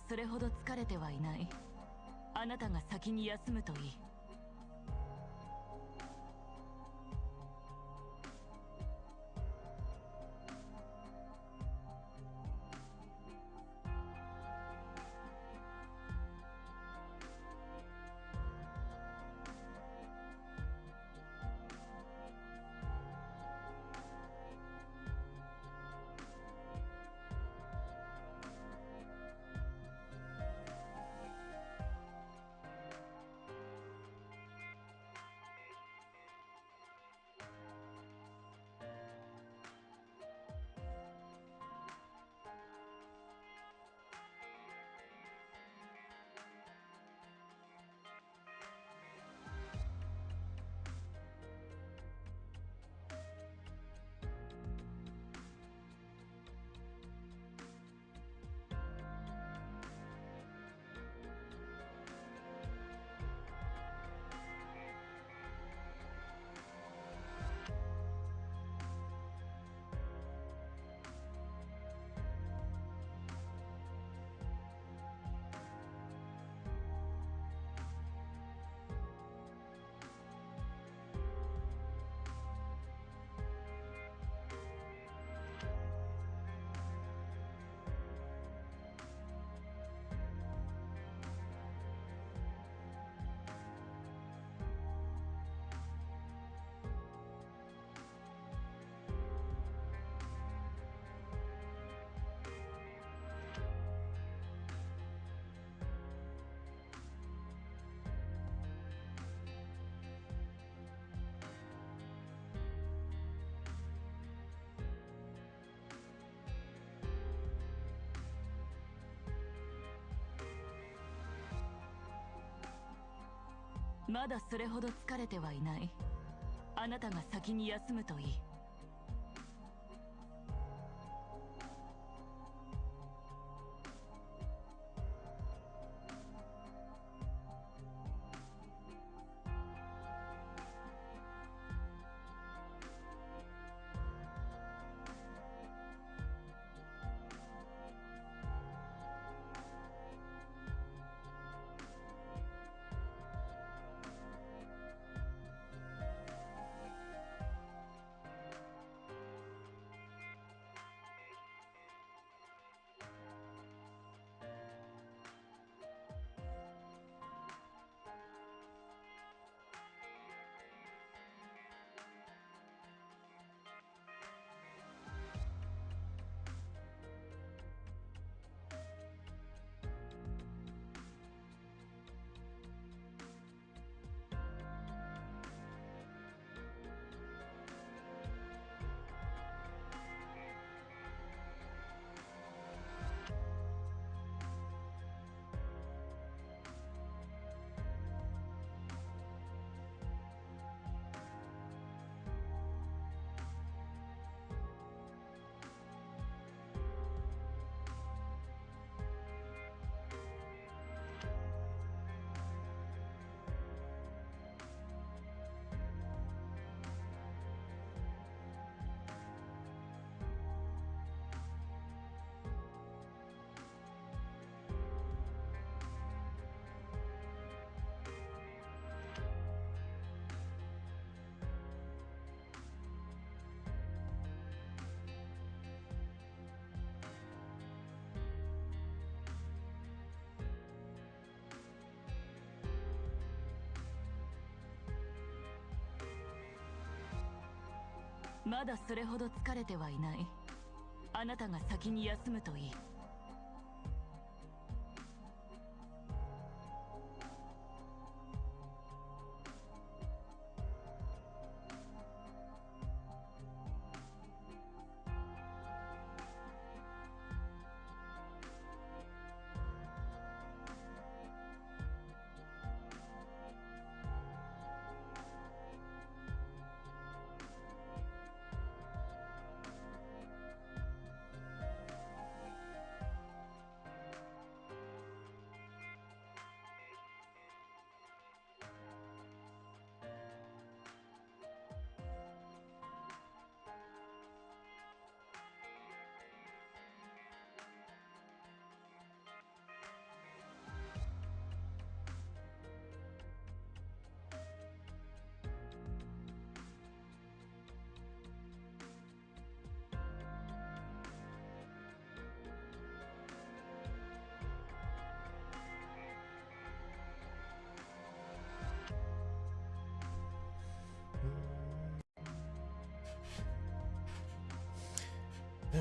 それほど疲れてはいない。あなたが先に休むといい。まだそれほど疲れてはいない。あなたが先に休むといい。まだそれほど疲れてはいない。あなたが先に休むといい。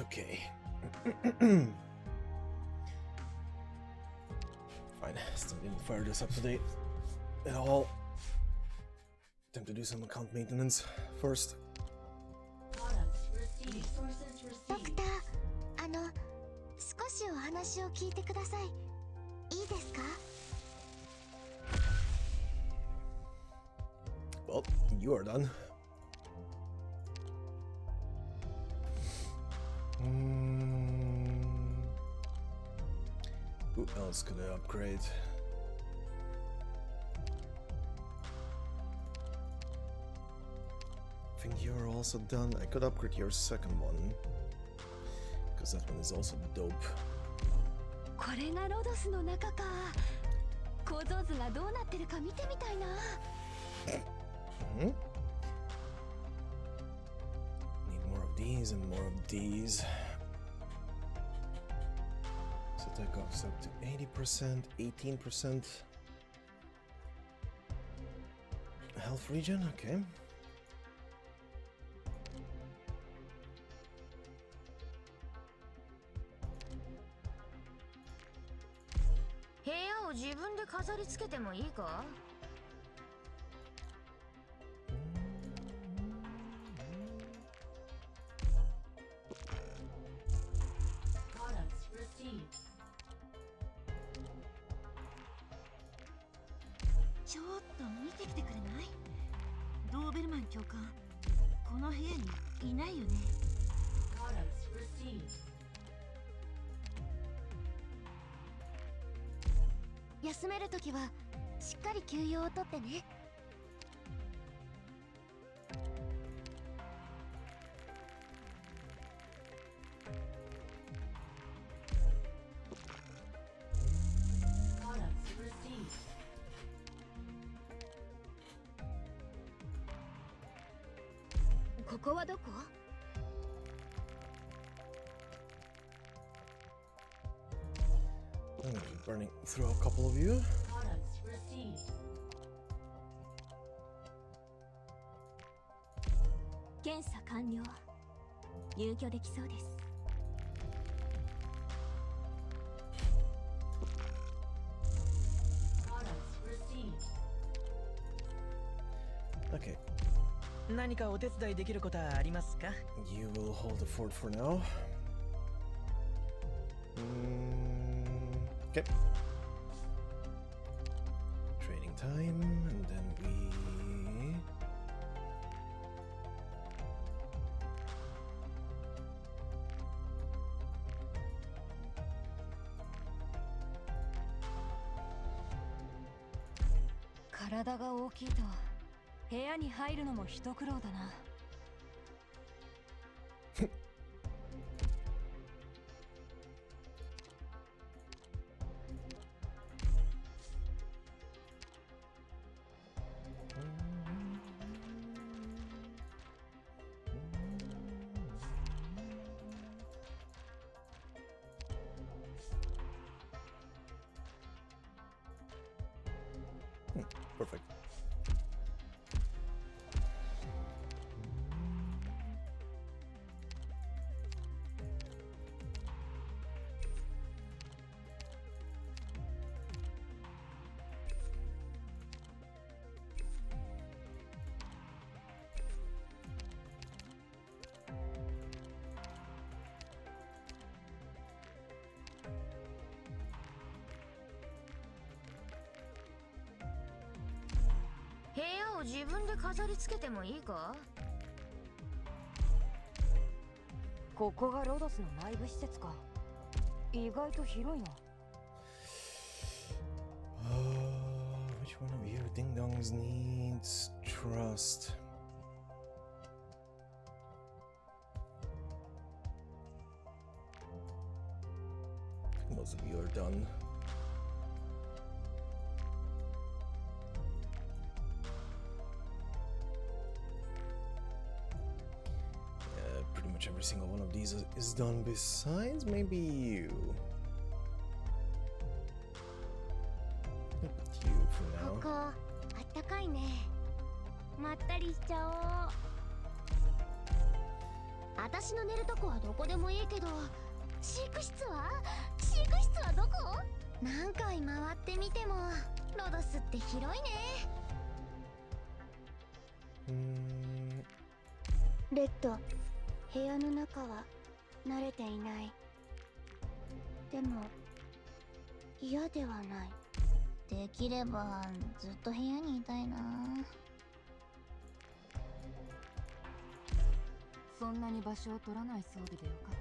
Okay. Fine, still didn't fire this up to date at all. Time to do some account maintenance first. ドクター、少しお話を聞いてください。いいですか？ Well, you are done. Who else could I upgrade? I think you're also done. I could upgrade your second one, because that one is also dope. これがロドスの中か。構造図がどうなってるか見てみたいな。Need more of these and more of these. So that goes up to 80%, 18% health regen, okay. Products received. ちょっと見てきてくれない？ドーベルマン教官、この部屋にいないよね。Products received. 休めるときはしっかり休養をとってね。Products received. ここはどこ？ I'm gonna be burning through a couple of you. Products received. 検査完了。入居できそうです。 Products received. Okay, 何かお手伝いできることはありますか？ you will hold the fort for now. Okay. Trading time, and then we...体が大きいと部屋に入るのも一苦労だな。Perfect.を自分で飾り付けてもいいか？ここがロドスの内部施設か。意外と広いな。Which one of your ding-dongs needs trust? Most of you are done. Pretty much every single one of these is done, besides maybe you. I'll put you for now. ここあったかいね。まったりしちゃおう。私の寝るとこはどこでもいいけど、飼育室はどこ？何回回ってみてもロドスって広いね。レッド、部屋の中は慣れていない。でも嫌ではない。できればずっと部屋にいたいな。そんなに場所を取らない装備でよかった。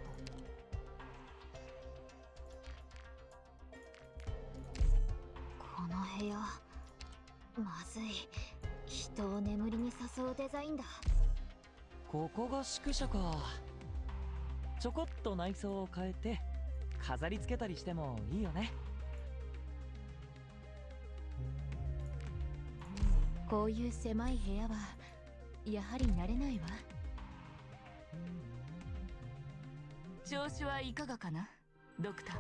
この部屋まずい。人を眠りに誘うデザインだ。ここが宿舎か。ちょこっと内装を変えて飾り付けたりしてもいいよね。こういう狭い部屋はやはり慣れないわ。調子はいかがかな、ドクター。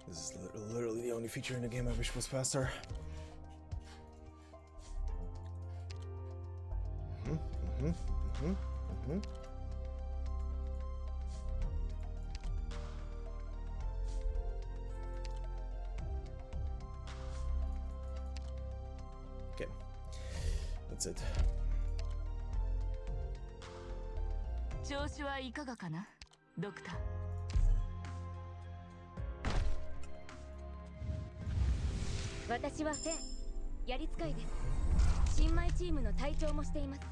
This is literally the only feature in the game I wish was faster. Okay, that's it. 調子はいかがかな、ドクター。私はフェン、やり使いです。新米チームの隊長もしています。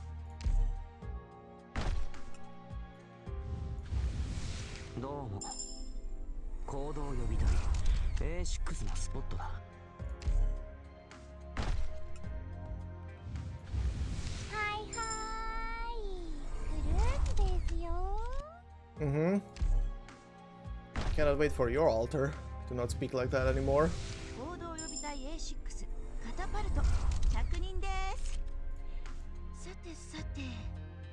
どうも。行動予備隊 A6 のスポットだ。はいはーい、フルーツですよ。Cannot wait for your altar. Do not speak like that anymore. 行動予備隊 A6 カタパルト着任です。さてさて、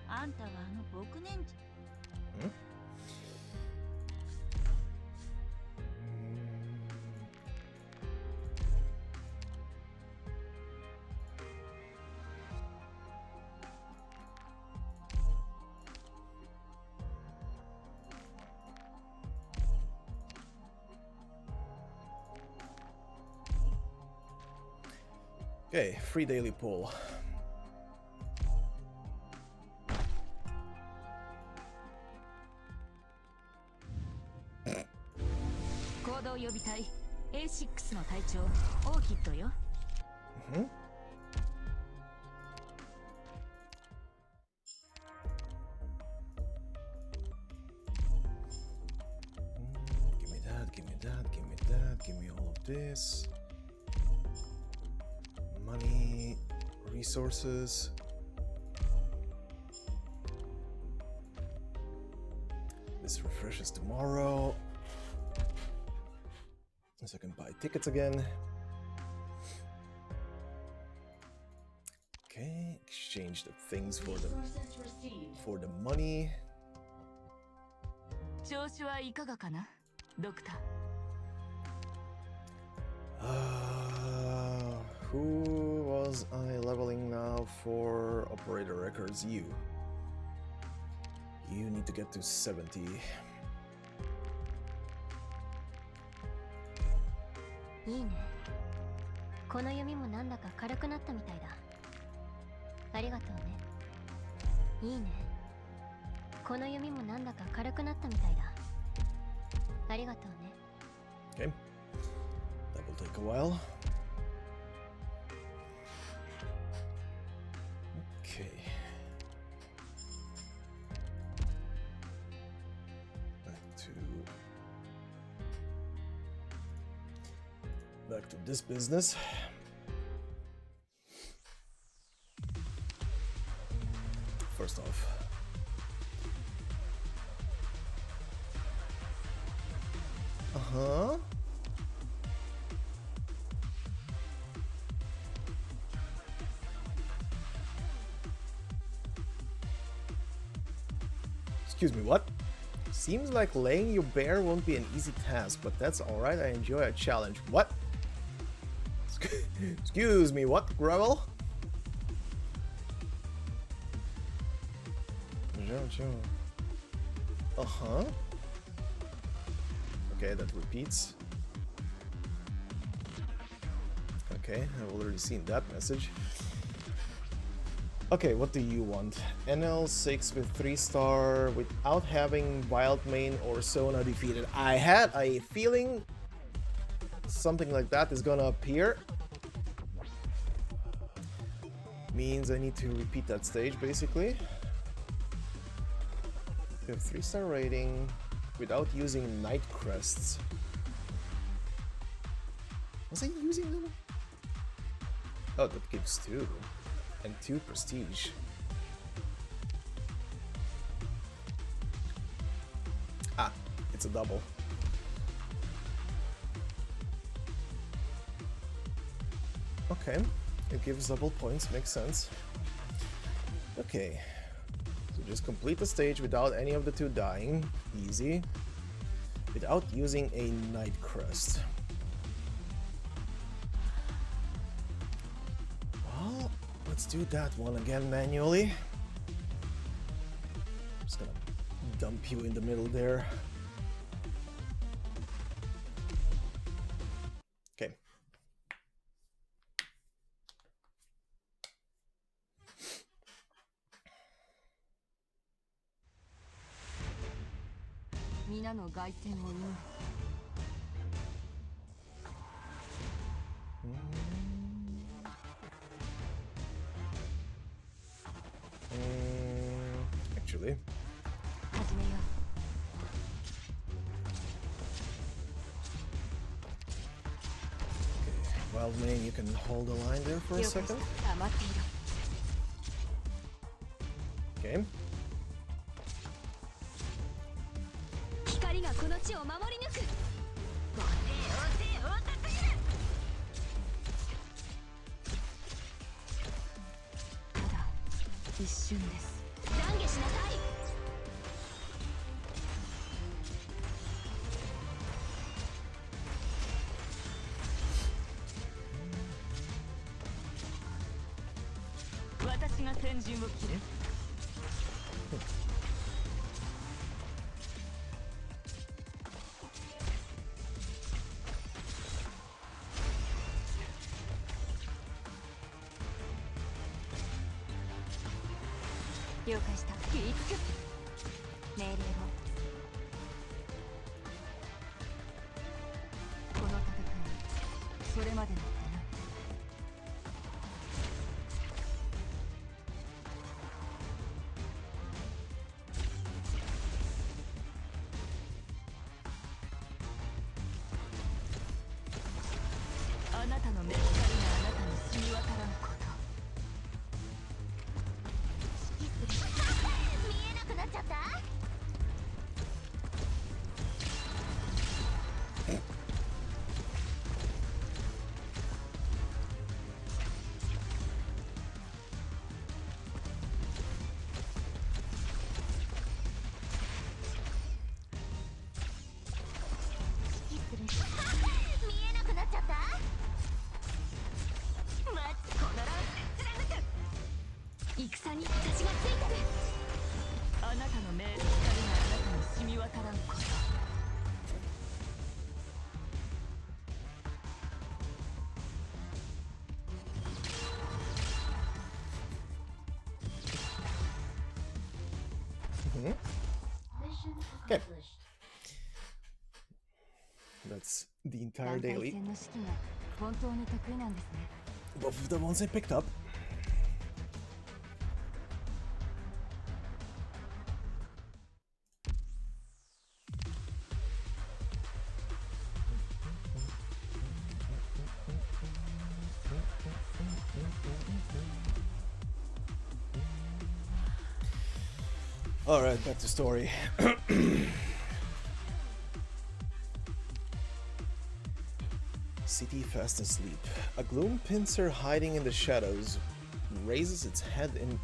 あんたはあの牧年児。Okay, free daily pull. 行動予備隊 A6 の隊長オーキッドよ。Give me that, give me that, give me that, give me all of this. Money, resources. This refreshes tomorrow. So I can buy tickets again. Okay, exchange the things for the money. 調子はいかがかな、ドクター。Who was I leveling now for operator records? You. You need to get to 70. いいね。この弓もなんだか軽くなったみたいだ。ありがとうね。いいね。この弓もなんだか軽くなったみたいだ。ありがとうね。Okay. That will take a while. Okay. Back to this business. First off, Excuse me, what? Seems like laying you bare won't be an easy task, but that's alright, I enjoy a challenge. What? Excuse me, what, Gravel? Uh-huh. Okay, that repeats. Okay, I've already seen that message. Okay, what do you want? NL-6 with 3-star without having Wildmane or Sona defeated. I had a feeling something like that is gonna appear. Means I need to repeat that stage, basically. We have 3-star rating without using Night Crests. Was I using them? Oh, that gives 2. And 2 prestige. Ah, it's a double. Okay, it gives double points, makes sense. Okay, so just complete the stage without any of the 2 dying. Easy. Without using a Night Crest. Well, let's do that one again manually. I'm just gonna dump you in the middle there. Okay. Actually. Okay, Wildmane, you can hold the line there for a second. Okay. Okay. That's the entire daily. Both of the ones I picked up. Alright, back to story. City fast asleep. A gloom pincer hiding in the shadows raises its head in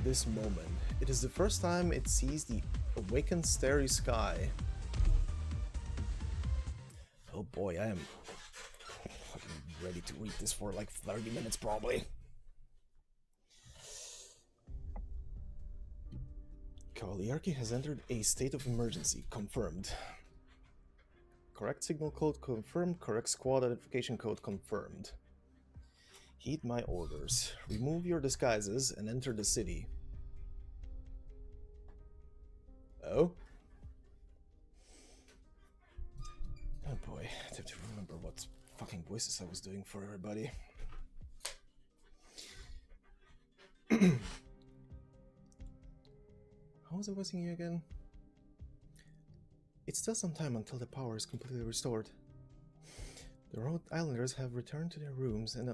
this moment. It is the first time it sees the Awakened Starry Sky. Oh boy, I am fucking ready to read this for like 30 minutes probably. Kavaliarchy has entered a state of emergency. Confirmed. Correct signal code confirmed. Correct squad identification code confirmed. Heed my orders. Remove your disguises and enter the city. Oh? Oh boy, I have to remember what fucking voices I was doing for everybody. How was I voicing you again? It's still some time until the power is completely restored. The Rhode Islanders have returned to their rooms and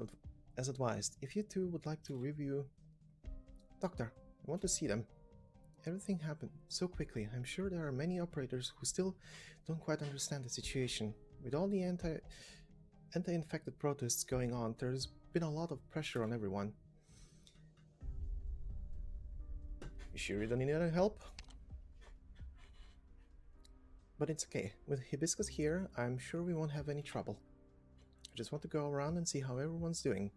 as advised, if you two would like to review... Doctor, I want to see them. Everything happened so quickly. I'm sure there are many operators who still don't quite understand the situation. With all the anti-infected protests going on, there's been a lot of pressure on everyone. You sure you don't need any help? But it's okay. With Hibiscus here, I'm sure we won't have any trouble. I just want to go around and see how everyone's doing.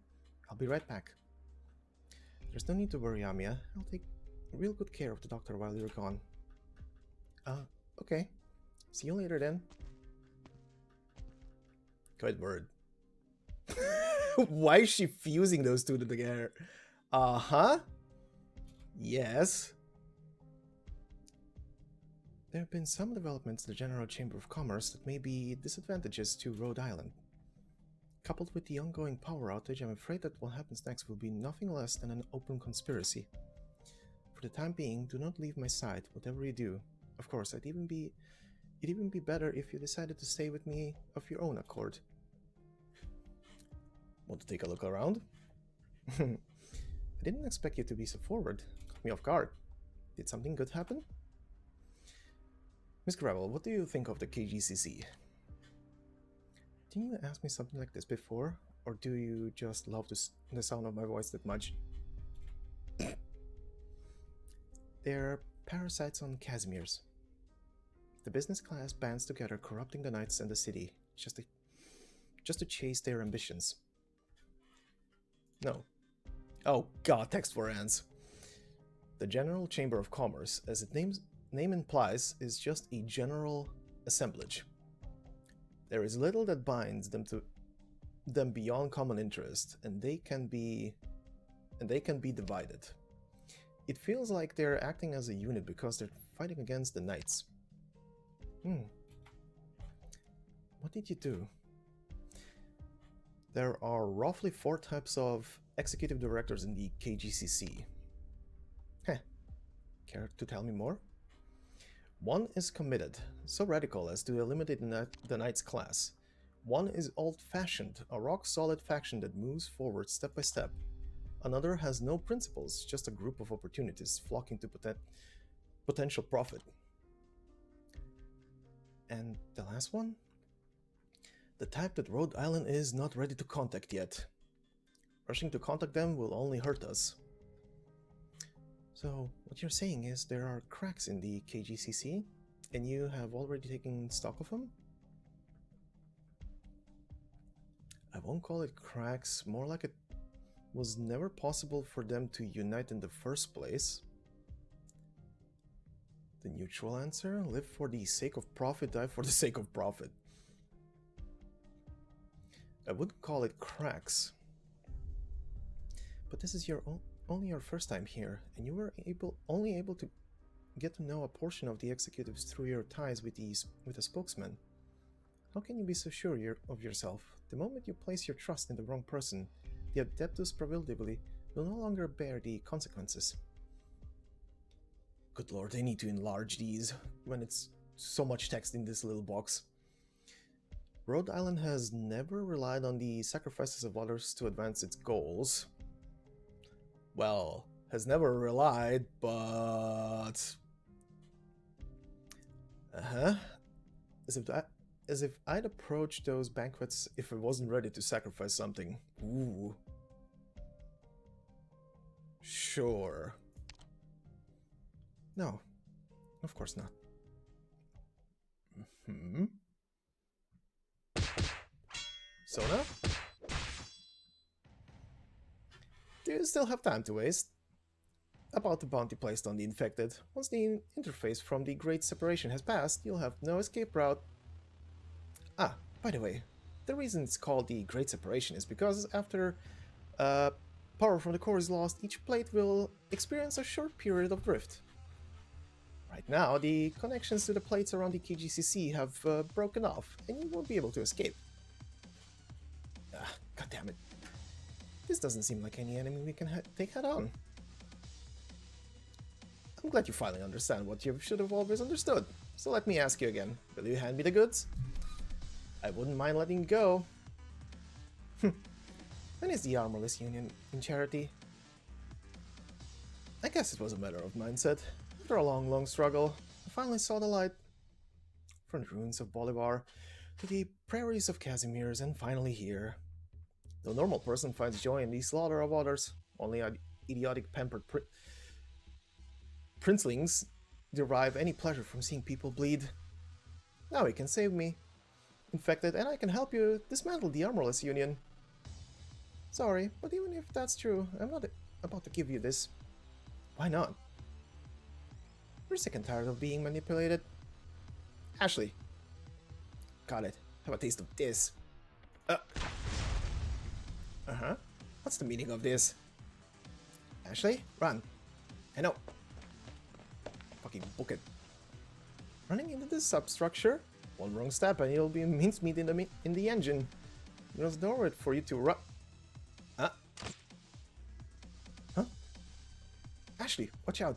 I'll be right back. There's no need to worry, Amiya. I'll take real good care of the doctor while you're gone. Okay. See you later then. Good word. Why is she fusing those two together? Uh-huh. Yes. There have been some developments in the General Chamber of Commerce that may be disadvantages to Rhode Island. Coupled with the ongoing power outage, I'm afraid that what happens next will be nothing less than an open conspiracy. For the time being, do not leave my side, whatever you do. Of course, it'd even be better if you decided to stay with me of your own accord. Want to take a look around? I didn't expect you to be so forward. Caught me off guard. Did something good happen? Miss Gravel, what do you think of the KGCC? Didn't you ask me something like this before? Or do you just love the sound of my voice that much? They're parasites on Casimir's. The business class bands together, corrupting the knights and the city, just to chase their ambitions. No. Oh god, text for ants. The General Chamber of Commerce, as its name implies, is just a general assemblage. There is little that binds them to them beyond common interest, and they can be divided. It feels like they're acting as a unit because they're fighting against the knights. What did you do? There are roughly 4 types of executive directors in the KGCC. Heh. Care to tell me more? One is committed, so radical as to eliminate the Knights class. One is old-fashioned, a rock-solid faction that moves forward step by step. Another has no principles, just a group of opportunities flocking to potential profit. And the last one? The type that Rhode Island is not ready to contact yet. Rushing to contact them will only hurt us. So, what you're saying is there are cracks in the KGCC, and you have already taken stock of them? I won't call it cracks, more like it was never possible for them to unite in the first place. The neutral answer? Live for the sake of profit, die for the sake of profit. I wouldn't call it cracks. But this is only your first time here, and you were only able to get to know a portion of the executives through your ties with the spokesman. How can you be so sure of yourself? The moment you place your trust in the wrong person, the Adeptus Prohibili will no longer bear the consequences. Good lord, they need to enlarge these when it's so much text in this little box. Rhode Island has never relied on the sacrifices of others to advance its goals. Well, has never relied, but... As if I'd approach those banquets if I wasn't ready to sacrifice something. Ooh. Sure. No, Of course not. Hmm. Sona? Do you still have time to waste? About the bounty placed on the infected. Once the interface from the Great Separation has passed, you'll have no escape route. Ah, by the way, the reason it's called the Great Separation is because after power from the core is lost, each plate will experience a short period of drift. Right now, the connections to the plates around the KGCC have broken off, and you won't be able to escape. Ah, God damn it. This doesn't seem like any enemy we can take head on. I'm glad you finally understand what you should have always understood. So let me ask you again, will you hand me the goods? I wouldn't mind letting you go. When is the Armorless Union in charity? I guess it was a matter of mindset. After a long, long struggle, I finally saw the light. From the ruins of Bolivar to the prairies of Casimir's, and finally here. No normal person finds joy in the slaughter of others. Only idiotic pampered princelings derive any pleasure from seeing people bleed. Now he can save me, infected, and I can help you dismantle the Armorless Union. Sorry, but even if that's true, I'm not about to give you this. Why not? We're sick and tired of being manipulated. Ashley. Got it. Have a taste of this. Uh-huh. What's the meaning of this? Ashley, run. I know. Fucking book it. Running into this substructure? One wrong step and you'll be mincemeat in the engine. There's nowhere for you to run. Huh? Ashley, watch out.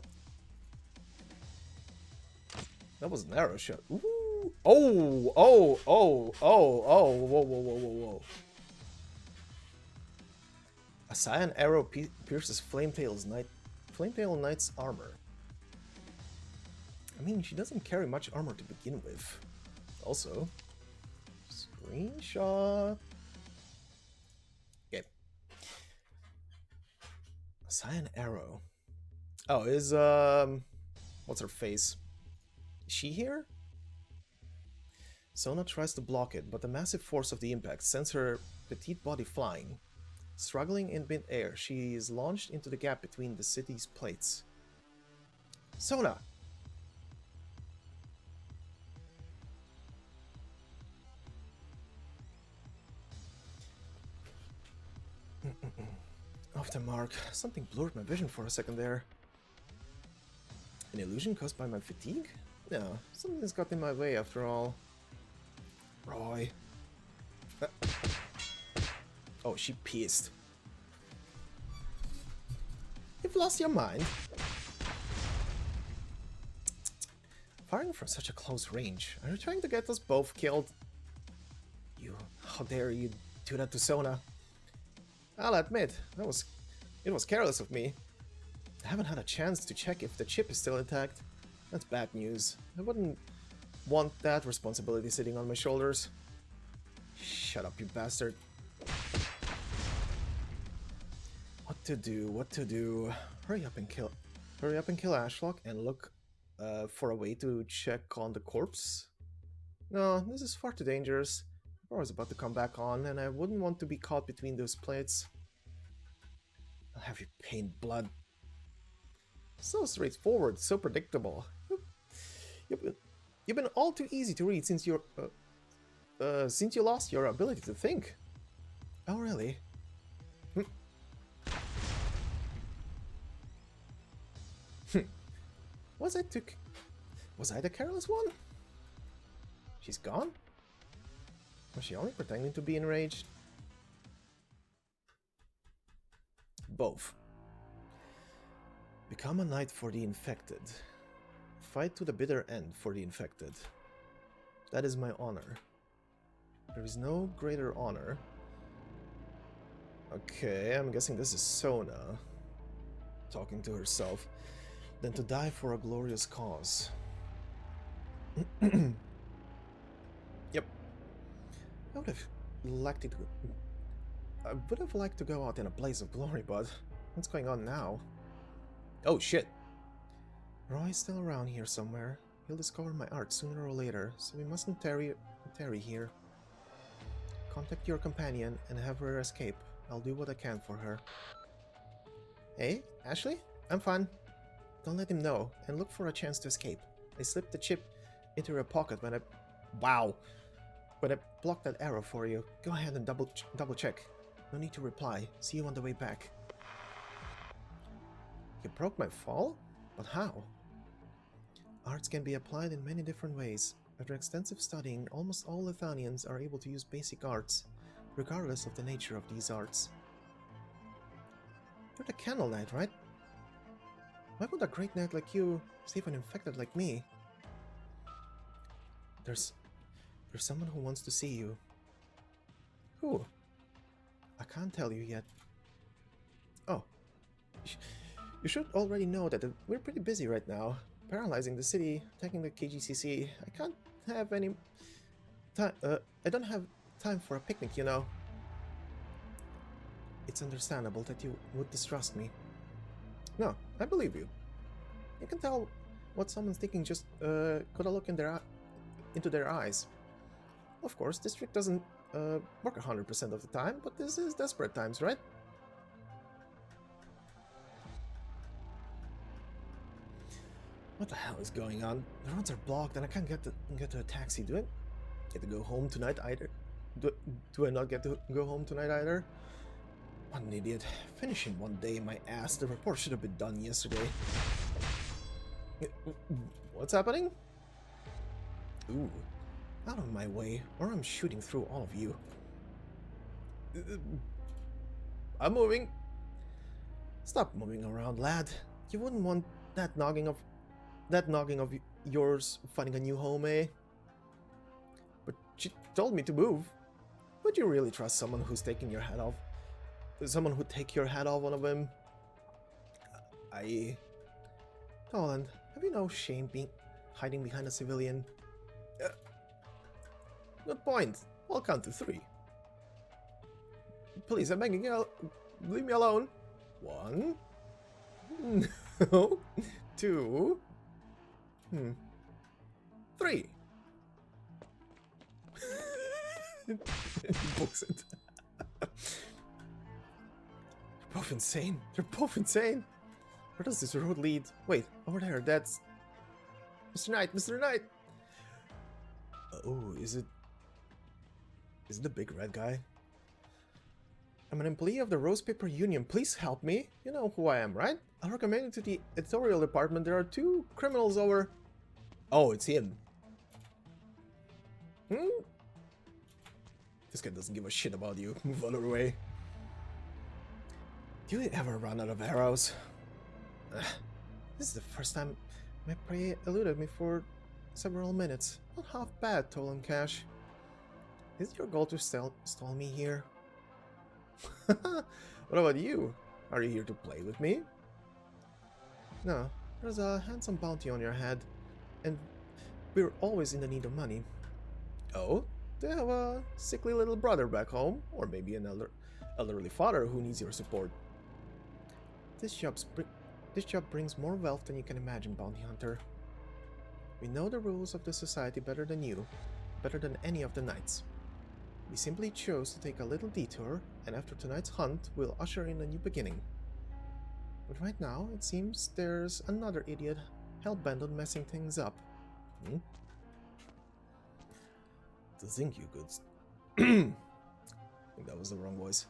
That was an arrow shot. Ooh. Oh, oh, oh, oh, oh, whoa, whoa, whoa, whoa, whoa. A cyan arrow pierces Flametail Knight's armor. I mean, she doesn't carry much armor to begin with. Also, screenshot. Okay. A cyan arrow. Oh, is what's her face? Is she here? Sona tries to block it, but the massive force of the impact sends her petite body flying. Struggling in mid-air, she is launched into the gap between the city's plates. Sona! Off the mark. Something blurred my vision for a second there. An illusion caused by my fatigue? No, something's got in my way after all. Roy. Oh, she pissed. You've lost your mind. Firing from such a close range. Are you trying to get us both killed? You, how dare you do that to Sona? I'll admit, it was careless of me. I haven't had a chance to check if the chip is still intact. That's bad news. I wouldn't want that responsibility sitting on my shoulders. Shut up, you bastard. What to do? What to do? Hurry up and kill Ashlock and look for a way to check on the corpse. No, this is far too dangerous. I was about to come back on, and I wouldn't want to be caught between those plates. I'll have you paint blood. So straightforward, so predictable. You've been all too easy to read since you lost your ability to think. Oh, really? Was I the careless one? She's gone? Was she only pretending to be enraged? Both. Become a knight for the infected. Fight to the bitter end for the infected. That is my honor. There is no greater honor. Okay, I'm guessing this is Sona talking to herself. Than to die for a glorious cause. Yep. I would have liked to go out in a blaze of glory, but what's going on now? Oh shit. Roy's still around here somewhere. He'll discover my art sooner or later, so we mustn't tarry here. Contact your companion and have her escape. I'll do what I can for her. Hey, Ashley? I'm fine. Don't let him know, and look for a chance to escape. I slipped the chip into her pocket when I... Wow! When I blocked that arrow for you. Go ahead and double check. No need to reply. See you on the way back. You broke my fall? But how? Arts can be applied in many different ways. After extensive studying, almost all Lithanians are able to use basic arts, regardless of the nature of these arts. You're the Candle Knight, right? Why would a great knight like you save an infected like me? There's someone who wants to see you. Who? I can't tell you yet. Oh. You should already know that we're pretty busy right now. Paralyzing the city, attacking the KGCC. I can't have any time. I don't have time for a picnic, you know. It's understandable that you would distrust me. No, I believe you. You can tell what someone's thinking just got a look into their eyes. Of course, this trick doesn't work 100% of the time, but this is desperate times, right? What the hell is going on? The roads are blocked and I can't get to a taxi. Do I get to go home tonight either? Do I not get to go home tonight either? What an idiot. Finishing one day, my ass. The report should have been done yesterday. What's happening? Ooh. Out of my way, or I'm shooting through all of you. I'm moving. Stop moving around, lad. You wouldn't want that nogging of yours finding a new home, eh? But she told me to move. Would you really trust someone who's taking your head off? Someone who'd take your head off one of them? Toland, have you no shame hiding behind a civilian? Good point. I'll count to 3. Please, I'm begging you, leave me alone. 1. No. 2. 3. Books it. They're both insane. They're both insane. Where does this road lead? Wait, over there. That's Mr. Knight. Mr. Knight. Oh, is it the big red guy? I'm an employee of the Rose Paper Union. Please help me. You know who I am, right? I'll recommend you to the editorial department. There are 2 criminals over... Oh, it's him. This guy doesn't give a shit about you. Move out of the way. Do you ever run out of arrows? This is the first time my prey eluded me for several minutes. Not half bad, Tolan Cash. Is it your goal to stall me here? What about you? Are you here to play with me? No, there's a handsome bounty on your head, and we're always in the need of money. Oh? Do you have a sickly little brother back home? Or maybe an elderly father who needs your support? This job brings more wealth than you can imagine, Bounty Hunter. We know the rules of the society better than you, better than any of the knights. We simply chose to take a little detour, and after tonight's hunt, we'll usher in a new beginning. But right now, it seems there's another idiot hell-bent on messing things up. To think you could... I think that was the wrong voice.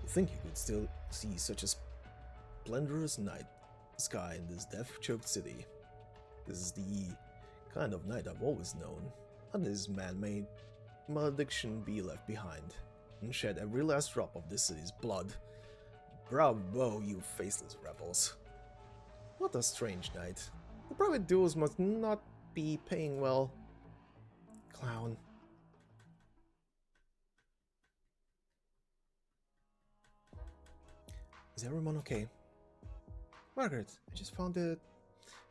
To think you could still see such a splendorous night sky in this death-choked city. This is the kind of night I've always known. Let this man-made malediction be left behind, and shed every last drop of this city's blood. Bravo, you faceless rebels. What a strange night. The private duels must not be paying well. Clown. Is everyone okay? Margaret, I just found the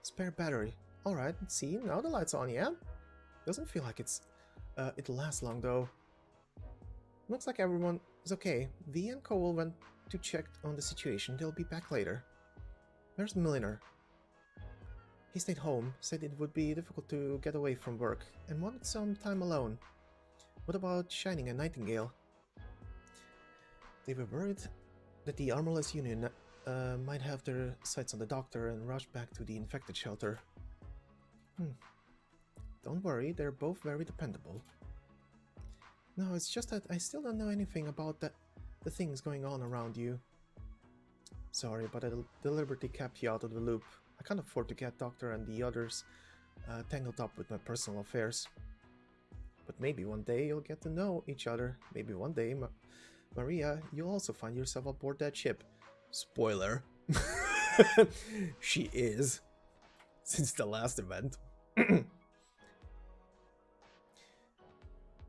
spare battery. Alright, see, now the light's on, yeah? Doesn't feel like it'll last long though. Looks like everyone is okay. V and Cole went to check on the situation. They'll be back later. Where's Milliner? He stayed home, said it would be difficult to get away from work, and wanted some time alone. What about Shining and Nightingale? They were worried that the Armorless Union might have their sights on the doctor and rush back to the infected shelter. Don't worry, they're both very dependable. No, it's just that I still don't know anything about the things going on around you. Sorry, but I deliberately kept you out of the loop. I can't afford to get Doctor and the others tangled up with my personal affairs. But maybe one day you'll get to know each other. Maybe one day, Maria, you'll also find yourself aboard that ship. Spoiler. She is. Since the last event.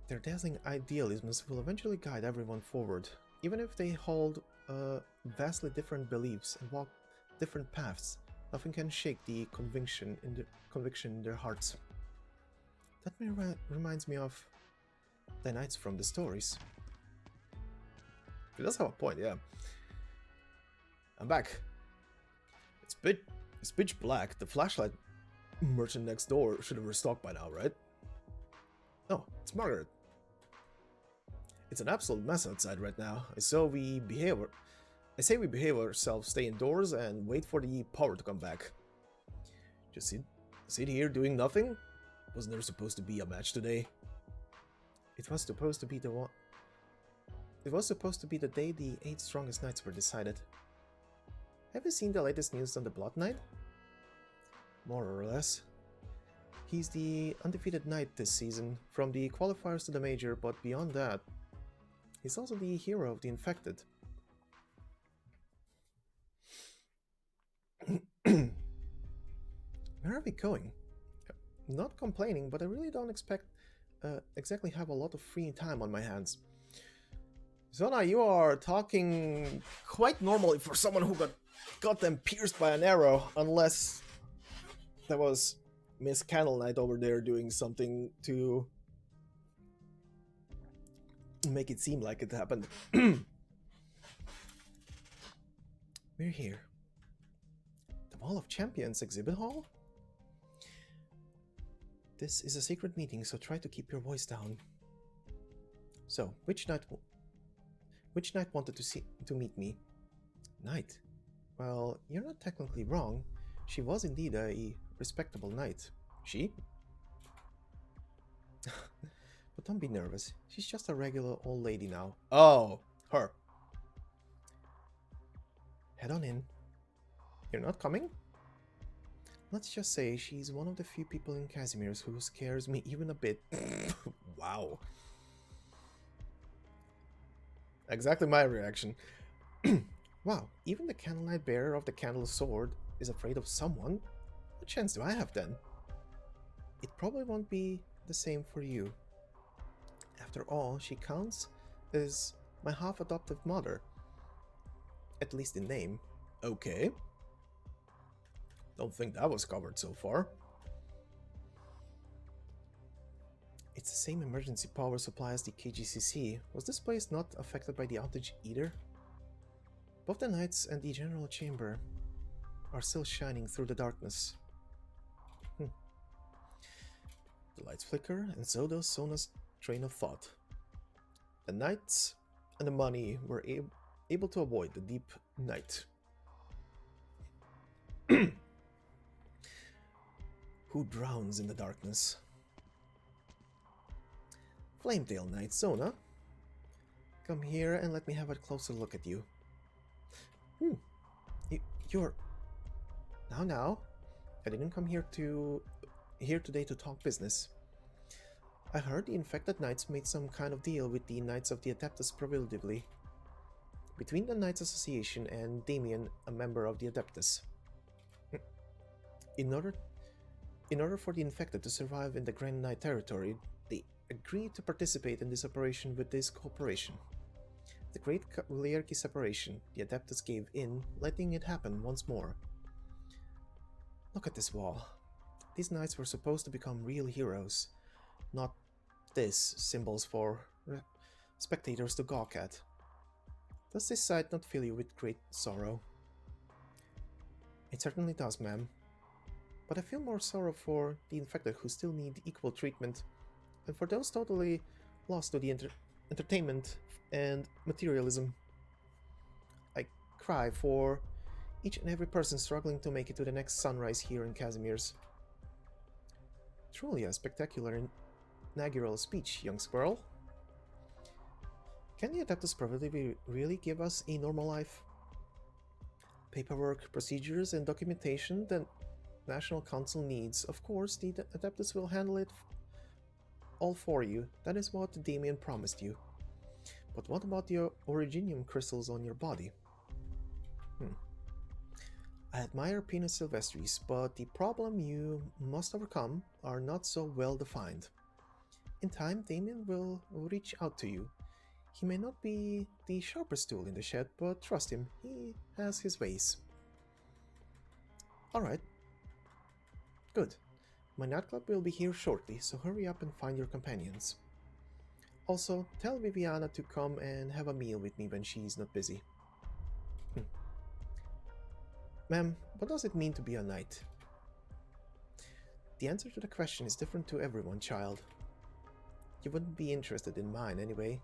Their dazzling idealisms will eventually guide everyone forward, even if they hold vastly different beliefs and walk different paths. Nothing can shake the conviction in their hearts. That reminds me of the knights from the stories. He does have a point, yeah. I'm back. It's pitch black. The flashlight merchant next door should have restocked by now, right? Oh, it's Margaret. It's an absolute mess outside right now. I say we behave ourselves, stay indoors, and wait for the power to come back. Just sit here doing nothing? Wasn't there supposed to be a match today? It was supposed to be the one. It was supposed to be the day the 8 strongest knights were decided. Have you seen the latest news on the Blood Knight? More or less. He's the undefeated knight this season, from the qualifiers to the major, but beyond that, he's also the hero of the infected. Where are we going? Not complaining, but I really don't exactly have a lot of free time on my hands. Zona, you are talking quite normally for someone who got them pierced by an arrow, unless that was Miss Candlelight over there doing something to make it seem like it happened. We're here. The Wall of Champions exhibit hall? This is a secret meeting, so try to keep your voice down. So, which knight wanted to meet me? Knight? Well, you're not technically wrong. She was indeed a respectable knight. She? But don't be nervous. She's just a regular old lady now. Oh, her. Head on in. You're not coming? Let's just say she's one of the few people in Casimir's who scares me even a bit. Wow. Exactly my reaction. Wow, even the candlelight bearer of the candle sword is afraid of someone? What chance do I have then? It probably won't be the same for you. After all, she counts as my half-adoptive mother. At least in name. Okay. Don't think that was covered so far. It's the same emergency power supply as the KGCC. Was this place not affected by the outage either? Both the knights and the general chamber are still shining through the darkness. The lights flicker, and so does Sona's train of thought. The knights and the money were able to avoid the deep night. Who drowns in the darkness? Flametail Knight Sona, come here and let me have a closer look at you. You're... Now, I didn't come here today to talk business. I heard the infected knights made some kind of deal with the Knights of the Adeptus prohibitively. Between the Knights Association and Damien, a member of the Adeptus. In order for the infected to survive in the Grand Knight territory, they agreed to participate in this operation with this cooperation. The Great Liarchy separation, the Adeptus gave in, letting it happen once more. Look at this wall. These knights were supposed to become real heroes, not this symbols for spectators to gawk at. Does this sight not fill you with great sorrow? It certainly does, ma'am. But I feel more sorrow for the infected who still need equal treatment, and for those totally lost to the entertainment and materialism. I cry for each and every person struggling to make it to the next sunrise here in Casimir's. Truly a spectacular inaugural speech, young squirrel. Can the Adeptus Probability really give us a normal life? Paperwork, procedures, and documentation that National Council needs. Of course, the Adeptus will handle it all for you. That is what Damien promised you. But what about the originium crystals on your body? I admire Pinus Silvestris, but the problem you must overcome are not so well defined. In time, Damien will reach out to you. He may not be the sharpest tool in the shed, but trust him, he has his ways. Alright. Good. My nightclub will be here shortly, so hurry up and find your companions. Also, tell Viviana to come and have a meal with me when she's not busy. Ma'am, what does it mean to be a knight? The answer to the question is different to everyone, child. You wouldn't be interested in mine anyway.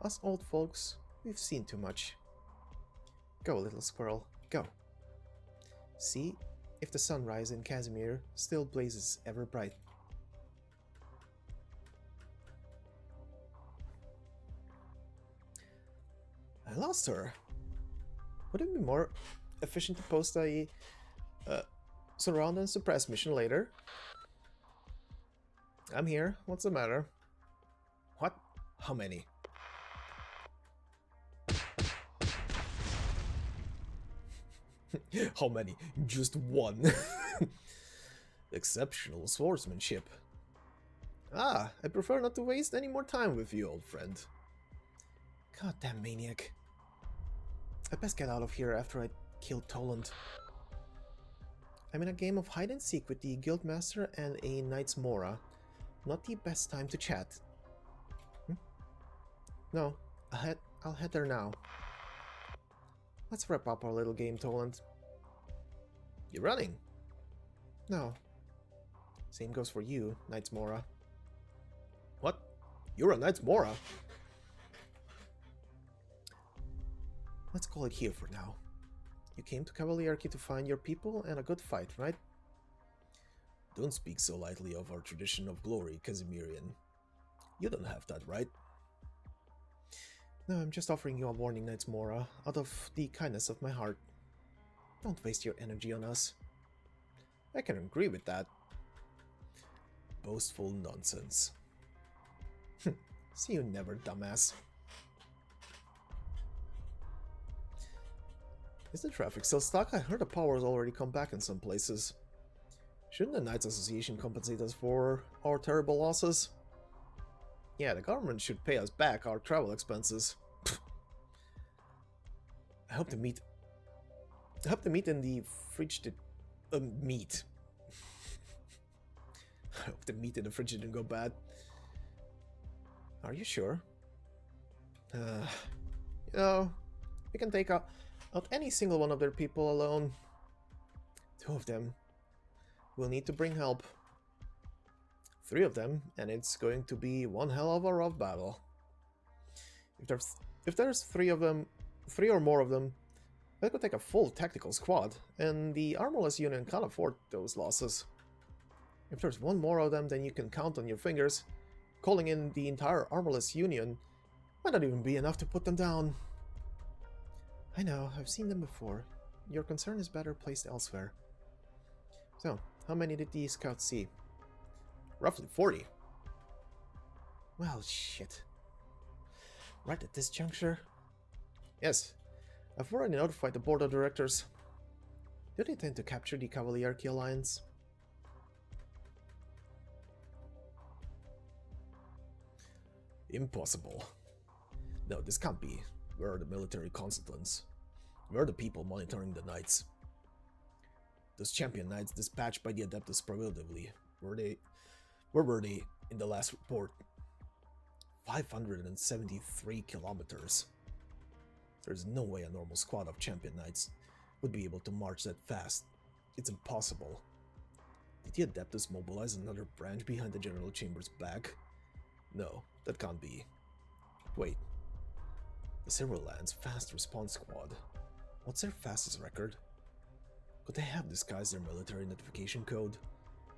Us old folks, we've seen too much. Go, little squirrel, go. See if the sunrise in Casimir still blazes ever bright. I lost her. Would it be more efficient to post a surround and suppress mission later? I'm here. What's the matter? What? How many? How many? Just one. Exceptional swordsmanship. Ah, I prefer not to waste any more time with you, old friend. Goddamn maniac. I best get out of here after I kill Toland. I'm in a game of hide and seek with the Guildmaster and a Knight's Mora. Not the best time to chat. No, I'll head there now. Let's wrap up our little game, Toland. You're running? No. Same goes for you, Knight's Mora. What? You're a Knight's Mora? Let's call it here for now. You came to Cavalierki to find your people and a good fight, right? Don't speak so lightly of our tradition of glory, Casimirian. You don't have that, right? No, I'm just offering you a warning, Knight's Mora, out of the kindness of my heart. Don't waste your energy on us. I can agree with that. Boastful nonsense. See you never, dumbass. Is the traffic still stuck? I heard the power's already come back in some places. Shouldn't the Knights Association compensate us for our terrible losses? Yeah, the government should pay us back our travel expenses. I hope to meet in the frigid meat. I hope the meat in the fridge didn't go bad. Are you sure? You know, we can take out any single one of their people alone. 2 of them will need to bring help. 3 of them, and it's going to be one hell of a rough battle. If there's 3 of them, 3 or more of them, that could take a full tactical squad, and the Armorless Union can't afford those losses. If there's 1 more of them than you can count on your fingers, calling in the entire Armorless Union might not even be enough to put them down. I know, I've seen them before. Your concern is better placed elsewhere. So, how many did these scouts see? Roughly 40. Well, shit. Right at this juncture? Yes, I've already notified the board of directors. Do they intend to capture the Cavalierki Alliance? Impossible. No, this can't be. We're the military consultants. We're the people monitoring the knights. Those champion knights dispatched by the Adeptus Prohibitively, where were they in the last report? 573 kilometers. There's no way a normal squad of champion knights would be able to march that fast. It's impossible. Did the Adeptus mobilize another branch behind the General Chamber's back? No, that can't be. Wait. The Silverlands Fast Response Squad. What's their fastest record? Could they have disguised their military notification code?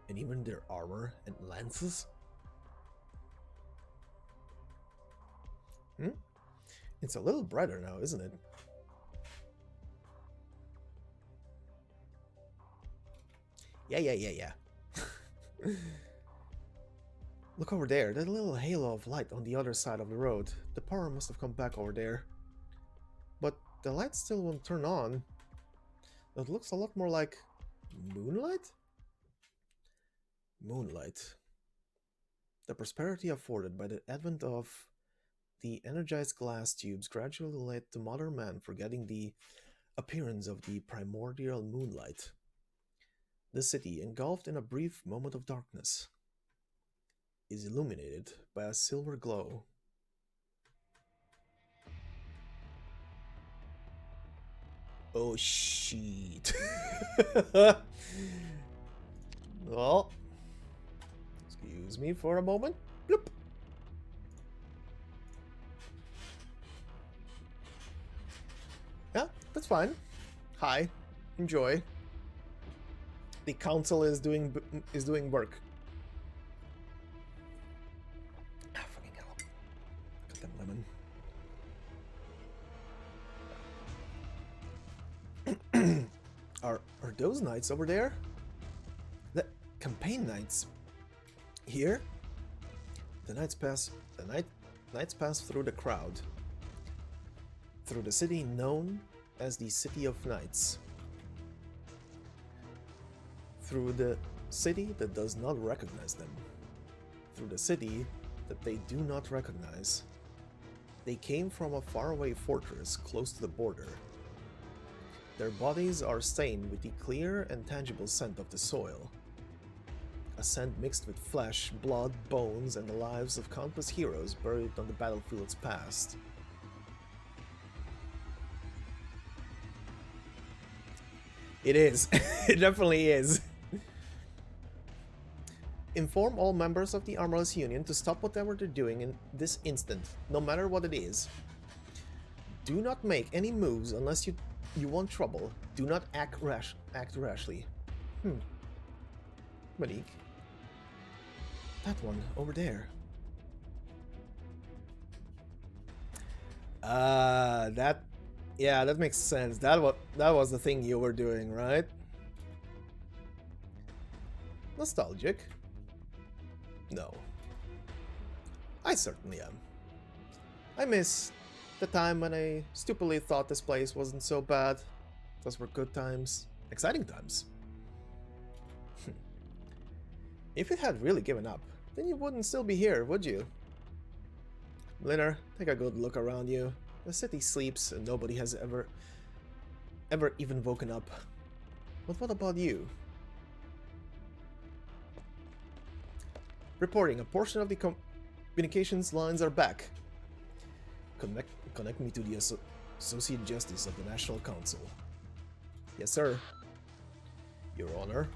And even their armor and lances? It's a little brighter now, isn't it? Yeah. Look over there, that little halo of light on the other side of the road. The power must have come back over there. But the light still won't turn on. That looks a lot more like moonlight? Moonlight. The prosperity afforded by the advent of the energized glass tubes gradually led to modern man forgetting the appearance of the primordial moonlight. The city, engulfed in a brief moment of darkness, is illuminated by a silver glow. Oh shit. Well, excuse me for a moment. Bloop. Yeah, that's fine. Hi, enjoy. The council is doing work. Ah, fucking hell! Goddamn lemon. Are those knights over there? The campaign knights. Here? The knights pass through the crowd. Through the city known as the City of Knights. Through the city that does not recognize them. Through the city that they do not recognize. They came from a faraway fortress close to the border. Their bodies are stained with the clear and tangible scent of the soil. A scent mixed with flesh, blood, bones, and the lives of countless heroes buried on the battlefield's past. It is. It definitely is. Inform all members of the Armorless Union to stop whatever they're doing in this instant, no matter what it is. Do not make any moves unless you want trouble. Do not act rashly. Malik. That one over there. Yeah, that makes sense. That was the thing you were doing, right? Nostalgic? No. I certainly am. I miss the time when I stupidly thought this place wasn't so bad. Those were good times. Exciting times. If you had really given up, then you wouldn't still be here, would you? Linner, take a good look around you. The city sleeps and nobody has ever even woken up. But what about you? Reporting, a portion of the communications lines are back. Connect me to the Associate Justice of the National Council. Yes, sir. Your Honor.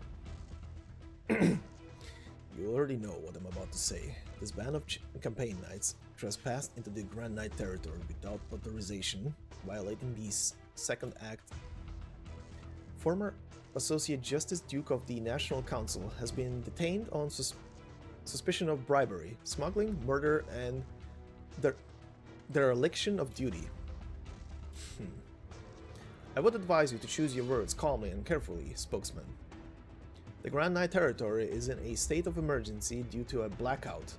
You already know what I'm about to say. This band of campaign knights trespassed into the Grand Knight territory without authorization, violating the Second Act. Former Associate Justice Duke of the National Council has been detained on suspicion of bribery, smuggling, murder, and dereliction of duty. I would advise you to choose your words calmly and carefully, spokesman. The Grand Knight territory is in a state of emergency due to a blackout,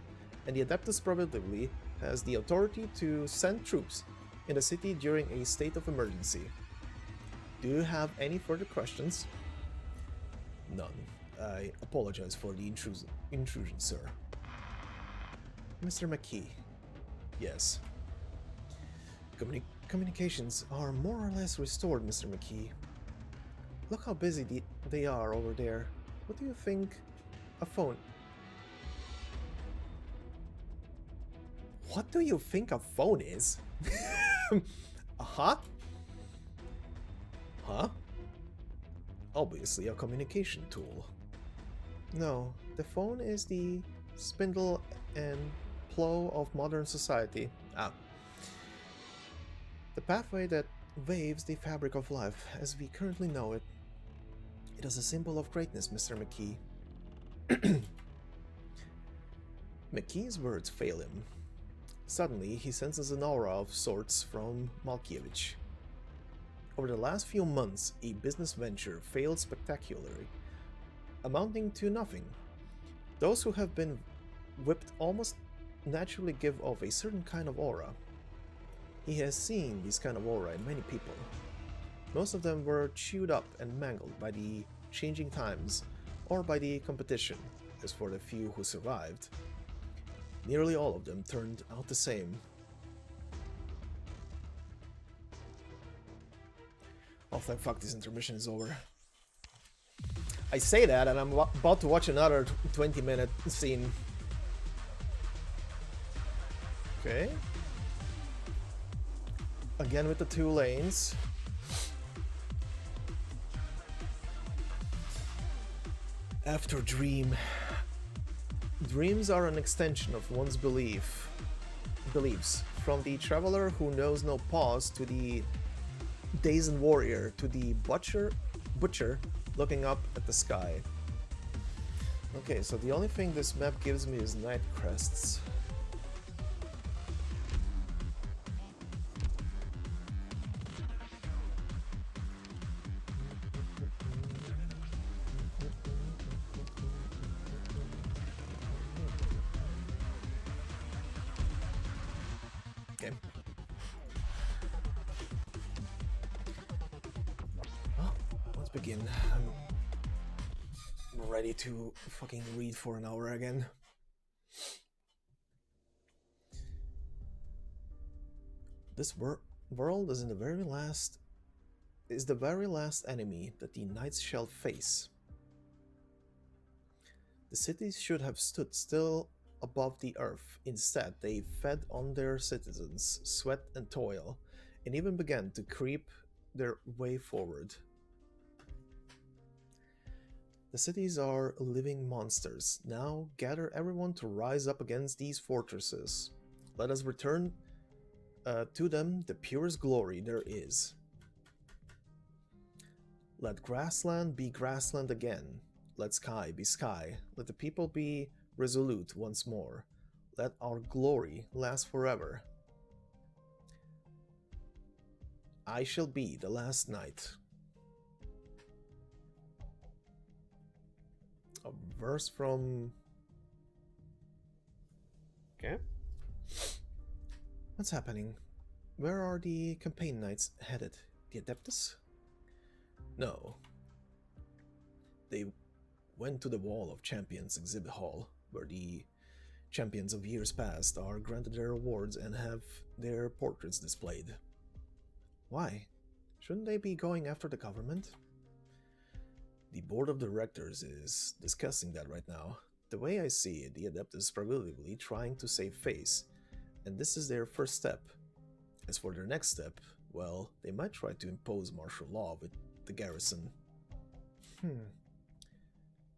and the Adeptus prohibitively has the authority to send troops in the city during a state of emergency. Do you have any further questions? None. I apologize for the intrusion, sir. Mr. McKee. Yes. Communications are more or less restored, Mr. McKee. Look how busy they are over there. What do you think a phone... What do you think a phone is? Huh? Huh? Obviously a communication tool. No, the phone is the spindle and plow of modern society. Ah. The pathway that waves the fabric of life as we currently know it. It is a symbol of greatness, Mr. McKee. McKee's words fail him. Suddenly, he senses an aura of sorts from Malkiewicz. Over the last few months, a business venture failed spectacularly, amounting to nothing. Those who have been whipped almost naturally give off a certain kind of aura. He has seen this kind of aura in many people. Most of them were chewed up and mangled by the changing times or by the competition. As for the few who survived, nearly all of them turned out the same. Oh, thank fuck, this intermission is over. I say that and I'm about to watch another 20-minute scene. Okay. Again with the 2 lanes. After dream. Dreams are an extension of one's beliefs. From the traveler who knows no pause to the dazed warrior to the butcher looking up at the sky. Okay, so the only thing this map gives me is night crests. Okay. Well, let's begin. I'm ready to fucking read for an hour again. This world is the very last enemy that the knights shall face. The cities should have stood still above the earth. Instead, they fed on their citizens' sweat and toil, and even began to creep their way forward. The cities are living monsters. Now gather everyone to rise up against these fortresses. Let us return to them the purest glory there is. Let grassland be grassland again. Let sky be sky. Let the people be resolute once more. Let our glory last forever. I shall be the last knight. A verse from... Okay. What's happening? Where are the campaign knights headed? The Adeptus? No. They went to the Wall of Champions exhibit hall, where the champions of years past are granted their awards and have their portraits displayed. Why? Shouldn't they be going after the government? The board of directors is discussing that right now. The way I see it, the Adeptus is probably trying to save face, and this is their first step. As for their next step, well, they might try to impose martial law with the garrison.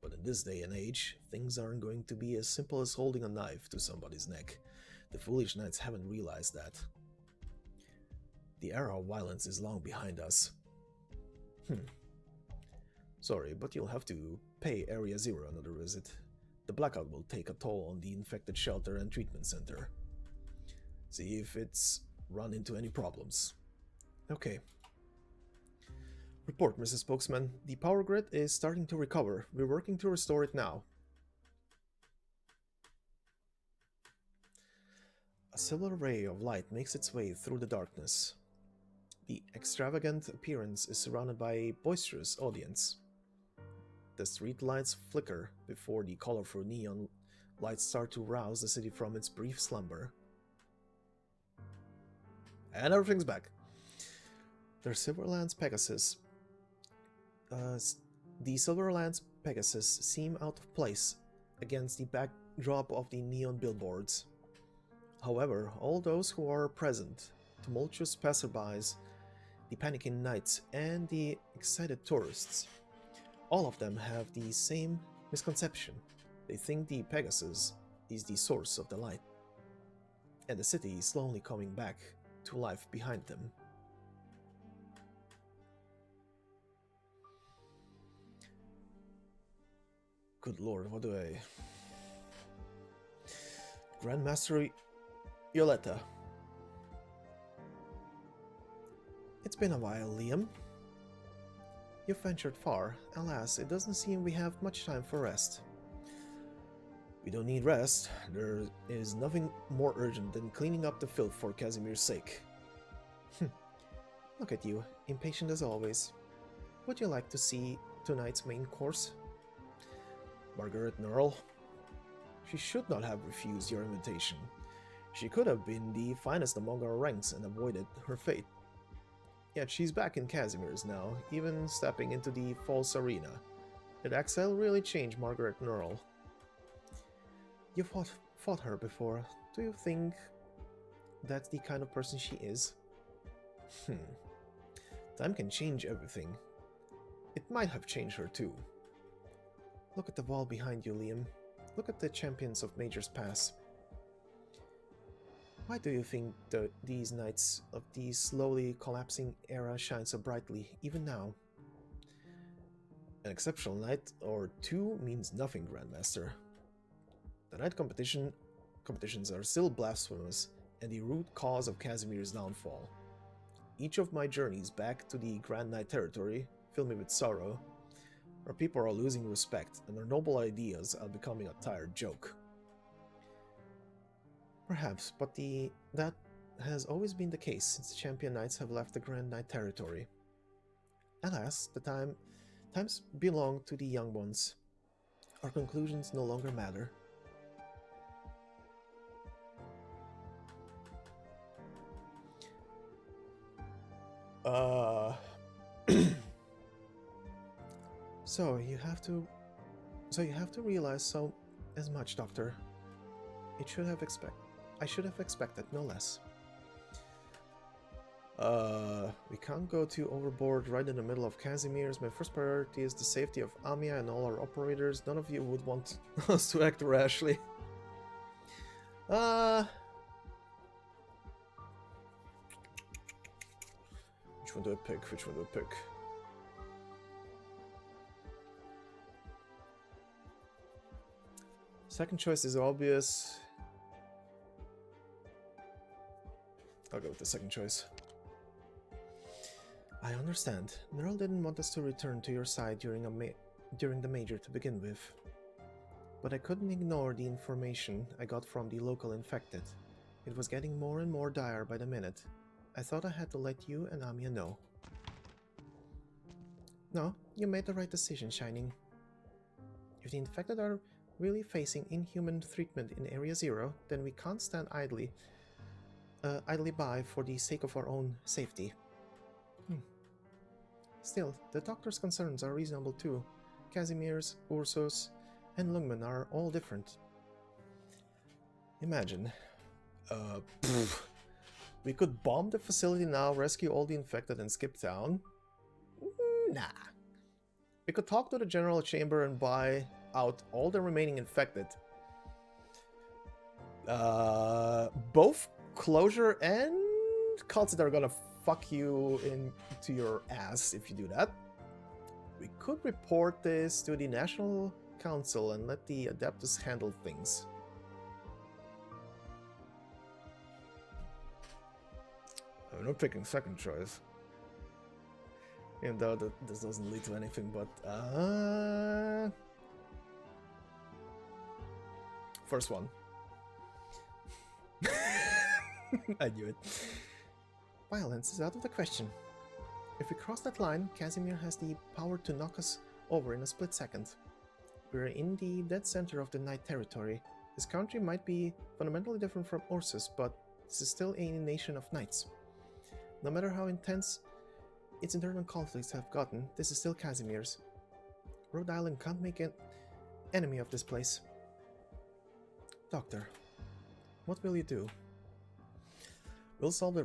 But in this day and age, things aren't going to be as simple as holding a knife to somebody's neck. The foolish knights haven't realized that. The era of violence is long behind us. Sorry, but you'll have to pay Area Zero another visit. The blackout will take a toll on the infected shelter and treatment center. See if it's run into any problems. Okay. Report, Mrs. Spokesman. The power grid is starting to recover. We're working to restore it now. A silver ray of light makes its way through the darkness. The extravagant appearance is surrounded by a boisterous audience. The street lights flicker before the colorful neon lights start to rouse the city from its brief slumber. And everything's back. The Silverlands Pegasus seem out of place against the backdrop of the neon billboards. However, all those who are present, tumultuous passerbys, the panicking knights, and the excited tourists, all of them have the same Misconception. They think the Pegasus is the source of the light, and the city is slowly coming back to life behind them. Good lord, what do I... Grandmaster Yoletta. It's been a while, Liam. You've ventured far. Alas, it doesn't seem we have much time for rest. We don't need rest. There is nothing more urgent than cleaning up the filth for Casimir's sake. Look at you, impatient as always. Would you like to see tonight's main course? Margaret Nearl. She should not have refused your invitation. She could have been the finest among our ranks and avoided her fate. Yet she's back in Casimir's now, even stepping into the false arena. Did Axel really change Margaret Nearl? You fought her before. Do you think that's the kind of person she is? Time can change everything. It might have changed her too. Look at the wall behind you, Liam. Look at the champions of Major's Pass. Why do you think these knights of the slowly collapsing era shine so brightly, even now? An exceptional knight or two means nothing, Grandmaster. The knight competitions are still blasphemous and the root cause of Casimir's downfall. Each of my journeys back to the Grand Knight territory fill me with sorrow. Our people are losing respect, and their noble ideas are becoming a tired joke. Perhaps, but that has always been the case since the champion knights have left the Grand Knight territory. Alas, the times belong to the young ones. Our conclusions no longer matter. So you have to realize as much, Doctor. I should have expected no less. We can't go too overboard right in the middle of Casimir's. My first priority is the safety of Amiya and all our operators. None of you would want us to act rashly. Which one do I pick? Which one do I pick? Second choice is obvious. I'll go with the second choice. I understand. Nearl didn't want us to return to your side during the Major to begin with. But I couldn't ignore the information I got from the local infected. It was getting more and more dire by the minute. I thought I had to let you and Amiya know. No, you made the right decision, Shining. If the infected are really facing inhuman treatment in Area Zero, then we can't stand idly by for the sake of our own safety. Still, the doctor's concerns are reasonable too. Casimir's, Ursus, and Lungman are all different. Imagine, we could bomb the facility now, rescue all the infected, and skip town? Nah. We could talk to the General Chamber and buy out all the remaining infected. Both closure and cults that are gonna fuck you into your ass if you do that. We could report this to the National Council and let the Adeptus handle things. I'm not picking second choice. Even though this doesn't lead to anything, but first one. I knew it. Violence is out of the question. If we cross that line, Casimir has the power to knock us over in a split second. We're in the dead center of the Knight territory. This country might be fundamentally different from Ursus, but this is still a nation of knights. No matter how intense its internal conflicts have gotten, this is still Casimir's. Rhode Island can't make an enemy of this place. Doctor, what will you do? We'll solve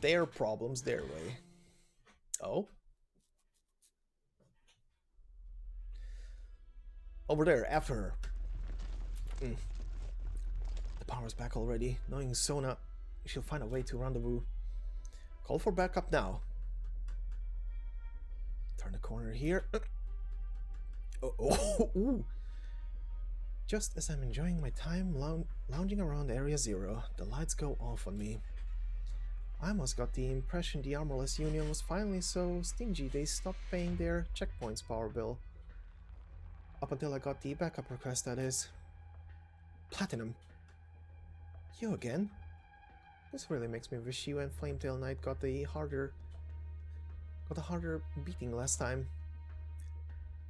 their problems their way. Oh? Over there, after her. The power's back already. Knowing Sona, she'll find a way to rendezvous. Call for backup now. Turn the corner here. Ooh. Just as I'm enjoying my time lounging around Area Zero, the lights go off on me. I almost got the impression the Armorless Union was finally so stingy they stopped paying their checkpoints power bill. Up until I got the backup request, that is. Platinum. You again? This really makes me wish you and Flametail Knight got a harder beating last time.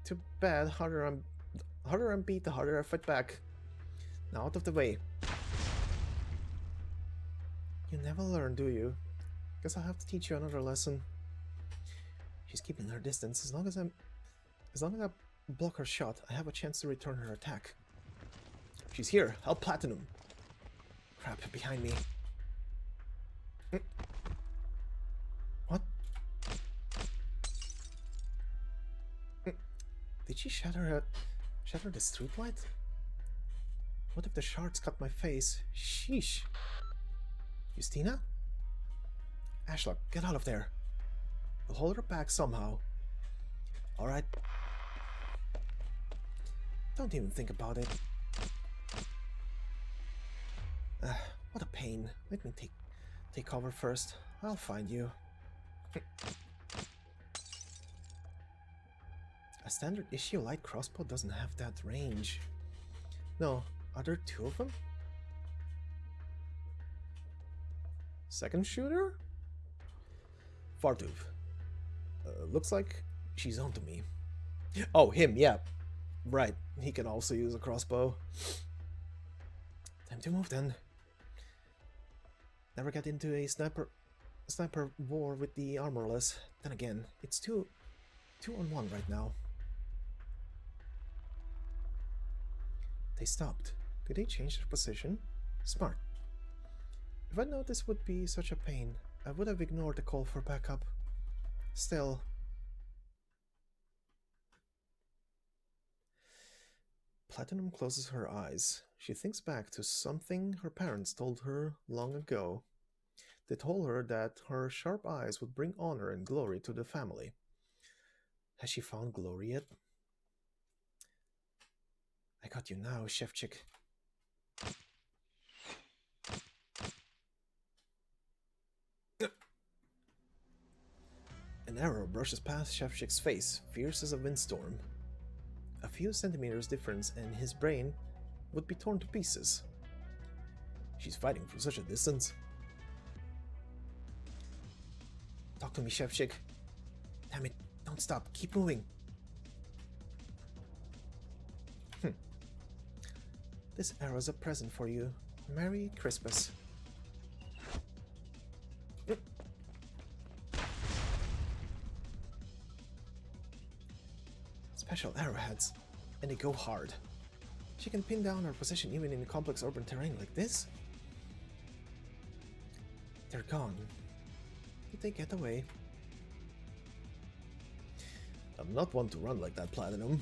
Too bad, harder I'm beat, the harder I fight back. Now out of the way. You never learn, do you? Guess I'll have to teach you another lesson. She's keeping her distance. As long as I block her shot, I have a chance to return her attack. She's here. Help Platinum. Crap, behind me. What? Did she shatter the streetlight? What if the shards cut my face? Sheesh. Justina? Ashlock, get out of there. We'll hold her back somehow. Alright. Don't even think about it. What a pain. Let me take cover first. I'll find you. A standard issue light crossbow doesn't have that range. No, are there two of them? Second shooter? Fartuv. Looks like she's onto me. Oh, him, yeah. Right, he can also use a crossbow. Time to move then. Never get into a sniper war with the armorless. Then again, it's two on one right now. They stopped. Did they change their position? Smart. If I known this would be such a pain, I would have ignored the call for backup. Still. Platinum closes her eyes. She thinks back to something her parents told her long ago. They told her that her sharp eyes would bring honor and glory to the family. Has she found glory yet? I got you now, Chef Chick. An arrow brushes past Chef Chick's face, fierce as a windstorm. A few centimeters difference and his brain would be torn to pieces. She's fighting from such a distance. Talk to me, Chef Chick. Damn it, don't stop, keep moving. This arrow's a present for you. Merry Christmas. Special arrowheads, and they go hard. She can pin down her position even in complex urban terrain like this. They're gone. Did they get away? I'm not one to run like that, Platinum.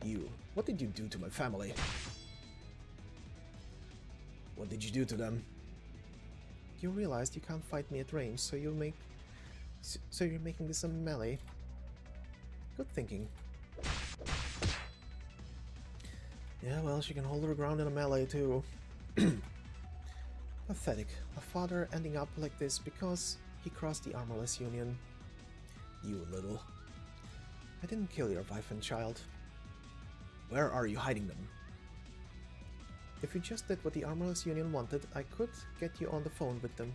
You, what did you do to my family? What did you do to them? You realized you can't fight me at range, so you're making this a melee. Good thinking. Yeah, well, she can hold her ground in a melee too. Pathetic. A father ending up like this because he crossed the Armorless Union. You little. I didn't kill your wife and child. Where are you hiding them? If you just did what the Armorless Union wanted, I could get you on the phone with them.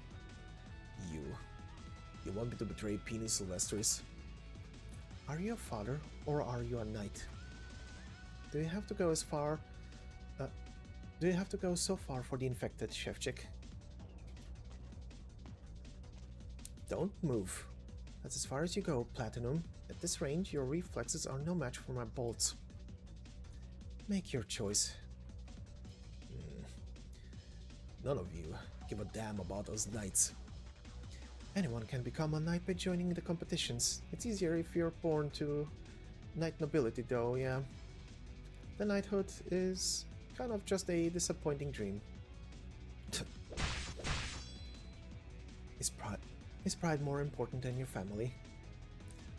You want me to betray Penis Sylvestris? Are you a father, or are you a knight? Do you have to go so far for the infected, Chef Chick? Don't move. That's as far as you go, Platinum. At this range, your reflexes are no match for my bolts. Make your choice. None of you give a damn about us knights. Anyone can become a knight by joining the competitions. It's easier if you're born to knight nobility though, yeah. The knighthood is kind of just a disappointing dream. Is pride more important than your family?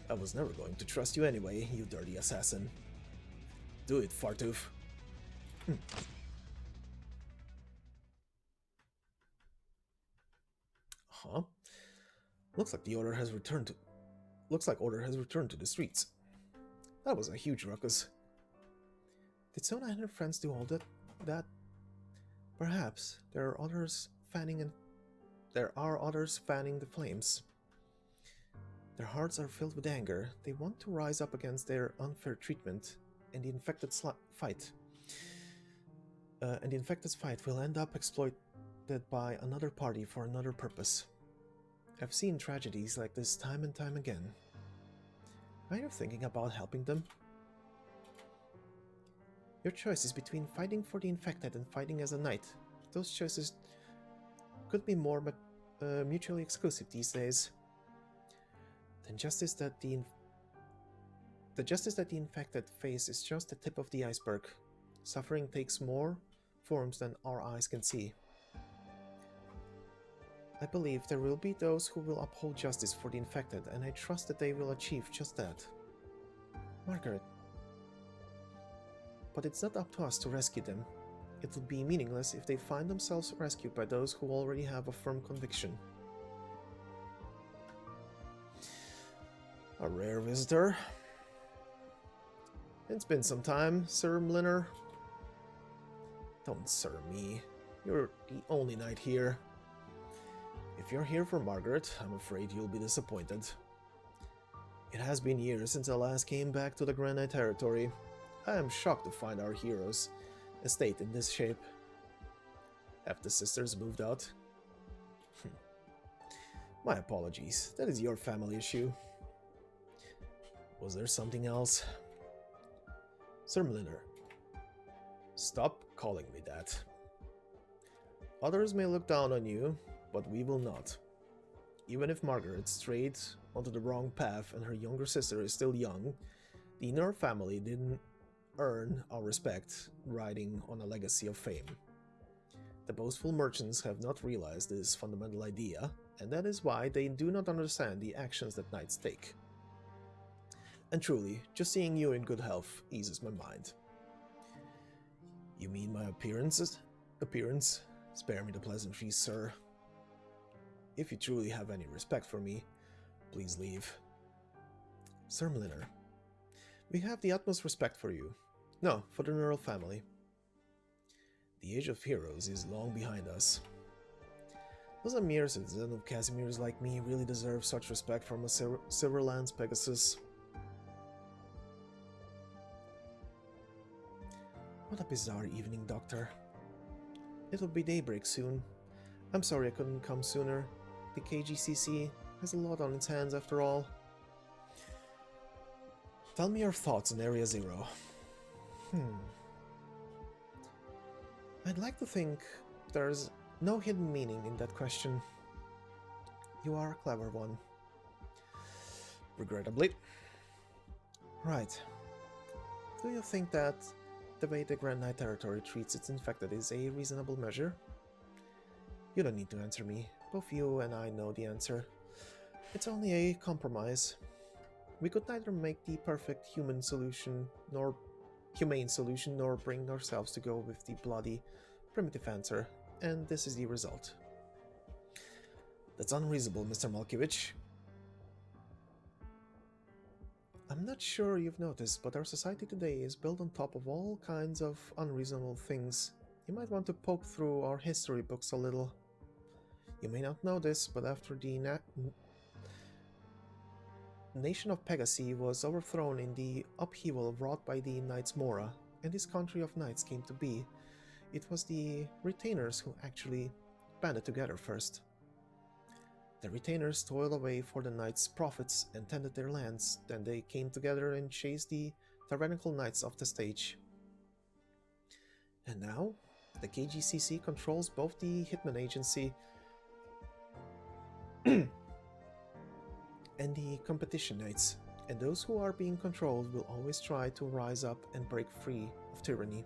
I was never going to trust you anyway, you dirty assassin. Do it, Fartooth. Huh? Looks like order has returned to the streets. That was a huge ruckus. Did Sona and her friends do all that? Perhaps there are others fanning the flames. Their hearts are filled with anger. They want to rise up against their unfair treatment, and the infected fight. And the infected fight will end up exploited by another party for another purpose. I've seen tragedies like this time and time again. Are you thinking about helping them? Your choice is between fighting for the infected and fighting as a knight. Those choices could be more mutually exclusive these days. The justice that the infected face is just the tip of the iceberg. Suffering takes more forms than our eyes can see. I believe there will be those who will uphold justice for the infected, and I trust that they will achieve just that. Margaret. But it's not up to us to rescue them. It will be meaningless if they find themselves rescued by those who already have a firm conviction. A rare visitor. It's been some time, Sir Mliner. Don't sir me. You're the only knight here. If you're here for Margaret, I'm afraid you'll be disappointed. It has been years since I last came back to the Grand Knight territory. I am shocked to find our hero's estate in this shape. Have the sisters moved out? My apologies. That is your family issue. Was there something else? Sir Mliner. Stop calling me that. Others may look down on you, but we will not. Even if Margaret strayed onto the wrong path and her younger sister is still young, the Nearl family didn't earn our respect riding on a legacy of fame. The boastful merchants have not realized this fundamental idea, and that is why they do not understand the actions that knights take. And truly, just seeing you in good health eases my mind. You mean my appearance? Spare me the pleasantries, sir. If you truly have any respect for me, please leave. Sir Mliner, we have the utmost respect for you. No, for the Nearl family. The age of heroes is long behind us. Does a mere citizen of Casimir's like me really deserve such respect from a Silverlands Pegasus? What a bizarre evening, Doctor. It'll be daybreak soon. I'm sorry I couldn't come sooner. The KGCC has a lot on its hands after all. Tell me your thoughts on Area Zero. I'd like to think there's no hidden meaning in that question. You are a clever one. Regrettably. Right. Do you think that the way the Grand Knight territory treats its infected is a reasonable measure? You don't need to answer me. Both you and I know the answer. It's only a compromise. We could neither make the perfect humane solution, nor bring ourselves to go with the bloody, primitive answer, and this is the result. That's unreasonable, Mr. Malkiewicz. I'm not sure you've noticed, but our society today is built on top of all kinds of unreasonable things. You might want to poke through our history books a little. You may not know this, but after the nation of Pegasi was overthrown in the upheaval wrought by the Knights Mora, and this country of knights came to be, it was the retainers who actually banded together first. The retainers toiled away for the knights' profits and tended their lands, then they came together and chased the tyrannical knights off the stage. And now, the KGCC controls both the Hitman Agency and the Competition Knights, And those who are being controlled will always try to rise up and break free of tyranny.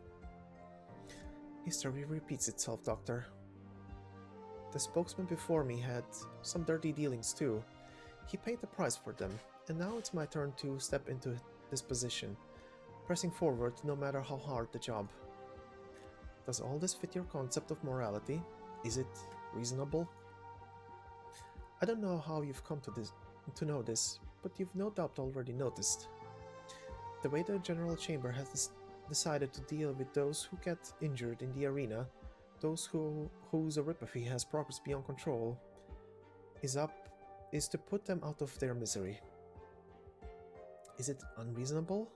History repeats itself, Doctor. The spokesman before me had some dirty dealings too. He paid the price for them, and now it's my turn to step into this position, pressing forward no matter how hard the job. Does all this fit your concept of morality? Is it reasonable? I don't know how you've come to know this, but you've no doubt already noticed. The way the General Chamber has decided to deal with those who get injured in the arena, those whose oripathy has progressed beyond control, is to put them out of their misery. Is it unreasonable?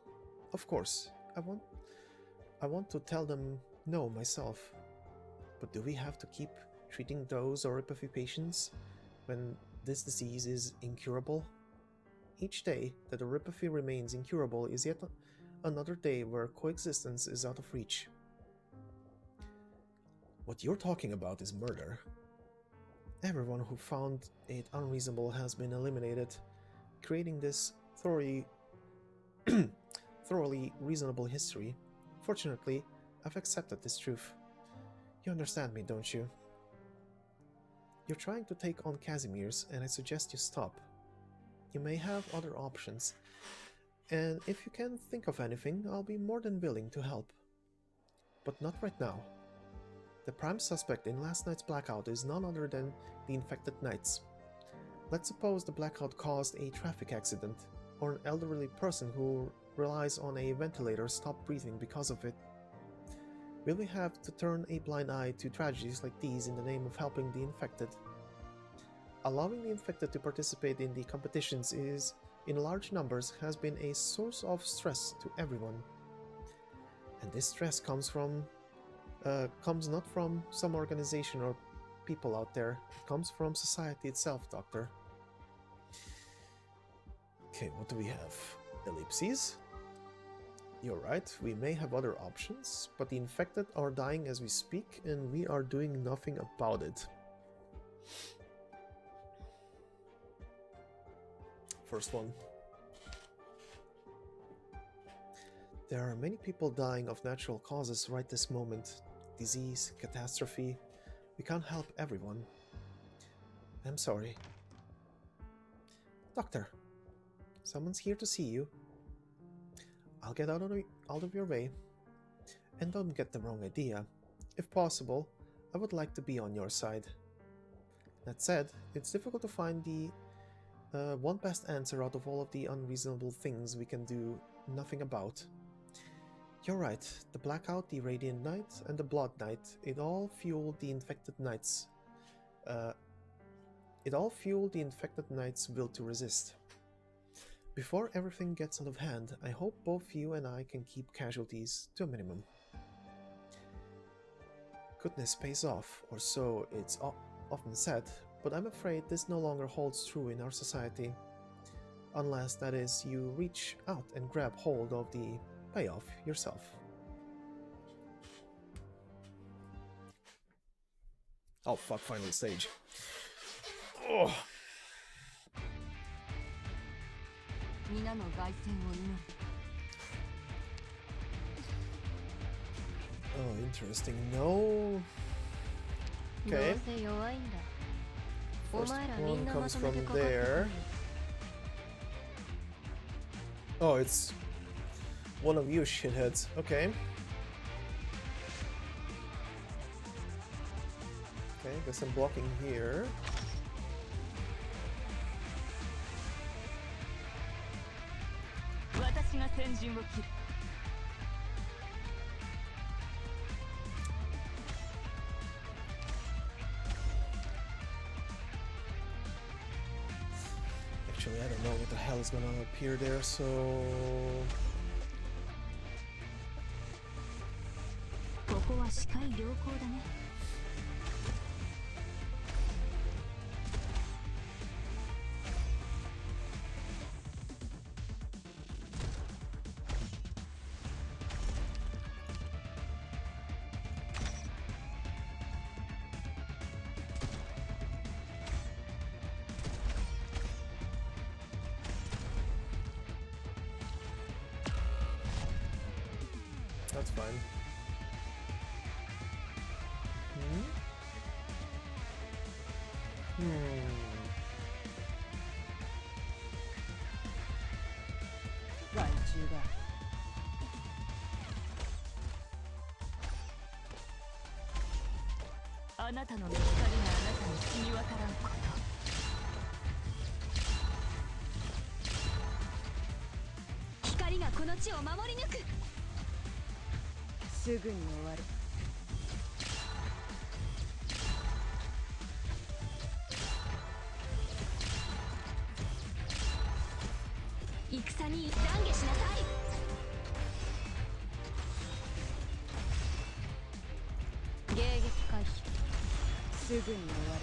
Of course, I want to tell them no myself. But do we have to keep treating those oripathy patients when this disease is incurable? Each day that oripathy remains incurable is yet another day where coexistence is out of reach. What you're talking about is murder. Everyone who found it unreasonable has been eliminated, creating this thoroughly reasonable history. Fortunately, I've accepted this truth. You understand me, don't you? You're trying to take on Casimir's, and I suggest you stop. You may have other options, and if you can think of anything, I'll be more than willing to help. But not right now. The prime suspect in last night's blackout is none other than the infected Knights. Let's suppose the blackout caused a traffic accident, or an elderly person who relies on a ventilator stopped breathing because of it. Will we have to turn a blind eye to tragedies like these in the name of helping the infected? Allowing the infected to participate in the competitions in large numbers has been a source of stress to everyone. And this stress comes not from some organization or people out there. It comes from society itself, Doctor. Okay, what do we have? Ellipses? You're right, we may have other options, but the infected are dying as we speak, and we are doing nothing about it. First one. There are many people dying of natural causes right this moment. Disease, catastrophe. We can't help everyone. I'm sorry. Doctor, someone's here to see you. I'll get out of your way. And don't get the wrong idea. If possible, I would like to be on your side. That said, it's difficult to find the one best answer out of all of the unreasonable things we can do nothing about. You're right, the Blackout, the Radiant Knight, and the Blood Knight, it all fueled the infected Knights. Will to resist. Before everything gets out of hand, I hope both you and I can keep casualties to a minimum. Goodness pays off, or so it's often said, but I'm afraid this no longer holds true in our society. Unless, that is, you reach out and grab hold of the payoff yourself. Oh fuck, final stage. Oh. Oh, interesting. No. Okay. First one comes from there. Oh, it's one of you shitheads. Okay. Okay, there's some blocking here. Actually, I don't know what the hell is gonna appear there, so... it's fine.あなたの光があなたに染み渡らんこと。光がこの地を守り抜く。すぐに終わる。戦に懺悔しなさい。迎撃回避。すぐに終わる。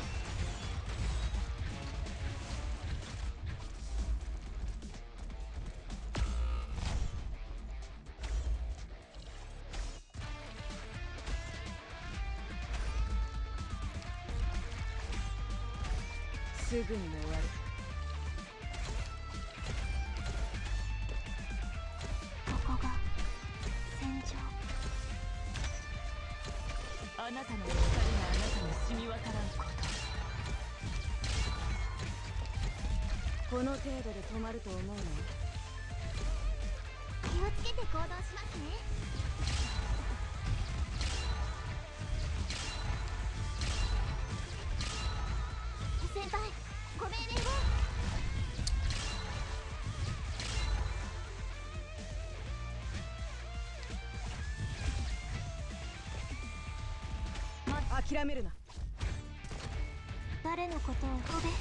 すぐに終わる。ここが戦場。あなたの光があなたに染み渡らんこと。この程度で止まると思うの？気をつけて行動しますね。先輩、ご命令を。諦めるな。誰のことを褒め。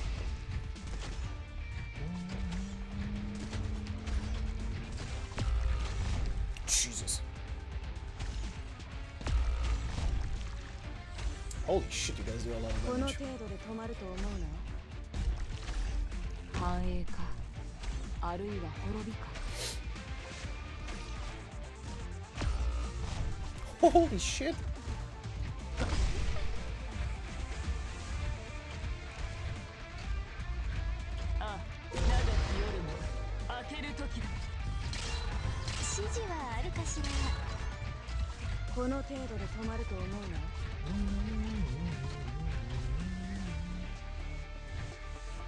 Jesus. Holy shit, you guys do a lot of この damage. 程度で止まると思うの？繁栄か、あるいは滅びか。Holy shit. あ、長き夜も明ける時だ。指示はあるかしら。この程度で止まると思うの？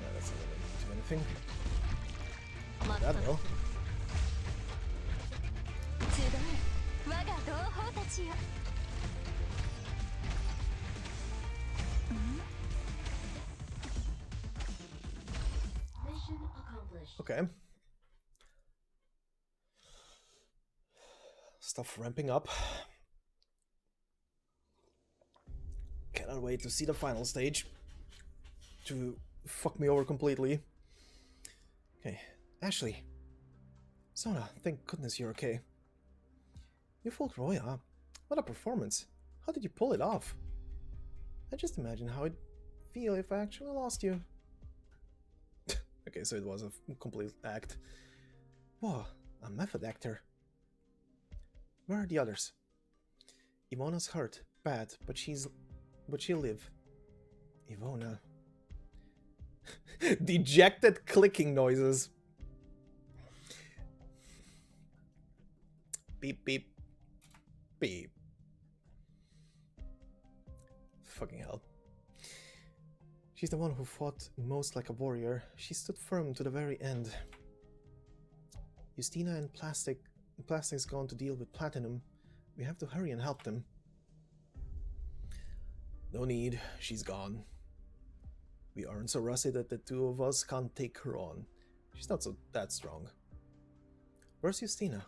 Yeah, that's a little bit too anything. ま That will. 集え、我が同胞たちよ。Okay. Stuff ramping up. Cannot wait to see the final stage. To fuck me over completely. Okay, Ashley. Sona, thank goodness you're okay. You fooled Roya. What a performance. How did you pull it off? I just imagine how it'd feel if I actually lost you. Okay, so it was a complete act. Whoa, a method actor. Where are the others? Ivona's hurt, bad, but she'll live. Ivona. Dejected clicking noises. Beep beep. Beep. Fucking hell. She's the one who fought most like a warrior. She stood firm to the very end. Justina and Plastic's gone to deal with Platinum. We have to hurry and help them. No need, she's gone. We aren't so rusty that the two of us can't take her on. She's not that strong. Where's Justina?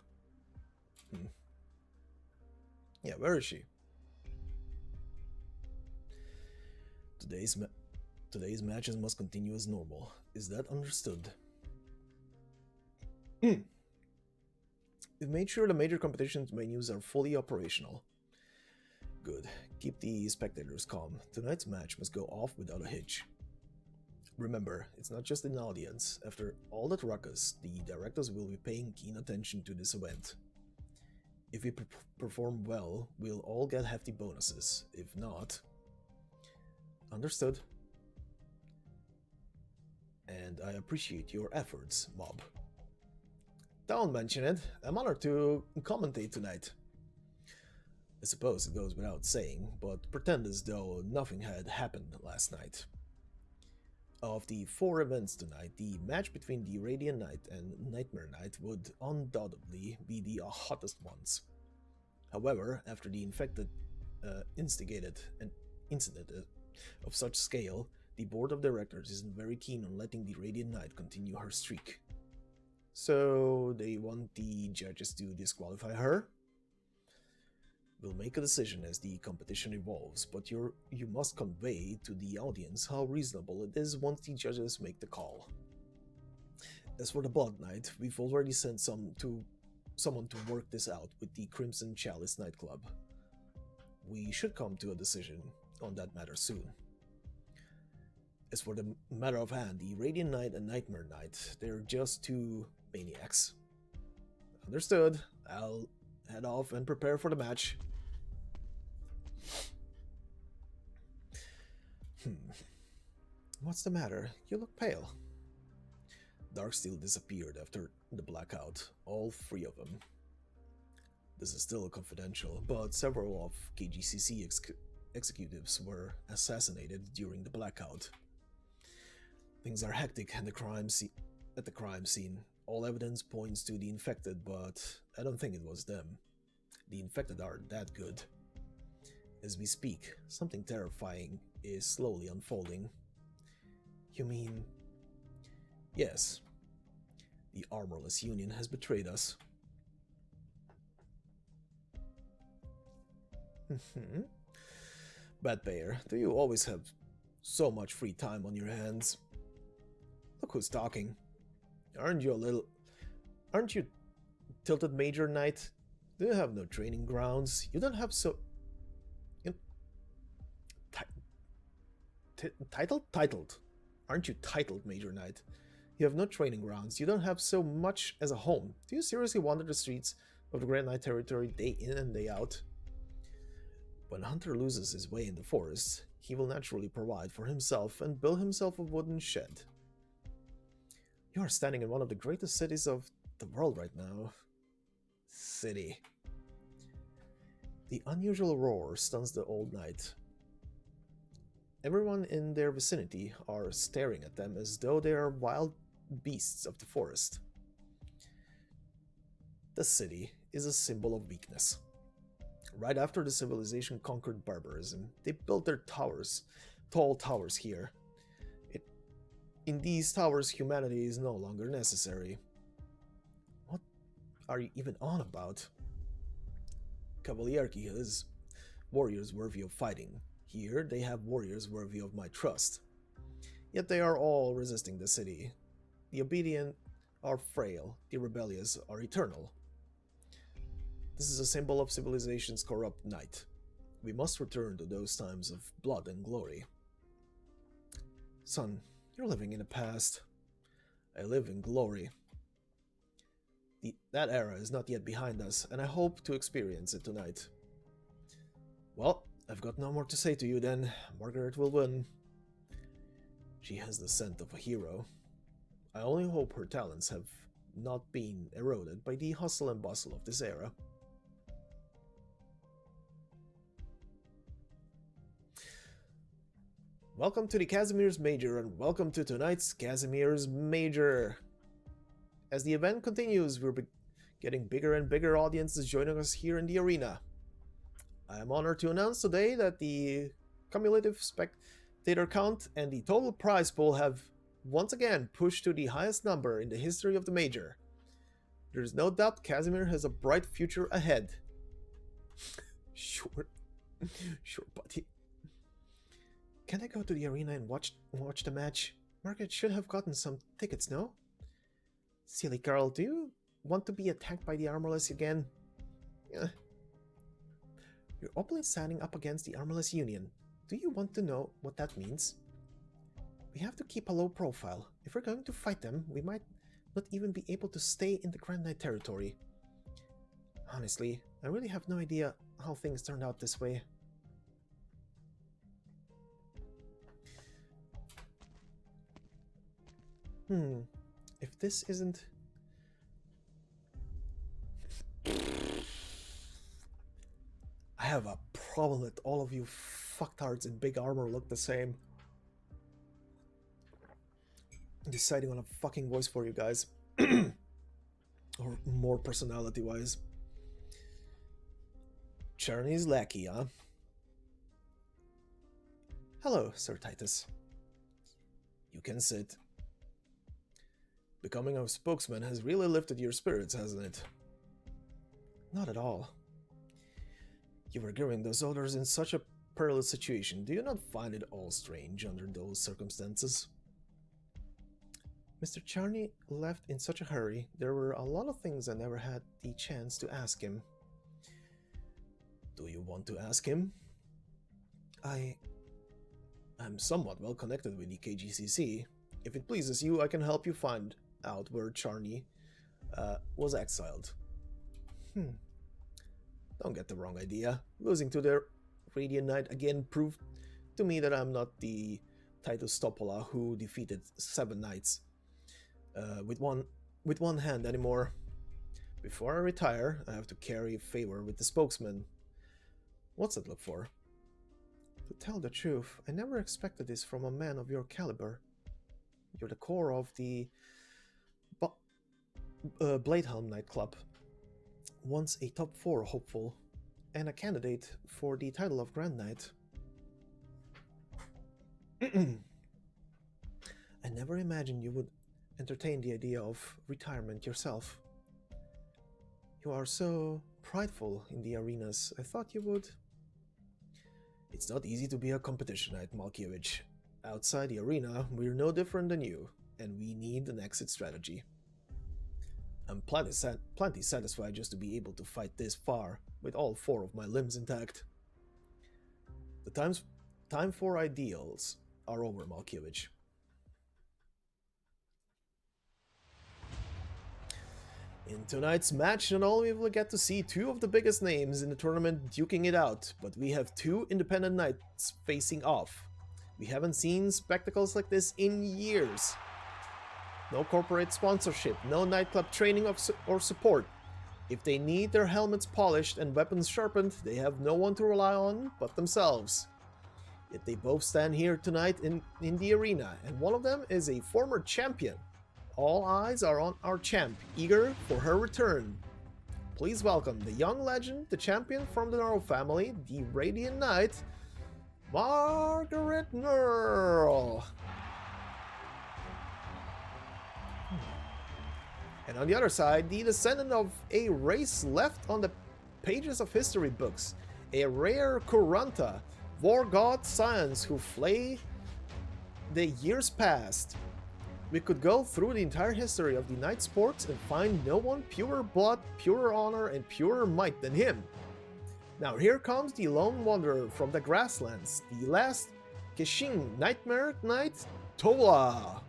Yeah, where is she? Today's matches must continue as normal. Is that understood? We've made sure the major competitions venues are fully operational. Good. Keep the spectators calm. Tonight's match must go off without a hitch. Remember, it's not just an audience. After all that ruckus, the directors will be paying keen attention to this event. If we perform well, we'll all get hefty bonuses. If not... Understood. And I appreciate your efforts, Mob. Don't mention it. I'm honored to commentate tonight. suppose it goes without saying, but pretend as though nothing had happened last night. Of the 4 events tonight, the match between the Radiant Knight and Nightmare Knight would undoubtedly be the hottest ones. However, after the infected instigated an incident of such scale, the board of directors isn't very keen on letting the Radiant Knight continue her streak. So they want the judges to disqualify her? We'll make a decision as the competition evolves, but you must convey to the audience how reasonable it is once the judges make the call. As for the Blood Knight, we've already sent someone to work this out with the Crimson Chalice nightclub. We should come to a decision on that matter soon. As for the matter of hand, the Radiant Knight and Nightmare Knight, they're just 2 maniacs. Understood. I'll head off and prepare for the match. What's the matter? You look pale. Darksteel disappeared after the blackout, all 3 of them. This is still confidential, but several of KGCC executives were assassinated during the blackout. Things are hectic at the crime scene. All evidence points to the infected, but I don't think it was them. The infected aren't that good. As we speak, something terrifying is slowly unfolding. You mean... Yes. The Armorless Union has betrayed us. Bad Payer, do you always have so much free time on your hands? Look who's talking. Aren't you Tilted Major Knight? Do you have no training grounds? You don't have so... Titled. Aren't you titled Major Knight? You have no training grounds. You don't have so much as a home. Do you seriously wander the streets of the Grand Knight territory day in and day out? When a hunter loses his way in the forest, he will naturally provide for himself and build himself a wooden shed. You are standing in one of the greatest cities of the world right now. City. The unusual roar stuns the old knight. Everyone in their vicinity are staring at them as though they are wild beasts of the forest. The city is a symbol of weakness. Right after the civilization conquered barbarism, they built their towers, tall towers here. In these towers, humanity is no longer necessary. What are you even on about? Cavalierki has warriors worthy of fighting. Here, they have warriors worthy of my trust. Yet they are all resisting the city. The obedient are frail, the rebellious are eternal. This is a symbol of civilization's corrupt night. We must return to those times of blood and glory. Son, you're living in the past. I live in glory. That era is not yet behind us, and I hope to experience it tonight. Well, I've got no more to say to you then. Margaret will win. She has the scent of a hero. I only hope her talents have not been eroded by the hustle and bustle of this era. Welcome to the Casimir's Major, and welcome to tonight's Casimir's Major. As the event continues, we're getting bigger and bigger audiences joining us here in the arena. I am honored to announce today that the cumulative spectator count and the total prize pool have once again pushed to the highest number in the history of the Major. There is no doubt Casimir has a bright future ahead. Sure. Sure, buddy. Can I go to the arena and watch the match? Margaret should have gotten some tickets, no? Silly girl, do you want to be attacked by the Armorless again? You're openly standing up against the Armorless Union. Do you want to know what that means? We have to keep a low profile. If we're going to fight them, we might not even be able to stay in the Grand Knight territory. Honestly, I really have no idea how things turned out this way. If this isn't... I I have a problem that all of you fucktards in big armor look the same. I'm deciding on a fucking voice for you guys. Or more personality-wise. Charney's lackey, huh? Hello, Sir Titus. You can sit. Becoming a spokesman has really lifted your spirits, hasn't it? Not at all. You were giving those orders in such a perilous situation. Do you not find it all strange under those circumstances? Mr. Charney left in such a hurry. There were a lot of things I never had the chance to ask him. Do you want to ask him? I'm somewhat well connected with the KGCC. If it pleases you, I can help you find out where Charney was exiled. Don't get the wrong idea. Losing to the Radiant Knight again proved to me that I'm not the Titus Topola who defeated 7 knights with one hand anymore. Before I retire, I have to carry favor with the spokesman. What's that look for? To tell the truth, I never expected this from a man of your caliber. You're the core of the Bladehelm nightclub. Once a top 4 hopeful, and a candidate for the title of Grand Knight. I never imagined you would entertain the idea of retirement yourself. You are so prideful in the arenas. I thought you would. It's not easy to be a competition knight, Malkiewicz. Outside the arena, we're no different than you, and we need an exit strategy. I'm plenty satisfied just to be able to fight this far, with all 4 of my limbs intact. The time for ideals are over, Malkiewicz. In tonight's match, not only will we get to see 2 of the biggest names in the tournament duking it out, but we have 2 independent knights facing off. We haven't seen spectacles like this in years. No corporate sponsorship, no nightclub training or support. If they need their helmets polished and weapons sharpened, they have no one to rely on but themselves. Yet they both stand here tonight in the arena, and one of them is a former champion. All eyes are on our champ, eager for her return. Please welcome the young legend, the champion from the Nearl family, the Radiant Knight, Margaret Nearl. And on the other side, the descendant of a race left on the pages of history books, a rare Kuranta, war god science who flay the years past. We could go through the entire history of the knight sports and find no one purer blood, purer honor, and purer might than him. Now here comes the lone wanderer from the grasslands, the last Kishing Nightmare Knight, Tola.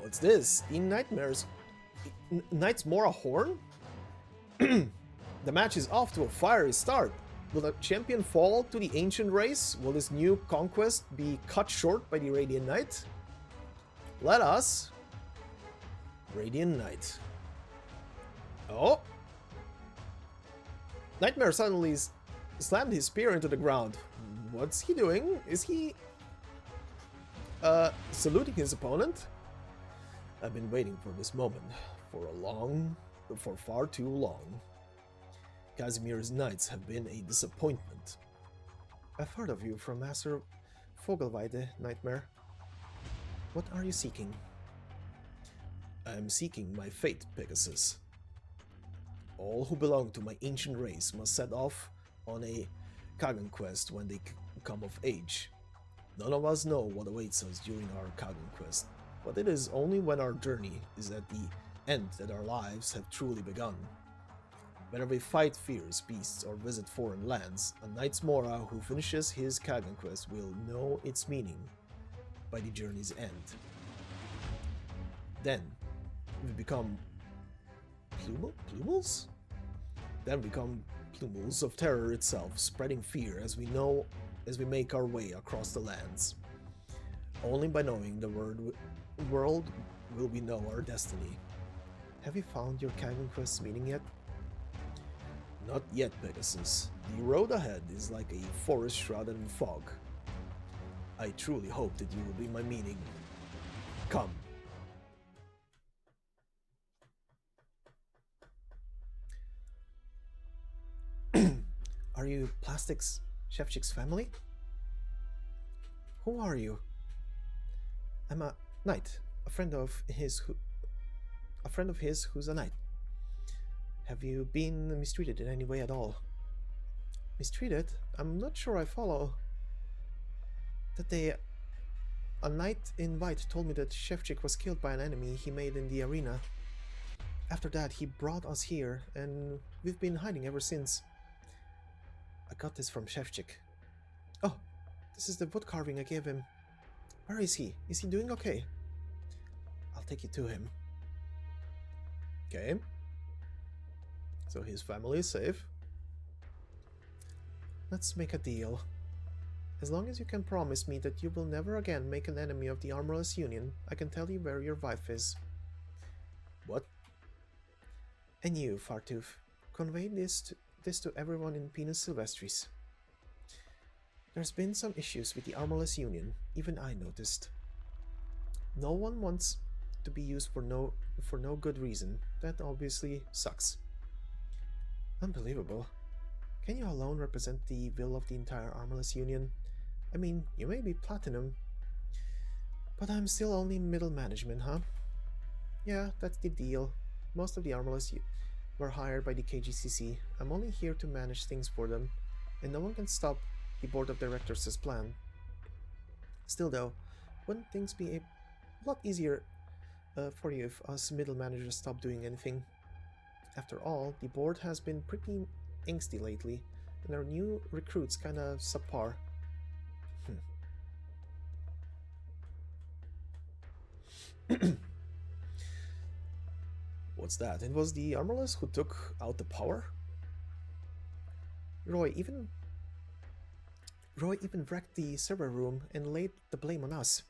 What's this? The Knight's Mora Horn? The match is off to a fiery start. Will the champion fall to the ancient race? Will this new conquest be cut short by the Radiant Knight? Let us... Radiant Knight. Oh! Nightmare suddenly slammed his spear into the ground. What's he doing? Is he... saluting his opponent? I've been waiting for this moment for far too long. Casimir's knights have been a disappointment. I've heard of you from Master Vogelweide, Nightmare. What are you seeking? I am seeking my fate, Pegasus. All who belong to my ancient race must set off on a Kagan quest when they come of age. None of us know what awaits us during our Kagan quest, but it is only when our journey is at the end that our lives have truly begun. Whether we fight fierce beasts or visit foreign lands, a Knight's Mora who finishes his Kagan quest will know its meaning by the journey's end. Then we become plumels? Then become plumels of terror itself, spreading fear as we make our way across the lands. Only by knowing the world will we know our destiny. Have you found your Kagan Quest meeting yet? Not yet, Pegasus. The road ahead is like a forest shrouded in fog. I truly hope that you will be my meeting. Come. Are you Plastic's Shevchik's family? Who are you? I'm a knight, a friend of his who's a knight. Have you been mistreated in any way at all? Mistreated? I'm not sure I follow. That day, a knight in white told me that Shevchik was killed by an enemy he made in the arena. After that, he brought us here, and we've been hiding ever since. I got this from Shevchik. Oh, this is the wood carving I gave him. Where is he? Is he doing okay? I'll take you to him. Okay. So his family is safe. Let's make a deal. As long as you can promise me that you will never again make an enemy of the Armorless Union, I can tell you where your wife is. What? And you, Fartooth, convey this to everyone in Pinus Silvestris. There's been some issues with the Armorless Union, even I noticed. No one wants to be used for no good reason. That obviously sucks. Unbelievable. Can you alone represent the will of the entire Armorless Union? I mean, you may be Platinum, but I'm still only middle management, huh? Yeah, that's the deal. Most of the Armorless were hired by the KGCC. I'm only here to manage things for them, and no one can stop the board of directors' plan. Still though, wouldn't things be a lot easier for you if us middle managers stop doing anything? After all, the board has been pretty angsty lately, and our new recruits kinda subpar. What's that? It was the Armorless who took out the power? Roy even wrecked the server room and laid the blame on us.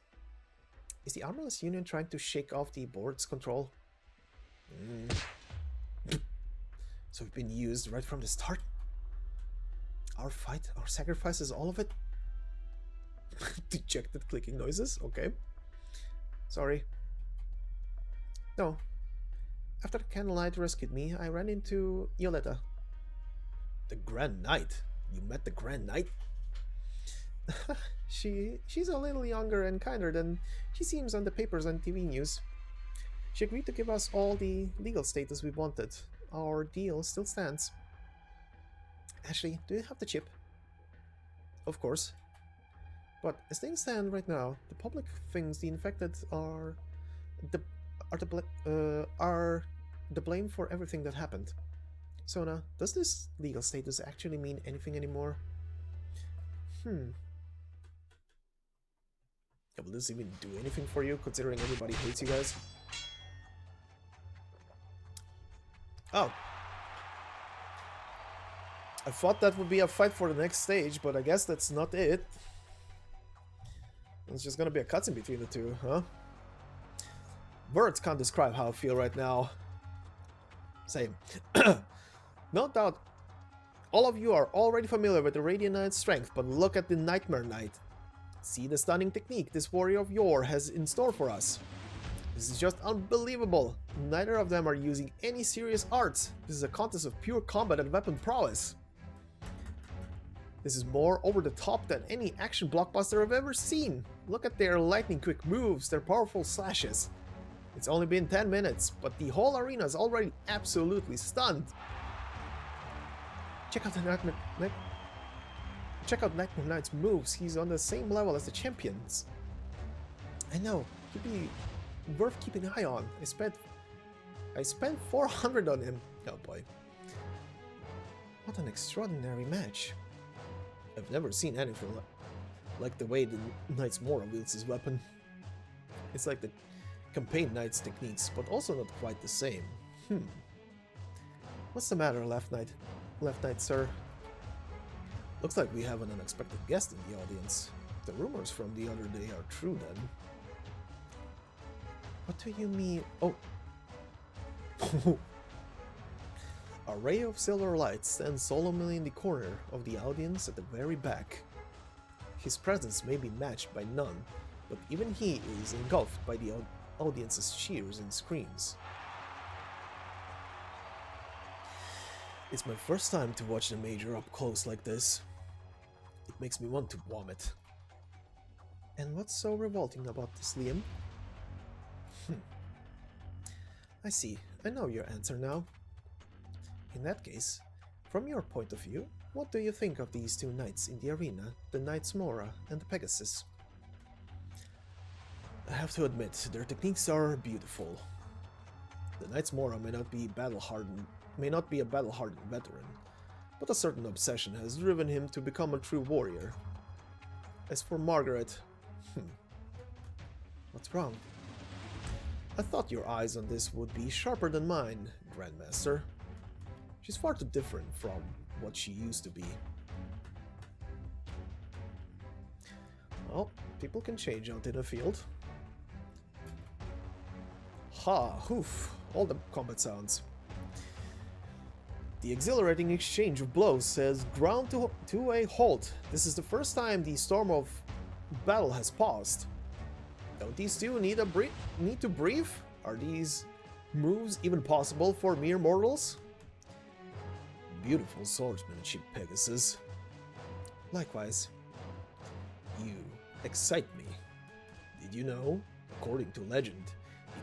Is the Armorless Union trying to shake off the board's control? So we've been used right from the start? Our fight, our sacrifices, all of it? Dejected clicking noises? Okay. Sorry. No. After the Candlelight rescued me, I ran into Yoletta. The Grand Knight? You met the Grand Knight? She's a little younger and kinder than she seems on the papers and TV news. She agreed to give us all the legal status we wanted. Our deal still stands. Ashley, do you have the chip? Of course. But as things stand right now, the public thinks the infected are the blame for everything that happened. Sona, does this legal status actually mean anything anymore? Will this even do anything for you, considering everybody hates you guys? Oh. I thought that would be a fight for the next stage, but I guess that's not it. It's just gonna be a cutscene between the two, huh? Words can't describe how I feel right now. Same. No doubt, all of you are already familiar with the Radiant Knight's strength, but look at the Nightmare Knight. See the stunning technique this warrior of yore has in store for us. This is just unbelievable. Neither of them are using any serious arts. This is a contest of pure combat and weapon prowess. This is more over the top than any action blockbuster I've ever seen. Look at their lightning quick moves, their powerful slashes. It's only been 10 minutes, but the whole arena is already absolutely stunned. Check out Nightmare Knight's moves. He's on the same level as the champions. I know, he'd be worth keeping an eye on. I spent 400 on him. Oh boy. What an extraordinary match. I've never seen anything like the way the Knight's Mora wields his weapon. It's like the campaign Knight's techniques, but also not quite the same. What's the matter, Left Knight, sir? Looks like we have an unexpected guest in the audience. The rumors from the other day are true then. What do you mean? Oh. A ray of silver light stands solemnly in the corner of the audience at the very back. His presence may be matched by none, but even he is engulfed by the audience's cheers and screams. It's my first time to watch the Major up close like this. It makes me want to vomit. And what's so revolting about this, Liam? I see. I know your answer now. In that case, from your point of view, what do you think of these two knights in the arena, the Knights Mora and the Pegasus? I have to admit, their techniques are beautiful. The Knights Mora may not be a battle-hardened veteran, but a certain obsession has driven him to become a true warrior. As for Margaret, what's wrong? I thought your eyes on this would be sharper than mine, Grandmaster. She's far too different from what she used to be. Well, people can change out in the field. Ha, hoof, all the combat sounds. The exhilarating exchange of blows has ground to a halt. This is the first time the storm of battle has paused. Don't these two need to breathe? Are these moves even possible for mere mortals? Beautiful swordsmanship, Pegasus. Likewise. You excite me. Did you know? According to legend,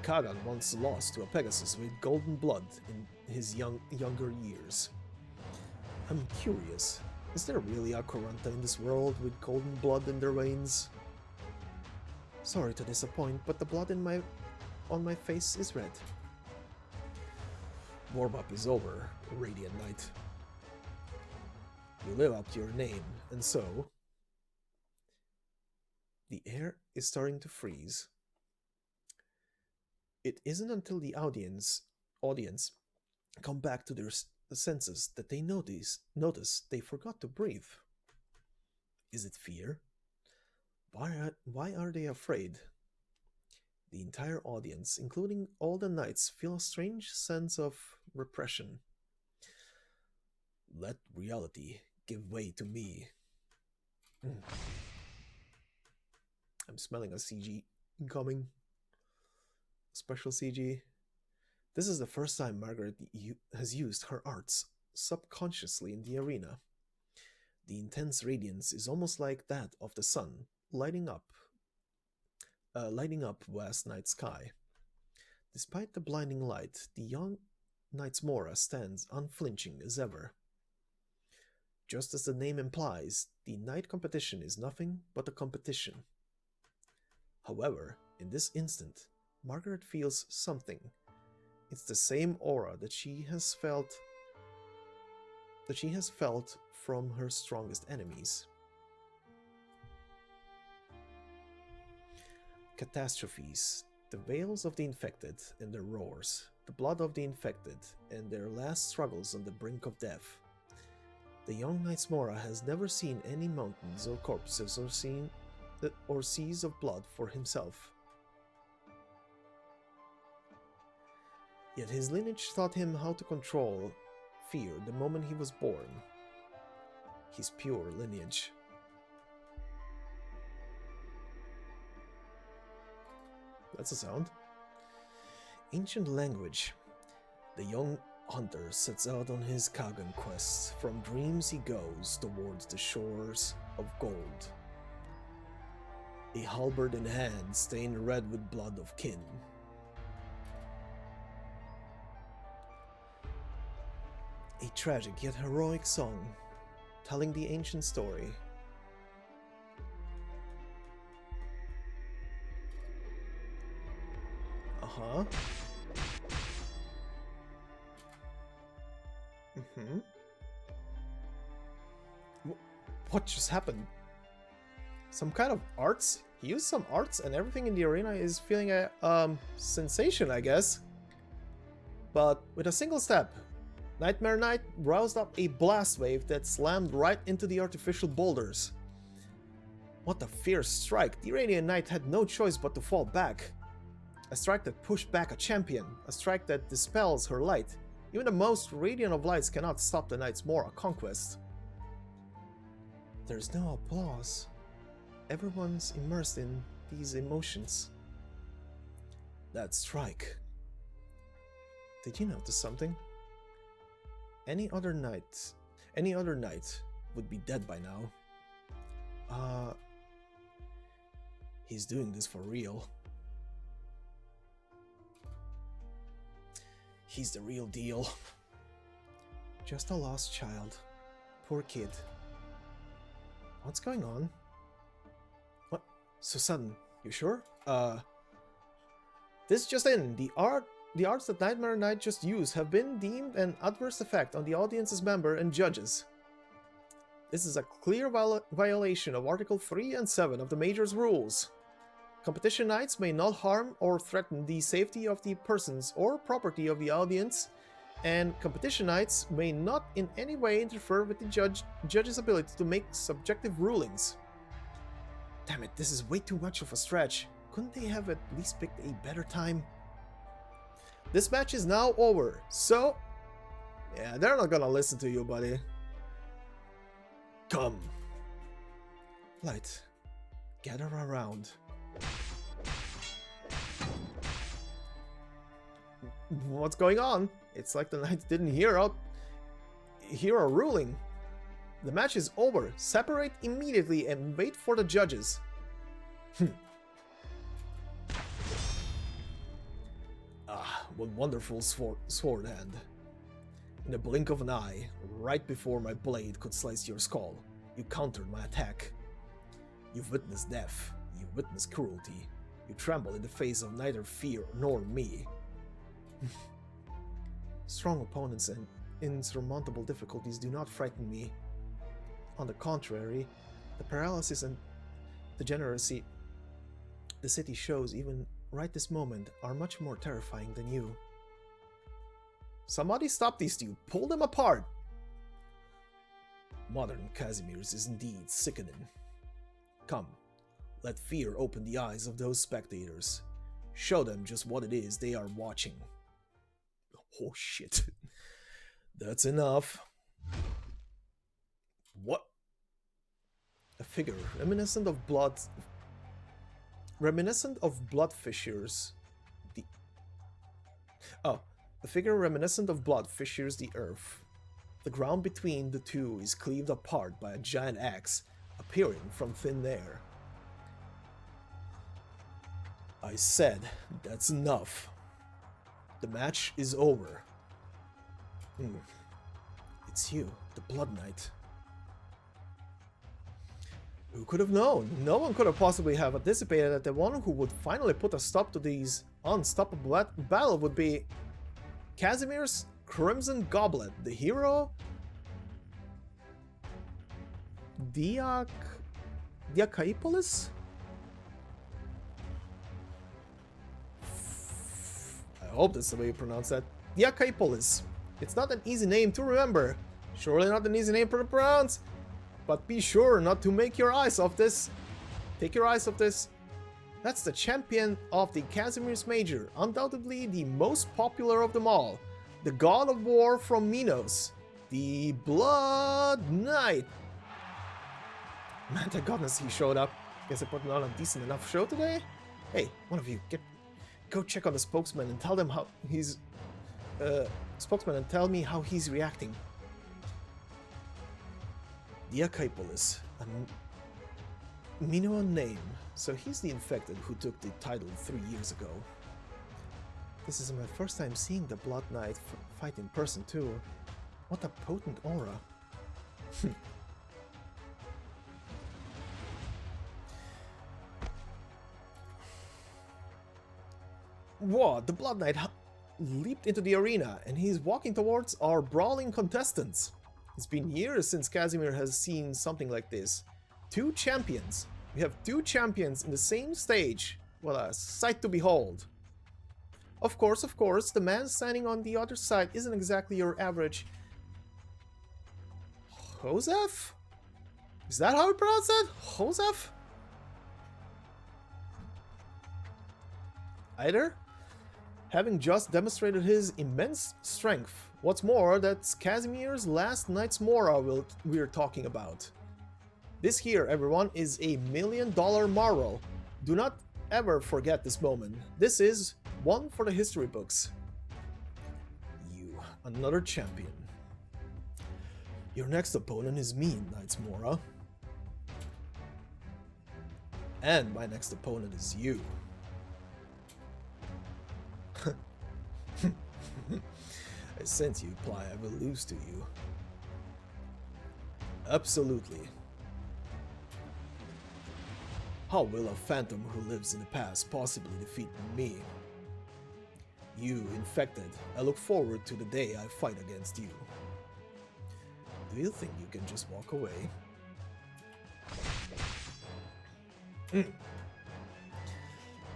Ikagan once lost to a Pegasus with golden blood in his younger years. I'm curious, is there really a Coranta in this world with golden blood in their veins? Sorry to disappoint, but the blood on my face is red. Warm-up is over, Radiant Knight. You live up to your name, and so... The air is starting to freeze. It isn't until the audience come back to their senses that they notice they forgot to breathe. Is it fear? Why are they afraid? The entire audience, including all the knights, feel a strange sense of repression. Let reality give way to me. I'm smelling a CG incoming. Special CG. This is the first time Margaret has used her arts subconsciously in the arena. The intense radiance is almost like that of the sun, lighting up vast night sky. Despite the blinding light, the young Knights Mora stands unflinching as ever. Just as the name implies, the night competition is nothing but a competition. However, in this instant, Margaret feels something. It's the same aura that she has felt from her strongest enemies. Catastrophes, the wails of the infected and their roars, the blood of the infected and their last struggles on the brink of death. The young Knights Mora has never seen any mountains or corpses or seas of blood for himself. Yet his lineage taught him how to control fear the moment he was born. His pure lineage. That's a sound. Ancient language. The young hunter sets out on his Kagan quest. From dreams he goes towards the shores of gold. A halberd in hand stained red with blood of kin. A tragic yet heroic song, telling the ancient story. Uh-huh. What just happened? Some kind of arts? He used some arts and everything in the arena is feeling a sensation, I guess. But with a single step, Nightmare Knight roused up a blast wave that slammed right into the artificial boulders. What a fierce strike! The Radiant Knight had no choice but to fall back. A strike that pushed back a champion. A strike that dispels her light. Even the most radiant of lights cannot stop the Knight's moral conquest. There's no applause. Everyone's immersed in these emotions. That strike. Did you notice something? Any other knight would be dead by now. He's doing this for real. He's the real deal. Just a lost child. Poor kid. What's going on? What? So sudden. You sure? This just in. The arts that Nightmare Knight just used have been deemed an adverse effect on the audience's member and judges. This is a clear violation of Article 3 and 7 of the Major's rules. Competition Knights may not harm or threaten the safety of the persons or property of the audience, and Competition Knights may not in any way interfere with the judge's ability to make subjective rulings. Damn it, this is way too much of a stretch. Couldn't they have at least picked a better time? This match is now over, so... yeah, they're not gonna listen to you, buddy. Come. Light. Gather around. What's going on? It's like the Knights didn't hear a ruling. The match is over. Separate immediately and wait for the judges. Ah, what wonderful sword hand. In the blink of an eye, right before my blade could slice your skull, you countered my attack. You've witnessed death. You've witnessed cruelty. You tremble in the face of neither fear nor me. Strong opponents and insurmountable difficulties do not frighten me. On the contrary, the paralysis and degeneracy the city shows even right this moment are much more terrifying than you. Somebody stop these two. Pull them apart. Modern Casimir's is indeed sickening. Come, let fear open the eyes of those spectators. Show them just what it is they are watching. Oh shit. That's enough. What? A figure reminiscent of blood fissures the... oh. A figure reminiscent of blood fissures the earth. The ground between the two is cleaved apart by a giant axe appearing from thin air. I said, that's enough. The match is over. It's you, the Blood Knight. Who could have known? No one could have possibly have anticipated that the one who would finally put a stop to these unstoppable battle would be Casimir's Crimson Goblet, the hero Diakaipolis? I hope that's the way you pronounce that. Diakaipolis. It's not an easy name to remember. Surely not an easy name to pronounce. But be sure not to make your eyes off this. Take your eyes off this. That's the champion of the Casimir's Major, undoubtedly the most popular of them all. The god of war from Minos, the Blood Knight. Man, thank goodness he showed up. Guess I put on a decent enough show today? Hey, one of you, go check on the spokesman and tell them how he's... tell me how he's reacting. Diakaipolis, a Minoan name. So he's the infected who took the title 3 years ago. This is my first time seeing the Blood Knight fight in person too. What a potent aura. Whoa, the Blood Knight leaped into the arena and he's walking towards our brawling contestants. It's been years since Casimir has seen something like this. 2 champions. We have 2 champions in the same stage. What a sight to behold. Of course, the man standing on the other side isn't exactly your average... Joseph? Is that how you pronounce it? Joseph? either. Having just demonstrated his immense strength. What's more, that's Casimir's last Knight's Mora we're talking about. This here, everyone, is a $1 million marvel. Do not ever forget this moment. This is one for the history books. You, another champion. Your next opponent is me, Knight's Mora. And my next opponent is you. I sense you imply I will lose to you. Absolutely. How will a phantom who lives in the past possibly defeat me? You, infected, I look forward to the day I fight against you. Do you think you can just walk away?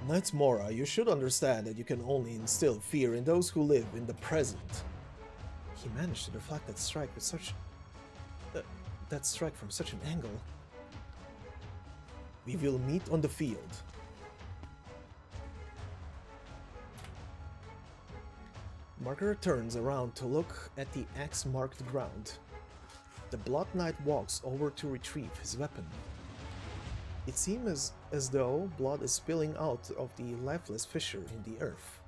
Knight's Mora, you should understand that you can only instill fear in those who live in the present. He managed to deflect that strike with such... that strike from such an angle. We will meet on the field. Marker turns around to look at the axe-marked ground. The Blood Knight walks over to retrieve his weapon. It seems as though blood is spilling out of the lifeless fissure in the earth.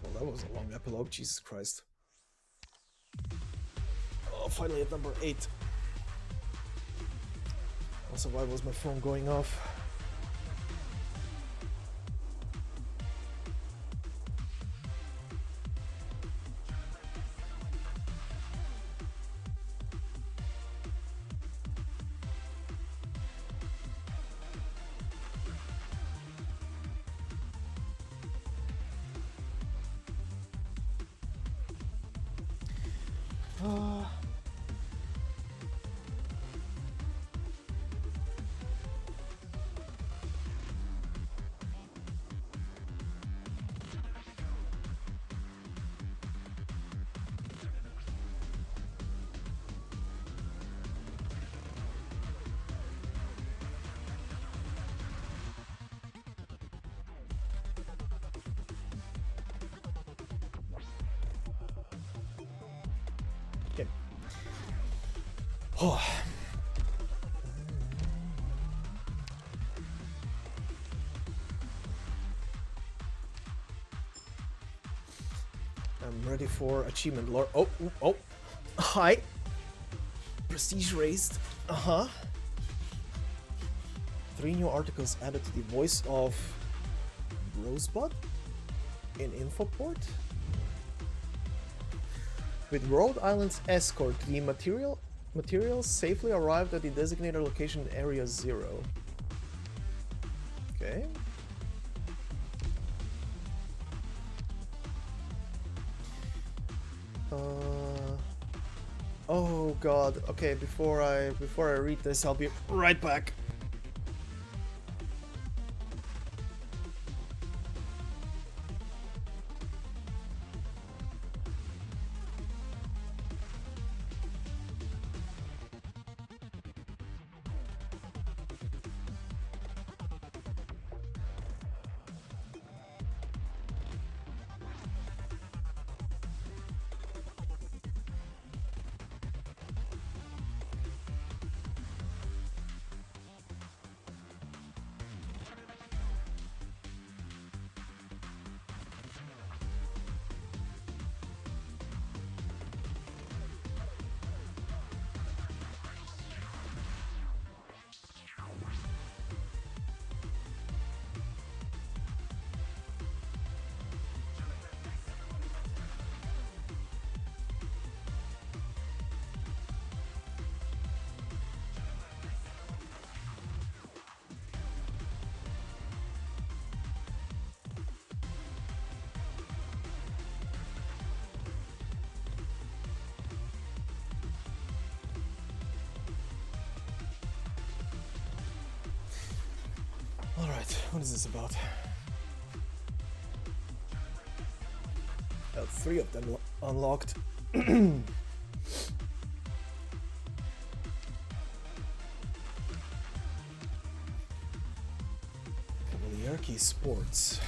Well, that was a long epilogue, Jesus Christ. Oh, finally at number 8. Also, why was my phone going off? Okay. Oh. I'm ready for achievement lore. Oh. Hi. Prestige raised. 3 new articles added to the voice of Rosebud in Infoport. With Rhode Island's escort, the materials safely arrived at the designated location Area 0. Okay. Oh god. Okay, before I read this, I'll be right back. Alright, what is this about? 3 of them unlocked. Turkey sports.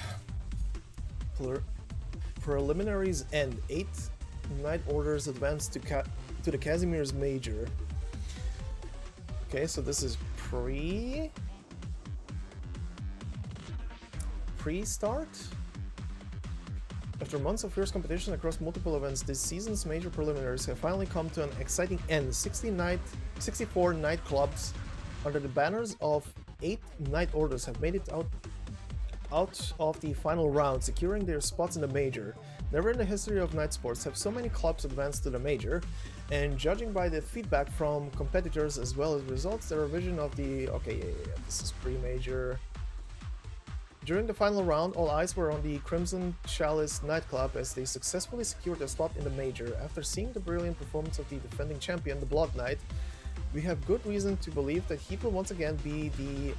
Preliminaries end. 8 Knight Orders advance to the Casimir's Major. Okay, so this is pre-start? After months of fierce competition across multiple events, this season's major preliminaries have finally come to an exciting end. 64 Knight clubs under the banners of 8 Knight Orders have made it out of the final round, securing their spots in the major. Never in the history of Knight sports have so many clubs advanced to the major, and judging by the feedback from competitors as well as results, their revision of the... okay, yeah, this is pre-major. During the final round, all eyes were on the Crimson Chalice nightclub as they successfully secured a spot in the major. After seeing the brilliant performance of the defending champion, the Blood Knight, we have good reason to believe that he will once again be the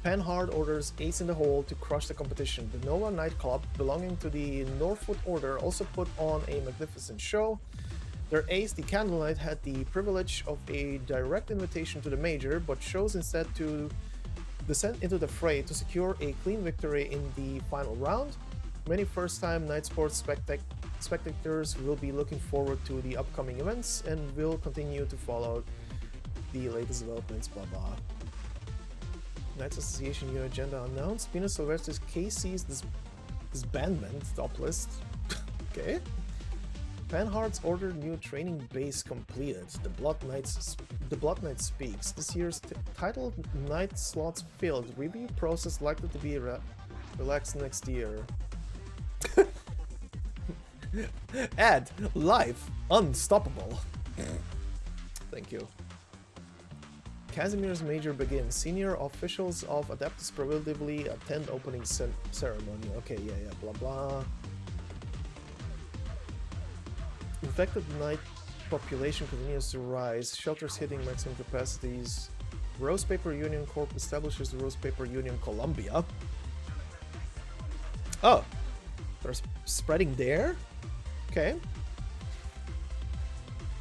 Panhard Order's ace in the hole to crush the competition. The Nova nightclub, belonging to the Northwood Order, also put on a magnificent show. Their ace, the Candle Knight, had the privilege of a direct invitation to the major, but chose instead to descend into the fray to secure a clean victory in the final round. Many first-time Knight Sports spectators will be looking forward to the upcoming events and will continue to follow the latest developments, blah blah. Knights Association new agenda announced. Pina Sylvester's KC's disbandment top list. Okay. Panhard's ordered new training base completed. The Blood Knight speaks. This year's titled Knight slots filled. Review process likely to be relaxed next year. Add life unstoppable. Thank you. Casimir's Major begins. Senior officials of Adeptus prohibitively attend opening ceremony. Okay, yeah, blah blah. Infected Knight population continues to rise. Shelters hitting maximum capacities. Rose Paper Union Corp establishes the Rose Paper Union Columbia. Oh, they're spreading there? Okay.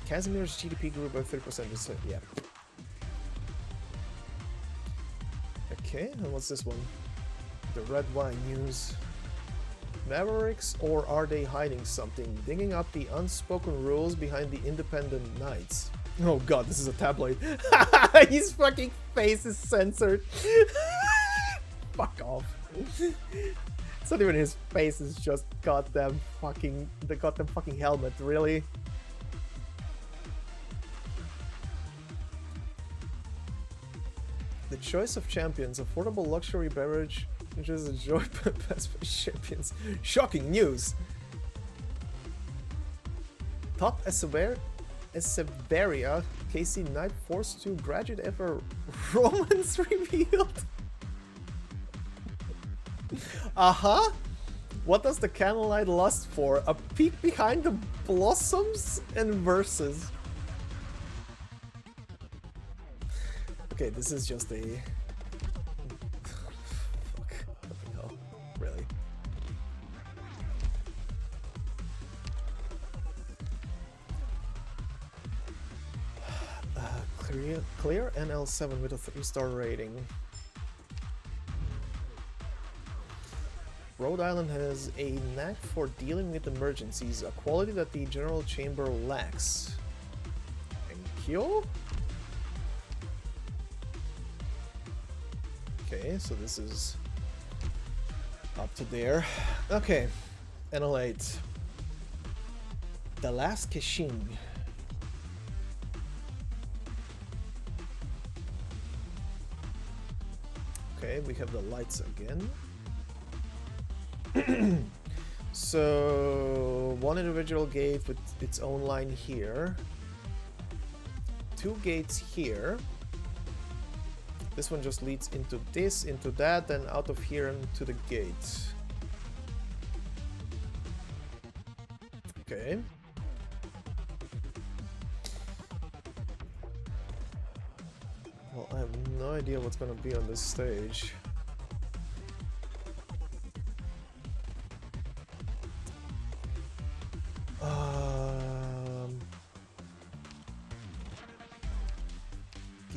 Casimir's GDP grew by 30%. Yeah. Okay, and what's this one? The Red Wine News. Mavericks, or are they hiding something? Digging up the unspoken rules behind the independent Knights. Oh god, this is a tabloid. His fucking face is censored. Fuck off. It's not even his face, it's just the goddamn fucking helmet, really? The choice of champions, affordable luxury beverage, which is a joy best for champions. Shocking news! Top Eseveria KC Knight forced to graduate ever romance revealed. Uh-huh. What does the Candlelight lust for? A peek behind the blossoms and verses. Okay, this is just a... Fucking hell. Really? Clear NL-7 with a 3-star rating. Rhode Island has a knack for dealing with emergencies, a quality that the General Chamber lacks. Thank you. Okay, so this is up to there. Okay, NL-8. The Last Kishing. Okay, we have the lights again. So, one individual gate with its own line here. 2 gates here. This one just leads into this, into that, then out of here into the gate. Okay. Well, I have no idea what's gonna be on this stage.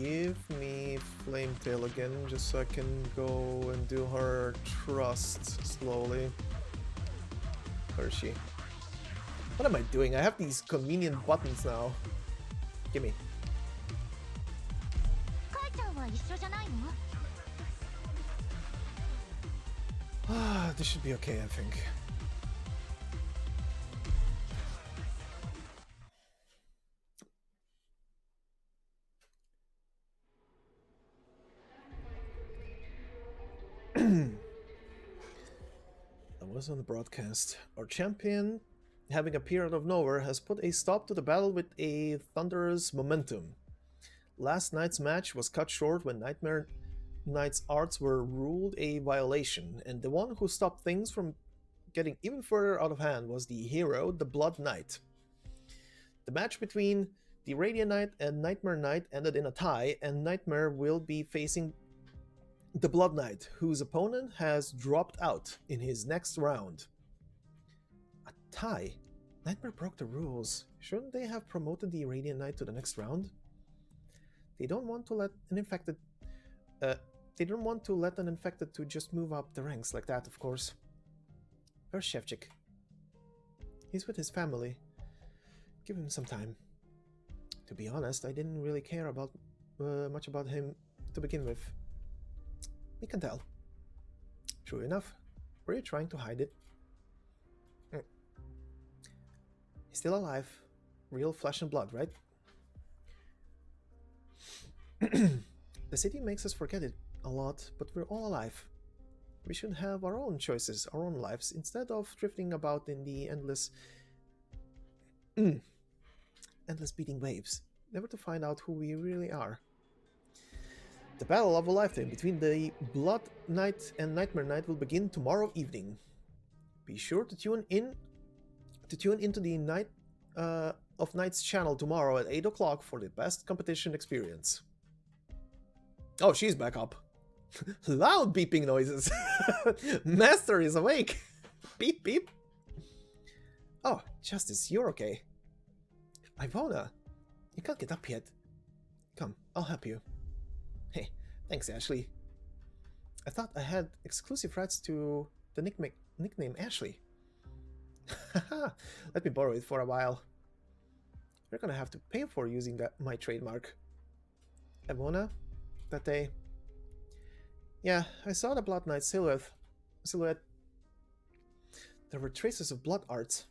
Give me Flametail again, just so I can go and do her trust slowly. Where is she? What am I doing? I have these convenient buttons now. Gimme. カイちゃんは一緒じゃないの？ Ah, this should be okay, I think. I was on the broadcast. Our champion, having appeared out of nowhere, has put a stop to the battle with a thunderous momentum. Last night's match was cut short when Nightmare Knight's arts were ruled a violation, and the one who stopped things from getting even further out of hand was the hero, the Blood Knight. The match between the Radiant Knight and Nightmare Knight ended in a tie, and Nightmare will be facing the Blood Knight, whose opponent has dropped out in his next round. A tie? Nightmare broke the rules. Shouldn't they have promoted the Radiant Knight to the next round? They don't want to let an infected to just move up the ranks like that, of course. Where's Shevchik? He's with his family. Give him some time. To be honest, I didn't really care about much about him to begin with. We can tell. True enough. Were you trying to hide it? He's still alive. Real flesh and blood, right? The city makes us forget it a lot, but we're all alive. We should have our own choices, our own lives, instead of drifting about in the endless beating waves, never to find out who we really are. The battle of a lifetime between the Blood Knight and Nightmare Knight will begin tomorrow evening. Be sure to tune into the Night of Nights channel tomorrow at 8 o'clock for the best competition experience. Oh, she's back up. Loud beeping noises. Master is awake. Beep beep. Oh, Justice, you're okay. Ivona, you can't get up yet. Come, I'll help you. Hey, thanks, Ashley. I thought I had exclusive rights to the nickname Ashley. Haha, let me borrow it for a while. You're gonna have to pay for using my trademark. Ivona, that day. Yeah, I saw the Blood Knight silhouette. There were traces of blood arts.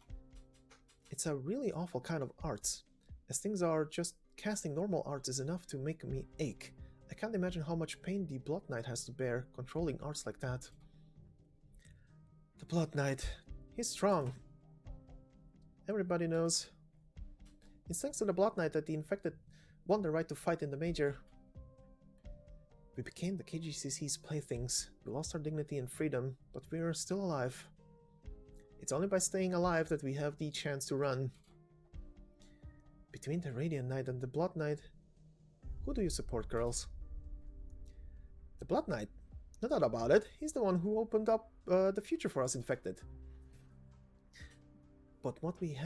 It's a really awful kind of arts. As things are, just casting normal arts is enough to make me ache. I can't imagine how much pain the Blood Knight has to bear controlling arts like that. The Blood Knight. He's strong. Everybody knows. It's thanks to the Blood Knight that the infected won the right to fight in the Major. We became the KGCC's playthings. We lost our dignity and freedom, but we are still alive. It's only by staying alive that we have the chance to run. Between the Radiant Knight and the Blood Knight, who do you support, girls? The Blood Knight. No doubt about it. He's the one who opened up the future for us infected. But what we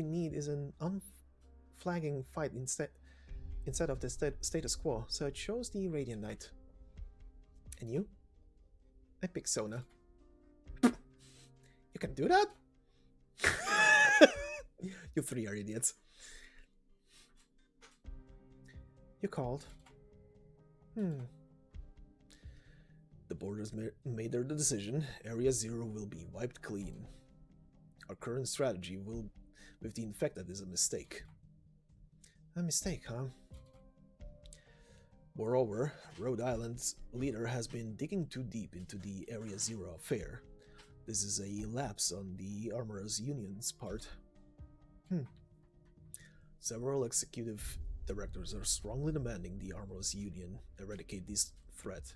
need is an unflagging fight instead of the status quo, so it shows the Radiant Knight. And you? I pick Sona. You can do that? You three are idiots. You called. The board has made their decision. Area 0 will be wiped clean. Our current strategy with the infected is a mistake. A mistake, huh? Moreover, Rhode Island's leader has been digging too deep into the Area 0 affair. This is a lapse on the Armorers Union's part. Several executive directors are strongly demanding the Armorers Union eradicate this threat.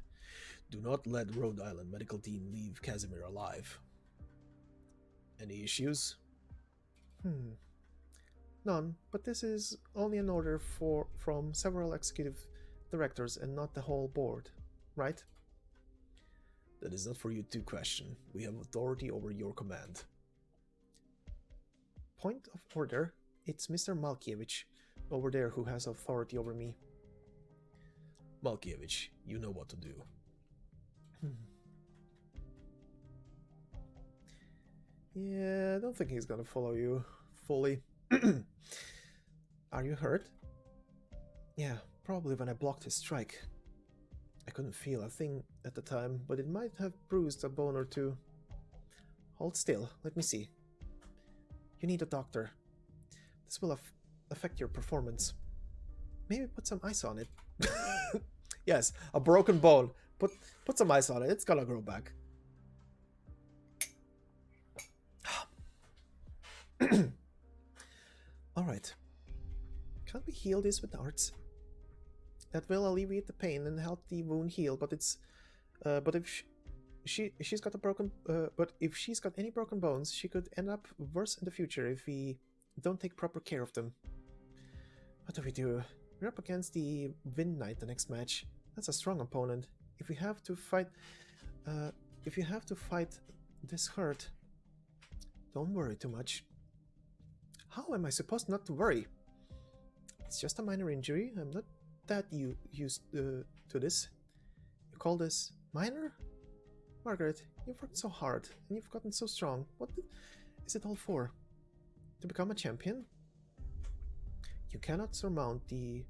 Do not let Rhode Island medical team leave Casimir alive. Any issues? None, but this is only an order from several executive directors and not the whole board, right? That is not for you to question. We have authority over your command. Point of order. It's Mr. Malkiewicz over there who has authority over me. Malkiewicz, you know what to do. Yeah, I don't think he's gonna follow you fully. Are you hurt? Yeah, probably when I blocked his strike. I couldn't feel a thing at the time, but it might have bruised a bone or two. Hold still, let me see. You need a doctor. This will affect your performance. Maybe put some ice on it. Yes, a broken bone. Put some ice on it, it's gonna grow back. Alright. Can't we heal this with arts? That will alleviate the pain and help the wound heal, but it's but if she's got a broken but if she's got any broken bones, she could end up worse in the future if we don't take proper care of them. What do we do? We're up against the Wind Knight the next match. That's a strong opponent. If we have to fight this hurt, don't worry too much. How am I supposed not to worry? It's just a minor injury. I'm not that used to this. You call this minor? Margaret, you've worked so hard and you've gotten so strong. What is it all for? To become a champion? You cannot surmount the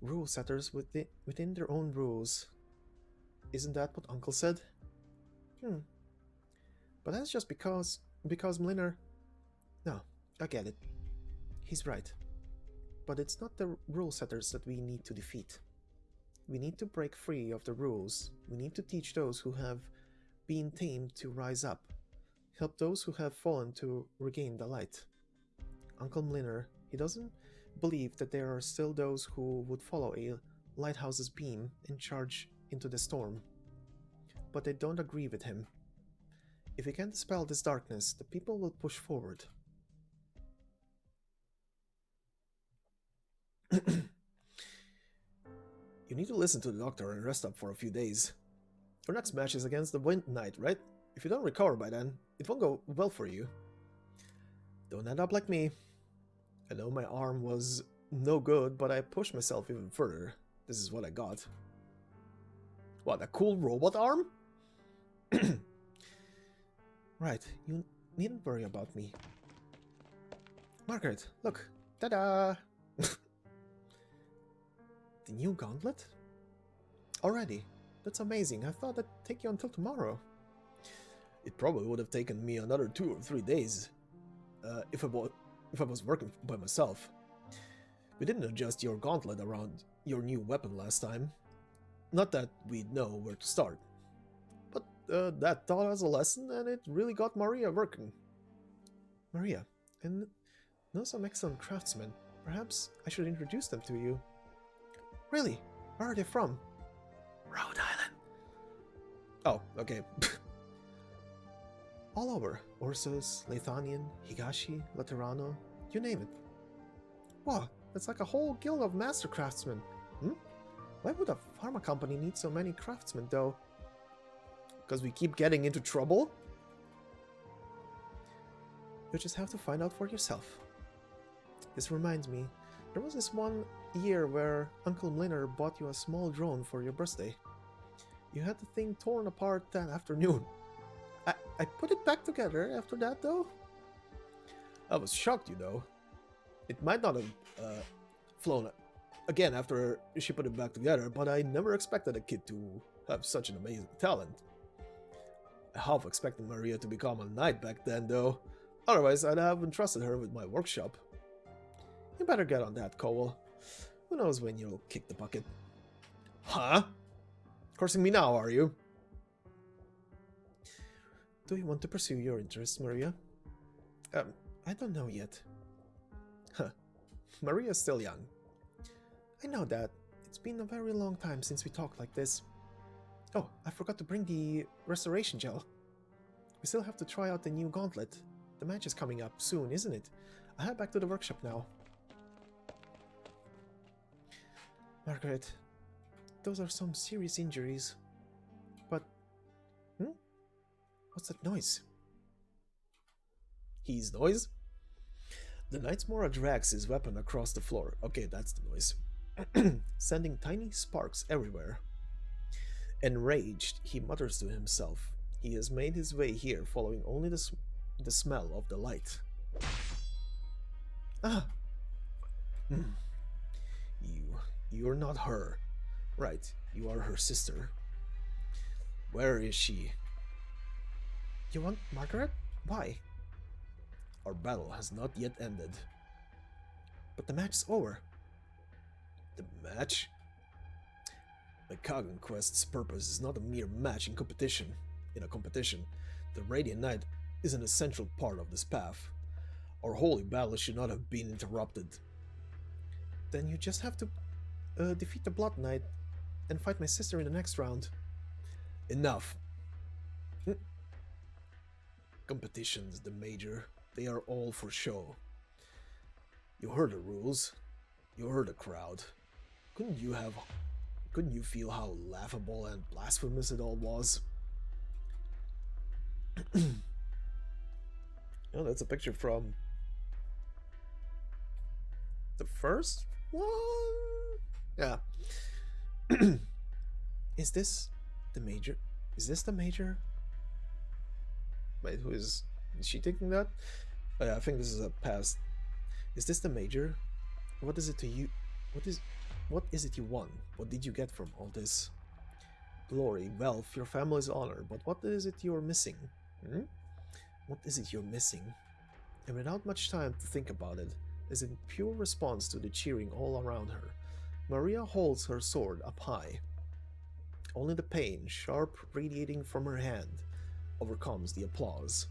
rule setters within their own rules. Isn't that what Uncle said? But that's just because Mlynnar... No, I get it. He's right. But it's not the rule setters that we need to defeat. We need to break free of the rules. We need to teach those who have been tamed to rise up. Help those who have fallen to regain the light. Uncle Mlynnar, he doesn't believe that there are still those who would follow a lighthouse's beam and charge into the storm. But they don't agree with him. If we can dispel this darkness, the people will push forward. You need to listen to the doctor and rest up for a few days. Your next match is against the Wind Knight, right? If you don't recover by then, it won't go well for you. Don't end up like me. I know my arm was no good, but I pushed myself even further. This is what I got. What, a cool robot arm? Right, you needn't worry about me. Margaret, look. Ta-da! The new gauntlet? Already? That's amazing. I thought that'd take you until tomorrow. It probably would have taken me another 2 or 3 days. If I was working by myself. We didn't adjust your gauntlet around your new weapon last time. Not that we'd know where to start. But that taught us a lesson, and it really got Maria working. Maria, and know some excellent craftsmen. Perhaps I should introduce them to you. Really? Where are they from? Rhode Island. Oh, okay. All over. Ursus, Lethanian, Higashi, Laterano, you name it. Wow, that's like a whole guild of master craftsmen. Why would a pharma company need so many craftsmen, though? Because we keep getting into trouble? You just have to find out for yourself. This reminds me, there was this one year where Uncle Mlynnar bought you a small drone for your birthday. You had the thing torn apart that afternoon. I put it back together after that, though. I was shocked, you know. It might not have flown again after she put it back together, but I never expected a kid to have such an amazing talent. I half expected Maria to become a knight back then, though. Otherwise, I'd have entrusted her with my workshop. You better get on that, Cole. Who knows when you'll kick the bucket. Huh? Cursing me now, are you? Do you want to pursue your interests, Maria? I don't know yet. Huh. Maria's still young. I know that. It's been a very long time since we talked like this. Oh, I forgot to bring the restoration gel. We still have to try out the new gauntlet. The match is coming up soon, isn't it? I'll head back to the workshop now. Margaret, those are some serious injuries. But... What's that noise? His noise? The Knight's Mora drags his weapon across the floor. Okay, that's the noise. sending tiny sparks everywhere. Enraged, he mutters to himself. He has made his way here following only the smell of the light. Ah! Hmm. You're not her. Right, you are her sister. Where is she? You want Margaret? Why? Our battle has not yet ended. But the match is over. The match? My Kagan quest's purpose is not a mere match in competition. In a competition, the Radiant Knight is an essential part of this path. Our holy battle should not have been interrupted. Then you just have to defeat the Blood Knight and fight my sister in the next round. Enough. Competitions, the Major, they are all for show. You heard the rules. You heard the crowd. Couldn't you feel how laughable and blasphemous it all was? Oh, that's a picture from the first one? Yeah. Is this the Major? Is this the Major? Wait, is she taking that? Oh, yeah, I think this is a past. Is this the Major? What is it to you? What is it you want? What did you get from all this? Glory, wealth, your family's honor, but what is it you're missing? Hmm? What is it you're missing? And without much time to think about it, as in pure response to the cheering all around her, Maria holds her sword up high. Only the pain, sharp radiating from her hand, overcomes the applause.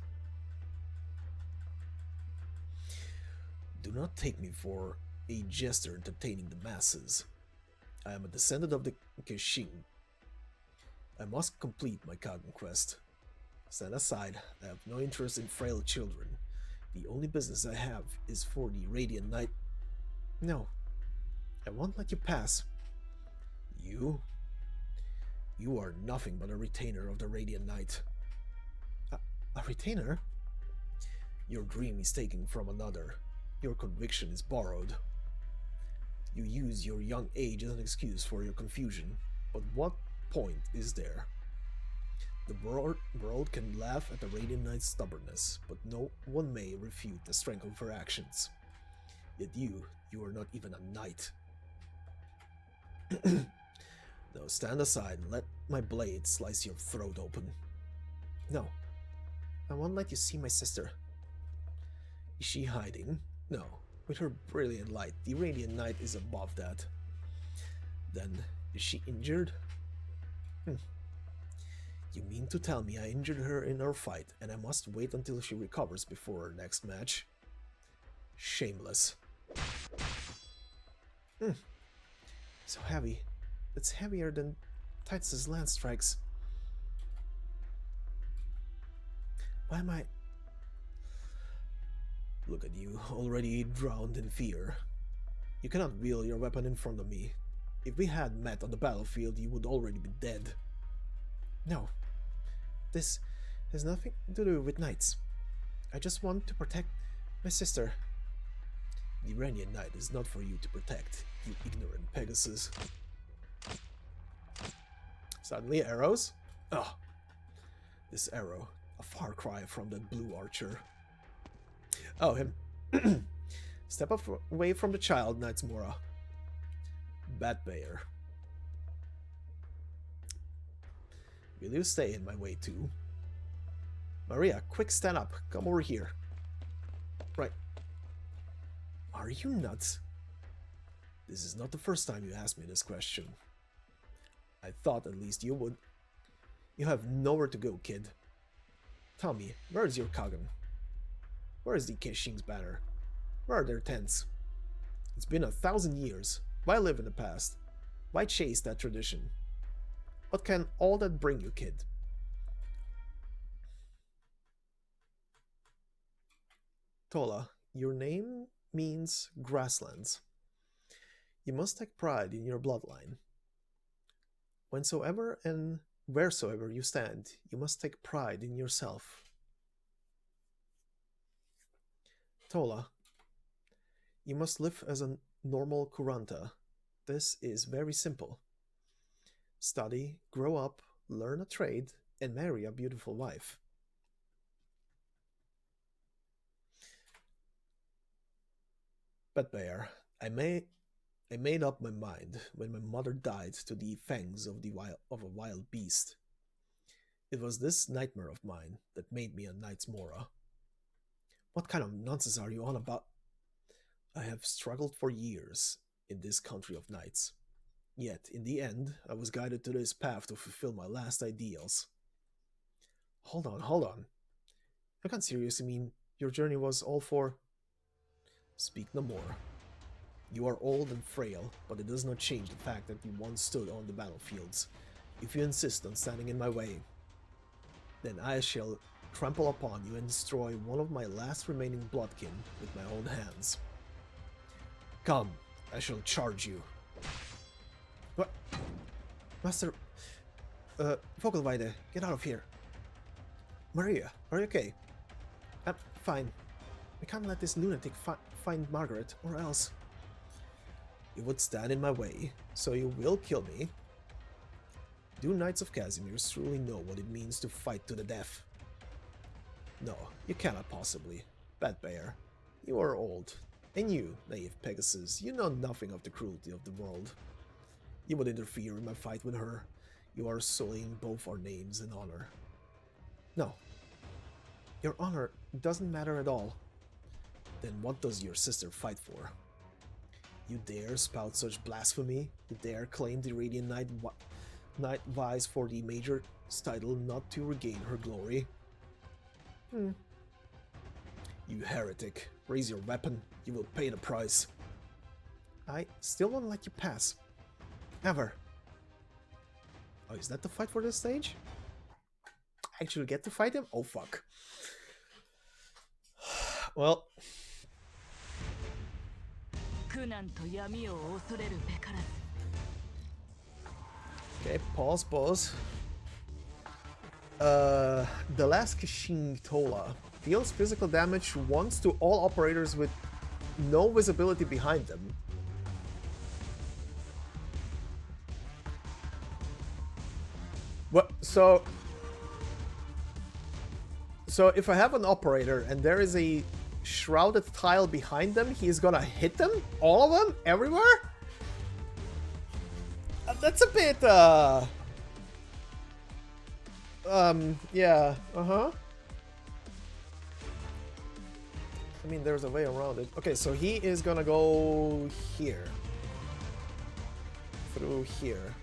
Do not take me for a jester entertaining the masses. I am a descendant of the Keshin. I must complete my Kagan quest. Stand aside, I have no interest in frail children. The only business I have is for the Radiant Knight. No, I won't let you pass. You are nothing but a retainer of the Radiant Knight. A retainer? Your dream is taken from another. Your conviction is borrowed. You use your young age as an excuse for your confusion, but what point is there? The world can laugh at the Radiant Knight's stubbornness, but no one may refute the strength of her actions. Yet you are not even a knight. Now stand aside and let my blade slice your throat open. No, I won't let you see my sister. Is she hiding? No. With her brilliant light, the Radiant Knight is above that. Then, is she injured? You mean to tell me I injured her in our fight, and I must wait until she recovers before our next match? Shameless. So heavy. It's heavier than Titus' land strikes. Why am I... Look at you, already drowned in fear. You cannot wield your weapon in front of me. If we had met on the battlefield, you would already be dead. No. This has nothing to do with knights. I just want to protect my sister. The Radiant Knight is not for you to protect, you ignorant Pegasus. Suddenly arrows? Ah, this arrow, a far cry from that blue archer. Oh, him. Step away from the child, Knightsmora. Batbear. Will you stay in my way too? Maria, quick, stand up. Come over here. Right. Are you nuts? This is not the first time you asked me this question. I thought at least you would. You have nowhere to go, kid. Tell me, where is your Kagan? Where is the Keshin's banner? Where are their tents? It's been 1,000 years. Why live in the past? Why chase that tradition? What can all that bring you, kid? Tola, your name means grasslands. You must take pride in your bloodline. Whensoever and wheresoever you stand, you must take pride in yourself. Tola, you must live as a normal Kuranta. This is very simple. Study, grow up, learn a trade, and marry a beautiful wife. But Bear, I made up my mind when my mother died to the fangs of a wild beast. It was this nightmare of mine that made me a Knight's Mora. What kind of nonsense are you on about? I have struggled for years in this country of knights. Yet, in the end, I was guided to this path to fulfill my last ideals. Hold on. You can't seriously mean your journey was all for... Speak no more. You are old and frail, but it does not change the fact that you once stood on the battlefields. If you insist on standing in my way, then I shall trample upon you and destroy one of my last remaining bloodkin with my own hands. Come, I shall charge you. What? Master... Vogelweide, get out of here. Maria, are you okay? I'm fine. We can't let this lunatic find Margaret, or else... You would stand in my way, so you will kill me. Do Knights of Casimir truly know what it means to fight to the death? No, you cannot possibly. Bad Bear, you are old. And you, naive Pegasus, you know nothing of the cruelty of the world. You would interfere in my fight with her. You are sullying both our names and honor. No. Your honor doesn't matter at all. Then what does your sister fight for? You dare spout such blasphemy? You dare claim the Radiant Knight vies for the Major's title not to regain her glory? You heretic. Raise your weapon. You will pay the price. I still won't let you pass. Ever. Oh, is that the fight for this stage? I actually get to fight him? Oh, fuck. Well... Okay, pause. The last Kashin Tola deals physical damage once to all operators with no visibility behind them. What? So if I have an operator and there is a shrouded tile behind them, he's gonna hit them? All of them? Everywhere? That's a bit, yeah, I mean, there's a way around it. Okay, so he is gonna go here. Through here.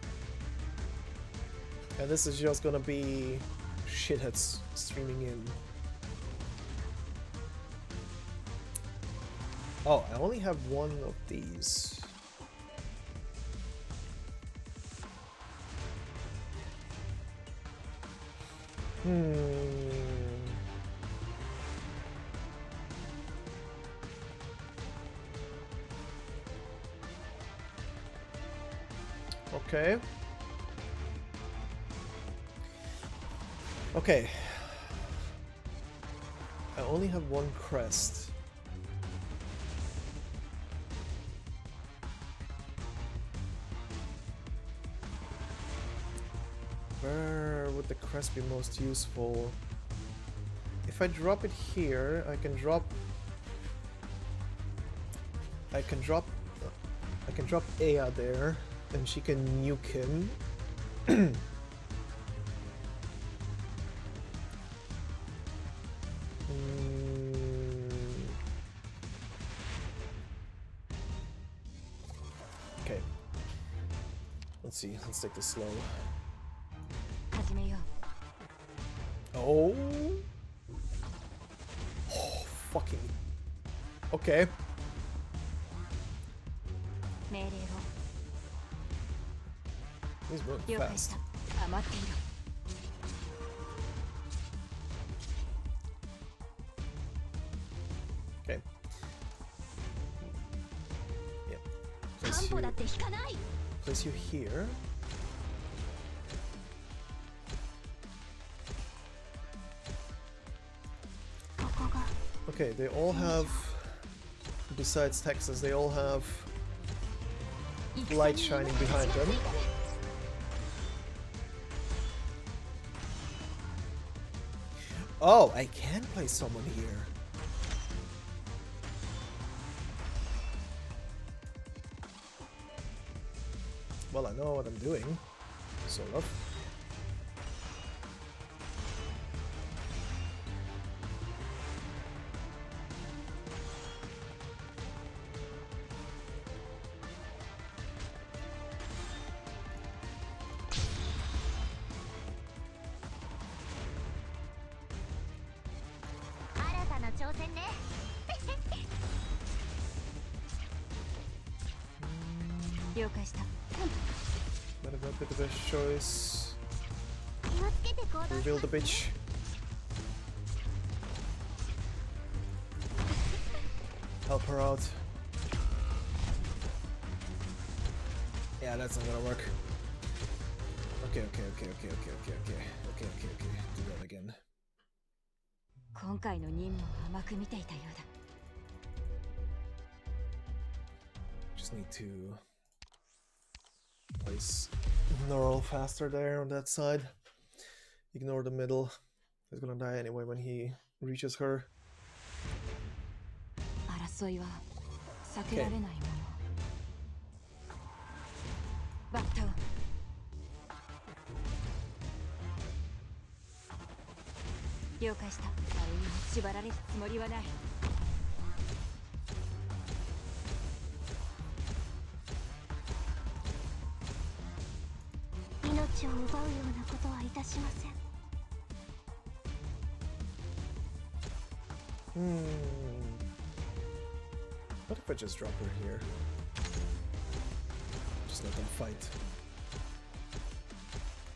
And this is just gonna be shitheads streaming in. Oh, I only have one of these. Okay. Okay. I only have one crest. Where would the crest be most useful? If I drop it here, I can drop Aya there, and she can nuke him. Okay. Let's see. Let's take this slow. Oh. Oh, fucking. Okay. He's moving fast. Okay. Yep. Place you here. Okay, they all have, besides Texas, they all have light shining behind them. Oh, I can play someone here. Well, I know what I'm doing, sort of. Might have not been the best choice. Reveal the bitch. Help her out. Yeah, that's not gonna work. Okay. Do that again. 今回の任務を甘く見ていたようだ。 Just need to place Nearl faster there on that side. Ignore the middle. He's gonna die anyway when he reaches her. 争いは避けられないもの。バッター。了解した。あれに縛られるつもりはない。命を奪うようなことはいたしません。What if I just drop her here? Just let them fight.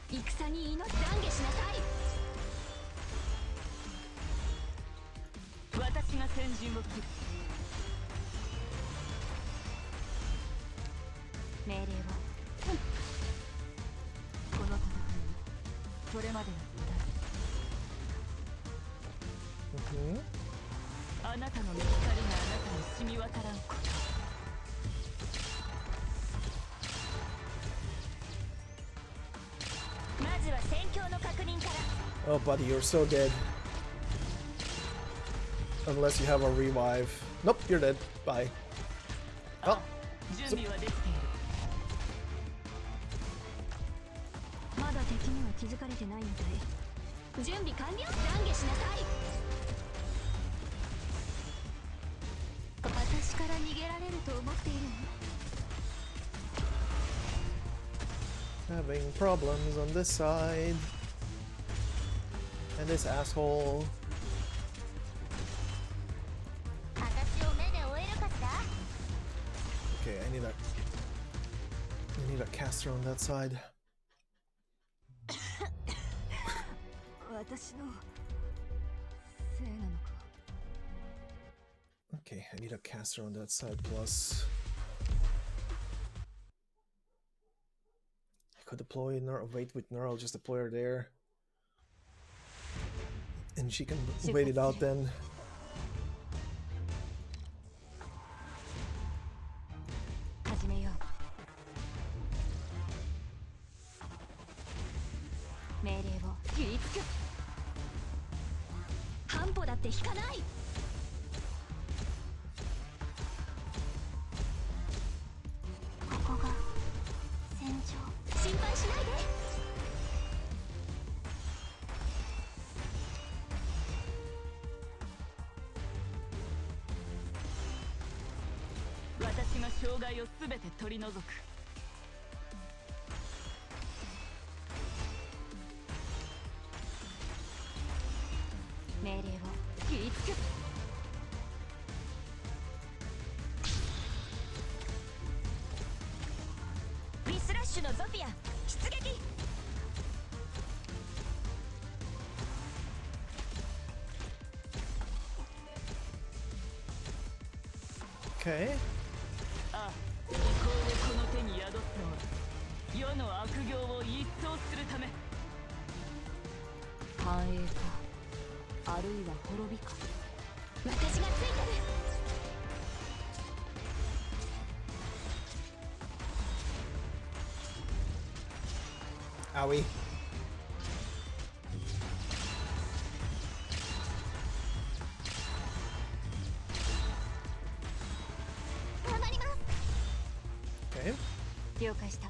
戦に命懺悔しなさい。私が先陣を切る。命令を。この戦いにそれまでのあなたの光があなたに染み渡らんこと。まずは戦況の確認から。Oh, buddy, you're so dead. Unless you have a revive. Nope, you're dead. Bye. Oh. 準備はできている。まだ敵には気づかれてないみたい。準備完了。懺悔しなさい。私から逃げられると思っているの？ Having problems on this side. And this asshole. Okay, I need a caster on that side. 私のせいなのか。 Okay, I need a caster on that side plus. I could deploy wait with Nearl, just deploy her there. And she can wait it out then.障害をすべて取り除く。命令を切りつける。ウィスラッシュのゾフィア出撃。Okay. 意向をこの手に宿すのは世の悪行を一掃するため。繁栄かあるいは滅びか。私がついてる。Owie. Okay. 了解した。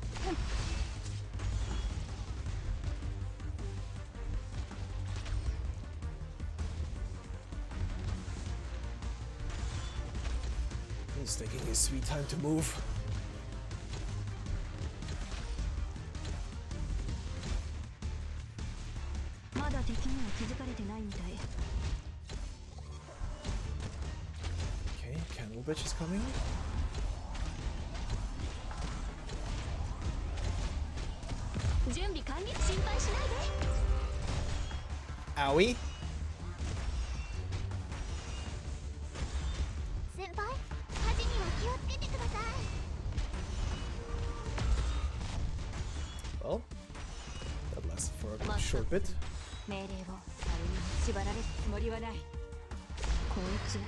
He's taking his sweet time to move. まだ敵には気づかれてないみたい。 Okay, Candle Bitch is coming. 準備完了。心配しないで。 Owie. 先輩、火事には気をつけてください。 Well, that lasted for a short bit. 命令をあれに縛られるつもりはない。こいつ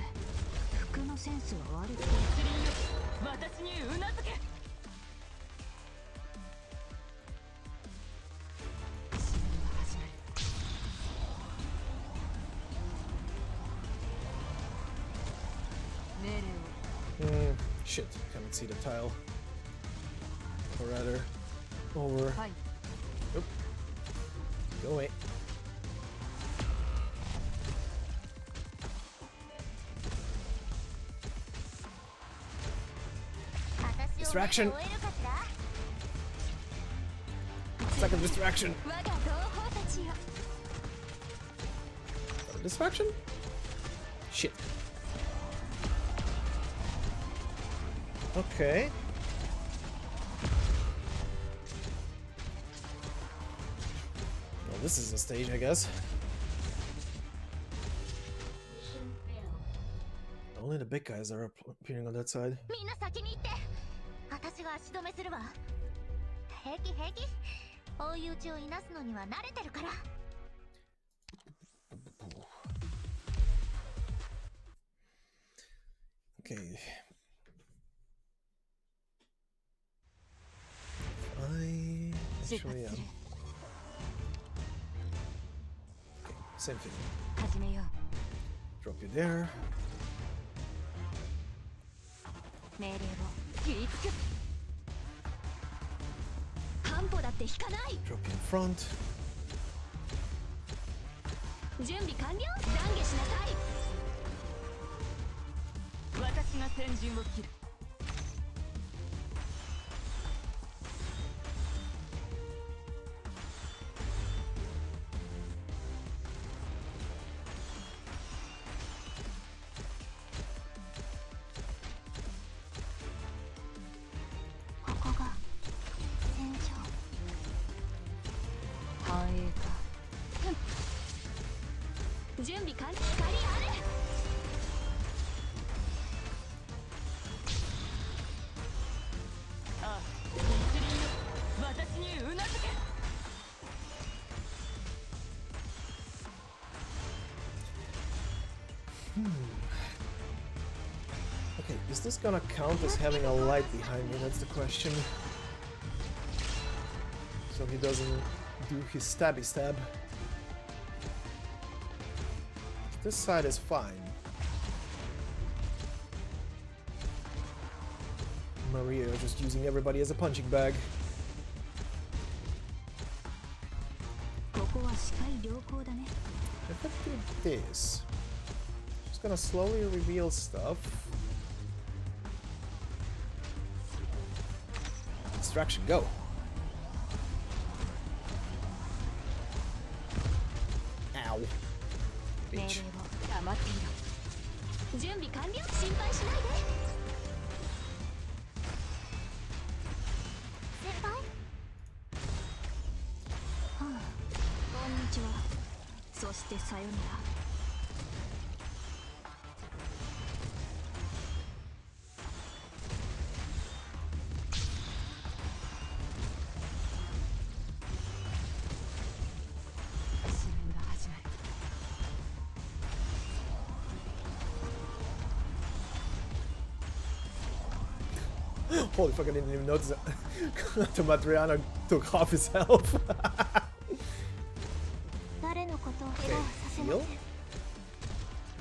服のセンスは悪い。一輪よ、私にうなずけ。Shit, can't see the tile. Or rather, over. Oop. Go away. Distraction! Second distraction! Distraction? Shit. Okay. Well, this is a stage, I guess. Only the big guys are appearing on that side. みんな先に行って。私が足止めするわ。平気平気。追い打ちをいなすのには慣れてるから。Okay. I actually am. Okay, same thing. 始めよう。 Drop you there. 命令を切りつけ。半歩だって引かない。 Drop you in front. 準備完了。懺悔しなさい。私が先陣を切る。ここが戦場。繁栄か。準備完了。光ある。ああ、一輪よ、私にうなずけ。Okay, is this gonna count as having a light behind me? That's the question. So he doesn't do his stabby stab. This side is fine. Maria just using everybody as a punching bag. ここは視界良好だね。 If I do this, just gonna slowly reveal stuff. Distraction, go. Ow. 命令を Bitch. 黙っていろ。準備完了。心配しないで。先輩。はあ、こんにちは。そしてさよなら。試練が始まる。 Holy fuck, I didn't even notice that. The Madriana took off his health. 誰のことを怪我はさせま Heal. せん。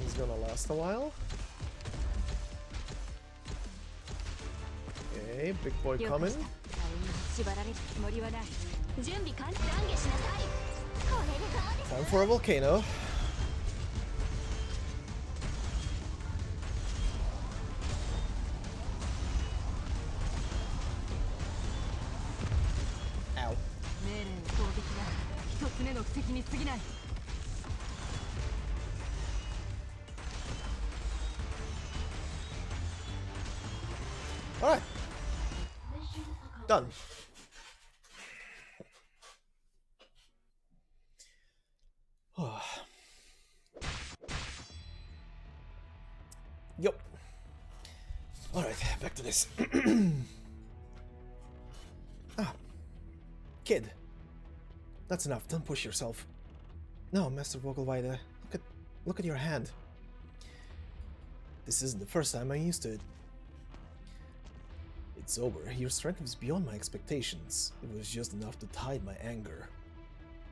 He's gonna last a while. Okay, big boy 了解 coming. した。縛られるつもりはない。準備完了。懺悔しなさい。これでどうです Time for a volcano. Ow. 命令の攻撃は一つ目の布石に過ぎない。 Alright. Done. Yup. Alright, back to this. Ah. Kid. That's enough, don't push yourself. No, Master Vogelweide, look at your hand. This isn't the first time I'm used to it. It's over. Your strength is beyond my expectations. It was just enough to hide my anger.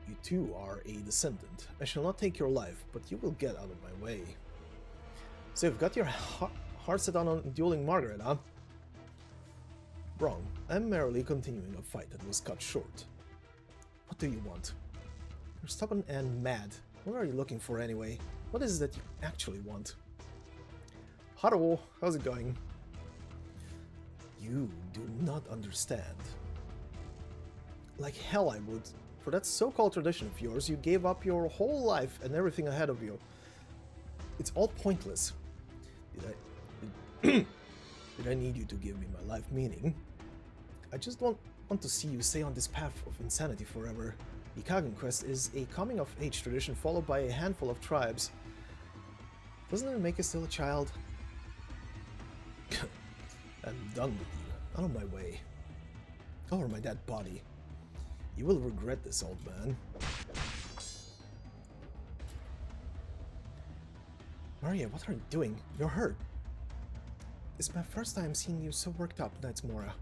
You too are a descendant. I shall not take your life, but you will get out of my way. So you've got your heart set on dueling Margaret, huh? Wrong. I'm merely continuing a fight that was cut short. What do you want? You're stubborn and mad. What are you looking for anyway? What is it that you actually want? Hello, how's it going? You do not understand. Like hell I would. For that so-called tradition of yours, you gave up your whole life and everything ahead of you. It's all pointless. Did I need you to give me my life meaning? I just don't want to see you stay on this path of insanity forever. The Kagen quest is a coming-of-age tradition followed by a handful of tribes. Doesn't it make you still a child? I'm done with you. Out of my way. Over my dead body. You will regret this, old man. Maria, what are you doing? You're hurt. It's my first time seeing you so worked up, Knightsmora.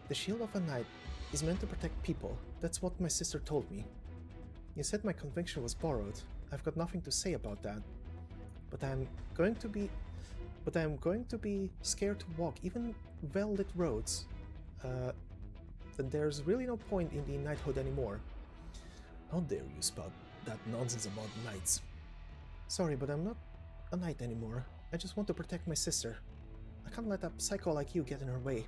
The shield of a knight is meant to protect people. That's what my sister told me. You said my conviction was borrowed. I've got nothing to say about that. But I'm going to be scared to walk even well-lit roads. Then there's really no point in the knighthood anymore. How dare you spout that nonsense about knights? Sorry, but I'm not a knight anymore. I just want to protect my sister. I can't let a psycho like you get in her way.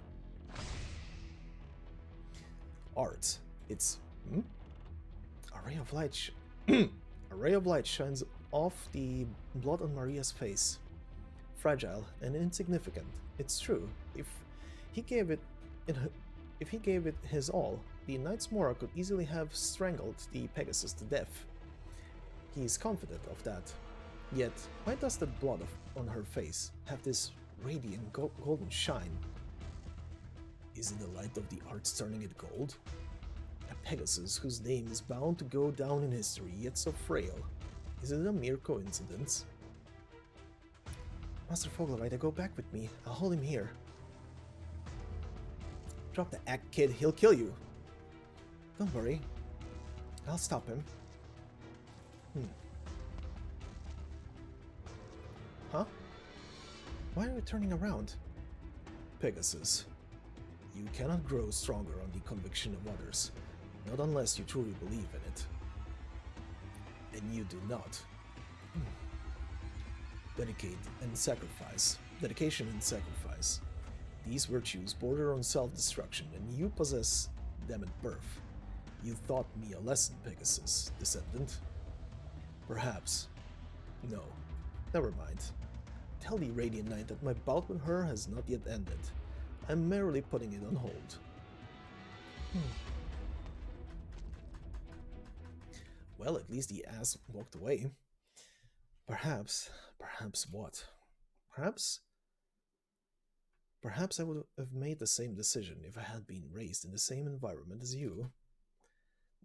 Art. It's... A ray of light a ray of light shines off the blood on Maria's face. Fragile and insignificant. It's true. If he gave it his all, the Knightsmora could easily have strangled the Pegasus to death. He is confident of that. Yet, why does the blood on her face have this radiant golden shine? Is it the light of the arts turning it gold? A Pegasus whose name is bound to go down in history, yet so frail. Is it a mere coincidence? Master Vogelweide, go back with me. I'll hold him here. Drop the act, kid. He'll kill you. Don't worry. I'll stop him. Huh? Why are you turning around? Pegasus. You cannot grow stronger on the conviction of others, not unless you truly believe in it. And you do not. Dedication and sacrifice. These virtues border on self-destruction, and you possess them at birth. You taught me a lesson, Pegasus, descendant. Perhaps. No. Never mind. Tell the Radiant Knight that my bout with her has not yet ended. I'm merely putting it on hold. Well, at least the ass walked away. Perhaps what? Perhaps I would have made the same decision if I had been raised in the same environment as you.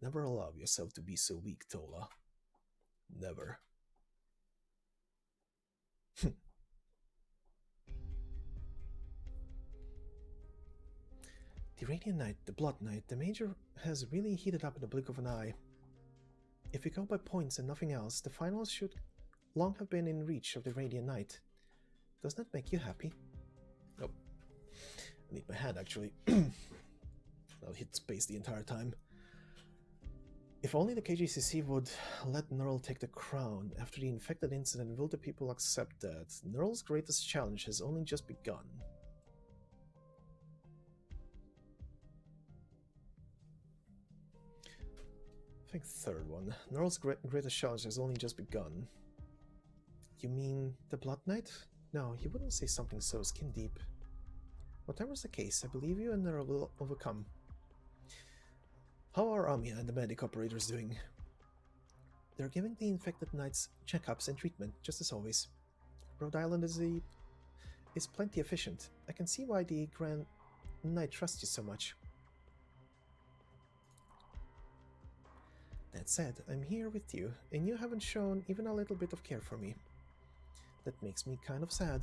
Never allow yourself to be so weak, Tola. Never. The Radiant Knight, the Blood Knight, the Major has really heated up in the blink of an eye. If we go by points and nothing else, the finals should long have been in reach of the Radiant Knight. Doesn't that make you happy? Nope. I need my hand, actually. I'll hit space the entire time. If only the KGCC would let Nearl take the crown. After the infected incident, will the people accept that? Nearl's greatest challenge has only just begun. I think third one. Nearl's greatest challenge has only just begun. You mean the Blood Knight? No, you wouldn't say something so skin deep. Whatever's the case, I believe you and Nearl will overcome. How are Amia and the medic operators doing? They're giving the infected knights checkups and treatment, just as always. Rhode Island is plenty efficient. I can see why the Grand Knight trusts you so much. That said, I'm here with you, and you haven't shown even a little bit of care for me. That makes me kind of sad.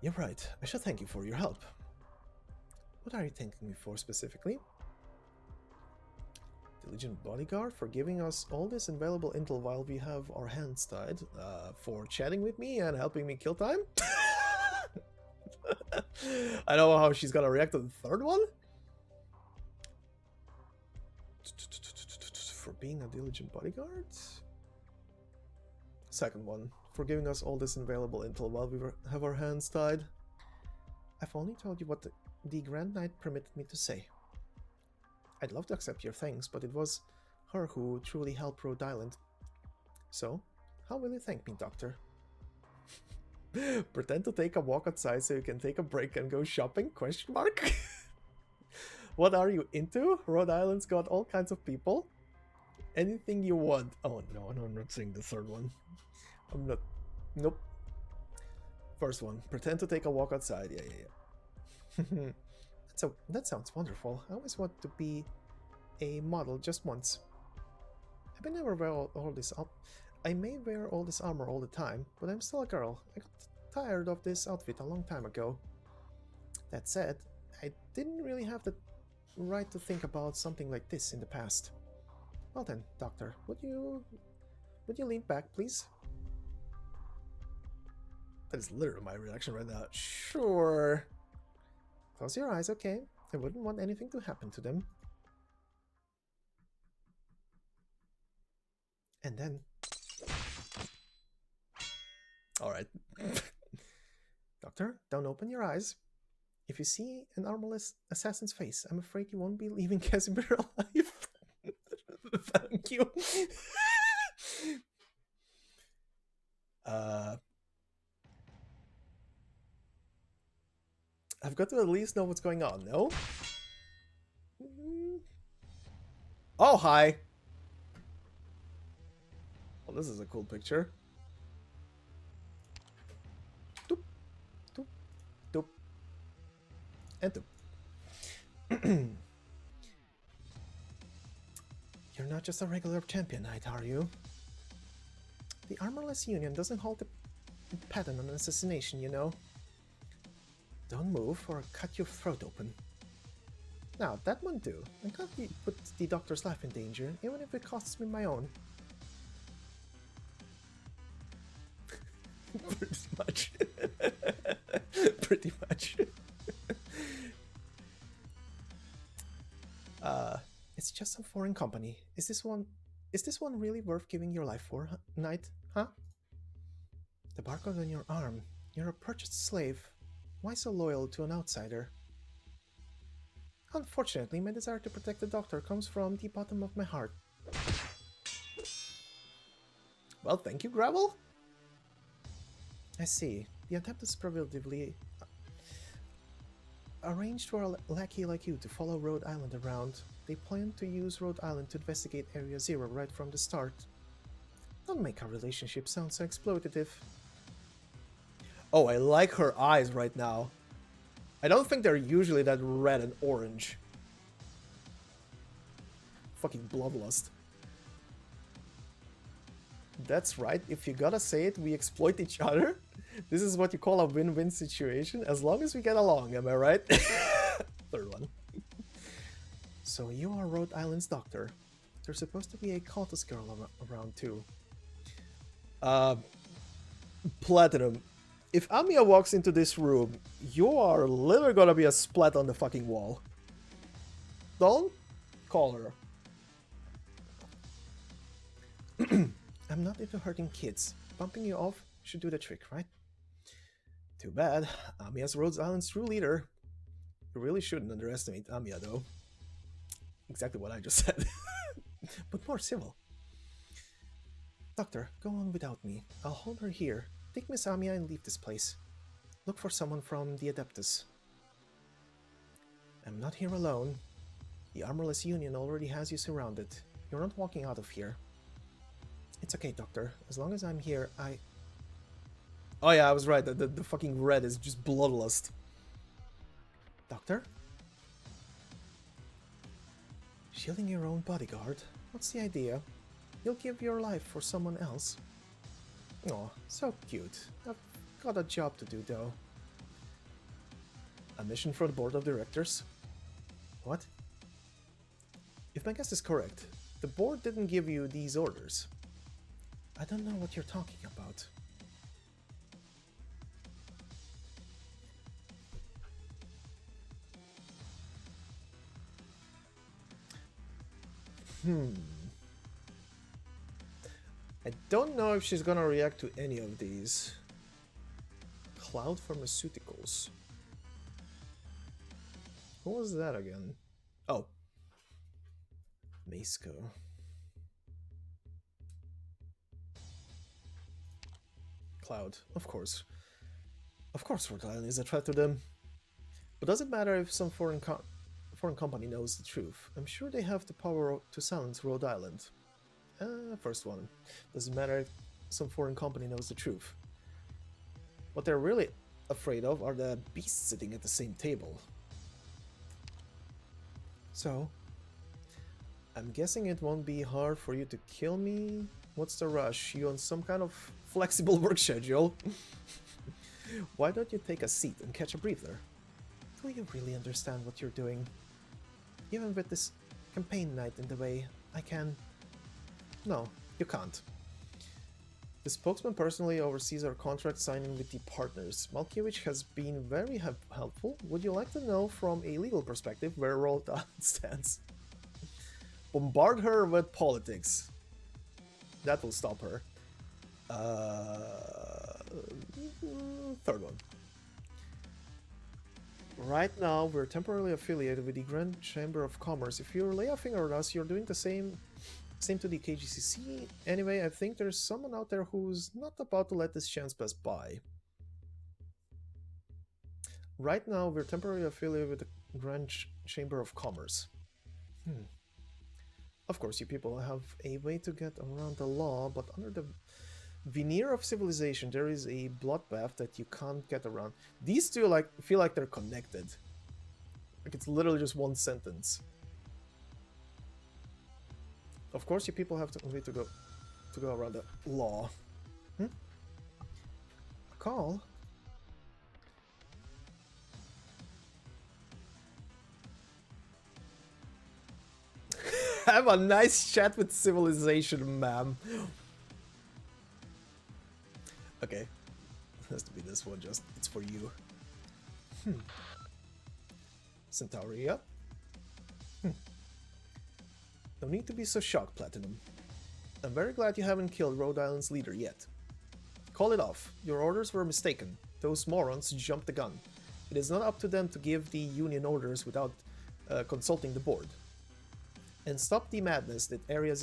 You're right, I should thank you for your help. What are you thanking me for specifically? Diligent bodyguard for giving us all this invaluable intel while we have our hands tied. For chatting with me and helping me kill time? I don't know how she's gonna react to the third one. For being a diligent bodyguard? Second one. For giving us all this invaluable intel while we have our hands tied. I've only told you what the Grand Knight permitted me to say. I'd love to accept your thanks, but it was her who truly helped Rhode Island. So, how will you thank me, Doctor? Pretend to take a walk outside so you can take a break and go shopping? Question mark? What are you into? Rhode Island's got all kinds of people. Anything you want. Oh no, I'm not saying the third one. I'm not. Nope. First one. Pretend to take a walk outside. Yeah. That sounds wonderful. I always want to be a model just once. I may never wear all this I may wear all this armor all the time, but I'm still a girl. I got tired of this outfit a long time ago. That said, I didn't really have the right to think about something like this in the past. Well then, Doctor, would you lean back, please? That is literally my reaction right now. Sure. Close your eyes, okay? I wouldn't want anything to happen to them. And then... Alright. Doctor, don't open your eyes. If you see an armorless assassin's face, I'm afraid you won't be leaving Casimir alive. Thank you. I've got to at least know what's going on, no? Oh, hi! Oh, this is a cool picture. Doop, doop, doop, and doop. You're not just a regular champion knight, are you? The Armorless Union doesn't hold the patent on assassination, you know. Don't move or I'll cut your throat open. Now, that won't do. I can't put the doctor's life in danger, even if it costs me my own. Pretty much. Pretty much. It's just some foreign company. Is this one really worth giving your life for, knight? Huh? The barcode on your arm. You're a purchased slave. Why so loyal to an outsider? Unfortunately, my desire to protect the doctor comes from the bottom of my heart. Well, thank you, Gravel. I see. The attempt is prohibitively arranged for a lackey like you to follow Rhode Island around. They plan to use Rhode Island to investigate Area Zero right from the start. Don't make our relationship sound so exploitative. Oh, I like her eyes right now. I don't think they're usually that red and orange. Fucking bloodlust. That's right, if you gotta say it, we exploit each other. This is what you call a win-win situation, as long as we get along, am I right? Third one. So you are Rhode Island's doctor. There's supposed to be a cultist girl around too. Platinum. If Amiya walks into this room, you are literally gonna be a splat on the fucking wall. Don't call her. I'm not into hurting kids. Bumping you off should do the trick, right? Too bad. Amiya's Rhode Island's true leader. You really shouldn't underestimate Amiya, though. Exactly what I just said. But more civil. Doctor, go on without me. I'll hold her here. Take Miss Amiya and leave this place. Look for someone from the Adeptus. I'm not here alone. The Armorless Union already has you surrounded. You're not walking out of here. It's okay, Doctor. As long as I'm here, Oh yeah, I was right. The fucking red is just bloodlust. Doctor? Shielding your own bodyguard? What's the idea? You'll give your life for someone else? Oh, so cute. I've got a job to do, though. A mission for the board of directors? What? If my guess is correct, the board didn't give you these orders. I don't know what you're talking about. I don't know if she's gonna react to any of these. Cloud Pharmaceuticals. Who was that again? Oh. Masco. Cloud, of course. Of course Rhode Island is a threat to them. But does it matter if some foreign company knows the truth? I'm sure they have the power to silence Rhode Island. First one. Doesn't matter if some foreign company knows the truth. What they're really afraid of are the beasts sitting at the same table. So, I'm guessing it won't be hard for you to kill me? What's the rush? You on some kind of flexible work schedule? Why don't you take a seat and catch a breather? Do you really understand what you're doing? Even with this campaign night in the way, I can... No, you can't. The spokesman personally oversees our contract signing with the partners. Malkiewicz has been very helpful. Would you like to know from a legal perspective where Rhode Island stands? Bombard her with politics. That will stop her. Third one. Right now, we're temporarily affiliated with the Grand Chamber of Commerce. If you lay a finger on us, you're doing the same to the KGCC. Anyway, I think there's someone out there who's not about to let this chance pass by. Right now, we're temporarily affiliated with the Grand Chamber of Commerce. Of course, you people have a way to get around the law, but under the veneer of civilization, there is a bloodbath that you can't get around. These two feel like they're connected. Like it's literally just one sentence. Of course, you people have a way to go around the law. A call? Have a nice chat with civilization, ma'am. Okay. It has to be this one, just it's for you. Centauri, yep. No need to be so shocked, Platinum. I'm very glad you haven't killed Rhode Island's leader yet. Call it off. Your orders were mistaken. Those morons jumped the gun. It is not up to them to give the Union orders without consulting the board. And stop the madness that Area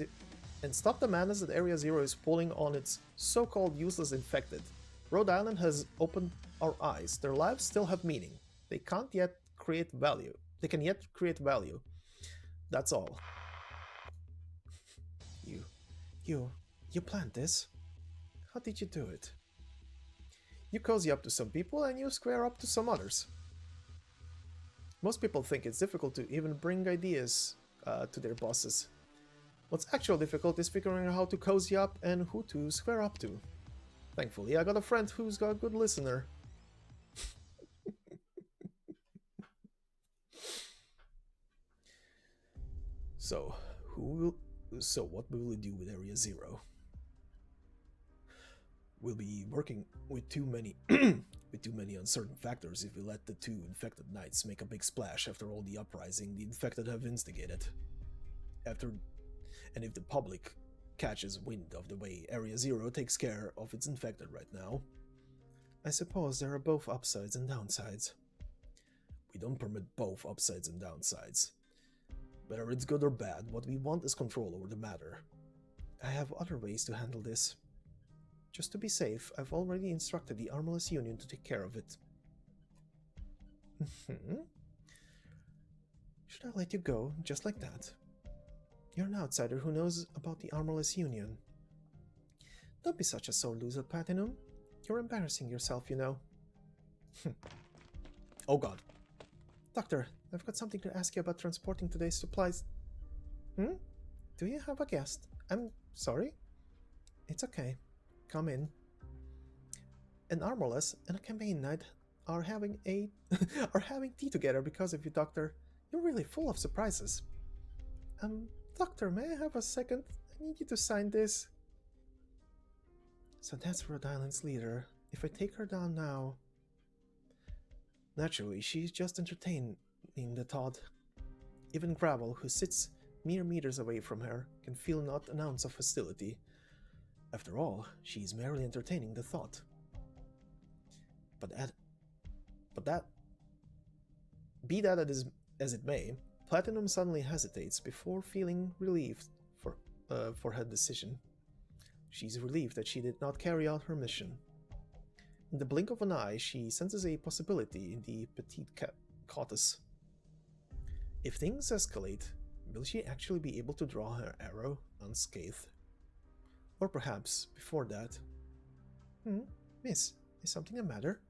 Zero is pulling on its so-called useless infected. Rhode Island has opened our eyes. Their lives still have meaning. They can't yet create value. They can yet create value. That's all. You planned this? How did you do it? You cozy up to some people and you square up to some others. Most people think it's difficult to even bring ideas to their bosses. What's actually difficult is figuring out how to cozy up and who to square up to. Thankfully, I got a friend who's got a good listener. So, what will we do with Area Zero? We'll be working with too many uncertain factors if we let the two infected knights make a big splash after all the uprising the infected have instigated. And if the public catches wind of the way Area Zero takes care of its infected right now, I suppose there are both upsides and downsides. We don't permit both upsides and downsides. Whether it's good or bad, what we want is control over the matter. I have other ways to handle this. Just to be safe, I've already instructed the Armorless Union to take care of it. Should I let you go, just like that? You're an outsider who knows about the Armorless Union. Don't be such a sore loser, Platinum. You're embarrassing yourself, you know. Oh god. Doctor, I've got something to ask you about transporting today's supplies. Do you have a guest? I'm sorry? It's okay. Come in. An Armorless and a campaign knight are having tea together because of you, Doctor. You're really full of surprises. Doctor, may I have a second? I need you to sign this. So that's Rhode Island's leader. If I take her down now... Naturally, she's just entertaining the thought. Even Gravel, who sits mere meters away from her, can feel not an ounce of hostility. After all, she is merely entertaining the thought. Be that as it may, Platinum suddenly hesitates before feeling relieved for her decision. She's relieved that she did not carry out her mission. In the blink of an eye, she senses a possibility in the petite goddess. If things escalate, will she actually be able to draw her arrow unscathed? Or perhaps, before that... Miss, is something the matter?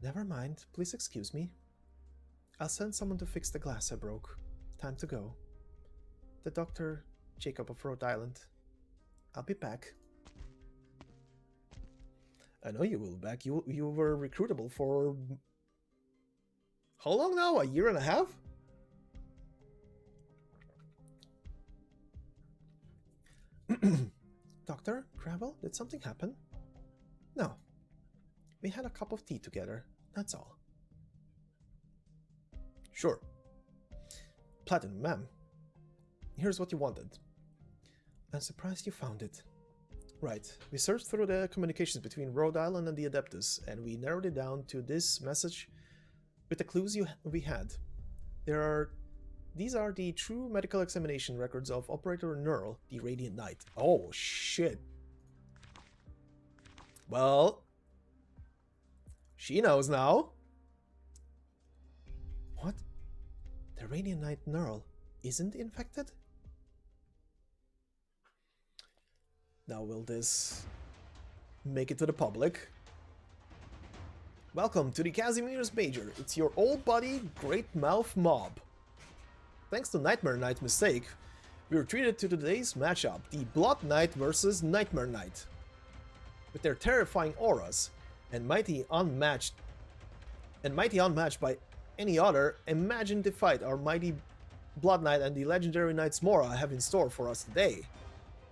Never mind, please excuse me. I'll send someone to fix the glass I broke. Time to go. The Dr. Jacob of Rhode Island. I'll be back. I know you will be back. You were recruitable for... How long now? A year and a half? Doctor, Gravel, did something happen? No. We had a cup of tea together, that's all. Sure. Platinum, ma'am. Here's what you wanted. I'm surprised you found it. Right, we searched through the communications between Rhode Island and the Adeptus, and we narrowed it down to this message with the clues we had. These are the true medical examination records of Operator Nearl, the Radiant Knight. Oh, shit. Well, she knows now. What? The Radiant Knight Nearl isn't infected? Now will this make it to the public? Welcome to the Casimir's Major. It's your old buddy, Great Mouth Mob. Thanks to Nightmare Knight's mistake, we were treated to today's matchup, the Blood Knight versus Nightmare Knight. With their terrifying auras and mighty unmatched by any other, imagine the fight our mighty Blood Knight and the legendary Knight's Mora have in store for us today.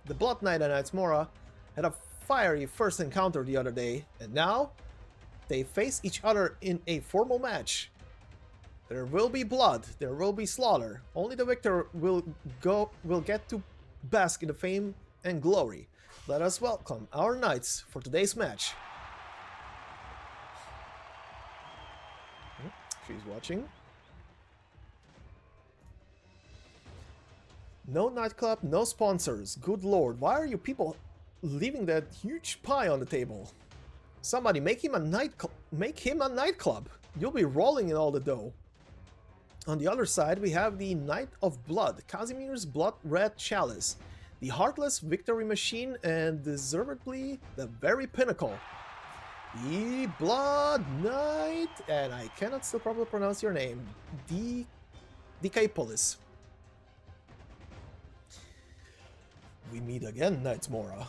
The Blood Knight and Knight's Mora had a fiery first encounter the other day, and now they face each other in a formal match. There will be blood, there will be slaughter. Only the victor will get to bask in the fame and glory. Let us welcome our knights for today's match. She's watching. No nightclub, no sponsors. Good lord, why are you people leaving that huge pie on the table? Somebody make him a nightclub. You'll be rolling in all the dough. On the other side, we have the Knight of Blood, Casimir's Blood Red Chalice, the heartless victory machine, and deservedly the very pinnacle, the Blood Knight, and I cannot still probably pronounce your name, Dicaipolis. We meet again, Knights Mora.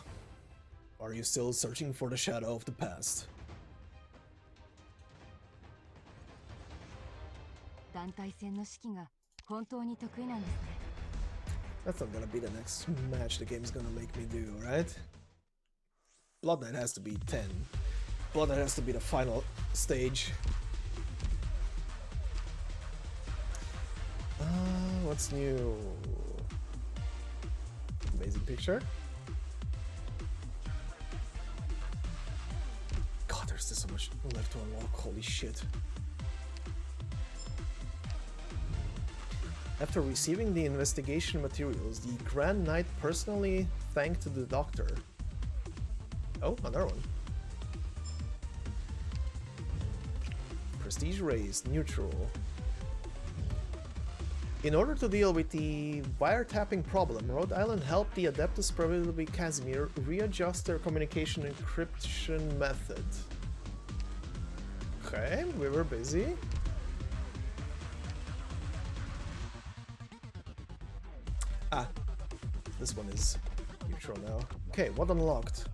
Are you still searching for the shadow of the past? 団体戦の指揮が本当に得意なんですね。That's not gonna be the next match the game's gonna make me do, right? Blood Knight has to be 10. Blood Knight has to be the final stage. What's new? Amazing picture. God, there's still so much left to unlock. Holy shit. After receiving the investigation materials, the Grand Knight personally thanked the doctor. Oh, another one. Prestige raised, neutral. In order to deal with the wiretapping problem, Rhode Island helped the Adeptus Probability Casimir readjust their communication encryption method. Okay, we were busy. Ah, this one is neutral now. Okay, what unlocked?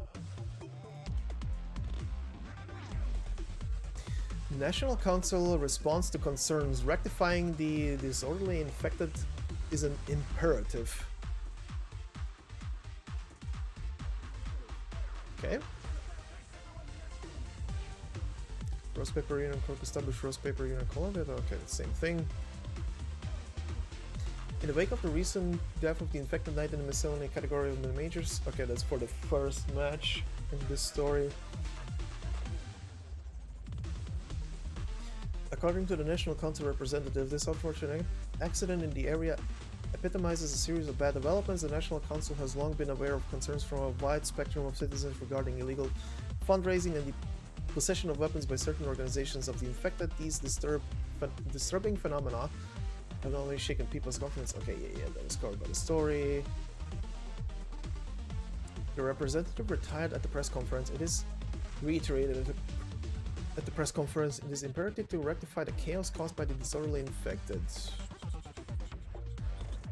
National Council response to concerns rectifying the disorderly infected is an imperative. Okay. Rose Paper Union Corp established Rose Paper Union Columbia. Okay, the same thing. In the wake of the recent death of the infected knight in the miscellany category of the majors. Okay, that's for the first match in this story. According to the National Council representative, this unfortunate accident in the area epitomizes a series of bad developments. The National Council has long been aware of concerns from a wide spectrum of citizens regarding illegal fundraising and the possession of weapons by certain organizations of the infected. These disturbing phenomena have not only shaken people's confidence. Okay, yeah, that was covered by the story. The representative retired at the press conference. It is reiterated at the press conference, it is imperative to rectify the chaos caused by the disorderly infected.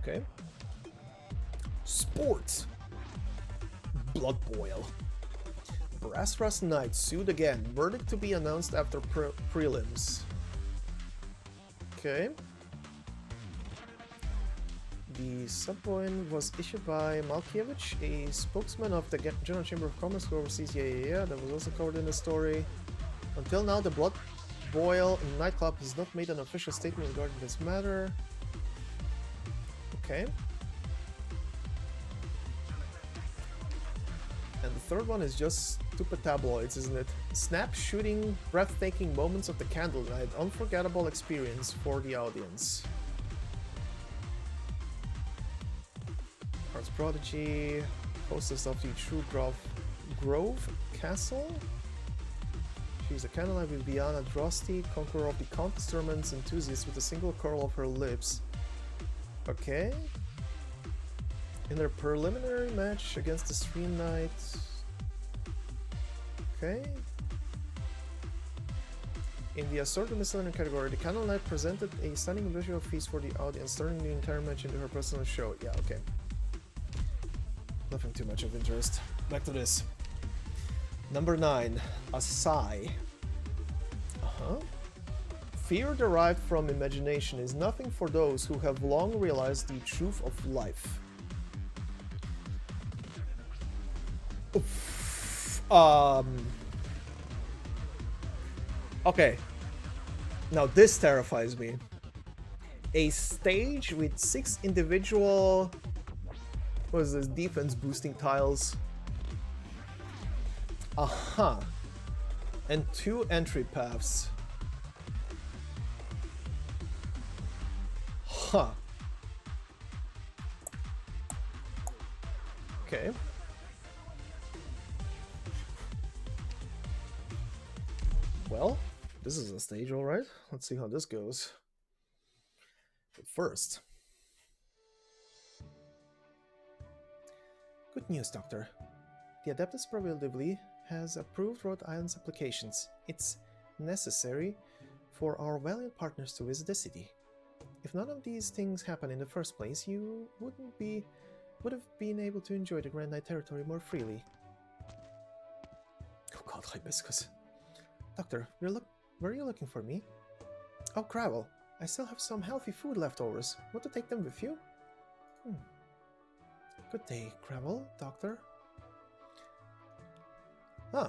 Okay. Sports. Blood Boil. Brass Rust Knight sued again. Verdict to be announced after prelims. Okay. The subpoena was issued by Malkiewicz, a spokesman of the General Chamber of Commerce who oversees that was also covered in the story. Until now, the Blood Boil nightclub has not made an official statement regarding this matter. Okay. And the third one is just stupid tabloids, isn't it? Snap shooting, breathtaking moments of the candlelight, unforgettable experience for the audience. Arts Prodigy, hostess of the True Grove Castle. She's a candlelight with Viana Drosty, conqueror of the countless tournaments, enthusiast with a single curl of her lips. Okay. In their preliminary match against the Stream Knight. Okay. In the assorted miscellany category, the Candle Knight presented a stunning visual feast for the audience, turning the entire match into her personal show. Yeah, okay. Nothing too much of interest. Back to this. Number 9, a sigh. Fear derived from imagination is nothing for those who have long realized the truth of life. Okay. Now this terrifies me. A stage with 6 individual... what is this? Defense boosting tiles. And 2 entry paths. Okay. Well, this is a stage, alright. Let's see how this goes. But first... good news, Doctor. The Adeptus Probability has approved Rhode Island's applications. It's necessary for our valiant partners to visit the city. If none of these things happen in the first place, you would have been able to enjoy the Grand Knight territory more freely. Oh god, Hibiscus. Doctor, were you looking for me? Oh, Gravel, I still have some healthy food leftovers. Want to take them with you? Good day, Gravel, Doctor. Huh.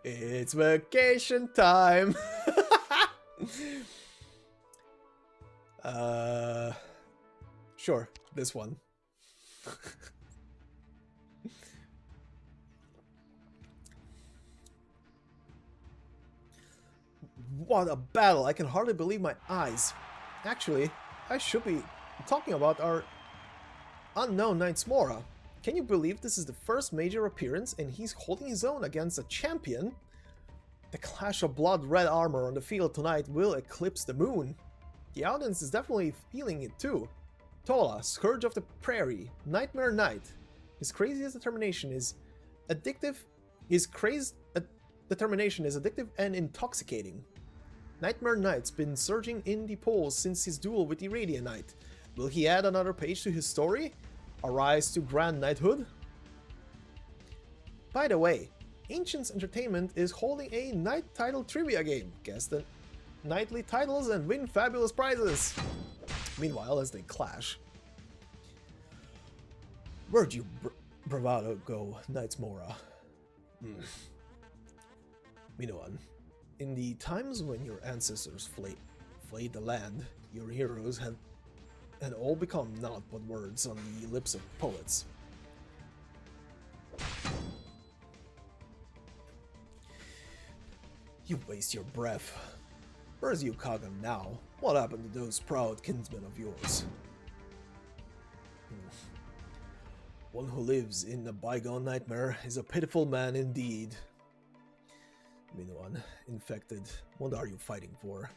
It's vacation time! Sure, this one. What a battle! I can hardly believe my eyes. Actually, I should be talking about our unknown Knights Mora. Can you believe this is the first major appearance and he's holding his own against a champion? The clash of blood-red armor on the field tonight will eclipse the moon. The audience is definitely feeling it too. Tola, Scourge of the Prairie, Nightmare Knight. His craziest determination is addictive. Determination is addictive and intoxicating. Nightmare Knight's been surging in the polls since his duel with the Radiant Knight. Will he add another page to his story? A rise to grand knighthood? By the way, Ancients Entertainment is holding a Knight title trivia game. Guess the knightly titles and win fabulous prizes. Meanwhile, as they clash. Where'd you bravado go, Knights Mora? Minoan, in the times when your ancestors flayed the land, your heroes had all become naught but words on the lips of poets. You waste your breath. Where's Yukaga now? What happened to those proud kinsmen of yours? One who lives in a bygone nightmare is a pitiful man indeed. Minoan, infected, what are you fighting for?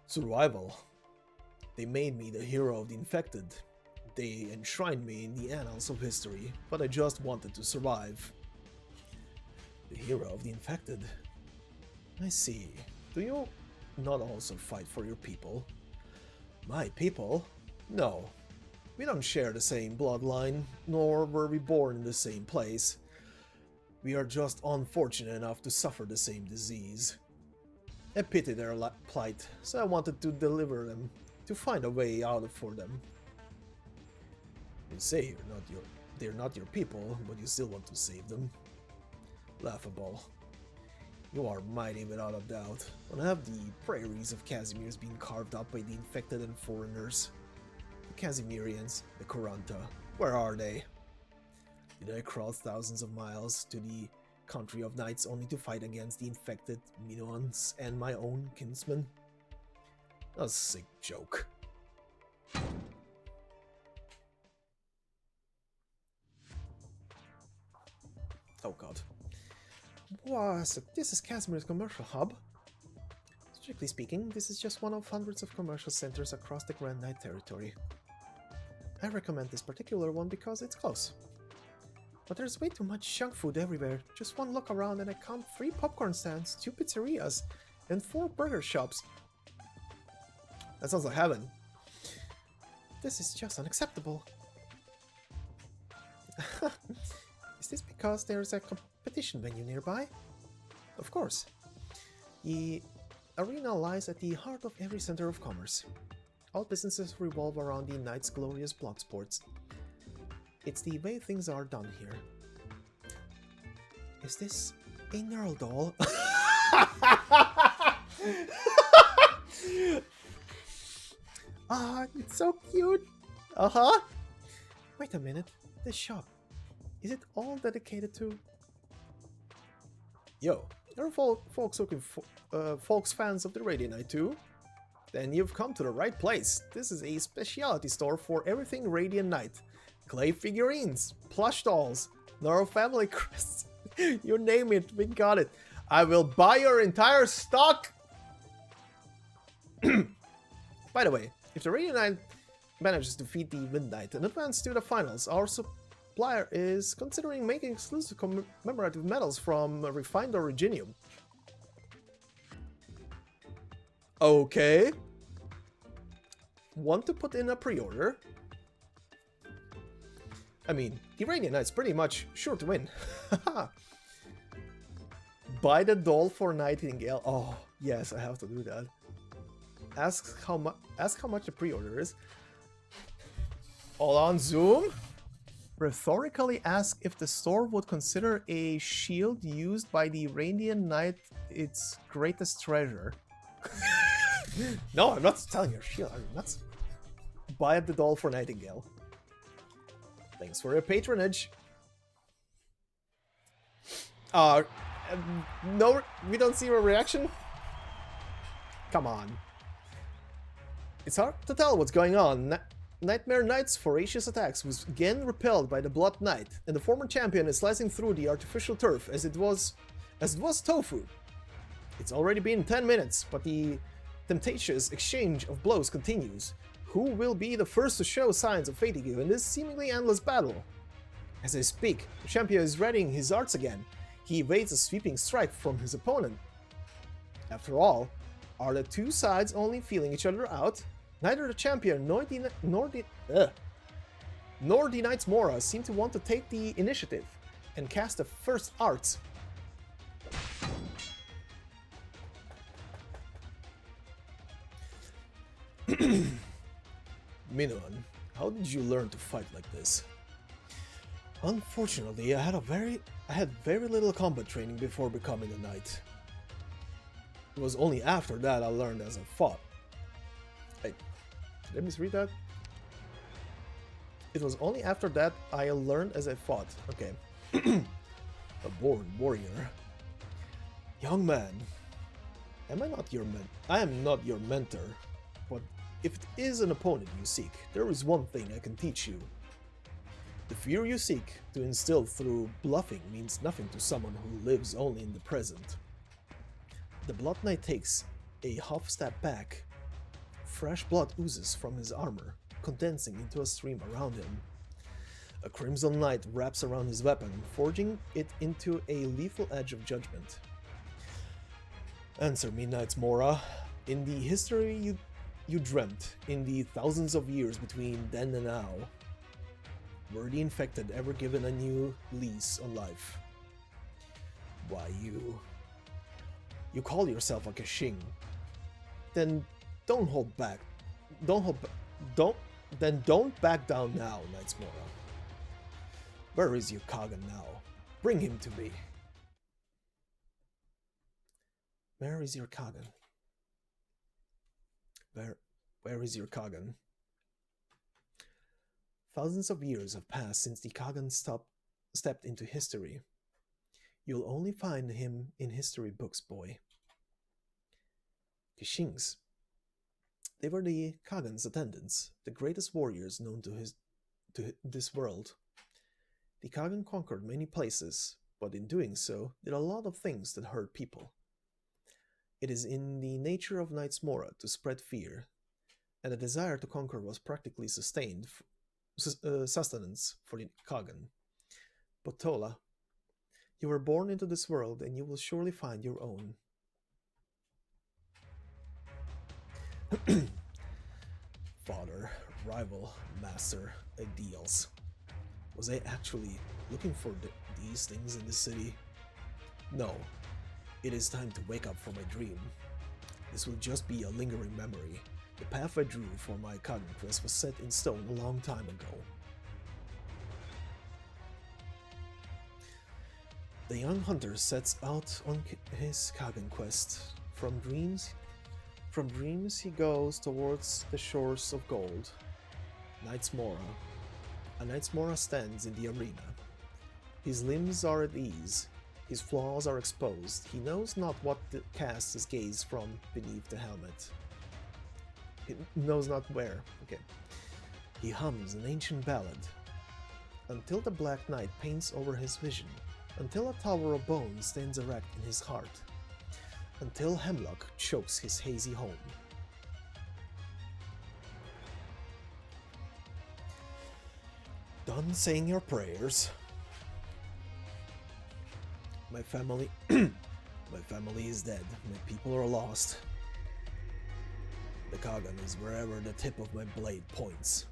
Survival. They made me the hero of the infected. They enshrined me in the annals of history, but I just wanted to survive. The hero of the infected. I see. Do you not also fight for your people? My people? No. We don't share the same bloodline, nor were we born in the same place. We are just unfortunate enough to suffer the same disease. I pity their plight, so I wanted to deliver them, to find a way out for them. You say they're not your people, but you still want to save them. Laughable. You are mighty without a doubt, but have the prairies of Casimir's been carved up by the infected and foreigners? The Casimirians, the Kuranta, where are they? Did I cross thousands of miles to the country of knights only to fight against the infected Minoans and my own kinsmen? A sick joke. Oh god. Wow, so this is Casimir's commercial hub. Strictly speaking, this is just one of hundreds of commercial centers across the Grand Knight territory. I recommend this particular one because it's close. But there's way too much junk food everywhere. Just one look around and I count 3 popcorn stands, 2 pizzerias, and 4 burger shops. That sounds like heaven. This is just unacceptable. Is this because there's a competition venue nearby? Of course. The arena lies at the heart of every center of commerce. All businesses revolve around the Knight's glorious blood sports. It's the way things are done here. Is this a Nearl doll? Ah, it's so cute! Uh-huh! Wait a minute, this shop. Is it all dedicated to... Yo, are folks looking for, folks fans of the Radiant Knight too? Then you've come to the right place. This is a specialty store for everything Radiant Knight. Clay figurines, plush dolls, Nearl family crests. You name it, we got it. I will buy your entire stock! By the way, if the Radiant Knight manages to defeat the Midnight and advance to the finals, our supplier is considering making exclusive commemorative medals from refined originium. Okay. Want to put in a pre-order? I mean, the Radiant Knight's pretty much sure to win. Buy the doll for Nightingale. Oh, yes, I have to do that. Ask how much the pre-order is. Hold on, zoom. Rhetorically ask if the store would consider a shield used by the Iranian knight its greatest treasure. No, I'm not telling your shield. I'm not. Buy up the doll for Nightingale. Thanks for your patronage. No, we don't see a reaction? Come on. It's hard to tell what's going on. Nightmare Knight's voracious attacks was again repelled by the Blood Knight, and the former champion is slicing through the artificial turf as it was tofu. It's already been 10 minutes, but the temptatious exchange of blows continues. Who will be the first to show signs of fatigue in this seemingly endless battle? As I speak, the champion is readying his arts again. He evades a sweeping strike from his opponent. After all, are the two sides only feeling each other out? Neither the champion nor the Knight's Mora seem to want to take the initiative and cast the first arts. Minoan, how did you learn to fight like this? Unfortunately, I had very little combat training before becoming a knight. It was only after that I learned as I fought. Did I misread that? It was only after that I learned as I fought. Okay. A born warrior. Young man, I am not your mentor, but if it is an opponent you seek, there is one thing I can teach you. The fear you seek to instill through bluffing means nothing to someone who lives only in the present. The Blood Knight takes a half step back. Fresh blood oozes from his armor, condensing into a stream around him. A crimson light wraps around his weapon, forging it into a lethal edge of judgment. Answer me, Knight's Mora. In the history you dreamt, in the thousands of years between then and now, were the infected ever given a new lease on life? Why, you call yourself a Kashing. Then don't hold back. Don't back down now, Knight's Mora. Where is your Kagan now? Bring him to me. Where is your Kagan? Where is your Kagan? Thousands of years have passed since the Kagan stepped into history. You'll only find him in history books, boy. Kishings. They were the Kagan's attendants, the greatest warriors known to this world. The Kagan conquered many places, but in doing so, did a lot of things that hurt people. It is in the nature of Knight's Mora to spread fear, and the desire to conquer was practically sustenance for the Kagan. But Tola, you were born into this world, and you will surely find your own. Father, rival, master, ideals. Was I actually looking for these things in the city? No. It is time to wake up from my dream. This will just be a lingering memory. The path I drew for my Kagan quest was set in stone a long time ago. The young hunter sets out on his Kagan quest. From dreams he goes towards the shores of gold. Knight's Mora. A Knight's Mora stands in the arena. His limbs are at ease. His flaws are exposed. He knows not what to cast his gaze from beneath the helmet. He knows not where. Okay. He hums an ancient ballad. Until the Black Knight paints over his vision. Until a tower of bone stands erect in his heart. Until hemlock chokes his hazy home. Done saying your prayers. My family is dead. My people are lost. The Kagan is wherever the tip of my blade points.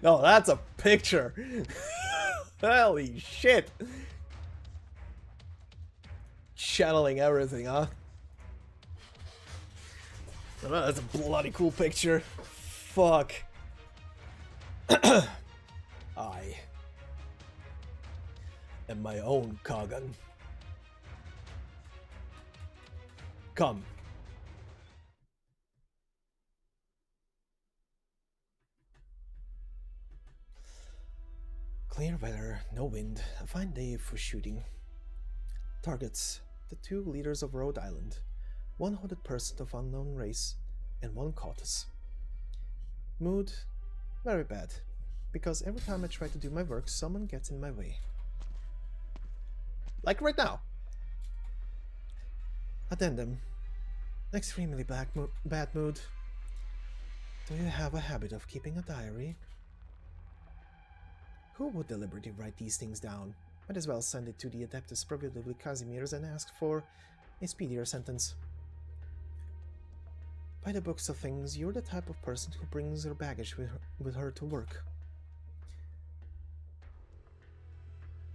No, that's a picture. Holy shit. channeling everything, huh? Oh, that's a bloody cool picture. Fuck. I am my own Kagan. Come. Clear weather, no wind, a fine day for shooting. Targets: the 2 leaders of Rhode Island, 1 hooded person of unknown race, and 1 Cautus. Mood: very bad, because every time I try to do my work, someone gets in my way. Like right now. Addendum: extremely bad mood. Do you have a habit of keeping a diary? Who would deliberately write these things down? Might as well send it to the Adeptus Prohibitively Casimirs and ask for a speedier sentence. By the books of things, you're the type of person who brings her baggage with her to work.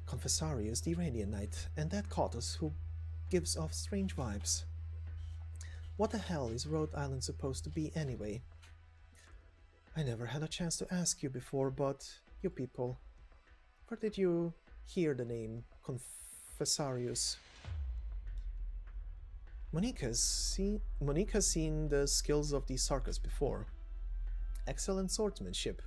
Confessarius, the Radiant Knight, and that Cautus who gives off strange vibes. What the hell is Rhode Island supposed to be anyway? I never had a chance to ask you before, but you people, where did you hear the name Confessarius? Monica's seen the skills of the Sarkas before. Excellent swordsmanship.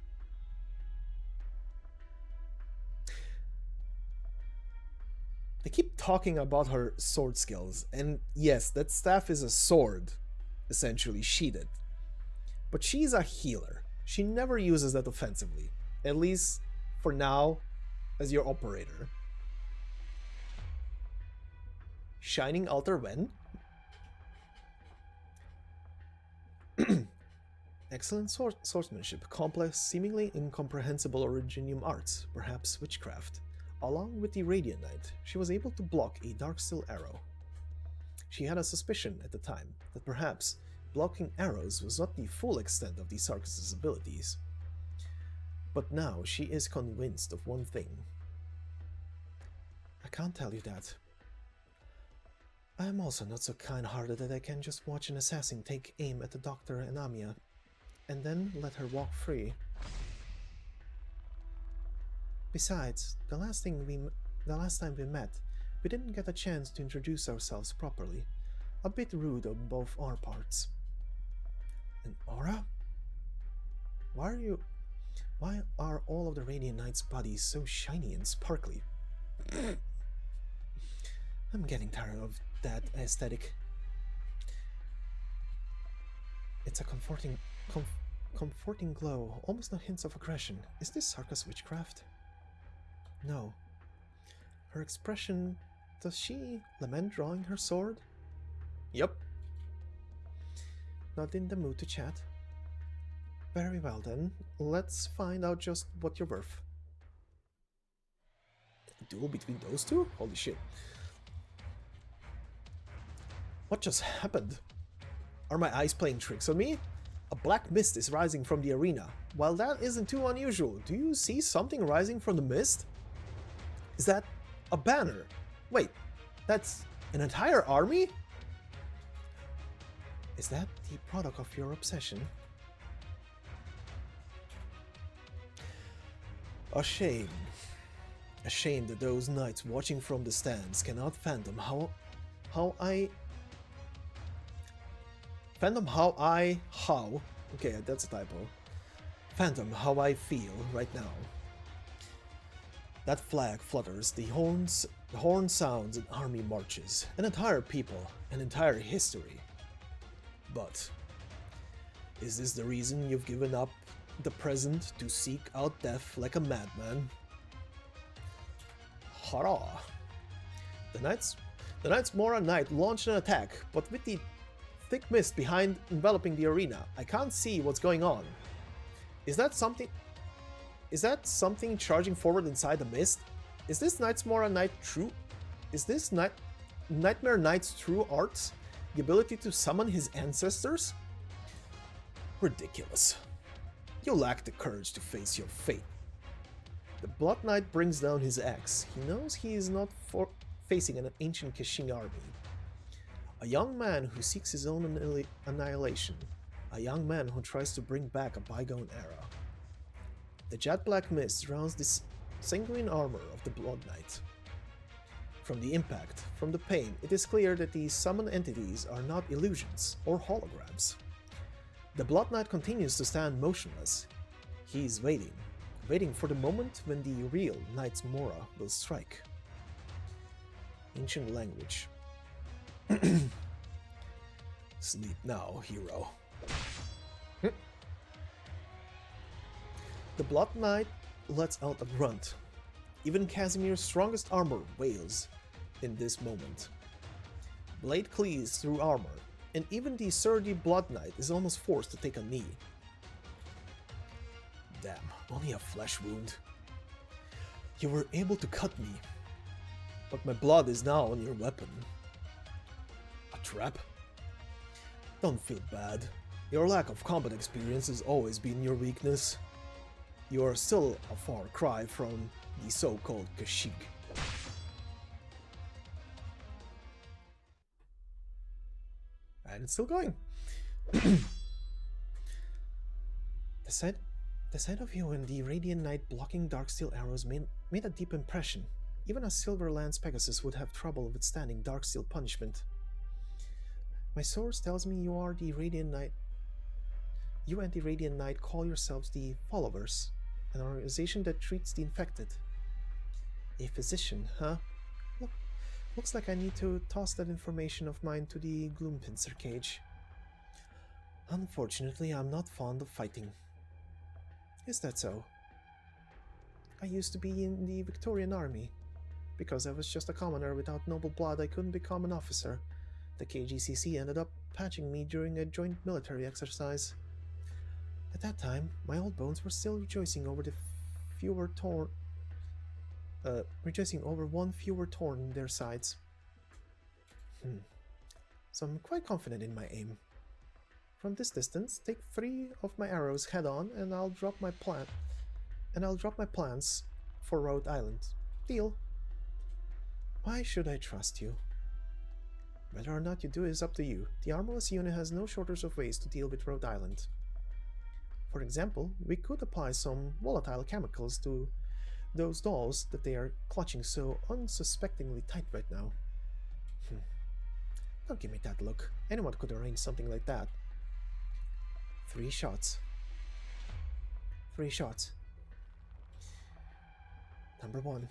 They keep talking about her sword skills, and yes, that staff is a sword, essentially sheathed. But she's a healer. She never uses that offensively, at least for now, as your operator. Shining Altar when? Excellent swordsmanship, complex, seemingly incomprehensible Originium arts, perhaps witchcraft. Along with the Radiant Knight, she was able to block a Darksteel arrow. She had a suspicion at the time that perhaps blocking arrows was not the full extent of the Sarkas' abilities. But now she is convinced of one thing. I can't tell you that. I am also not so kind-hearted that I can just watch an assassin take aim at the Doctor and Amia, and then let her walk free. Besides, the last time we met, we didn't get a chance to introduce ourselves properly. A bit rude on both our parts. An aura? Why are all of the Radiant Knight's bodies so shiny and sparkly? I'm getting tired of that aesthetic. It's a comforting glow, almost no hints of aggression. Is this Sarkas witchcraft? No. Her expression... Does she lament drawing her sword? Yup. Not in the mood to chat. Very well then, let's find out just what you're worth. A duel between those two? Holy shit. What just happened? Are my eyes playing tricks on me? A black mist is rising from the arena. While that isn't too unusual, do you see something rising from the mist? Is that a banner? Wait, that's an entire army? Is that the product of your obsession? A shame. A shame that those knights watching from the stands cannot fathom how okay, that's a typo. Fathom how I feel right now. That flag flutters, the horn sounds, an army marches, an entire people, an entire history. But is this the reason you've given up the present to seek out death like a madman? Hurrah! The Knights Mora Knight launched an attack, but with the thick mist behind enveloping the arena, I can't see what's going on. Is that something charging forward inside the mist? Is this Nightmare Knight true? Is this Nightmare Knight's true arts? The ability to summon his ancestors? Ridiculous. You lack the courage to face your fate. The Blood Knight brings down his axe. He knows he is not facing an ancient Kashin army. A young man who seeks his own annihilation. A young man who tries to bring back a bygone era. The jet black mist surrounds this sanguine armor of the Blood Knight. From the impact, from the pain, it is clear that these summoned entities are not illusions or holograms. The Blood Knight continues to stand motionless. He is waiting for the moment when the real Knight's Mora will strike. Ancient language. Sleep now, hero. The Blood Knight lets out a grunt. Even Casimir's strongest armor wails in this moment. Blade cleaves through armor, and even the sturdy Blood Knight is almost forced to take a knee. Damn, only a flesh wound. You were able to cut me, but my blood is now on your weapon. A trap? Don't feel bad. Your lack of combat experience has always been your weakness. You are still a far cry from the so-called Kashyyyk. And it's still going. The sight of you and the Radiant Knight blocking Darksteel arrows made a deep impression. Even a Silver Lance Pegasus would have trouble withstanding Darksteel punishment. My source tells me you are the Radiant Knight. You and the Radiant Knight call yourselves the Followers, an organization that treats the infected. A physician, huh? Looks like I need to toss that information of mine to the Gloompincer cage. Unfortunately, I'm not fond of fighting. Is that so? I used to be in the Victorian Army. Because I was just a commoner without noble blood, I couldn't become an officer. The KGCC ended up patching me during a joint military exercise. At that time, my old bones were still rejoicing over one fewer torn in their sides. So I'm quite confident in my aim. From this distance, take 3 of my arrows head on, and I'll drop my plans for Rhode Island. Deal. Why should I trust you? Whether or not you do is up to you. The armorless unit has no shortage of ways to deal with Rhode Island. For example, we could apply some volatile chemicals to those dolls that they are clutching so unsuspectingly tight right now. Don't give me that look. Anyone could arrange something like that. 3 shots. 3 shots. Number 1.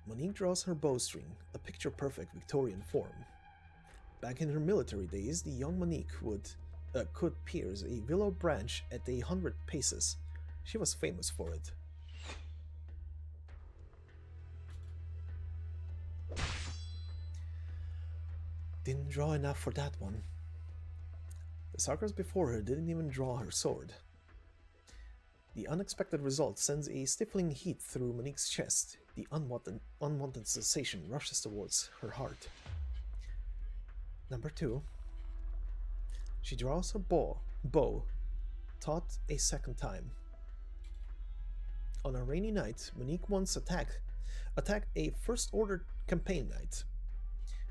Monique draws her bowstring, a picture-perfect Victorian form. Back in her military days, the young Monique could pierce a willow branch at 100 paces. She was famous for it. Didn't draw enough for that one. The suckers before her didn't even draw her sword. The unexpected result sends a stifling heat through Monique's chest. The unwanted sensation rushes towards her heart. Number 2. She draws her bow, taut a second time. On a rainy night, Monique once attacked a First Order campaign knight.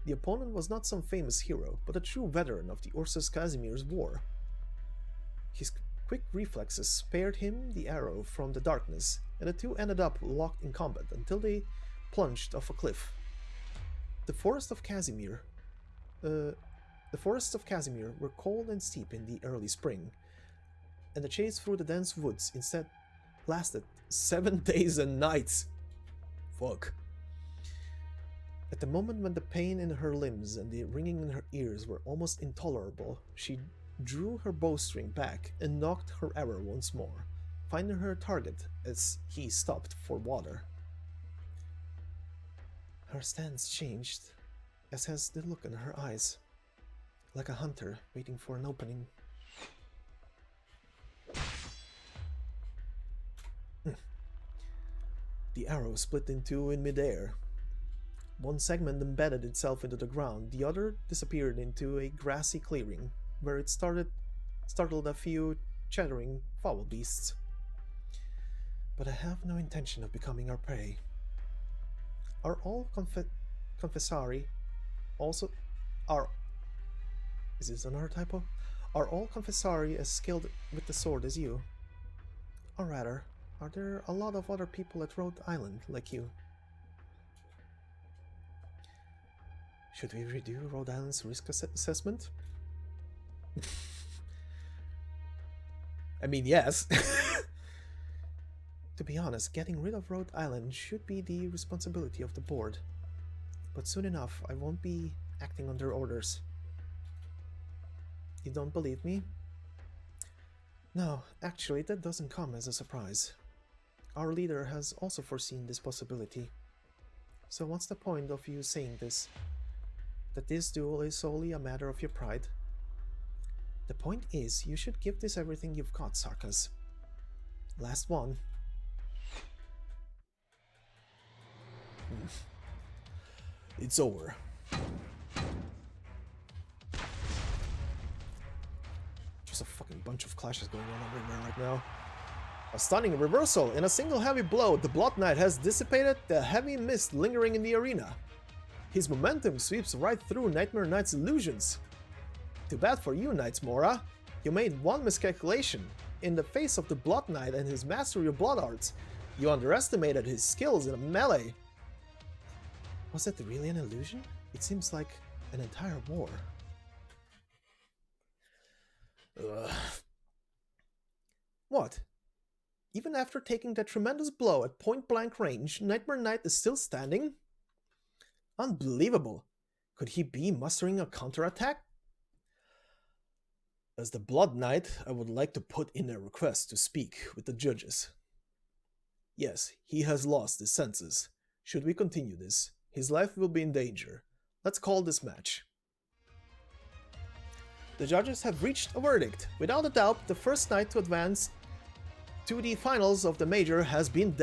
The opponent was not some famous hero, but a true veteran of the Ursus Casimir's war. His quick reflexes spared him the arrow from the darkness, and the two ended up locked in combat until they plunged off a cliff. The forests of Casimir were cold and steep in the early spring, and the chase through the dense woods instead lasted 7 days and nights. Fuck. At the moment when the pain in her limbs and the ringing in her ears were almost intolerable, she drew her bowstring back and knocked her arrow once more, finding her target as he stopped for water. Her stance changed, as has the look in her eyes, like a hunter waiting for an opening. The arrow split in two in midair. One segment embedded itself into the ground, the other disappeared into a grassy clearing, where it startled a few chattering foul beasts. But I have no intention of becoming our prey. Are all confessari also Are... Is this another typo? Are all confessari as skilled with the sword as you? Or rather, are there a lot of other people at Rhode Island like you? Should we redo Rhode Island's risk assessment? I mean, yes. To be honest, getting rid of Rhode Island should be the responsibility of the board. But soon enough, I won't be acting on their orders. You don't believe me? No, actually, that doesn't come as a surprise. Our leader has also foreseen this possibility. So what's the point of you saying this? That this duel is solely a matter of your pride? The point is, you should give this everything you've got, Sarkas. Last one. It's over. Just a fucking bunch of clashes going on everywhere right now. A stunning reversal. In a single heavy blow, the Blood Knight has dissipated the heavy mist lingering in the arena. His momentum sweeps right through Nightmare Knight's illusions. Too bad for you, Knights Mora. You made one miscalculation. In the face of the Blood Knight and his mastery of blood arts, you underestimated his skills in melee. Was that really an illusion? It seems like an entire war. Ugh. What? Even after taking that tremendous blow at point-blank range, Nightmare Knight is still standing? Unbelievable. Could he be mustering a counterattack? As the Blood Knight, I would like to put in a request to speak with the judges. Yes, he has lost his senses. Should we continue this, his life will be in danger. Let's call this match. The judges have reached a verdict. Without a doubt, the first knight to advance to the finals of the major has been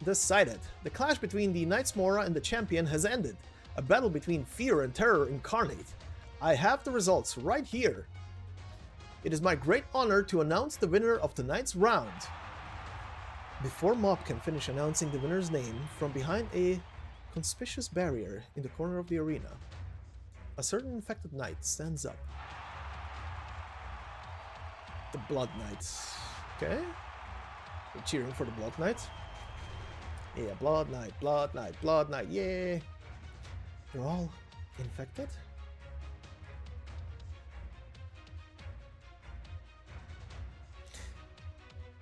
decided. The clash between the Knights Mora and the champion has ended. A battle between fear and terror incarnate. I have the results right here. It is my great honor to announce the winner of tonight's round. Before Mop can finish announcing the winner's name, from behind a conspicuous barrier in the corner of the arena, a certain infected knight stands up. The Blood Knight. Okay. We're cheering for the Blood Knight. Yeah, Blood Knight, Blood Knight, Blood Knight, yeah. They're all infected?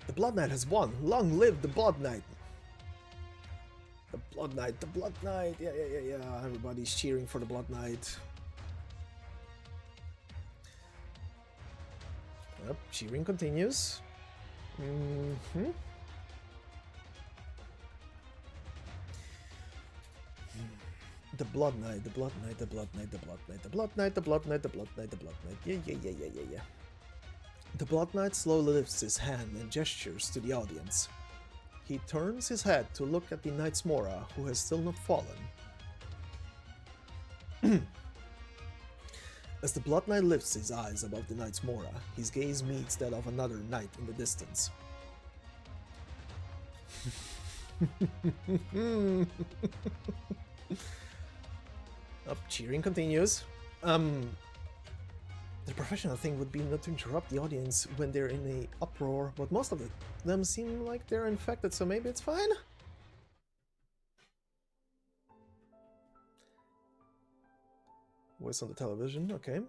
The Blood Knight has won. Long live the Blood Knight. The Blood Knight, the Blood Knight. Yeah. Everybody's cheering for the Blood Knight. Yep, cheering continues. The Blood Knight, the Blood Knight, the Blood Knight, the Blood Knight, the Blood Knight, the Blood Knight, the Blood Knight, the Blood Knight. Yeah. The Blood Knight slowly lifts his hand and gestures to the audience. He turns his head to look at the Knights Mora, who has still not fallen. As the Blood Knight lifts his eyes above the Knights Mora, his gaze meets that of another knight in the distance. Cheering continues. The professional thing would be not to interrupt the audience when they're in a uproar, but most of them seem like they're infected, so maybe it's fine? Voice on the television, okay.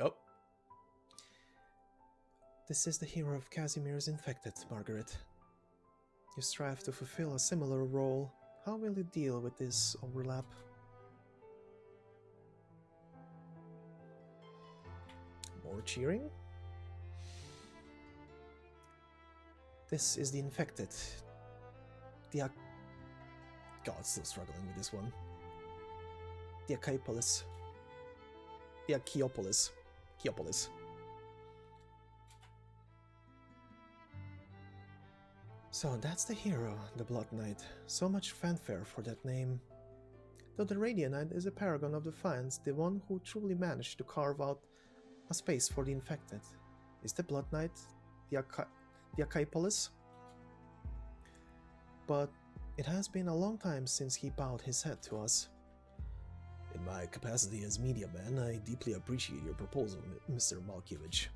Oh. This is the hero of Casimir's infected, Margaret. You strive to fulfill a similar role. How will you deal with this overlap? More cheering. This is the infected. God, still struggling with this one. The Achiopolis. The Achiopolis. So that's the hero, the Blood Knight. So much fanfare for that name. Though the Radiant Knight is a paragon of defiance, the one who truly managed to carve out a space for the infected. Is the Blood Knight the Achiopolis? But it has been a long time since he bowed his head to us. In my capacity as media man, I deeply appreciate your proposal, Mr. Malkiewicz.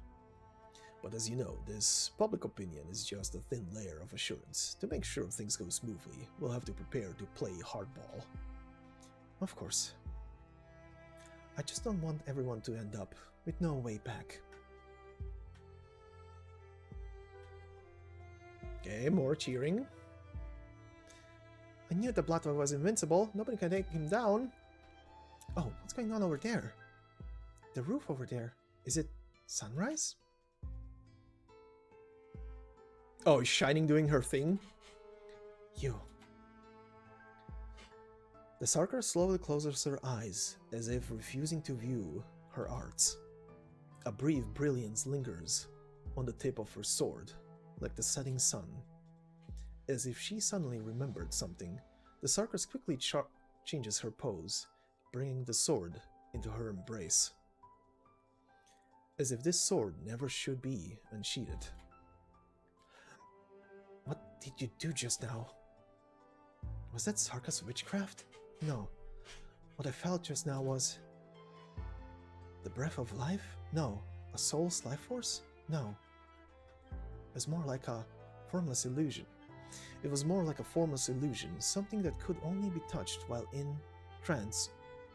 But as you know, this public opinion is just a thin layer of assurance. To make sure things go smoothly, we'll have to prepare to play hardball. Of course. I just don't want everyone to end up with no way back. Okay, more cheering. I knew the Blatva was invincible. Nobody can take him down. Oh, what's going on over there? The roof over there. Is it sunrise? Oh, is Shining doing her thing? You. The Sarkar slowly closes her eyes, as if refusing to view her arts. A brief brilliance lingers on the tip of her sword, like the setting sun. As if she suddenly remembered something, the Sarkar quickly changes her pose, bringing the sword into her embrace. As if this sword never should be unsheathed. What did you do just now? Was that Sarkar's witchcraft? No. What I felt just now was... the breath of life? No. A soul's life force? No. It was more like a formless illusion. It was more like a formless illusion, something that could only be touched while in trance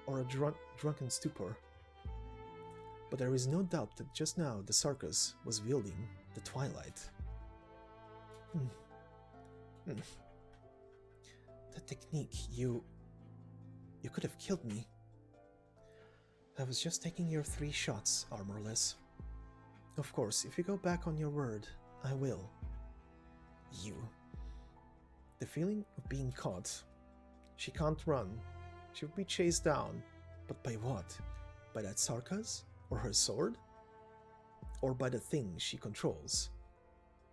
or a drunken stupor. But there is no doubt that just now the Sarkas was wielding the twilight. That technique, you could have killed me. I was just taking your 3 shots, Armorless. Of course, if you go back on your word, I will. You. The feeling of being caught. She can't run. She will be chased down. But by what? By that Sarkas? Or her sword? Or by the thing she controls?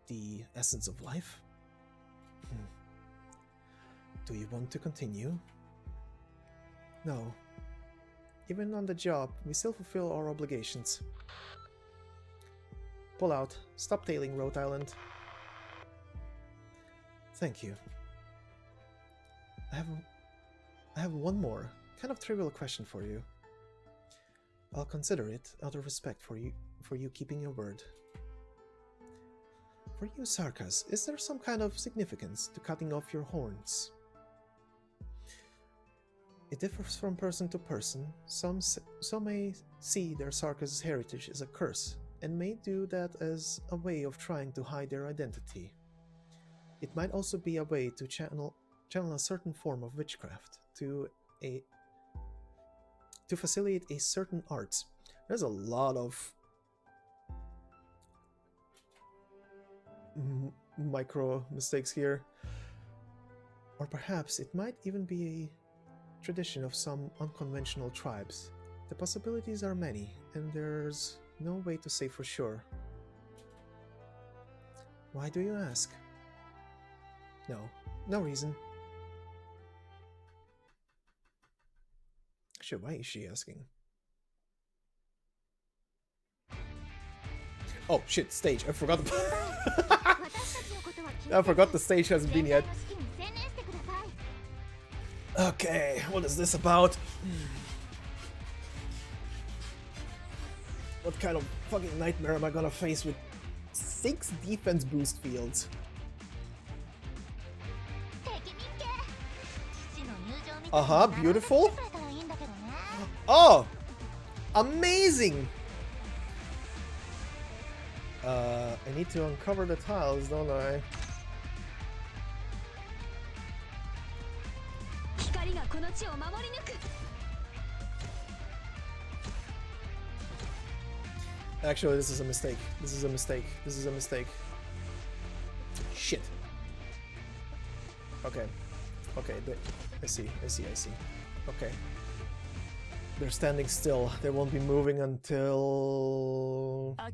The essence of life? Do you want to continue? No. Even on the job, we still fulfill our obligations. Pull out. Stop tailing, Rhode Island. Thank you. I have one more, kind of trivial question for you. I'll consider it out of respect for you keeping your word. For you, Sarkas, is there some kind of significance to cutting off your horns? It differs from person to person. Some may see their Sarkas' heritage as a curse, and may do that as a way of trying to hide their identity. It might also be a way to channel a certain form of witchcraft to facilitate a certain art. There's a lot of micro mistakes here. Or perhaps it might even be a tradition of some unconventional tribes. The possibilities are many, and there's no way to say for sure. Why do you ask? No reason. Actually, why is she asking? Oh shit, stage. I forgot I forgot the stage hasn't been yet. Okay, what is this about? What kind of fucking nightmare am I gonna face with 6 defense boost fields? Beautiful. Oh! Amazing! I need to uncover the tiles, don't I? Actually, this is a mistake. This is a mistake. This is a mistake. Shit. Okay. Okay, I see. Okay. They're standing still. They won't be moving until... I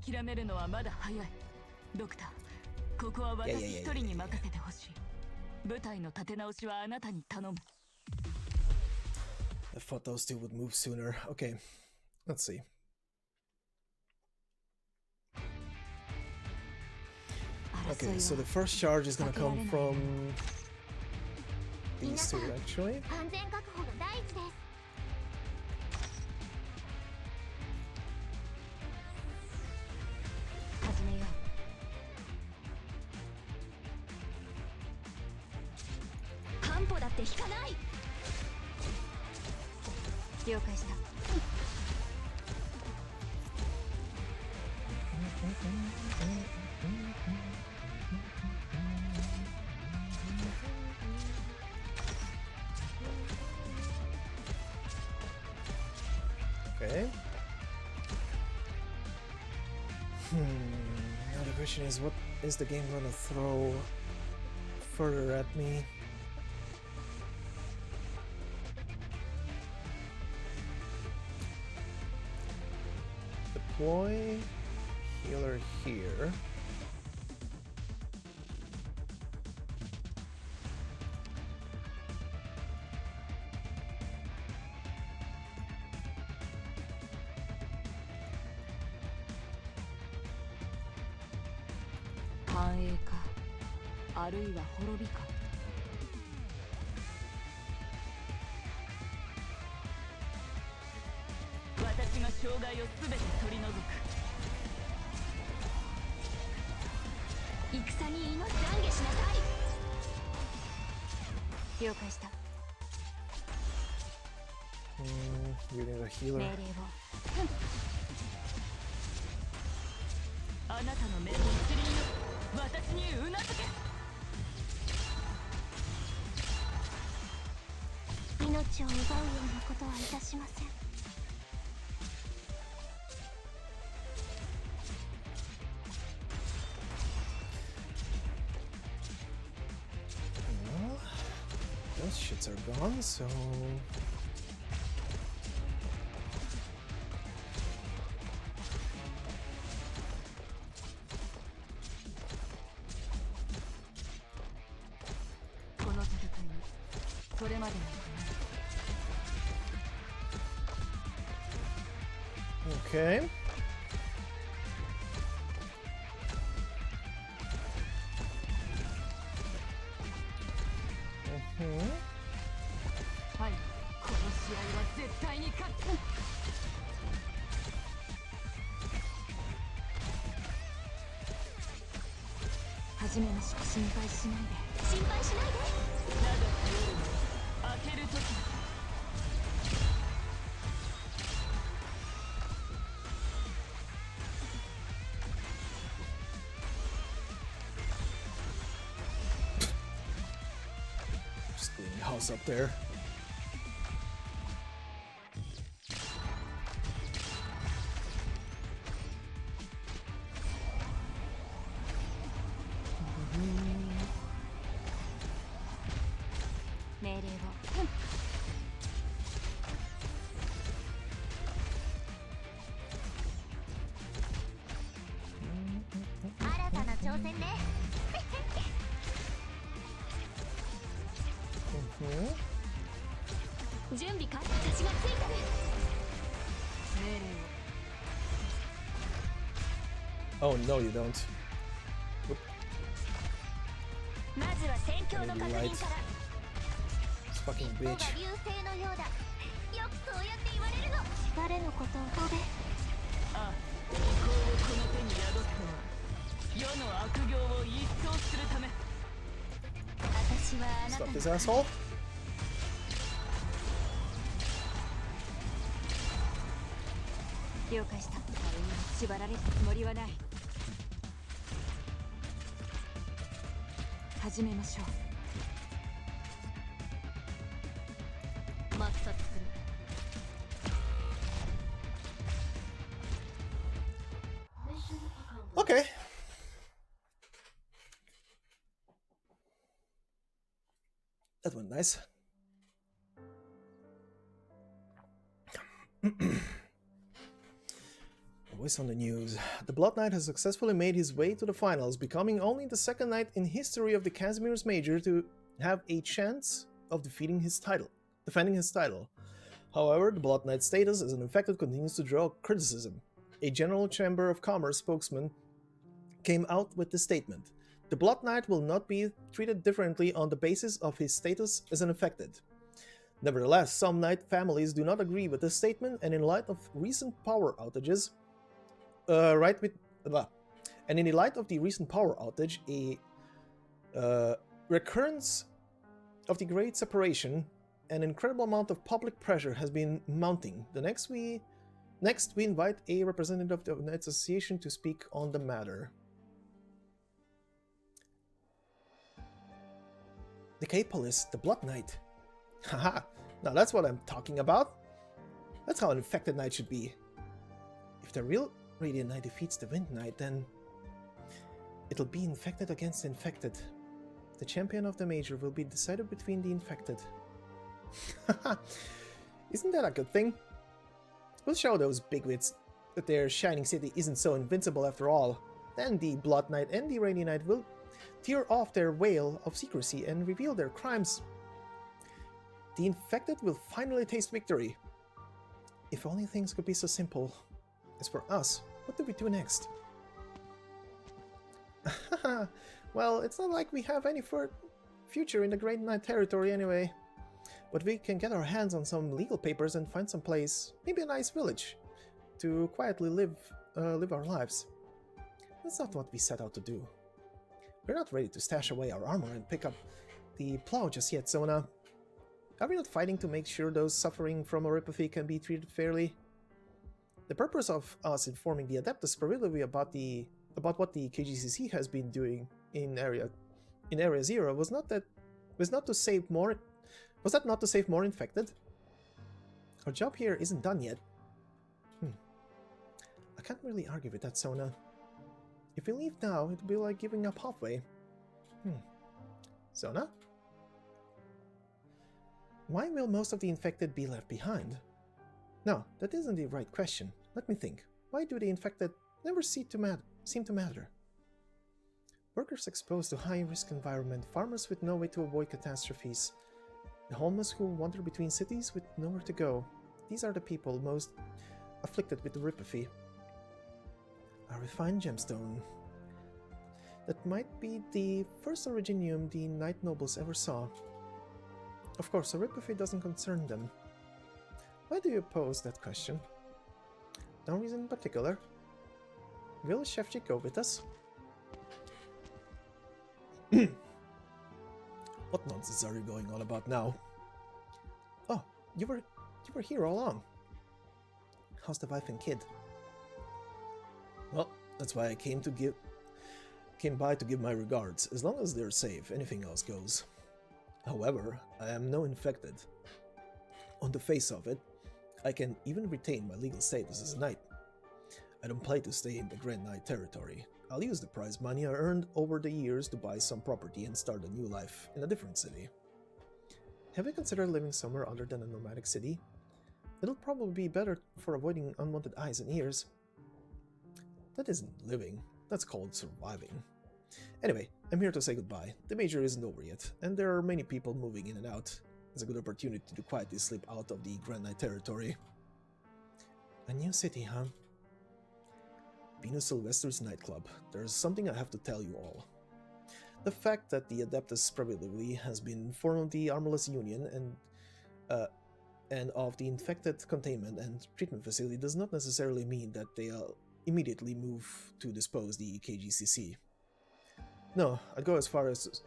thought those two would move sooner. Okay, let's see. Okay, so the first charge is gonna come from these two, actually. 歩だって引かない。了解した。Okay. Now the question is, what is the game gonna throw further at me? Deploy healer here. A あるいは滅びか。私が障害をすべて取り除く。戦に命懺悔しなさい。了解した。You need a healer. 命令を。あなたの命令一輪よ。私にうなずけ。命を奪うようなことはいたしません。Well, those shits are gone, so... Okay. Just cleaning the house up there. Oh no, you don't. Whoop. Light. This fucking bitch. あ、意向をこの手に宿すとは世の悪行を一掃するため。私はあなた Stop this asshole. 了解した。あれに縛られるつもりはない。始めましょう。抹殺する。Okay. That went nice. Always on the news. The Blood Knight has successfully made his way to the finals, becoming only the second knight in history of the Casimir's Major to have a chance of defending his title. However, the Blood Knight's status as an infected continues to draw criticism. A General Chamber of Commerce spokesman came out with this statement. The Blood Knight will not be treated differently on the basis of his status as an infected. Nevertheless, some knight families do not agree with this statement, and in light of recent power outages, and in the light of the recent power outage, a recurrence of the Great Separation, an incredible amount of public pressure has been mounting. Next, we invite a representative of the association to speak on the matter. The K-Police, the Blood Knight. Haha, now that's what I'm talking about. That's how an infected knight should be. If the real Radiant Knight defeats the Wind Knight, then it'll be infected against infected. The champion of the major will be decided between the infected. Isn't that a good thing? We'll show those bigwigs that their shining city isn't so invincible after all. Then the Blood Knight and the Radiant Knight will tear off their veil of secrecy and reveal their crimes. The infected will finally taste victory. If only things could be so simple. As for us, what do we do next? Well, it's not like we have any future in the Great Knight territory anyway. But we can get our hands on some legal papers and find some place, maybe a nice village, to quietly live our lives. That's not what we set out to do. We're not ready to stash away our armor and pick up the plow just yet, Sona. Are we not fighting to make sure those suffering from oropathy can be treated fairly? The purpose of us informing the Adeptus Provillae about what the KGCC has been doing in Area Zero was that not to save more infected? Our job here isn't done yet. I can't really argue with that, Sona. If we leave now, it'll be like giving up halfway. Sona? Why will most of the infected be left behind? No, that isn't the right question. Let me think. Why do the infected never seem to matter? Workers exposed to high-risk environment, farmers with no way to avoid catastrophes, the homeless who wander between cities with nowhere to go. These are the people most afflicted with oropathy. A refined gemstone. That might be the first originium the Knight Nobles ever saw. Of course, oropathy doesn't concern them. Why do you pose that question? No reason in particular. Will Shevchik go with us? What nonsense are you going on about now? Oh, you were here all along. How's the wife and kid? Well, that's why I came by to give my regards. As long as they're safe, anything else goes. However, I am no infected. On the face of it, I can even retain my legal status as a knight. I don't plan to stay in the Grand Knight territory. I'll use the prize money I earned over the years to buy some property and start a new life in a different city. Have you considered living somewhere other than a nomadic city? It'll probably be better for avoiding unwanted eyes and ears. That isn't living, that's called surviving. Anyway, I'm here to say goodbye. The major isn't over yet, and there are many people moving in and out. It's a good opportunity to quietly slip out of the Grand Knight territory. A new city, huh? Venus Sylvester's nightclub. There's something I have to tell you all. The fact that the Adeptus Provillae has been formed of the Armorless Union and of the infected containment and treatment facility does not necessarily mean that they'll immediately move to dispose the KGCC. No, I'd go far as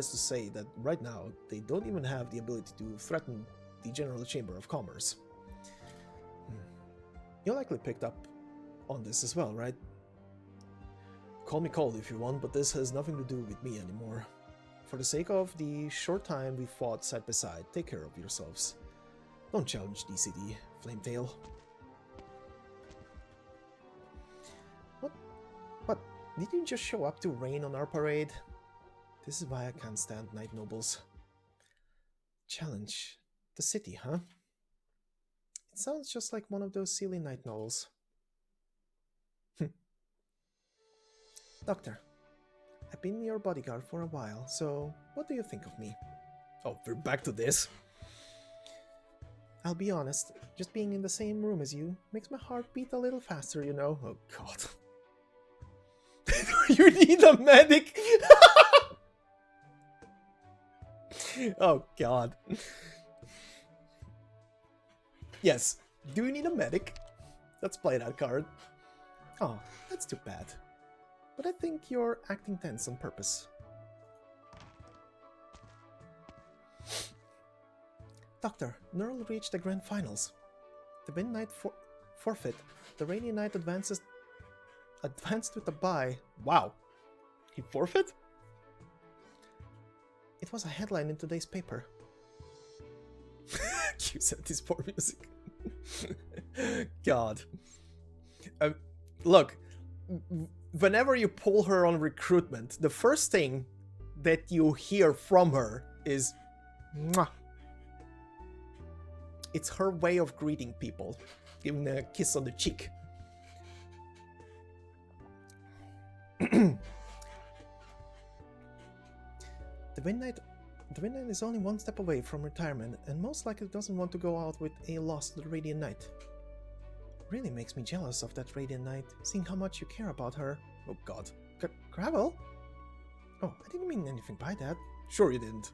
to say that right now they don't even have the ability to threaten the General Chamber of Commerce. You likely picked up on this as well, right? Call me cold if you want, but this has nothing to do with me anymore. For the sake of the short time we fought side by side, take care of yourselves. Don't challenge DCD, Flametail. What? Did you just show up to rain on our parade? This is why I can't stand Knight Nobles. Challenge the city, huh? It sounds just like one of those silly Knight novels. Doctor, I've been your bodyguard for a while, so what do you think of me? Oh, we're back to this. I'll be honest, just being in the same room as you makes my heart beat a little faster, you know? Oh god. You need a medic! Oh god. Yes, do you need a medic? Let's play that card. Oh, that's too bad. but I think you're acting tense on purpose. Doctor, Nearl reached the grand finals. The Midnight forfeit. The Radiant Knight advanced with a bye. Wow. He forfeit? It was a headline in today's paper. You said this poor music. God. Look, whenever you pull her on recruitment, the first thing that you hear from her is mwah. It's her way of greeting people, giving a kiss on the cheek. The Midnight is only one step away from retirement, and most likely doesn't want to go out with a loss to the Radiant Knight. Really makes me jealous of that Radiant Knight, seeing how much you care about her. Oh god. Gravel? Oh, I didn't mean anything by that. Sure you didn't.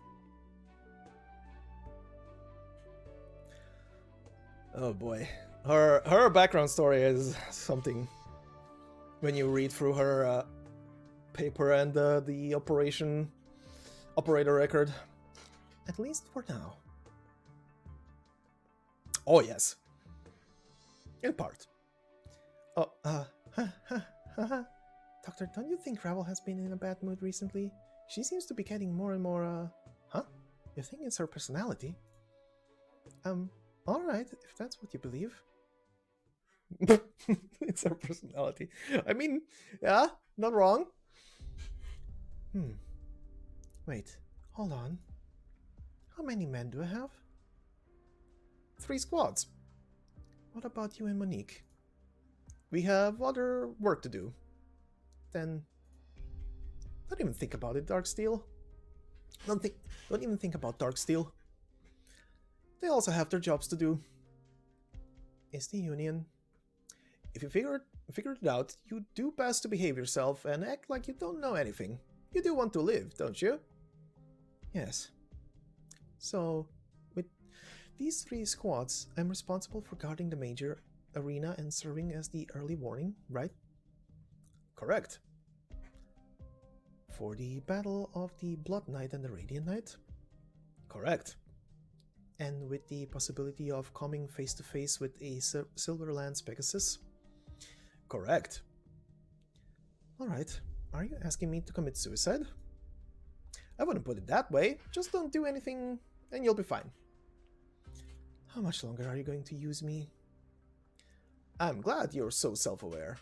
Oh boy. Her background story is something. When you read through her paper and the operator record. At least for now. Oh yes. In part. Oh, Doctor, don't you think Gravel has been in a bad mood recently? She seems to be getting more and more, huh? You think it's her personality? Alright, if that's what you believe. It's her personality. I mean, yeah, not wrong. Wait, hold on. How many men do I have? 3 squads. What about you and Monique? We have other work to do. Then don't even think about it, Darksteel. Don't even think about Darksteel. They also have their jobs to do. Is the Union. If you figured it out, you do best to behave yourself and act like you don't know anything. You do want to live, don't you? Yes. So, with these 3 squads, I'm responsible for guarding the major arena and serving as the early warning, right? Correct. For the battle of the Blood Knight and the Radiant Knight? Correct. And with the possibility of coming face to face with a Silverlands Pegasus? Correct. Alright, are you asking me to commit suicide? I wouldn't put it that way, just don't do anything and you'll be fine. How much longer are you going to use me? I'm glad you're so self-aware.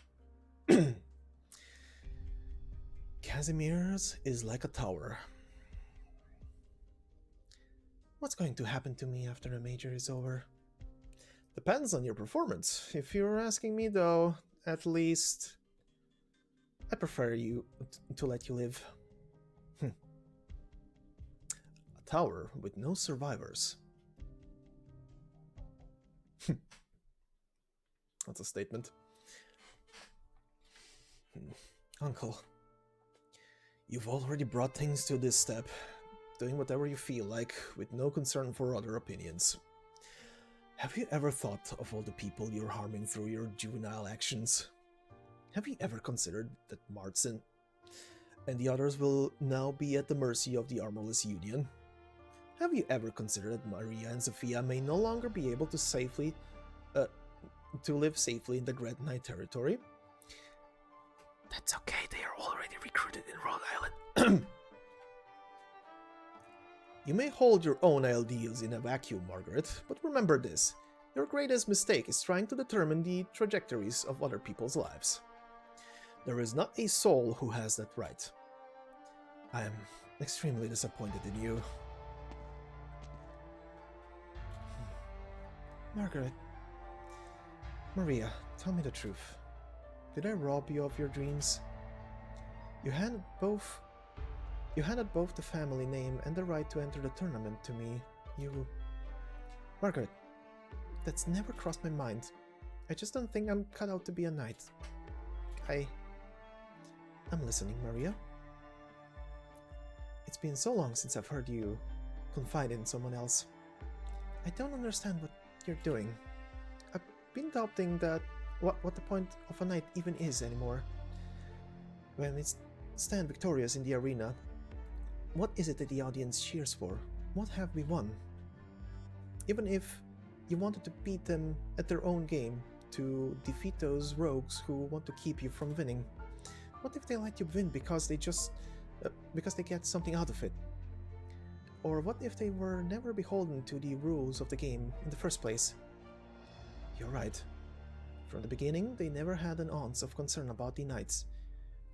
Casimir's is like a tower. What's going to happen to me after the major is over? Depends on your performance. If you're asking me though, at least I prefer you to let you live. A tower with no survivors. That's a statement. Uncle, you've already brought things to this step, doing whatever you feel like, with no concern for other opinions. Have you ever thought of all the people you're harming through your juvenile actions? Have you ever considered that Martin and the others will now be at the mercy of the Armorless Union? Have you ever considered that Maria and Sophia may no longer be able to live safely in the Dread Knight territory? That's okay, they are already recruited in Rhode Island. You may hold your own ideals in a vacuum, Margaret, but remember this. Your greatest mistake is trying to determine the trajectories of other people's lives. There is not a soul who has that right. I am extremely disappointed in you. Margaret. Maria, tell me the truth. Did I rob you of your dreams? You handed both the family name and the right to enter the tournament to me. Margaret, that's never crossed my mind. I just don't think I'm cut out to be a knight. I'm listening, Maria. It's been so long since I've heard you confide in someone else. I don't understand what you're doing. I've been doubting that what the point of a knight even is anymore. when we stand victorious in the arena, what is it that the audience cheers for? What have we won? Even if you wanted to beat them at their own game, to defeat those rogues who want to keep you from winning, what if they let you win because they get something out of it? Or what if they were never beholden to the rules of the game in the first place? You're right. From the beginning, they never had an ounce of concern about the knights.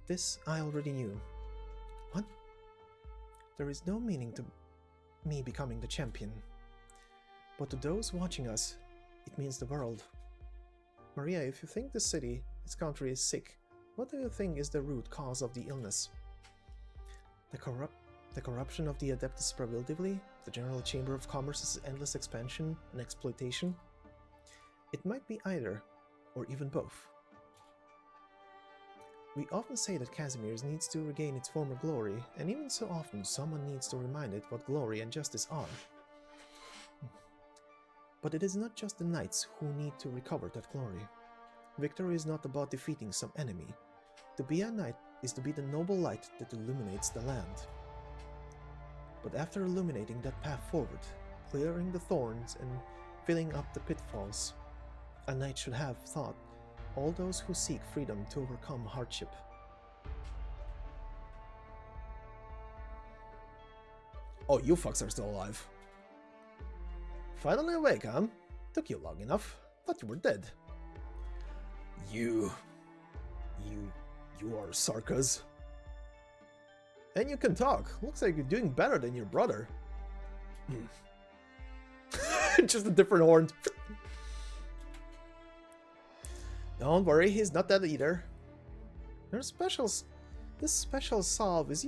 This I already knew. What? There is no meaning to me becoming the champion. But to those watching us, it means the world. Maria, if you think the city, this country is sick, what do you think is the root cause of the illness? The corruption of the Adeptus Prohibitively? The General Chamber of Commerce's endless expansion and exploitation? It might be either, or even both. We often say that Casimir's needs to regain its former glory, and even so often someone needs to remind it what glory and justice are. But it is not just the knights who need to recover that glory. Victory is not about defeating some enemy. To be a knight is to be the noble light that illuminates the land. But after illuminating that path forward, clearing the thorns and filling up the pitfalls, a knight should have thought all those who seek freedom to overcome hardship. Oh, you fucks are still alive. Finally awake, huh? Took you long enough. Thought you were dead. You are Sarkas. And you can talk. Looks like you're doing better than your brother. Just a different horn. Don't worry, he's not dead either. This special salve is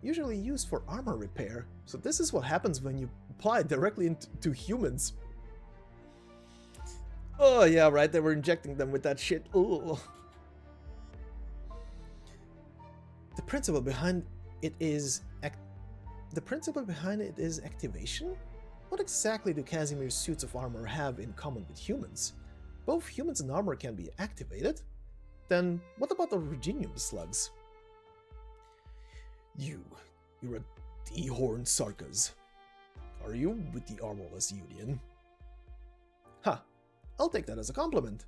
usually used for armor repair, so this is what happens when you apply it directly into humans. Oh yeah, right, they were injecting them with that shit. Ooh. The principle behind it is activation? What exactly do Casimir's suits of armor have in common with humans? Both humans and armor can be activated. Then what about the Reginium slugs? You're a dehorned Sarkas. Are you with the Armorless Union? Ha! Huh, I'll take that as a compliment.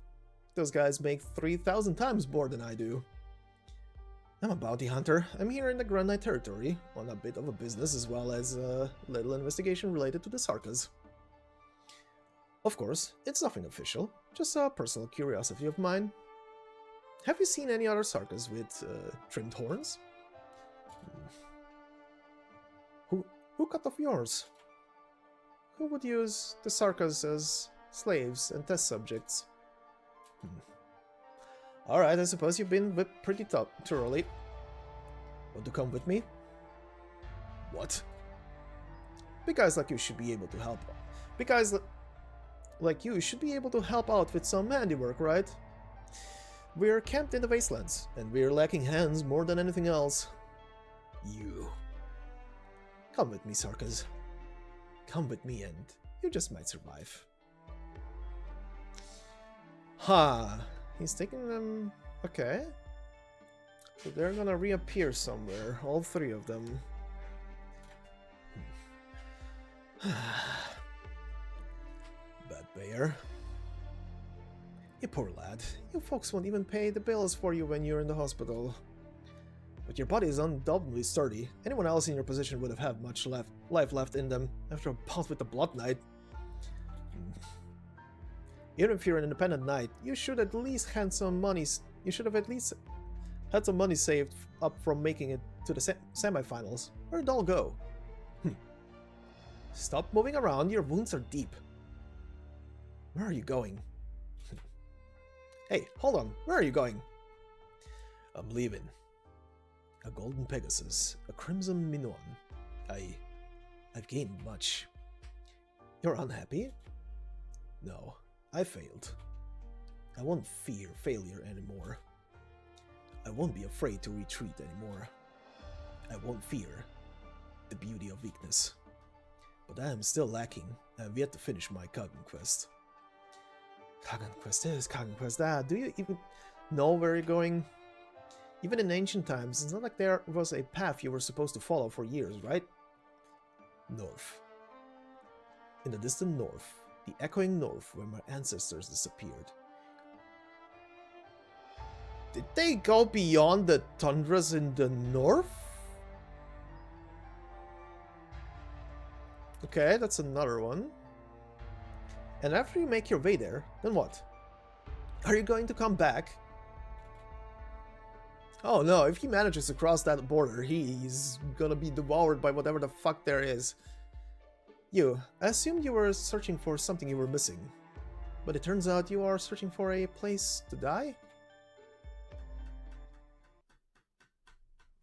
Those guys make 3,000 times more than I do. I'm a bounty hunter. I'm here in the Grand Knight territory, on a bit of a business as well as a little investigation related to the Sarkas. Of course, it's nothing official, just a personal curiosity of mine. Have you seen any other Sarkas with trimmed horns? Who cut off yours? Who would use the Sarkas as slaves and test subjects? Alright, I suppose you've been whipped pretty thoroughly. Want to come with me? What? Big guys like you should be able to help. Big guys like you should be able to help out with some handiwork, right? We're camped in the wastelands, and we're lacking hands more than anything else. You. Come with me, Sarkas. Come with me and you just might survive. Ha! He's taking them... Okay. So they're gonna reappear somewhere, all three of them. Bad payer. You poor lad. You folks won't even pay the bills for you when you're in the hospital. But your body is undoubtedly sturdy. Anyone else in your position would have had much life left in them after a bout with the Blood Knight. Even if you're an independent knight, you should at least had some money. You should have at least had some money saved up from making it to the semifinals. Where'd it all go? Stop moving around. Your wounds are deep. Where are you going? Hey, hold on. Where are you going? I'm leaving. A golden Pegasus, a crimson Minoan. I've gained much. You're unhappy? No, I failed. I won't fear failure anymore. I won't be afraid to retreat anymore. I won't fear the beauty of weakness. But I am still lacking. I have yet to finish my Kagan quest. Kagan quest is, Kagan quest that. Do you even know where you're going? Even in ancient times, it's not like there was a path you were supposed to follow for years, right? North. In the distant north, the echoing north where my ancestors disappeared. Did they go beyond the tundras in the north? Okay, that's another one. And after you make your way there, then what? Are you going to come back? Oh no, if he manages to cross that border, he's gonna be devoured by whatever the fuck there is. I assumed you were searching for something you were missing. But it turns out you are searching for a place to die?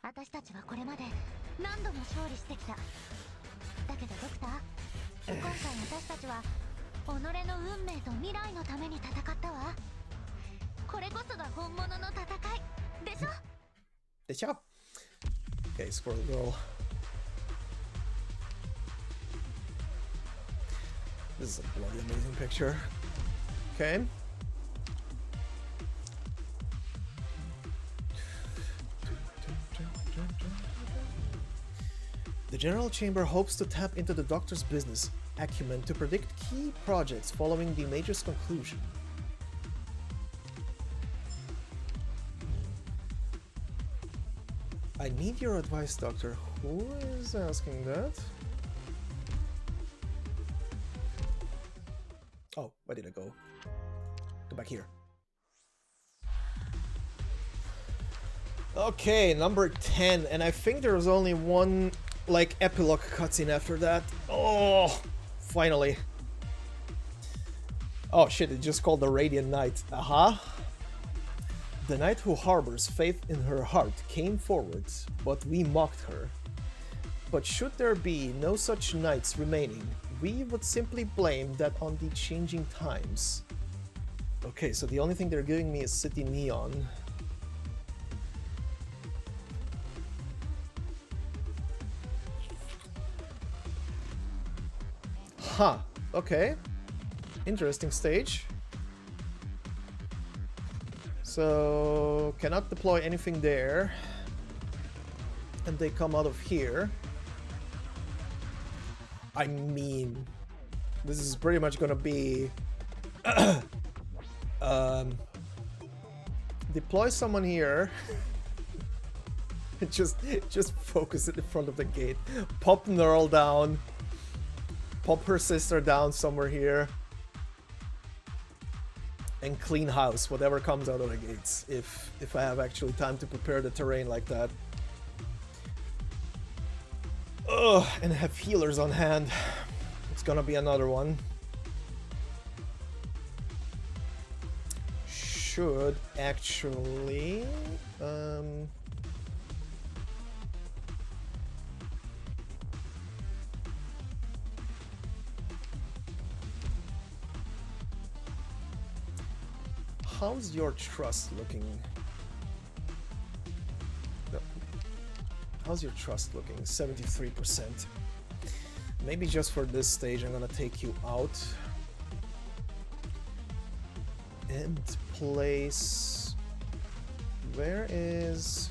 私たちはこれまで何度も勝利してきた。だけどドクター、今回私たちは己の運命と未来のために戦ったわ。これこそが本物の戦いでしょ？でしょ? Okay, Squirrel Girl. This is a bloody amazing picture. Okay. The General Chamber hopes to tap into the Doctor's business acumen to predict key projects following the Major's conclusion. I need your advice, Doctor. Who is asking that? Oh, where did I go? Go back here. Okay, number 10, and I think there was only one, like, epilogue cutscene after that. Oh, finally. Oh shit, it just called the Radiant Knight. The knight who harbors faith in her heart came forward, but we mocked her. But should there be no such knights remaining, we would simply blame that on the changing times. Okay, so the only thing they're giving me is City Neon. Huh, okay. Interesting stage. So, cannot deploy anything there. And they come out of here. I mean, this is pretty much gonna be deploy someone here. just focus it in front of the gate. Pop Nearl down. Pop her sister down somewhere here. And clean house, whatever comes out of the gates, if I have actually time to prepare the terrain like that. Ugh, and have healers on hand. It's gonna be another one. Should actually... How's your trust looking? No. How's your trust looking? 73%. Maybe just for this stage I'm gonna take you out. And place... Where is...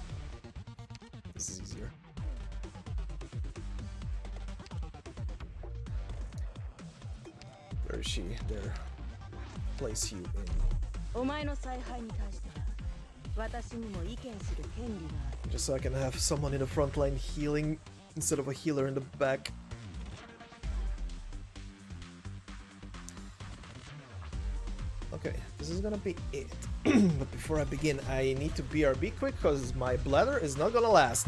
This is easier. Where is she? There. Place you in. Just so I can have someone in the front line healing instead of a healer in the back. Okay, this is gonna be it. But before I begin, I need to BRB quick because my bladder is not gonna last.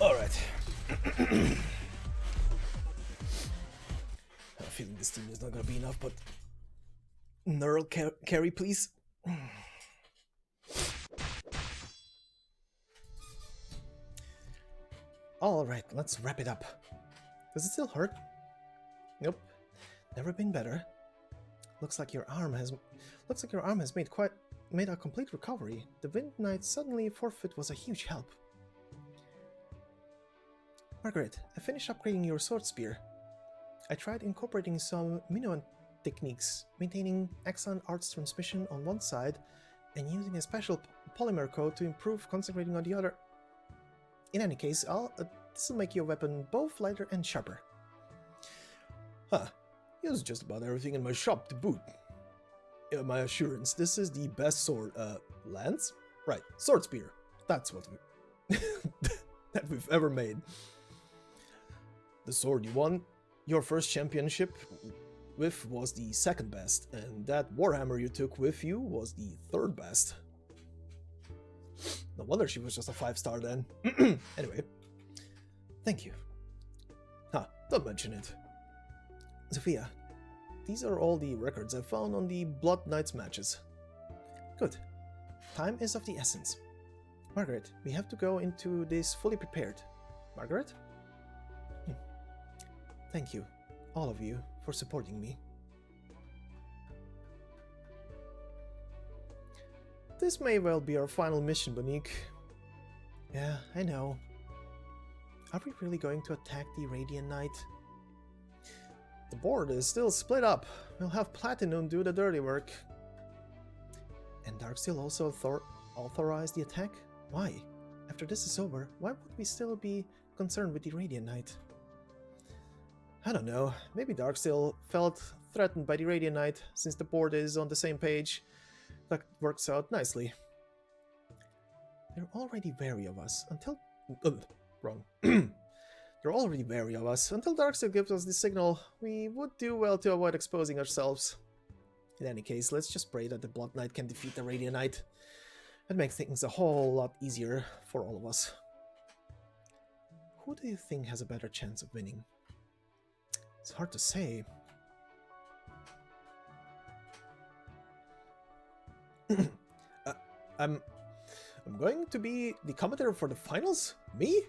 Alright. I'm feeling this team is not gonna be enough, but... Nearl carry, please. Alright, let's wrap it up. Does it still hurt? Nope. Never been better. Looks like your arm has made a complete recovery. The Wind Knight's suddenly forfeit was a huge help. Margaret, I finished upgrading your sword spear. I tried incorporating some Minoan techniques, maintaining excellent arts transmission on one side and using a special polymer coat to improve concentrating on the other. In any case, this will make your weapon both lighter and sharper. Huh. Use just about everything in my shop to boot. My assurance, this is the best sword, lance? Right, sword spear. That's what that we've ever made. The sword you won your first championship with was the second best, and that warhammer you took with you was the third best. No wonder she was just a 5-star then. Anyway, thank you. Huh, don't mention it. Sophia, these are all the records I found on the Blood Knights matches. Good. Time is of the essence. Margaret, we have to go into this fully prepared. Margaret? Thank you, all of you, for supporting me. This may well be our final mission, Bonique. Yeah, I know. Are we really going to attack the Radiant Knight? The board is still split up. We'll have Platinum do the dirty work. And Darksteel also authorized the attack? Why? After this is over, why would we still be concerned with the Radiant Knight? I don't know. Maybe Darksteel felt threatened by the Radiant Knight, since the board is on the same page. That works out nicely. They're already wary of us until... wrong. They're already wary of us. Until Darksteel gives us the signal, we would do well to avoid exposing ourselves. In any case, let's just pray that the Blood Knight can defeat the Radiant Knight. That makes things a whole lot easier for all of us. Who do you think has a better chance of winning? It's hard to say. I'm going to be the commentator for the finals? Me?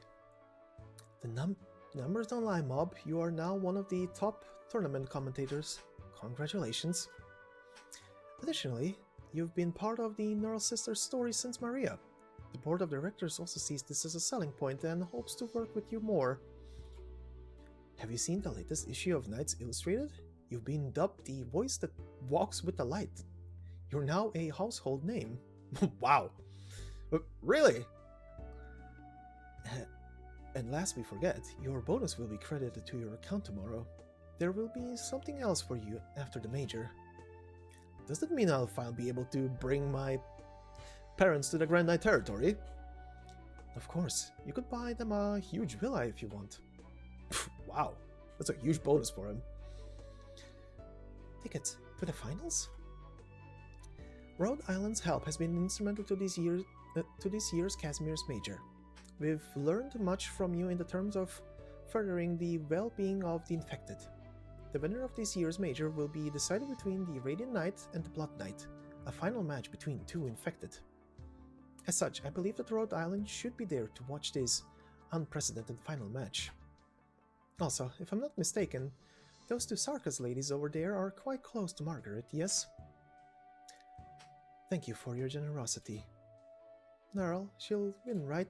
The numbers don't lie, Mob. You are now one of the top tournament commentators. Congratulations. Additionally, you've been part of the Nearl sisters' story since Maria. The board of directors also sees this as a selling point and hopes to work with you more. Have you seen the latest issue of Knights Illustrated? You've been dubbed the voice that walks with the light. You're now a household name. Wow. Really? And lest we forget, your bonus will be credited to your account tomorrow. There will be something else for you after the major. Does that mean I'll finally be able to bring my parents to the Grand Knight territory? Of course. You could buy them a huge villa if you want. Wow, that's a huge bonus for him. Tickets to the finals? Rhode Island's help has been instrumental to this year's Casimir's Major. We've learned much from you in the terms of furthering the well-being of the infected. The winner of this year's Major will be decided between the Radiant Knight and the Blood Knight, a final match between two infected. As such, I believe that Rhode Island should be there to watch this unprecedented final match. Also, if I'm not mistaken, those two Sarkas ladies over there are quite close to Margaret, yes? Thank you for your generosity. Nearl, she'll win, right?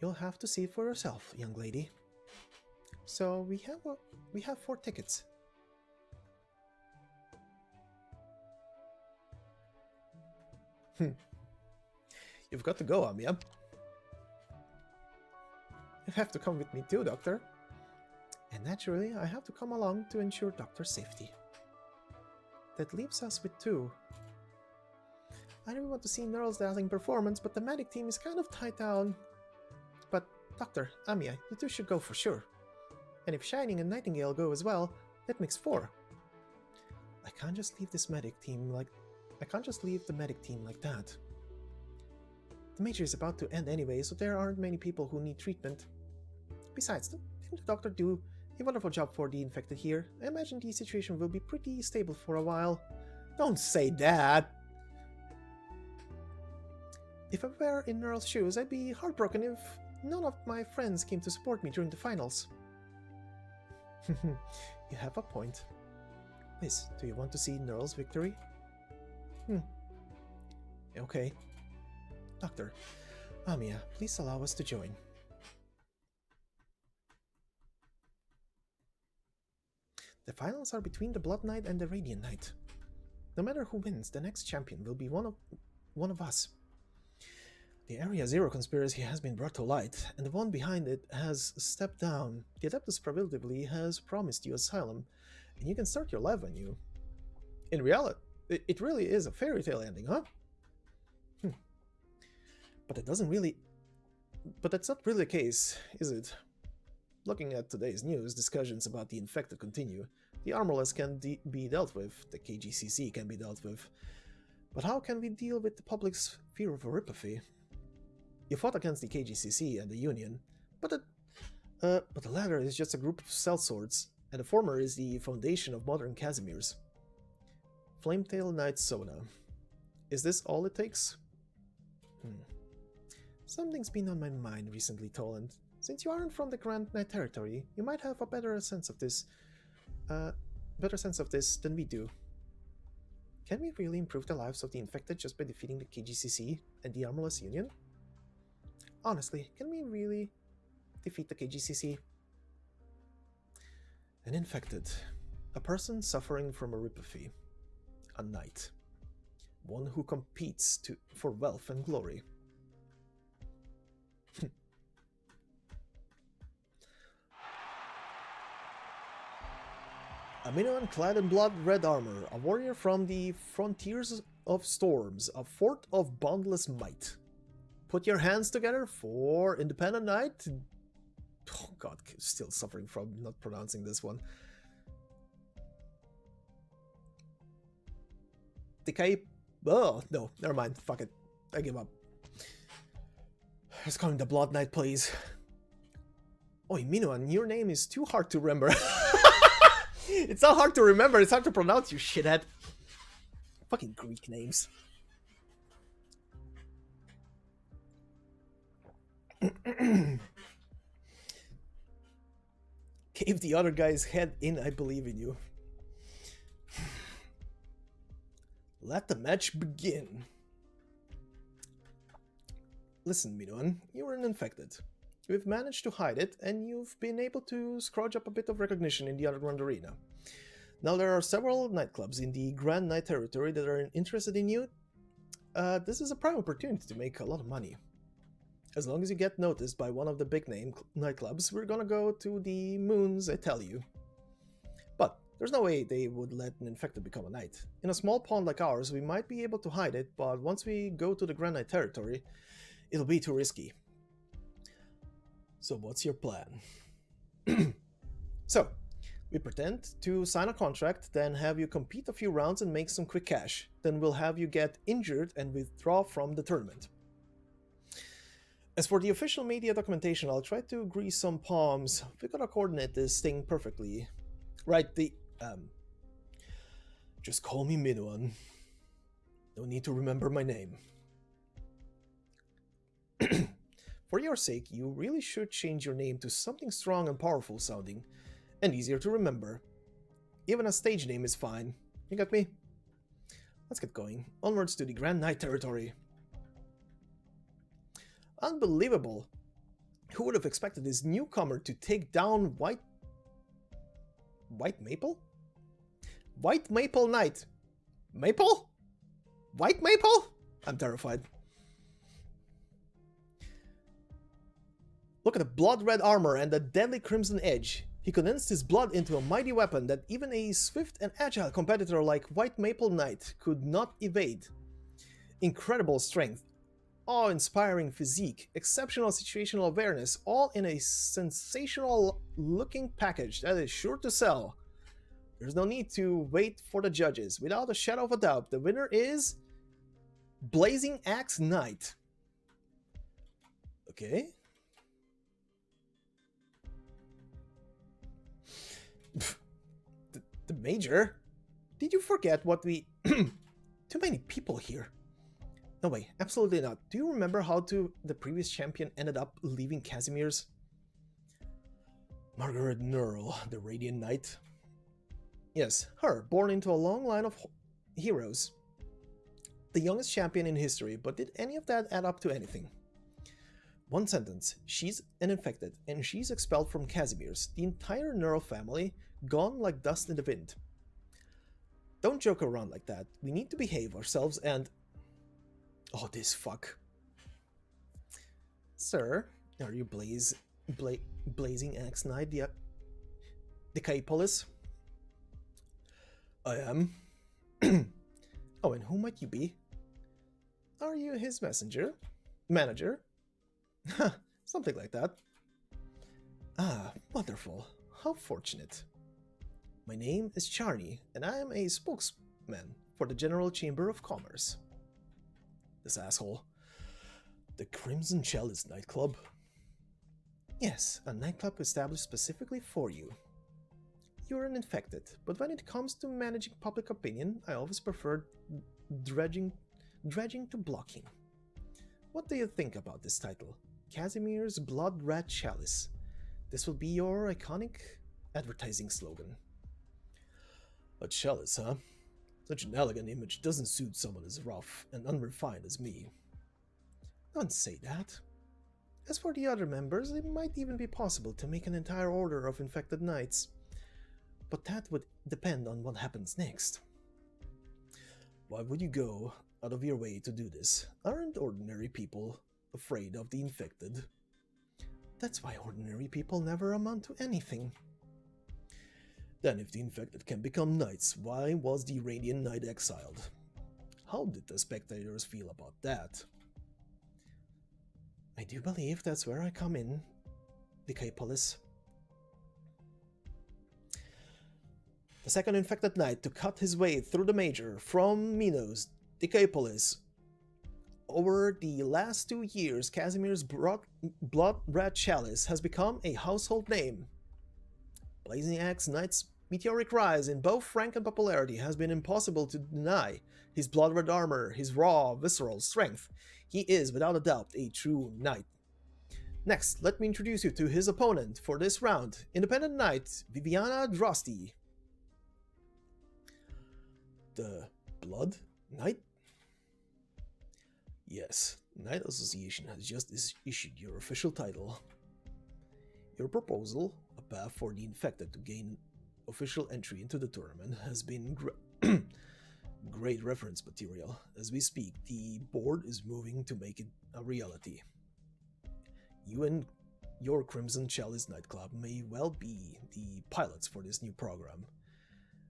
You'll have to see for yourself, young lady. So we have 4 tickets. You've got to go, Amiya. You have to come with me too, Doctor. And naturally, I have to come along to ensure Doctor's safety. That leaves us with 2. I really want to see Nearl's dazzling performance, but the medic team is kind of tied down. But Doctor, Amiya, you 2 should go for sure. And if Shining and Nightingale go as well, that makes 4. I can't just leave the medic team like that. The major is about to end anyway, so there aren't many people who need treatment. Besides, didn't the doctor do a wonderful job for the infected here? I imagine the situation will be pretty stable for a while. Don't say that! If I were in Nearl's shoes, I'd be heartbroken if none of my friends came to support me during the finals. You have a point. Liz, do you want to see Nearl's victory? Okay. Doctor, Amiya, please allow us to join. The finals are between the Blood Knight and the Radiant Knight. No matter who wins, the next champion will be one of us. The Area Zero conspiracy has been brought to light, and the one behind it has stepped down. The Adeptus Prohibitively has promised you asylum, and you can start your life anew. In reality, it really is a fairy tale ending, huh? But that's not really the case, is it? Looking at today's news, discussions about the infected continue. The armorless can be dealt with, the KGCC can be dealt with. But how can we deal with the public's fear of horipathy? You fought against the KGCC and the Union, but the latter is just a group of sellswords, and the former is the foundation of modern Casimirs. Flametail Knight Sona. Is this all it takes? Something's been on my mind recently, Toland. Since you aren't from the Grand Knight territory, you might have a better sense of this than we do. Can we really improve the lives of the infected just by defeating the KGCC and the Armorless Union? Honestly, can we really defeat the KGCC? An infected. A person suffering from horipathy. A knight. One who competes for wealth and glory. A Minoan clad in blood-red armor, a warrior from the frontiers of storms, a fort of boundless might. Put your hands together for Independent Knight. Oh god, still suffering from not pronouncing this one. Oh, no, never mind. Fuck it. I give up. Let's call him the Blood Knight, please. Oi, Minoan, your name is too hard to remember. It's not hard to remember, it's hard to pronounce, you shithead. Fucking Greek names. Cave the other guy's head in, I believe in you. Let the match begin. Listen, Minoan, you were an infected. You've managed to hide it, and you've been able to scrounge up a bit of recognition in the underground arena. Now there are several nightclubs in the Grand Knight territory that are interested in you. This is a prime opportunity to make a lot of money. As long as you get noticed by one of the big name nightclubs, we're gonna go to the moons, I tell you. But there's no way they would let an infected become a knight. In a small pond like ours, we might be able to hide it, but once we go to the Grand Knight territory, it'll be too risky. So what's your plan? So, we pretend to sign a contract, then have you compete a few rounds and make some quick cash. Then we'll have you get injured and withdraw from the tournament. As for the official media documentation, I'll try to grease some palms. We gotta coordinate this thing perfectly. Right, just call me Minoan. No need to remember my name. For your sake, you really should change your name to something strong and powerful sounding, and easier to remember. Even a stage name is fine. You got me? Let's get going. Onwards to the Grand Knight territory. Unbelievable! Who would have expected this newcomer to take down White Maple? White Maple Knight. Maple? White Maple? I'm terrified. Look at the blood-red armor and the deadly crimson edge. He condensed his blood into a mighty weapon that even a swift and agile competitor like White Maple Knight could not evade. Incredible strength, awe-inspiring physique, exceptional situational awareness, all in a sensational-looking package that is sure to sell. There's no need to wait for the judges. Without a shadow of a doubt, the winner is Blazing Axe Knight. Okay. The Major? Did you forget what we... Too many people here. No way, absolutely not. Do you remember how the previous champion ended up leaving Casimir's? Margaret Nearl, the Radiant Knight. Yes, her, born into a long line of heroes. The youngest champion in history, but did any of that add up to anything? One sentence, she's an infected, and she's expelled from Casimir's. The entire Nearl family, gone like dust in the wind. Don't joke around like that. We need to behave ourselves and... Oh, this fuck. Sir, are you Blazing Axe Knight, the K-Polis? I am. Oh, and who might you be? Are you his manager? Something like that. Ah, wonderful. How fortunate. My name is Charney, and I am a spokesman for the General Chamber of Commerce. This asshole. The Crimson Chalice nightclub? Yes, a nightclub established specifically for you. You're an infected, but when it comes to managing public opinion, I always prefer dredging to blocking. What do you think about this title? Casimir's Blood Rat Chalice. This will be your iconic advertising slogan. A chalice, huh? Such an elegant image doesn't suit someone as rough and unrefined as me. Don't say that. As for the other members, it might even be possible to make an entire order of infected knights. But that would depend on what happens next. Why would you go out of your way to do this? Aren't ordinary people afraid of the infected? That's why ordinary people never amount to anything. Then if the infected can become knights, why was the Radiant Knight exiled? How did the spectators feel about that? I do believe that's where I come in, Decapolis. The second infected knight to cut his way through the Major from Minos, Decapolis. Over the last 2 years, Casimir's Blood Rat Chalice has become a household name. Blazing Axe Knight's meteoric rise in both rank and popularity has been impossible to deny. His blood red armor, his raw, visceral strength. He is, without a doubt, a true knight. Next, let me introduce you to his opponent for this round, Independent Knight Viviana Drosty. The Blood Knight? Yes, Knight Association has just issued your official title. Your proposal, a path for the infected to gain official entry into the tournament, has been great reference material. As we speak, the board is moving to make it a reality. You and your Crimson Chalice nightclub may well be the pilots for this new program.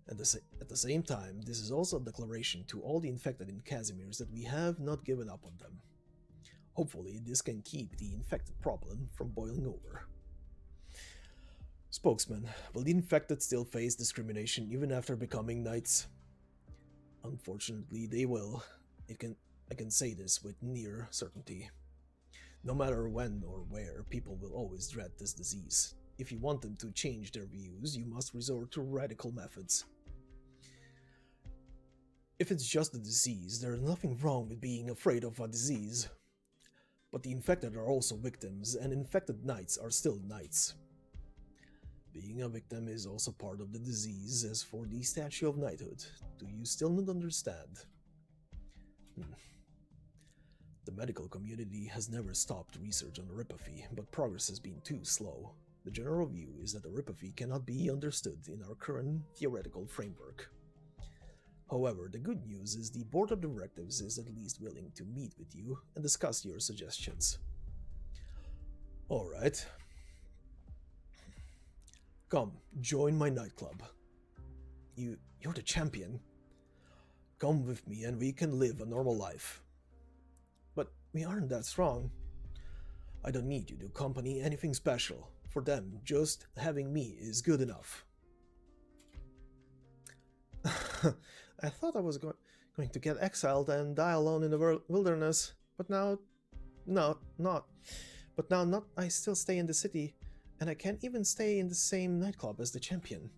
At the same time, this is also a declaration to all the infected in Casimir's that we have not given up on them. Hopefully, this can keep the infected problem from boiling over. Spokesman, will the infected still face discrimination even after becoming knights? Unfortunately, they will. I can say this with near certainty. No matter when or where, people will always dread this disease. If you want them to change their views, you must resort to radical methods. If it's just a disease, there is nothing wrong with being afraid of a disease. But the infected are also victims, and infected knights are still knights. Being a victim is also part of the disease. As for the statue of knighthood, do you still not understand? The medical community has never stopped research on Ripathy, but progress has been too slow. The general view is that the Ripathy cannot be understood in our current theoretical framework. However, the good news is the board of directors is at least willing to meet with you and discuss your suggestions. Alright. Come, join my nightclub. You're the champion. Come with me and we can live a normal life. But we aren't that strong. I don't need you to accompany anything special. For them, just having me is good enough. I thought I was going to get exiled and die alone in the wilderness, but now... No, not. But now not I still stay in the city, and I can't even stay in the same nightclub as the champion.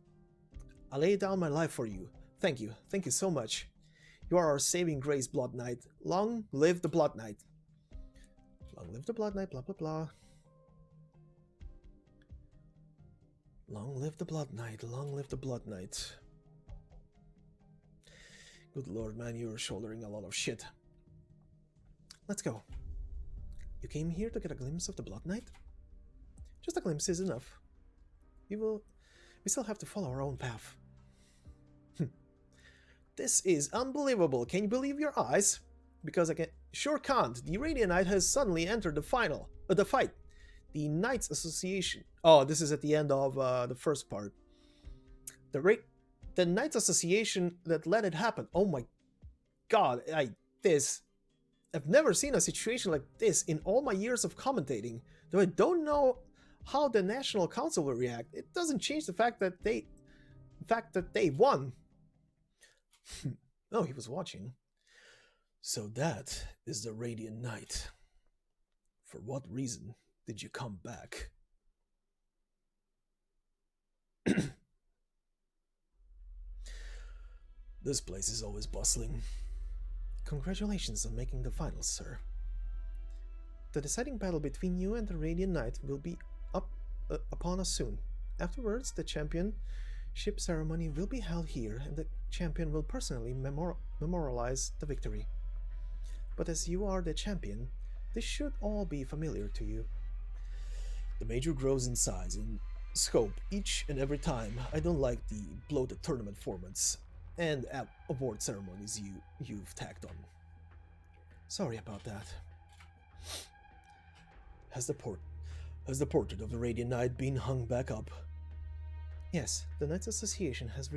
I lay down my life for you. Thank you so much. You are our saving grace, Blood Knight. Long live the Blood Knight. Long live the Blood Knight, blah blah blah. Long live the Blood Knight, long live the Blood Knight. Good lord, man, you're shouldering a lot of shit. Let's go. You came here to get a glimpse of the Blood Knight? Just a glimpse is enough. We still have to follow our own path. This is unbelievable. Can you believe your eyes? Because I sure can't. The Radiant Knight has suddenly entered the fight. The Knights Association. Oh, this is at the end of the first part. The Knights Association that let it happen. Oh my god, I've never seen a situation like this in all my years of commentating. Though I don't know how the National Council will react. It doesn't change the fact that they won. Oh, he was watching. So that is the Radiant Knight. For what reason did you come back? This place is always bustling. Congratulations on making the finals, sir. The deciding battle between you and the Radiant Knight will be upon us soon. Afterwards, the championship ceremony will be held here, and the champion will personally memorialize the victory. But as you are the champion, this should all be familiar to you. The major grows in size and scope each and every time. I don't like the bloated tournament formats and award ceremonies you've tacked on. Sorry about that. Has the portrait of the Radiant Knight been hung back up? Yes, the Knights Association has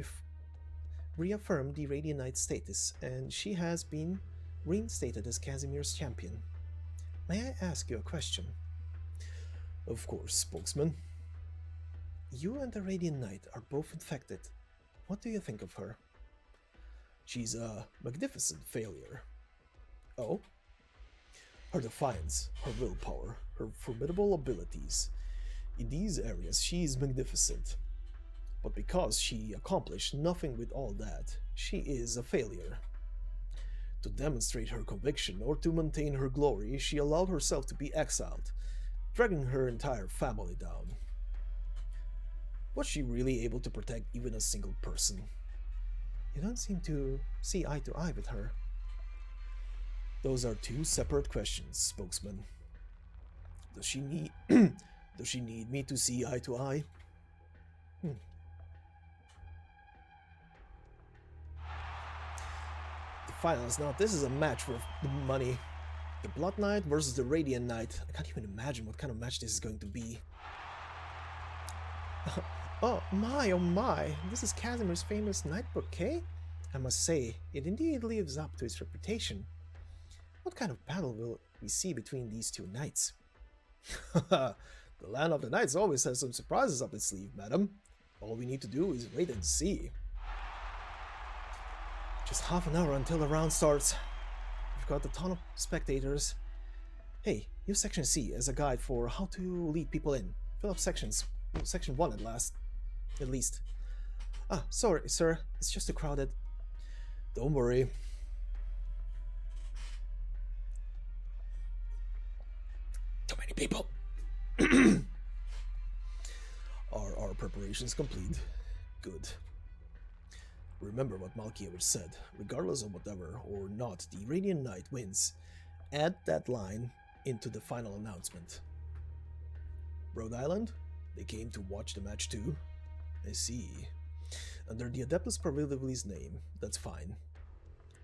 reaffirmed the Radiant Knight's status, and she has been reinstated as Casimir's champion. May I ask you a question? Of course, spokesman. You and the Radiant Knight are both infected. What do you think of her? She's a magnificent failure. Oh? Her defiance, her willpower, her formidable abilities. In these areas, she is magnificent. But because she accomplished nothing with all that, she is a failure. To demonstrate her conviction or to maintain her glory, she allowed herself to be exiled, dragging her entire family down. Was she really able to protect even a single person? You don't seem to see eye to eye with her. Those are two separate questions, spokesman. Does she need me to see eye to eye? The finals. Now this is a match for the money. The Blood Knight versus the Radiant Knight. I can't even imagine what kind of match this is going to be. Oh my, this is Casimir's famous Knight bouquet? I must say, it indeed lives up to its reputation. What kind of battle will we see between these two knights? The Land of the Knights always has some surprises up its sleeve, madam. All we need to do is wait and see. Just half an hour until the round starts. We've got a ton of spectators. Hey, use Section C as a guide for how to lead people in. Fill up Section 1 at least. Ah, sorry, sir. It's just too crowded. Don't worry. Too many people. Are our preparations complete? Good. Remember what Malkiewicz said. Regardless of whatever or not the Radiant Knight wins, add that line into the final announcement. Rhode Island? They came to watch the match too? I see. Under the Adeptus Parvili's name, that's fine.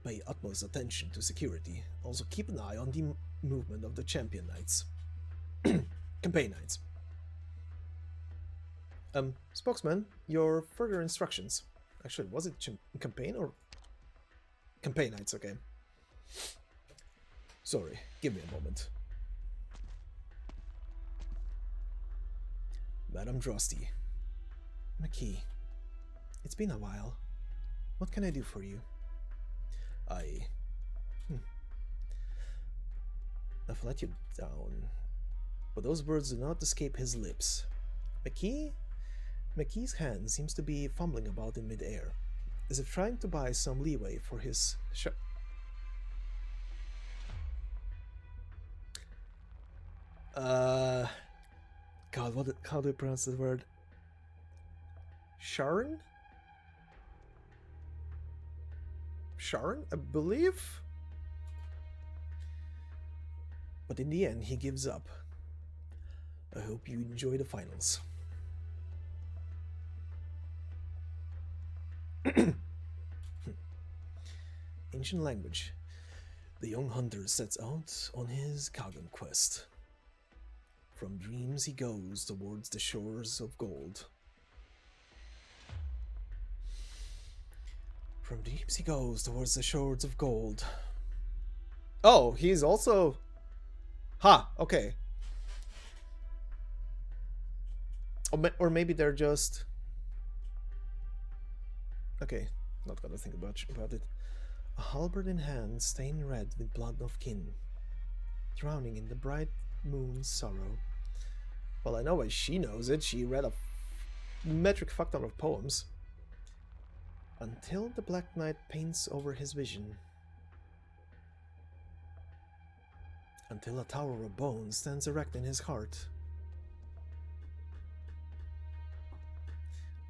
Pay utmost attention to security. Also keep an eye on the movement of the Champion Knights. Campaign Knights. Spokesman, your further instructions. Actually, was it campaign or... Campaign Knights, okay. Sorry, give me a moment. Madame Drosty. McKee. It's been a while. What can I do for you? I've let you down. but those words do not escape his lips. McKee's hand seems to be fumbling about in midair, as if trying to buy some leeway for his God, how do you pronounce the word? Sharon? Sharon, I believe? But in the end, he gives up. I hope you enjoy the finals. Ancient language. The young hunter sets out on his Kagan quest. From dreams he goes towards the shores of gold. From dreams he goes towards the shores of gold. Oh, he's also... okay. Or maybe they're just... Okay, not gonna think about it. A halberd in hand, stained red with blood of kin, drowning in the bright moon's sorrow. Well, I know why she knows it. She read a metric fuck ton of poems. Until the Black Knight paints over his vision. Until a tower of bone stands erect in his heart.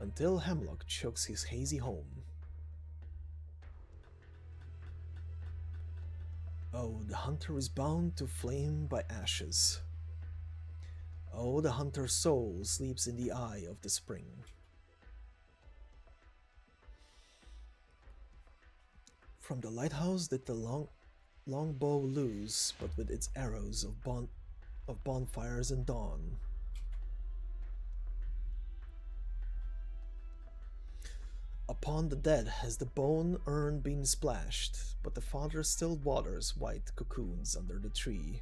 Until hemlock chokes his hazy home. Oh, the hunter is bound to flame by ashes. Oh, the hunter's soul sleeps in the eye of the spring. From the lighthouse did the long bow loose, but with its arrows of bonfires and dawn. Upon the dead has the bone urn been splashed, but the father still waters white cocoons under the tree.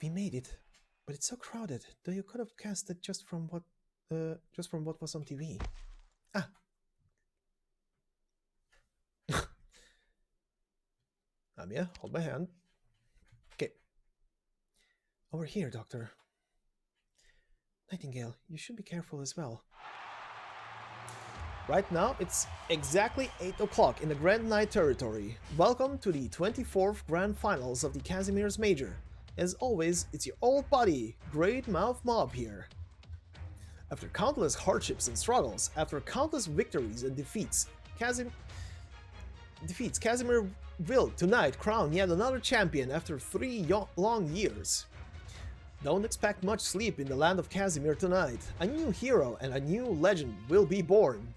We made it, but it's so crowded. Though you could have cast it just from what was on TV. Ah. Amiya, hold my hand. Okay. Over here, Doctor. Nightingale, you should be careful as well. Right now, it's exactly 8 o'clock in the Grand Knight territory. Welcome to the 24th Grand Finals of the Casimir's Major. As always, it's your old buddy, Great Mouth Mob here. After countless hardships and struggles, after countless victories and defeats, Casimir will tonight crown yet another champion after 3 long years. Don't expect much sleep in the land of Casimir tonight. A new hero and a new legend will be born.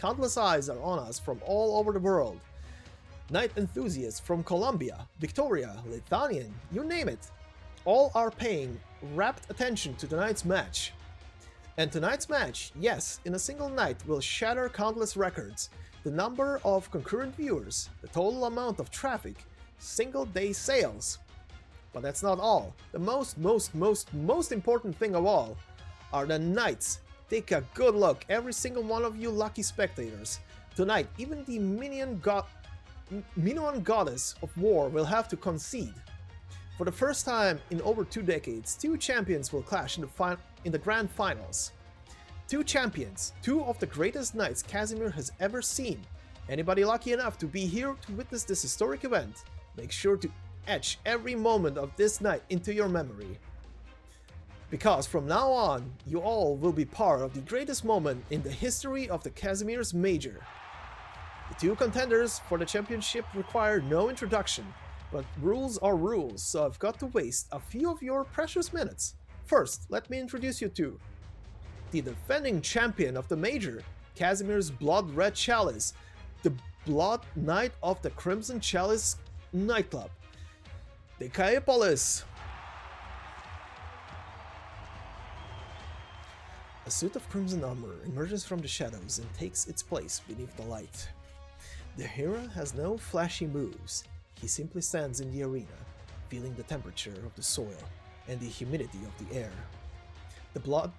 Countless eyes are on us from all over the world. Knight enthusiasts from Colombia, Victoria, Lithuanian, you name it. All are paying rapt attention to tonight's match. And tonight's match, yes, in a single night will shatter countless records. The number of concurrent viewers, the total amount of traffic, single day sales. But that's not all. The most important thing of all are the Knights. Take a good look, every single one of you lucky spectators. Tonight, even the minion goddess of war will have to concede. For the first time in over 2 decades, 2 champions will clash in the grand finals. 2 champions, 2 of the greatest knights Casimir has ever seen. Anybody lucky enough to be here to witness this historic event, make sure to etch every moment of this night into your memory. Because from now on, you all will be part of the greatest moment in the history of the Casimir's Major. The 2 contenders for the championship require no introduction, but rules are rules, so I've got to waste a few of your precious minutes. First, let me introduce you to the defending champion of the Major, Casimir's Blood Red Chalice, the Blood Knight of the Crimson Chalice nightclub, Decapolis. A suit of crimson armor emerges from the shadows and takes its place beneath the light. The hero has no flashy moves. He simply stands in the arena, feeling the temperature of the soil and the humidity of the air. The blood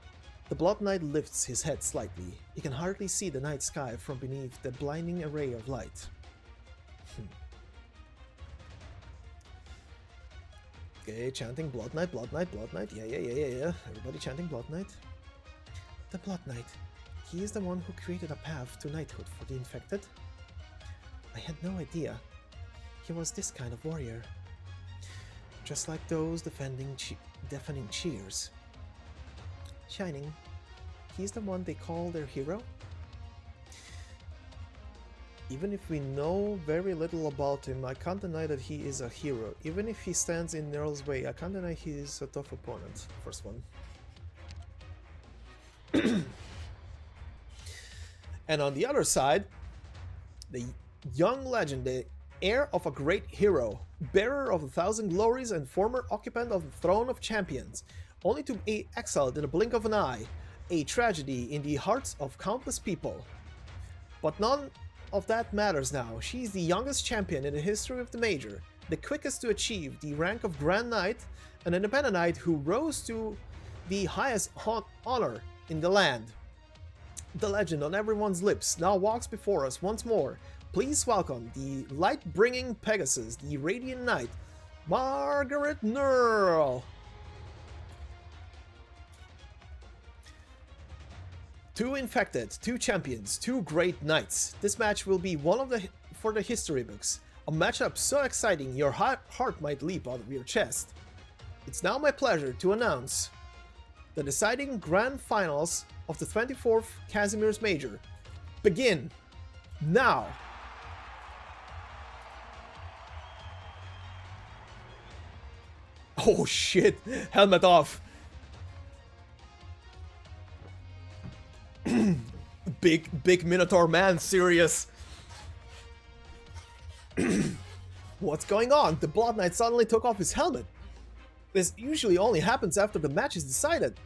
The Blood Knight lifts his head slightly. He can hardly see the night sky from beneath the blinding array of light. Okay, chanting Blood Knight, Blood Knight, Blood Knight. Yeah. Everybody chanting Blood Knight. The Blood Knight. He is the one who created a path to knighthood for the infected. I had no idea he was this kind of warrior. Just like those deafening cheers. Shining. He's the one they call their hero? Even if we know very little about him, I can't deny that he is a hero. Even if he stands in Nearl's way, I can't deny he is a tough opponent. First one. And on the other side, the young legend, the heir of a great hero, bearer of 1,000 glories and former occupant of the throne of champions, only to be exiled in a blink of an eye, a tragedy in the hearts of countless people. But none of that matters now. She's the youngest champion in the history of the Major, the quickest to achieve the rank of Grand Knight, an independent knight who rose to the highest honor in the land. The legend on everyone's lips now walks before us once more. Please welcome the light-bringing Pegasus, the Radiant Knight, Margaret Nearl. Two infected, two champions, two great knights. This match will be one of for the history books. A matchup so exciting your heart might leap out of your chest. It's now my pleasure to announce the deciding grand finals of the 24th Casimir's Major. Begin now. Oh shit, helmet off. Big Minotaur man, serious. What's going on? The Blood Knight suddenly took off his helmet. This usually only happens after the match is decided.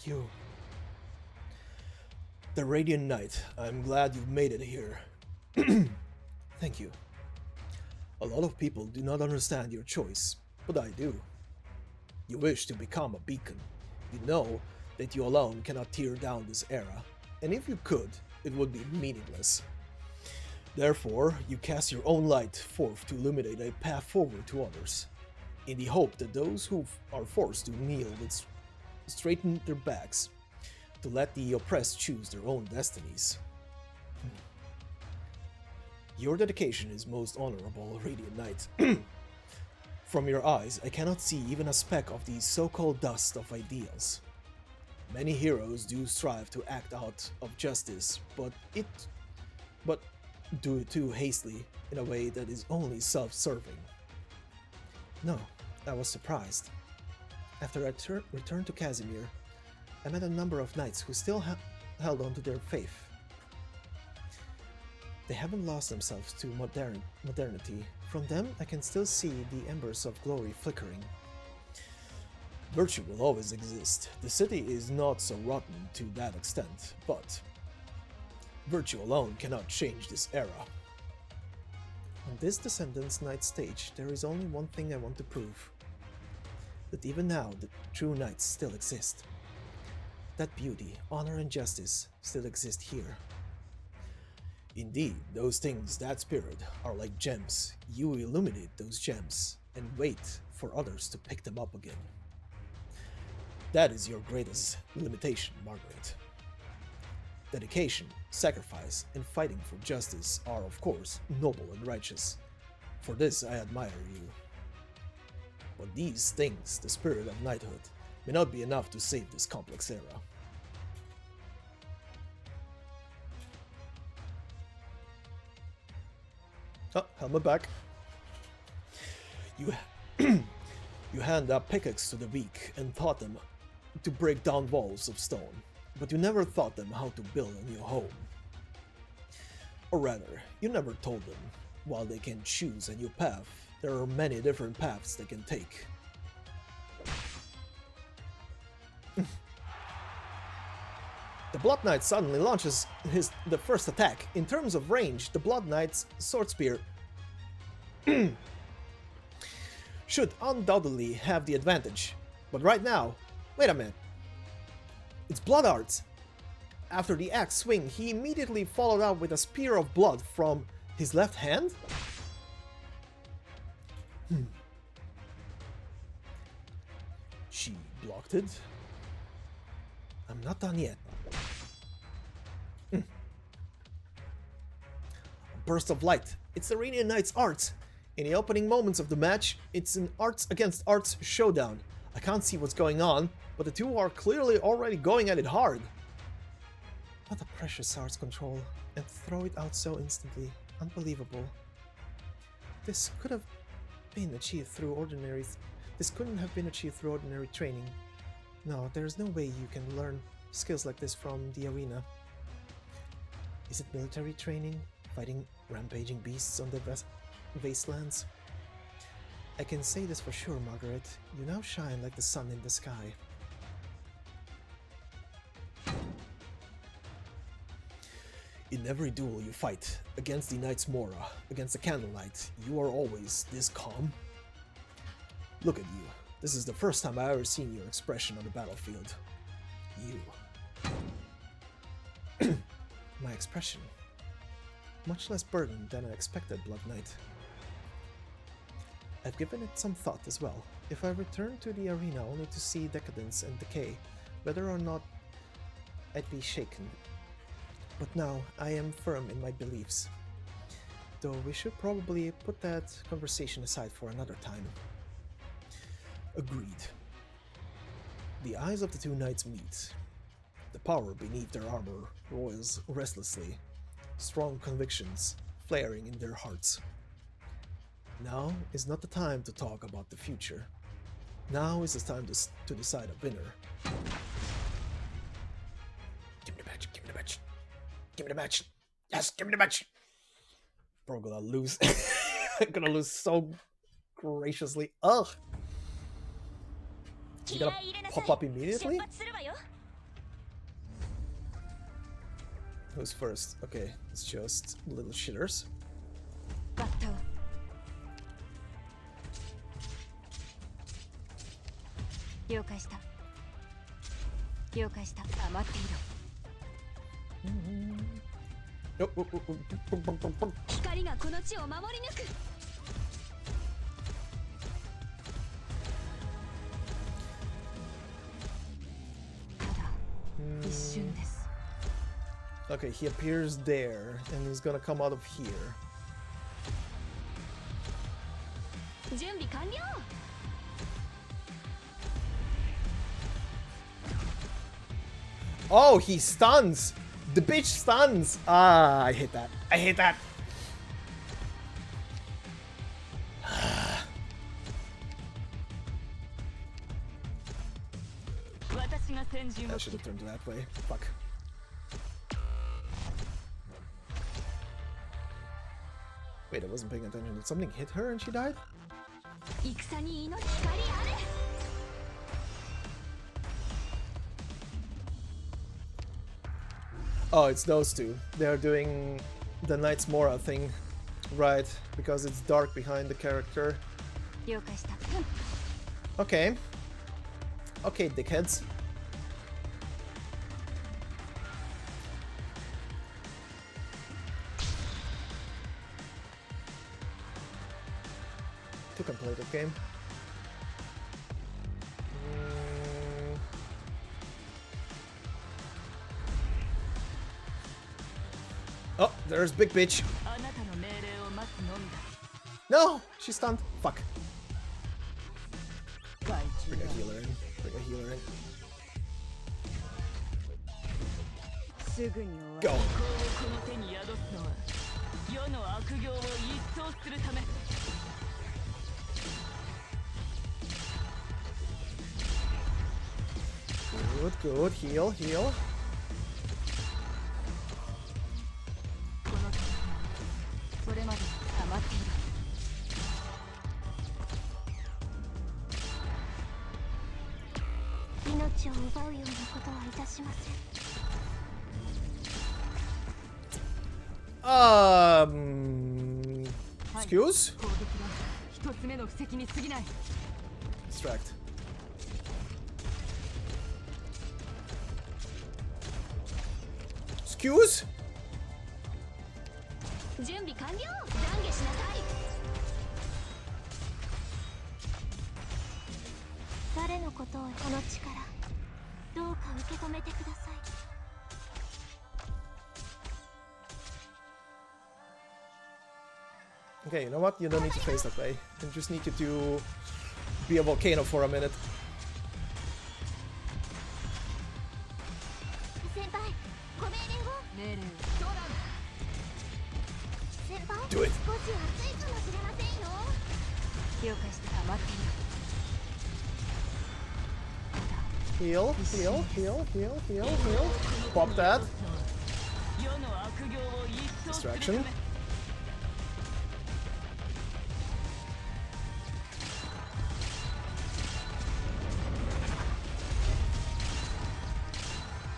You... The Radiant Knight, I'm glad you've made it here. Thank you. A lot of people do not understand your choice, but I do. You wish to become a beacon. You know that you alone cannot tear down this era, and if you could, it would be meaningless. Therefore, you cast your own light forth to illuminate a path forward to others, in the hope that those who are forced to kneel would straighten their backs, to let the oppressed choose their own destinies. Your dedication is most honorable, Radiant Knight. From your eyes, I cannot see even a speck of the so-called dust of ideals. Many heroes do strive to act out of justice, but do it too hastily in a way that is only self-serving. No, I was surprised. After I returned to Casimir, I met a number of knights who still held on to their faith. They haven't lost themselves to modernity. From them, I can still see the embers of glory flickering. Virtue will always exist. The city is not so rotten to that extent, but virtue alone cannot change this era. On this Descendants Knight stage, there is only one thing I want to prove. That even now, the true knights still exist. That beauty, honor and justice still exist here. Indeed, those things, that spirit, are like gems. You illuminate those gems and wait for others to pick them up again. That is your greatest limitation, Margaret. Dedication, sacrifice, and fighting for justice are, of course, noble and righteous. For this I admire you. But these things, the spirit of knighthood, may not be enough to save this complex era. Oh, helmet back. You hand a pickaxe to the weak and taught them to break down walls of stone, but you never taught them how to build a new home. Or rather, you never told them, while they can choose a new path, there are many different paths they can take. The Blood Knight suddenly launches the first attack. In terms of range, the Blood Knight's sword spear should undoubtedly have the advantage. But right now, wait a minute. It's blood art! After the axe swing, he immediately followed up with a spear of blood from his left hand? She blocked it? I'm not done yet. A burst of light. It's Iranian Knight's art. In the opening moments of the match, it's an arts against arts showdown. I can't see what's going on, but the two are clearly already going at it hard. What a precious arts control, and throw it out so instantly. Unbelievable. This could have been achieved through ordinary... This couldn't have been achieved through ordinary training. No, there's no way you can learn skills like this from the arena. Is it military training? Fighting rampaging beasts on the wastelands? I can say this for sure, Margaret. You now shine like the sun in the sky. In every duel you fight, against the Knight's Mora, against the Candlelight, you are always this calm. Look at you. This is the first time I've ever seen your expression on the battlefield. You. My expression. Much less burdened than I expected, Blood Knight. I've given it some thought as well. If I return to the arena only to see decadence and decay, whether or not I'd be shaken. But now I am firm in my beliefs. Though we should probably put that conversation aside for another time. Agreed. The eyes of the two knights meet. The power beneath their armor roils restlessly, strong convictions flaring in their hearts. Now is not the time to talk about the future. Now is the time to decide a winner. Give me the match, give me the match. Give me the match. Yes, give me the match. Bro, gonna lose. I'm gonna lose so graciously. Ugh. You gotta pop up immediately? Who's first? Okay, it's just little shitters. Okay, he appears there, and he's gonna come out of here. Oh, he stuns! The bitch stuns! Ah, I hate that. I hate that! I should have turned that way. Fuck. Wait, I wasn't paying attention. Did something hit her and she died? Oh, it's those two. They're doing the Knight's Mora thing. Right, because it's dark behind the character. Okay. Okay, dickheads. Two can play that game. Oh, there's Big Bitch. No, she's stunned. Fuck. Bring a healer in. Bring a healer in. Go. Good, good. Heal, heal. Excuse? Distract. excuse? 準備完了。懺悔しなさい。誰のことをこの力どうか受け止めてください。 Okay, you know what? You don't need to face that way. I just need you to be a volcano for a minute. 先輩、ご命令を。命令ドラ先輩、 Do it. 少し暑いかもしれませんよ。了解したら待っている。 Heal, heal, heal, heal, heal, heal. Pop that. 世の悪行を一掃するた Distraction. め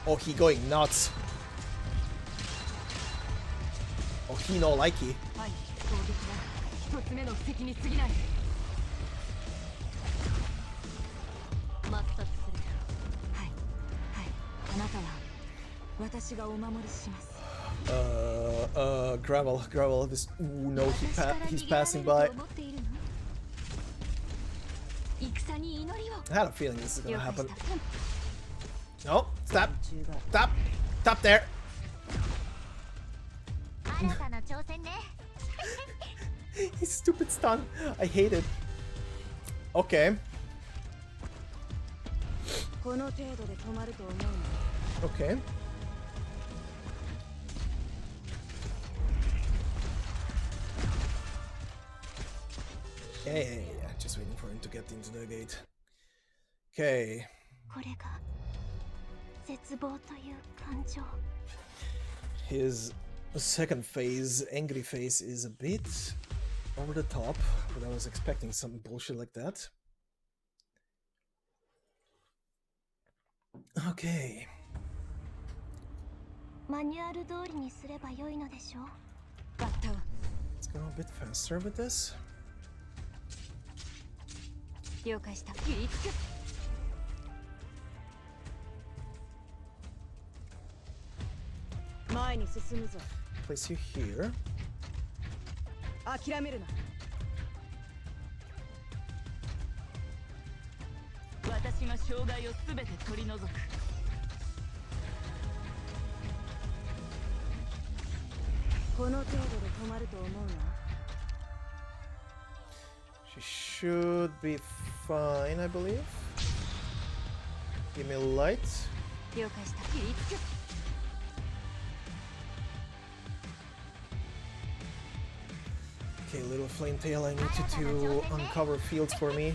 Oh, he going nuts. Oh, he no likey. はい攻撃は一つ目の布石に過ぎない。抹殺する。はいはいあなたは私がお守りします。 Gravel. This. Ooh, no, he's passing by. 戦に祈りを。 I had a feeling this is gonna 了解 happen. した。 No, stop, 中が stop, stop there. 新たな挑戦ね。 His stupid stun. I hate it. Okay, この程度で止まると思うの。 okay. Yeah. Just waiting for him to get into the gate. Okay. これが絶望という感情。 His second phase, angry face, is a bit over the top, but I was expecting some bullshit like that. Okay. マニュアル通りにすれば良いのでしょう。バッター Let's go a bit faster with this. 了解した。切りつけ。前に進むぞ。 Place you here. 諦めるな。私が障害をすべて取り除く。この程度で止まると思うな。 She should be fine, I believe. Give me light. 了解した。切りつけ。 Okay, little flame tail, I need you to uncover fields for me.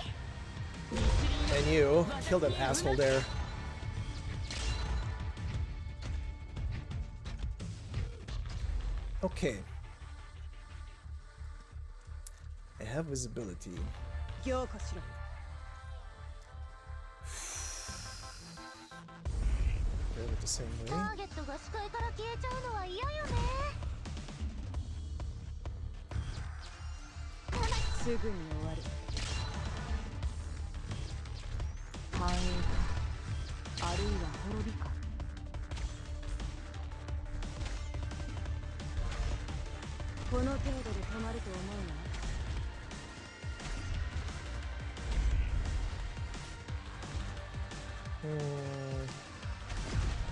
And you, kill that asshole there. Okay. I have visibility. 凝固しろ。 Grab it the same タ way. ーゲットが視界から消えちゃうのは嫌よね。すぐに終わる。繁栄か、あるいは滅びか。この程度で止まると思うな。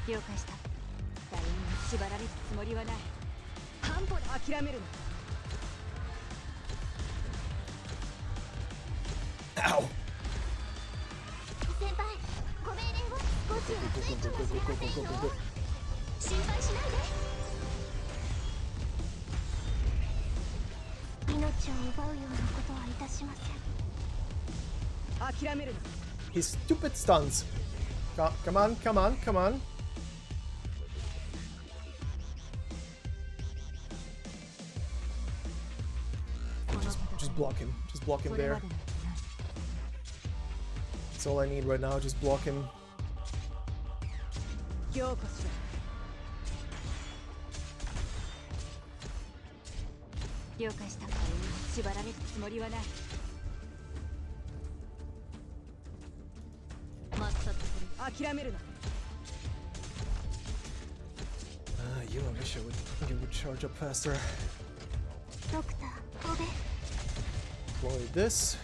了解した。誰にも縛られるつもりはない。半歩で諦めるな。 Ow! 先輩、ご命令を。少し暑いかもしれませんよ。心配しないで。命を奪うようなことはいたしません。諦めるな。 His stupid stunts. Come on, come on, come on. Just block him. Just block him there. That's all I need right now. Just block him. 凝固しろ。了解した。誰にも縛られるつもりはない。抹殺する。諦めるな。you, I wish you would charge up faster. ドクター、オベ。 Deploy this.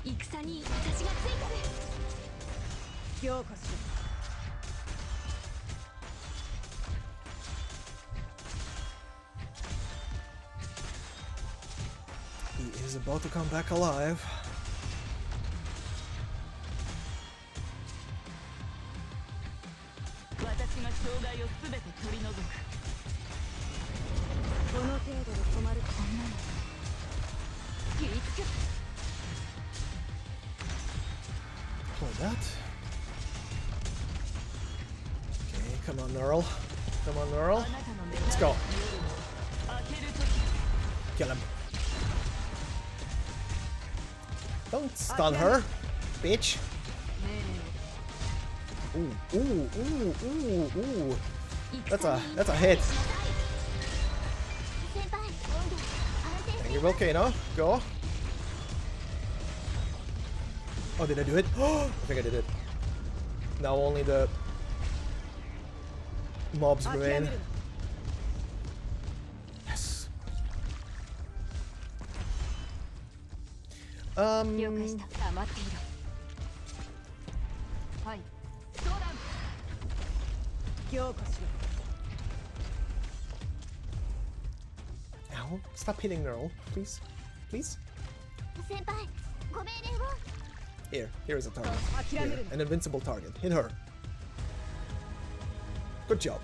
戦に私がついてる。強化しろ。 He is about to come back alive. 私が障害をすべて取り除く。この程度で止まるこんなの。切りつく。 Deploy that. Okay, come on, Nearl. Come on, Nearl. Let's go. Kill him. Don't stun her, bitch. Ooh, ooh, ooh, ooh, ooh. That's a hit. Thank you, Volcano. Go. Oh, did I do it? I think I did it. Now only the mobs remain. Yes. 了解した。黙っていろ。はい。相談。強化しろ。 Ow, stop hitting Nearl, please. Please? 先輩、ご命令を。 Here's a target. Here, an invincible target. Hit her. Good job.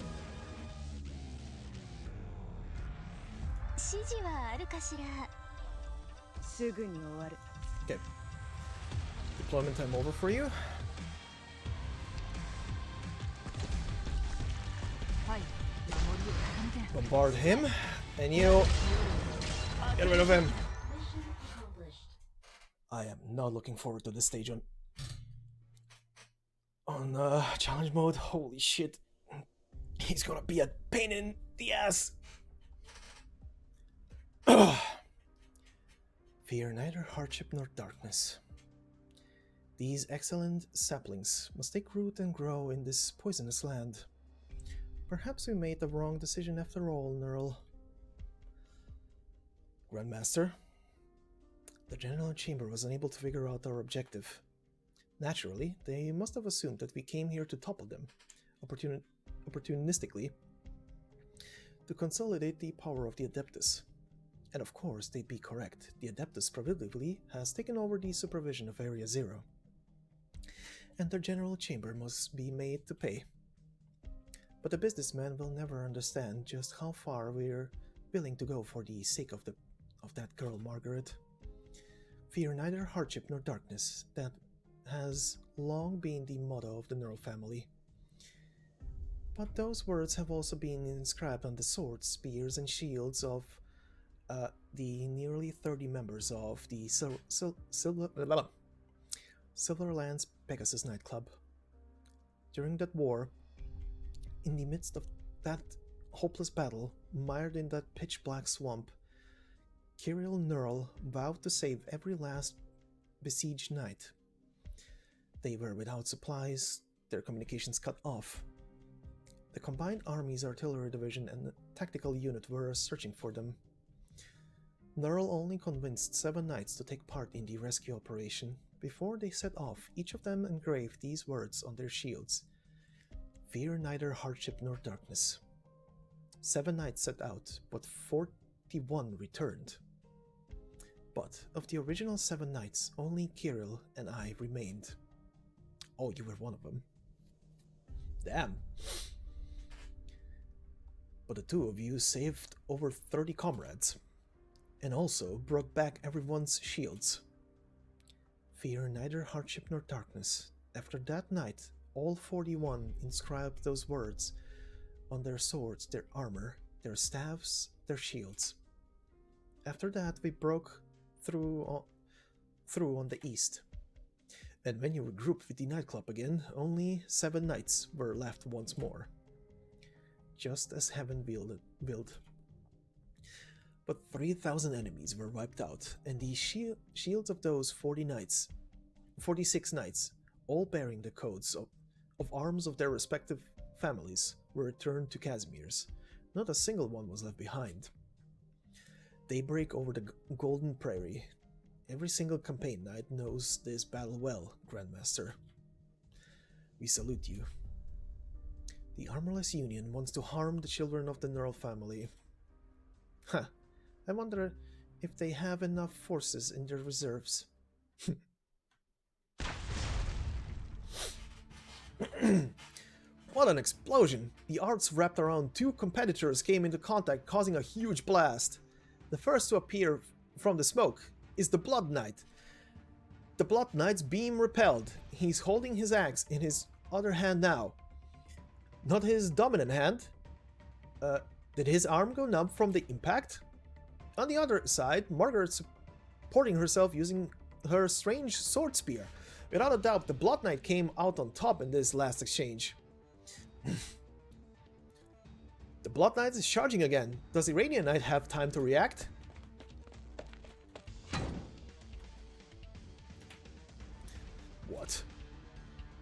指示はあるかしら。すぐに終わる。 Okay. Deployment time over for you. はい。守りを固めて。 Bombard him, and you get rid of him. I am not looking forward to this stage on challenge mode. Holy shit, he's gonna be a pain in the ass. Fear neither hardship nor darkness. These excellent saplings must take root and grow in this poisonous land. Perhaps we made the wrong decision after all, Nearl. Grandmaster, the General Chamber was unable to figure out our objective. Naturally, they must have assumed that we came here to topple them, opportunistically, to consolidate the power of the Adeptus. And of course, they'd be correct. The Adeptus provisionally has taken over the supervision of Area Zero. And their General Chamber must be made to pay. But the businessman will never understand just how far we're willing to go for the sake of that girl, Margaret. Fear neither hardship nor darkness. That has long been the motto of the Nearl family. But those words have also been inscribed on the swords, spears, and shields of the nearly 30 members of the Silverlands Pegasus nightclub. During that war, in the midst of that hopeless battle, mired in that pitch-black swamp, Kirill Nearl vowed to save every last besieged knight. They were without supplies, their communications cut off. The Combined Army's artillery division and tactical unit were searching for them. Nearl only convinced 7 knights to take part in the rescue operation. Before they set off, each of them engraved these words on their shields. Fear neither hardship nor darkness. 7 knights set out, but 41 returned. But of the original 7 knights, only Kirill and I remained. Oh, you were one of them. Damn. But the 2 of you saved over 30 comrades, and also brought back everyone's shields. Fear neither hardship nor darkness. After that night, all 41 inscribed those words on their swords, their armor, their staves, their shields. After that, we broke through on the east. And when you regrouped with the nightclub again, only 7 knights were left once more. Just as heaven willed. But 3,000 enemies were wiped out, and the shields of those 46 knights all bearing the coats of arms of their respective families, were returned to Casimir's. Not a single one was left behind. Daybreak over the Golden Prairie. Every single campaign knight knows this battle well, Grandmaster. We salute you. The Armorless Union wants to harm the children of the Nearl family. Huh. I wonder if they have enough forces in their reserves. What an explosion! The arts wrapped around two competitors came into contact, causing a huge blast. The first to appear from the smoke is the Blood Knight. The Blood Knight's beam repelled. He's holding his axe in his other hand now. Not his dominant hand. Did his arm go numb from the impact? On the other side, Margaret's supporting herself using her strange sword spear. Without a doubt, the Blood Knight came out on top in this last exchange. The Blood Knight is charging again. Does the Radiant Knight have time to react? What?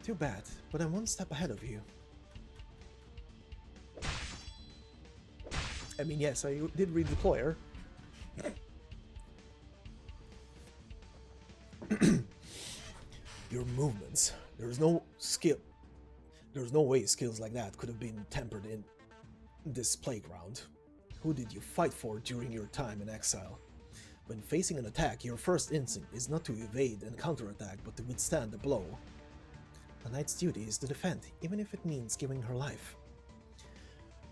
Too bad, but I'm one step ahead of you. I mean, yes, I did redeploy her. Your movements. There's no way skills like that could have been tempered in this playground. Who did you fight for during your time in exile? When facing an attack, your first instinct is not to evade and counterattack, but to withstand the blow. A knight's duty is to defend, even if it means giving her life.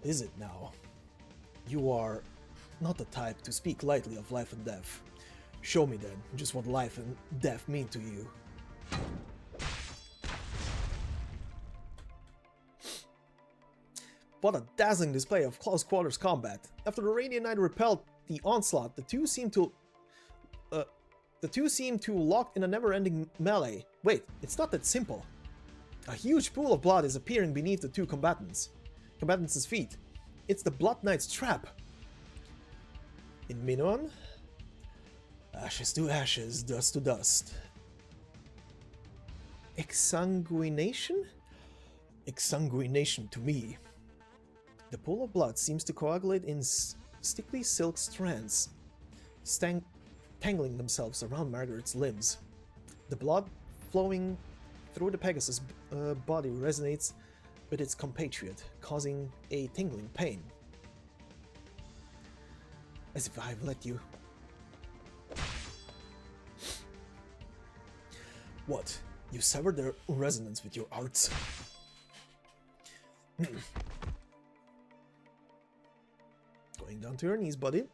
Is it now? You are not the type to speak lightly of life and death. Show me then just what life and death mean to you. What a dazzling display of close quarters combat. After the Radiant Knight repelled the onslaught, the two seem to lock in a never-ending melee. Wait, it's not that simple. A huge pool of blood is appearing beneath the two combatants' feet. It's the Blood Knight's trap. In Minoan, ashes to ashes, dust to dust. Exsanguination? Exsanguination to me. The pool of blood seems to coagulate in sticky silk strands, tangling themselves around Margaret's limbs. The blood flowing through the Pegasus' body resonates with its compatriot, causing a tingling pain. As if I've let you. What? You severed their resonance with your arts? Going down to your knees, buddy.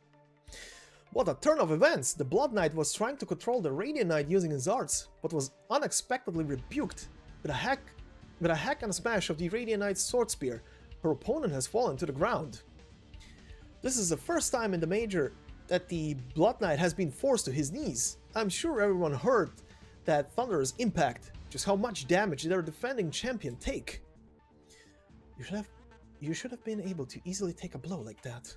What a turn of events! The Blood Knight was trying to control the Radiant Knight using his arts, but was unexpectedly rebuked. With a hack and a smash of the Radiant Knight's sword spear, her opponent has fallen to the ground. This is the first time in the Major that the Blood Knight has been forced to his knees. I'm sure everyone heard that thunderous impact, just how much damage their defending champion take. You should have been able to easily take a blow like that.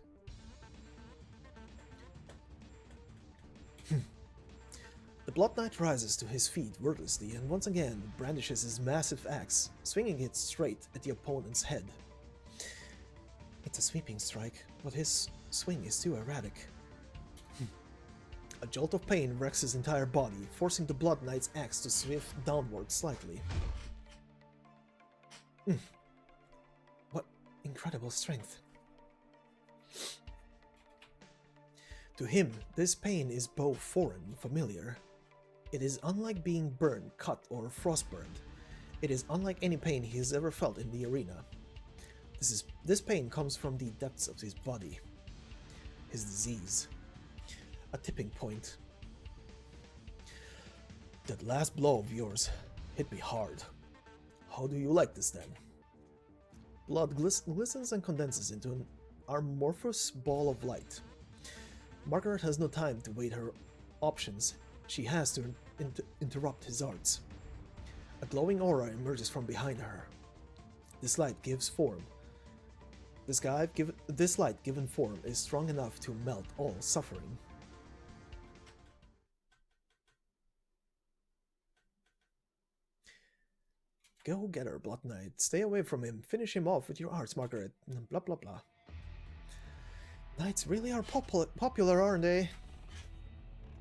The Blood Knight rises to his feet wordlessly and once again brandishes his massive axe, swinging it straight at the opponent's head. It's a sweeping strike, but his swing is too erratic. A jolt of pain wrecks his entire body, forcing the Blood Knight's axe to swift downward slightly. What incredible strength. To him, this pain is both foreign and familiar. It is unlike being burned, cut, or frostburned. It is unlike any pain he has ever felt in the arena. This pain comes from the depths of his body. His disease. A tipping point. That last blow of yours hit me hard. How do you like this then? Blood glistens and condenses into an amorphous ball of light. Margaret has no time to weigh her options. She has to interrupt his arts. A glowing aura emerges from behind her. This light gives form. This light given form is strong enough to melt all suffering. Go get her, Blood Knight. Stay away from him. Finish him off with your arts, Margaret. Blah blah blah. Knights really are popular, aren't they?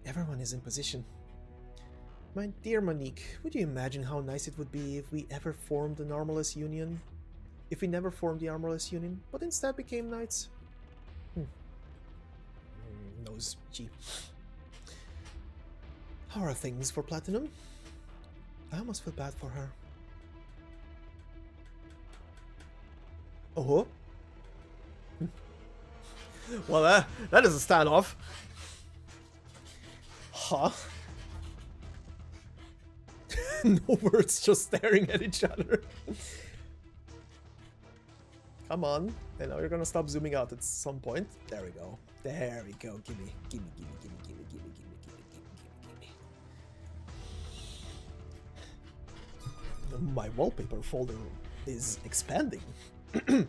Everyone is in position. My dear Monique, would you imagine how nice it would be if we ever formed an armorless union? If we never formed the armorless union, but instead became knights? Knows, gee. How are things for Platinum? I almost feel bad for her. Oh? Well, that is a standoff. Huh? No words, just staring at each other. Come on. I know you're gonna stop zooming out at some point. There we go. There we go. Gimme, gimme, gimme, gimme, gimme, gimme, gimme, gimme, gimme, gimme, gimme. My wallpaper folder is expanding. The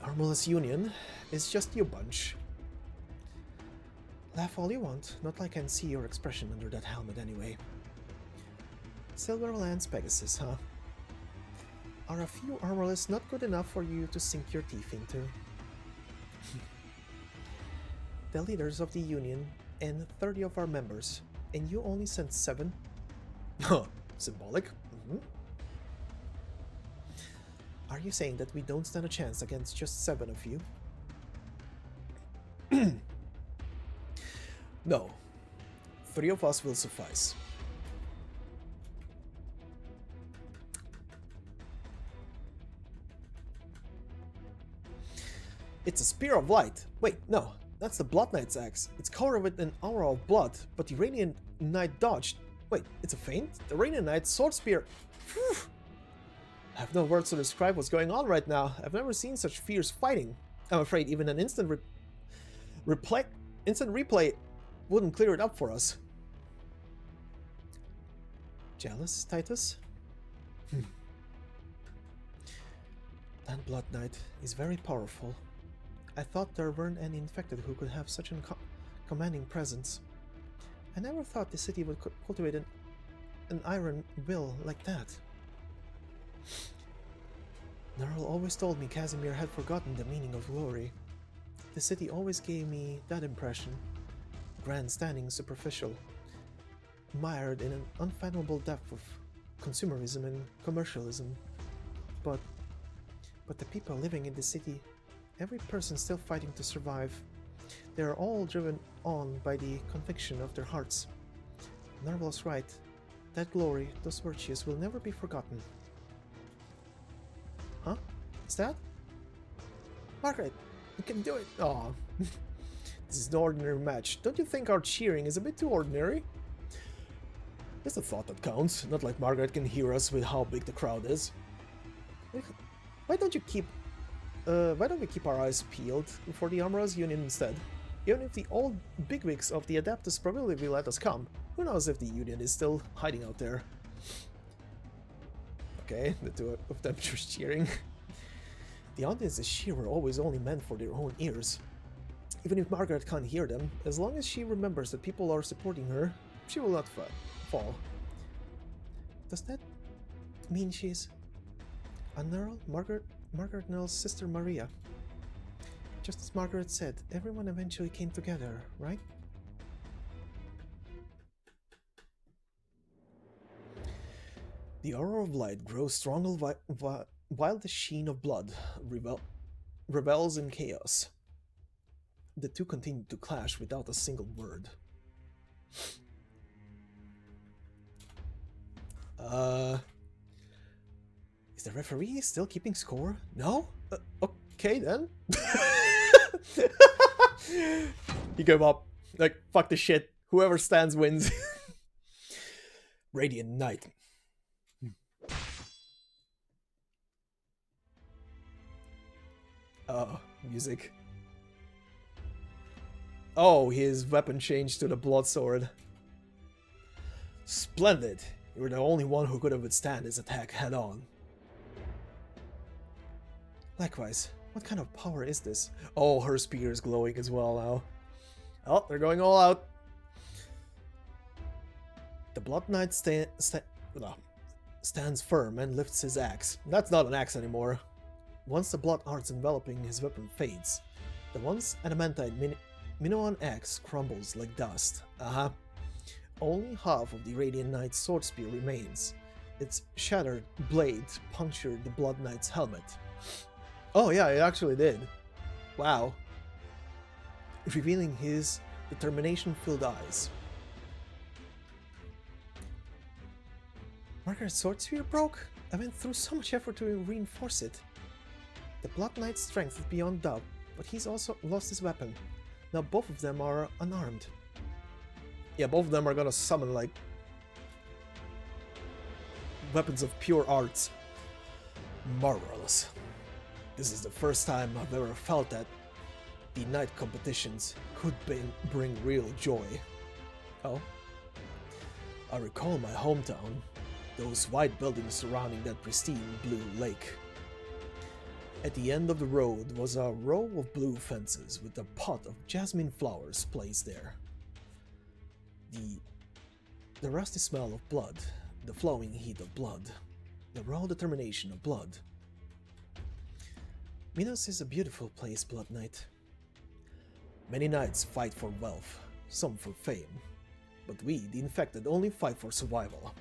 Armorless Union is just you bunch. Laugh all you want, not like I can see your expression under that helmet anyway. Silverlands Pegasus, huh? Are a few armorless not good enough for you to sink your teeth into? The leaders of the Union and 30 of our members, and you only sent 7? Huh, symbolic. Are you saying that we don't stand a chance against just 7 of you? No. 3 of us will suffice. It's a spear of light. Wait, no. That's the Blood Knight's axe. It's covered with an aura of blood, but the Iranian Knight dodged. Wait, it's a feint? The Iranian Knight's sword spear... Phew. I have no words to describe what's going on right now. I've never seen such fierce fighting. I'm afraid even an instant replay wouldn't clear it up for us. Jealous, Titus? That Blood Knight is very powerful. I thought there weren't any infected who could have such a commanding presence. I never thought the city would cultivate an iron will like that. Nearl always told me Casimir had forgotten the meaning of glory. The city always gave me that impression. Grandstanding, superficial, mired in an unfathomable depth of consumerism and commercialism. But the people living in the city, every person still fighting to survive, they are all driven on by the conviction of their hearts. Nearl was right. That glory, those virtues will never be forgotten. Huh? Is that? Margaret, you can do it! Aw. This is an ordinary match. Don't you think our cheering is a bit too ordinary? It's the thought that counts. Not like Margaret can hear us with how big the crowd is. Why don't we keep our eyes peeled for the Armorers Union instead? Even if the old bigwigs of the Adeptus probably will let us come, who knows if the Union is still hiding out there? Okay, the two of them just cheering. The audience's cheer were always only meant for their own ears. Even if Margaret can't hear them, as long as she remembers that people are supporting her, she will not fall. Does that mean she's a Nearl? Margaret Nearl's sister Maria. Just as Margaret said, everyone eventually came together, right? The aura of light grows stronger while the sheen of blood rebels in chaos. The two continue to clash without a single word. Is the referee still keeping score? No? Okay then. He gave up. Like, fuck the shit. Whoever stands wins. Radiant Knight. Oh, music. Oh, his weapon changed to the blood sword. Splendid. You were the only one who could have withstand his attack head-on. Likewise, what kind of power is this? Oh, her spear is glowing as well now. Oh, they're going all out. The Blood Knight stands firm and lifts his axe. That's not an axe anymore. Once the blood arts enveloping his weapon fades, the once adamantine Minoan axe crumbles like dust. Only half of the Radiant Knight's sword spear remains. Its shattered blade punctured the Blood Knight's helmet. Oh yeah, it actually did. Wow. Revealing his determination-filled eyes. Margaret's sword spear broke? I went through so much effort to reinforce it. The Blood Knight's strength is beyond doubt, but he's also lost his weapon. Now both of them are unarmed. Yeah, both of them are gonna summon, like, weapons of pure arts. Marvelous. This is the first time I've ever felt that the night competitions could bring real joy. Oh? I recall my hometown, those white buildings surrounding that pristine blue lake. At the end of the road was a row of blue fences with a pot of jasmine flowers placed there. The rusty smell of blood, the flowing heat of blood, the raw determination of blood. Minos is a beautiful place, Blood Knight. Many knights fight for wealth, some for fame, but we, the infected, only fight for survival.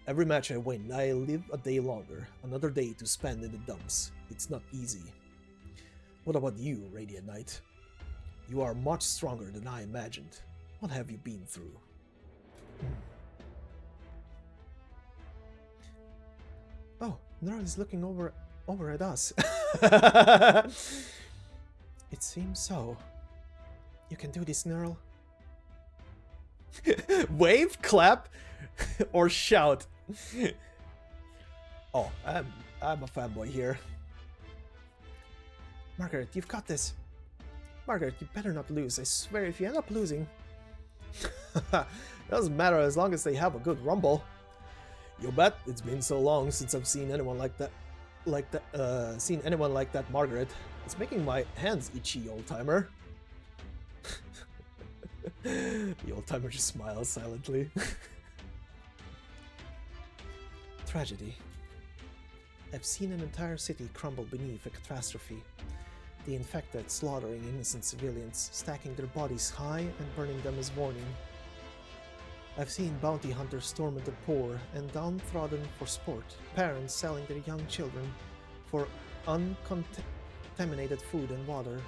Every match I win, I live a day longer, another day to spend in the dumps. It's not easy. What about you, Radiant Knight? You are much stronger than I imagined. What have you been through? Oh, Nearl is looking over at us. It seems so. You can do this, Nearl. Wave, clap, or shout. Oh, I'm a fanboy here. Margaret, you've got this. Margaret, you better not lose. I swear, if you end up losing... Doesn't matter as long as they have a good rumble. You bet. It's been so long since I've seen anyone like that. Margaret. It's making my hands itchy, old-timer. The old-timer just smiles silently. Tragedy. I've seen an entire city crumble beneath a catastrophe. The infected slaughtering innocent civilians, stacking their bodies high and burning them as warning. I've seen bounty hunters torment the poor and downtrodden for sport, parents selling their young children for uncontaminated food and water.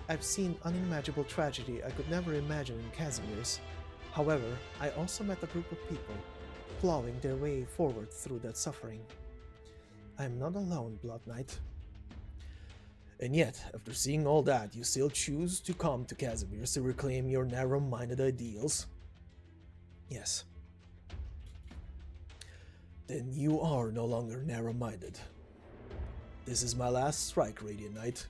I've seen unimaginable tragedy I could never imagine in Casimir's. However, I also met a group of people, plowing their way forward through that suffering. I am not alone, Blood Knight. And yet, after seeing all that, you still choose to come to Casimir's to reclaim your narrow-minded ideals? Yes. Then you are no longer narrow-minded. This is my last strike, Radiant Knight.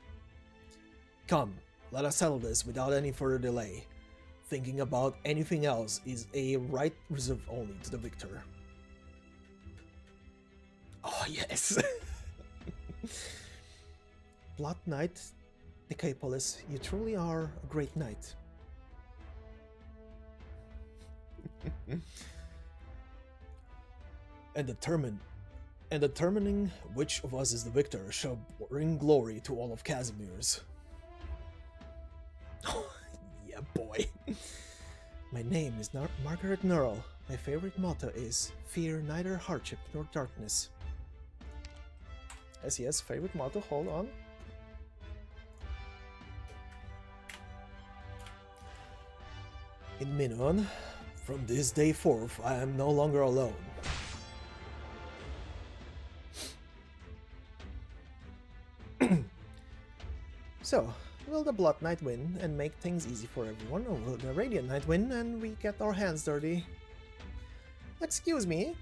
Come, let us settle this without any further delay. Thinking about anything else is a right reserved only to the victor. Oh, yes! Blood Knight, Decapolis, you truly are a great knight. and determining which of us is the victor shall bring glory to all of Casimir's. Yeah, boy. My name is Margaret Nearl. My favorite motto is, fear neither hardship nor darkness. Yes, favorite motto, hold on. In Minoan, from this day forth, I am no longer alone. So, will the Blood Knight win and make things easy for everyone, or will the Radiant Knight win and we get our hands dirty? Excuse me,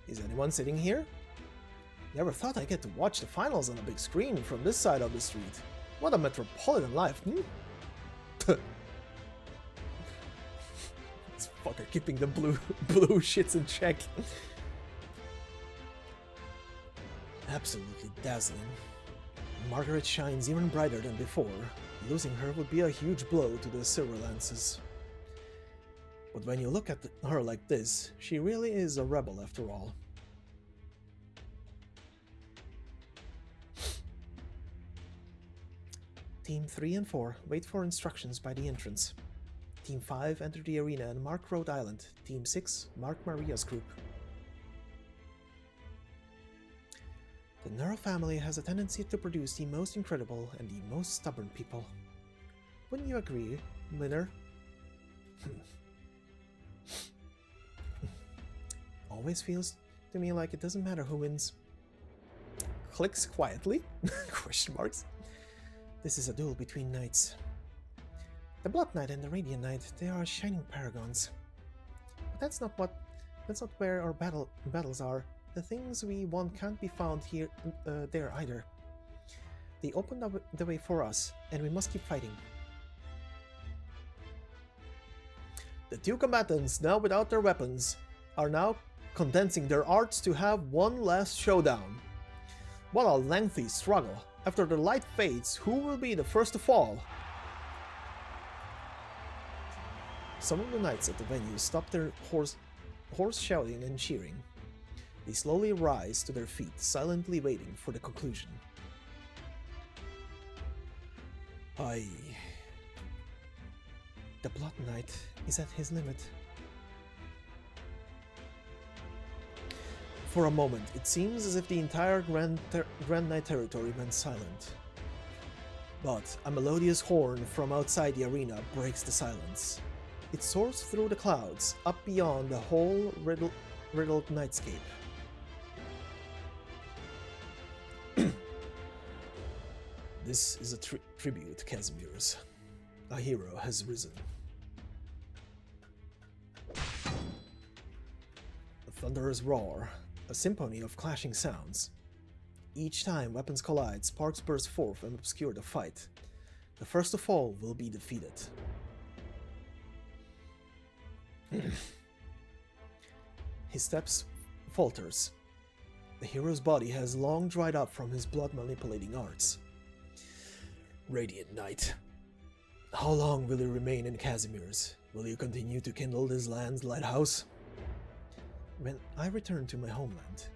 is anyone sitting here? Never thought I'd get to watch the finals on a big screen from this side of the street. What a metropolitan life, hmm? This fucker keeping the blue shits in check. Absolutely dazzling. Margaret shines even brighter than before. Losing her would be a huge blow to the Silver Lances. But when you look at her like this, she really is a rebel after all. Team 3 and 4 wait for instructions by the entrance. Team 5 enter the arena and mark Rhode Island. Team 6 mark Maria's group. The Nearl family has a tendency to produce the most incredible and the most stubborn people. Wouldn't you agree, winner? Always feels to me like it doesn't matter who wins. Clicks quietly? Question marks. This is a duel between knights. The Blood Knight and the Radiant Knight, they are shining paragons. But that's not where our battles are. The things we want can't be found here, there either. They opened the way for us, and we must keep fighting. The two combatants, now without their weapons, are now condensing their arts to have one last showdown. What a lengthy struggle. After the light fades, who will be the first to fall? Some of the knights at the venue stop their horse shouting and cheering. They slowly rise to their feet, silently waiting for the conclusion. The Blood Knight is at his limit. For a moment, it seems as if the entire Grand Knight territory went silent. But a melodious horn from outside the arena breaks the silence. It soars through the clouds, up beyond the whole riddled nightscape. This is a tribute, Casimir's. A hero has risen. A thunderous roar, a symphony of clashing sounds. Each time weapons collide, sparks burst forth and obscure the fight. The first to fall will be defeated. His steps falters. The hero's body has long dried up from his blood-manipulating arts. Radiant Knight, how long will you remain in Casimir's? Will you continue to kindle this land's lighthouse? When I return to my homeland,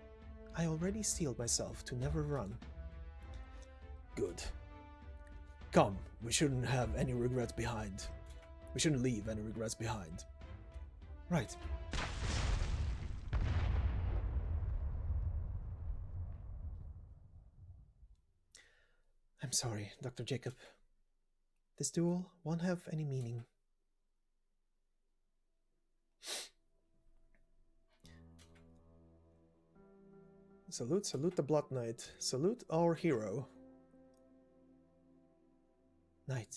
I already steeled myself to never run. Good. Come, we shouldn't have any regrets behind. We shouldn't leave any regrets behind. Right. I'm sorry, Dr. Jacob. This duel won't have any meaning. Salute the Blood Knight. Salute our hero. Knight.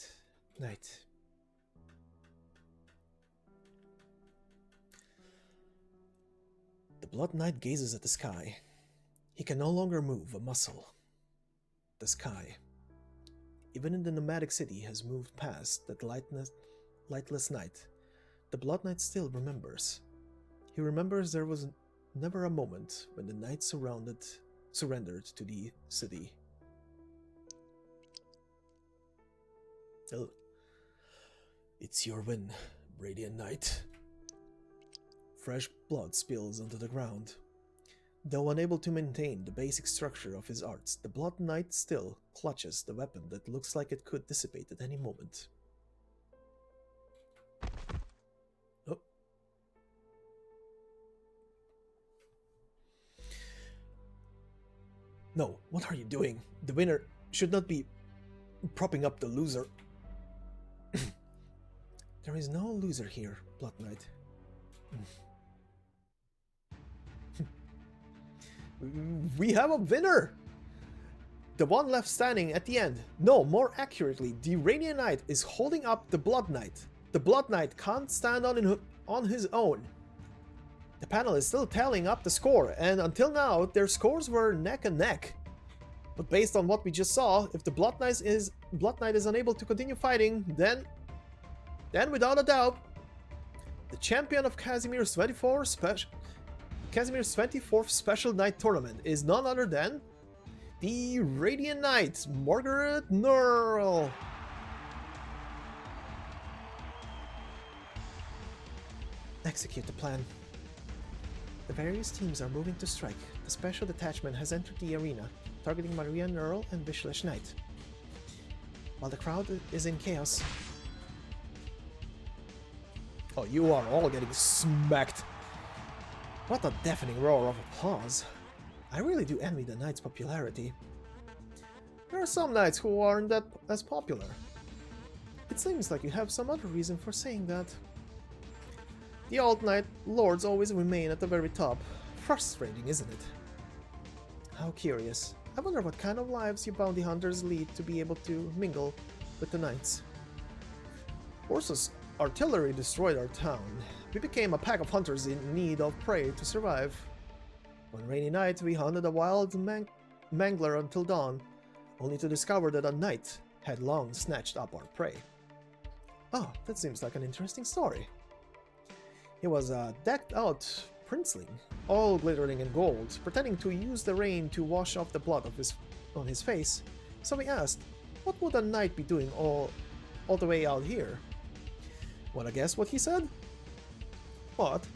The Blood Knight gazes at the sky. He can no longer move a muscle. The sky, even in the nomadic city, has moved past that lightless night. The Blood Knight still remembers. He remembers there was never a moment when the knight surrendered to the city. Oh. It's your win, Radiant Knight. Fresh blood spills onto the ground. Though unable to maintain the basic structure of his arts, the Blood Knight still clutches the weapon that looks like it could dissipate at any moment. Oh. No, what are you doing? The winner should not be propping up the loser. There is no loser here, Blood Knight. We have a winner! The one left standing at the end. No, more accurately, the Radiant Knight is holding up the Blood Knight. The Blood Knight can't stand on his own. The panel is still tallying up the score, and until now, their scores were neck and neck. But based on what we just saw, if the Blood Knight is unable to continue fighting, then without a doubt, the champion of Casimir's 24th Special Night Tournament is none other than the Radiant Knight, Margaret Nearl. execute the plan. The various teams are moving to strike. The special detachment has entered the arena, targeting Maria, Nearl, and Vishlesh Knight. While the crowd is in chaos... Oh, you are all getting smacked. What a deafening roar of applause. I really do envy the Knights' popularity. There are some Knights who aren't that as popular. It seems like you have some other reason for saying that. The Alt-Knight Lords always remain at the very top. Frustrating, isn't it? How curious. I wonder what kind of lives you bounty hunters lead to be able to mingle with the Knights. Ursa's artillery destroyed our town. We became a pack of hunters in need of prey to survive. One rainy night, we hunted a wild mangler until dawn, only to discover that a knight had long snatched up our prey. Oh, that seems like an interesting story. He was a decked-out princeling, all glittering in gold, pretending to use the rain to wash off the blood on his face. So we asked, what would a knight be doing all the way out here? Wanna guess what he said? What?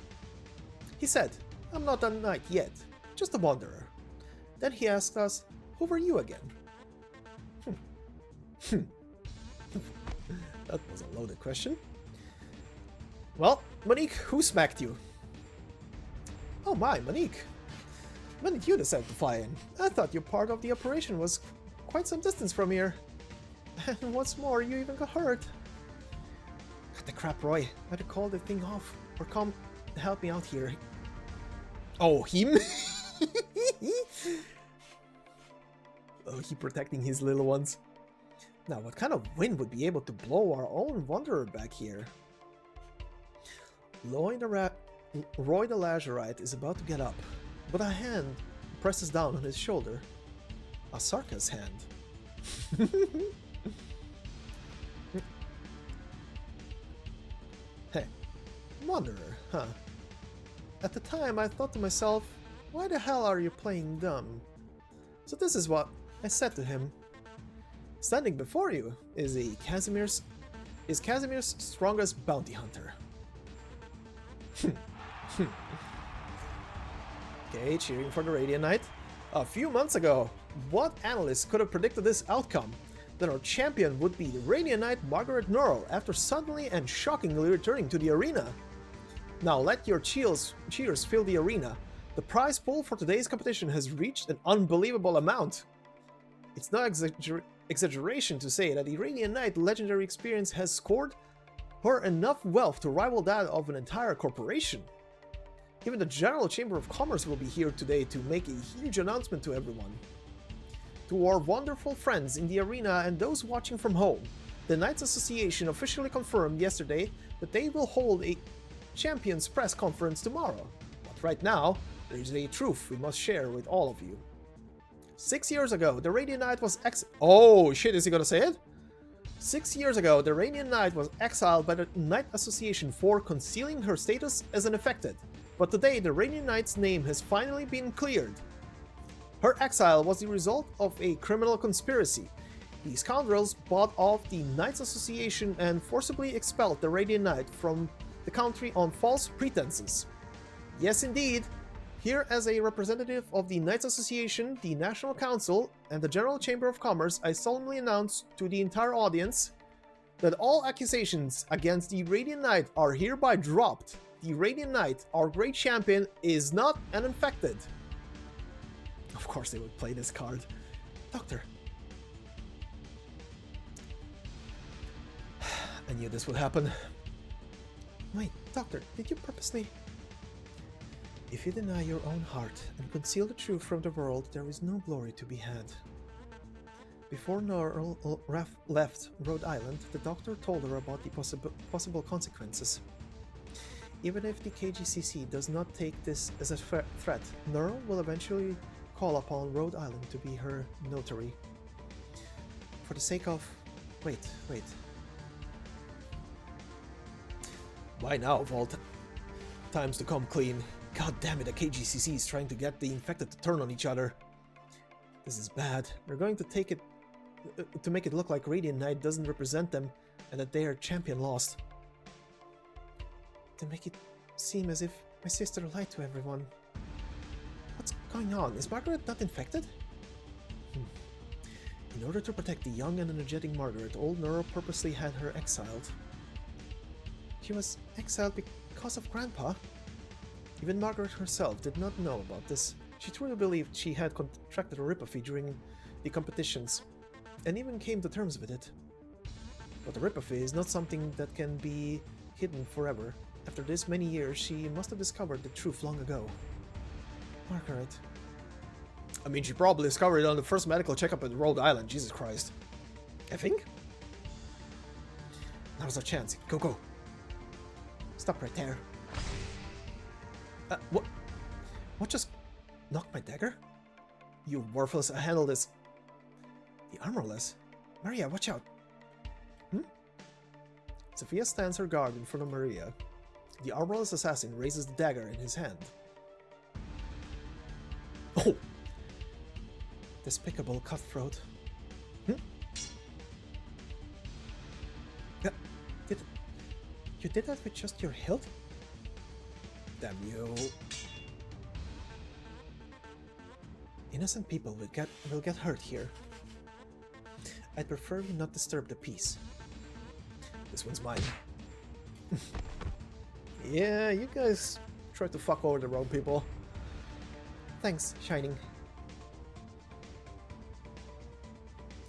He said, I'm not a knight yet, just a wanderer. Then he asked us, who were you again? That was a loaded question. Well, Monique, who smacked you? Oh my, Monique. When did you decide to fly in? I thought your part of the operation was quite some distance from here. And what's more, you even got hurt. Cut the crap, Roy. Better call the thing off or come help me out here. Oh, him? Oh, he protecting his little ones. Now, what kind of wind would be able to blow our own wanderer back here? Roy the Lazarite is about to get up, but a hand presses down on his shoulder. Asarka's hand. Hey, wanderer, huh? At the time, I thought to myself, why the hell are you playing dumb? So this is what I said to him. Standing before you is Casimir's strongest bounty hunter. Okay, cheering for the Radiant Knight. A few months ago, what analyst could have predicted this outcome? That our champion would be the Radiant Knight Margaret Nearl after suddenly and shockingly returning to the arena. Now let your cheers fill the arena. The prize pool for today's competition has reached an unbelievable amount. It's no exaggeration to say that the Radiant Knight legendary experience has scored her enough wealth to rival that of an entire corporation. Even the General Chamber of Commerce will be here today to make a huge announcement to everyone. To our wonderful friends in the arena and those watching from home, the Knights Association officially confirmed yesterday that they will hold a Champions press conference tomorrow. But right now, there is a truth we must share with all of you. 6 years ago, the Radiant Knight was Oh shit, is he gonna say it? 6 years ago, the Radiant Knight was exiled by the Knight Association for concealing her status as an infected. But today, the Radiant Knight's name has finally been cleared. Her exile was the result of a criminal conspiracy. These scoundrels bought off the Knights Association and forcibly expelled the Radiant Knight from the country on false pretenses. Yes, indeed. Here, as a representative of the Knights Association, the National Council, and the General Chamber of Commerce, I solemnly announce to the entire audience that all accusations against the Radiant Knight are hereby dropped. The Radiant Knight, our great champion, is not an infected. Of course they would play this card. Doctor. I knew this would happen. Wait, Doctor, did you purposely... If you deny your own heart and conceal the truth from the world, there is no glory to be had. Before Nearl left Rhode Island, the doctor told her about the possible consequences. Even if the KGCC does not take this as a threat, Nearl will eventually call upon Rhode Island to be her notary. For the sake of... Wait. Why now, of all times to come clean? God damn it, the KGCC is trying to get the infected to turn on each other. This is bad. They're going to take it to make it look like Radiant Knight doesn't represent them and that their champion lost. To make it seem as if my sister lied to everyone. What's going on? Is Margaret not infected? In order to protect the young and energetic Margaret, old Nearl purposely had her exiled. She was exiled because of Grandpa? Even Margaret herself did not know about this. She truly believed she had contracted oripathy during the competitions, and even came to terms with it. But oripathy is not something that can be hidden forever. After this many years, she must have discovered the truth long ago. Margaret. I mean, she probably discovered it on the first medical checkup at Rhode Island, Jesus Christ. I think? Now's our chance. Go, go. Stop right there. What? What just knocked my dagger? You worthless, I handle this. The armorless? Maria, watch out. Sophia stands her guard in front of Maria. The armorless assassin raises the dagger in his hand. Oh! Despicable cutthroat. You did that with just your hilt? Damn you. Innocent people will get hurt here. I'd prefer you not disturb the peace. This one's mine. Yeah, you guys try to fuck over the wrong people. Thanks, Shining.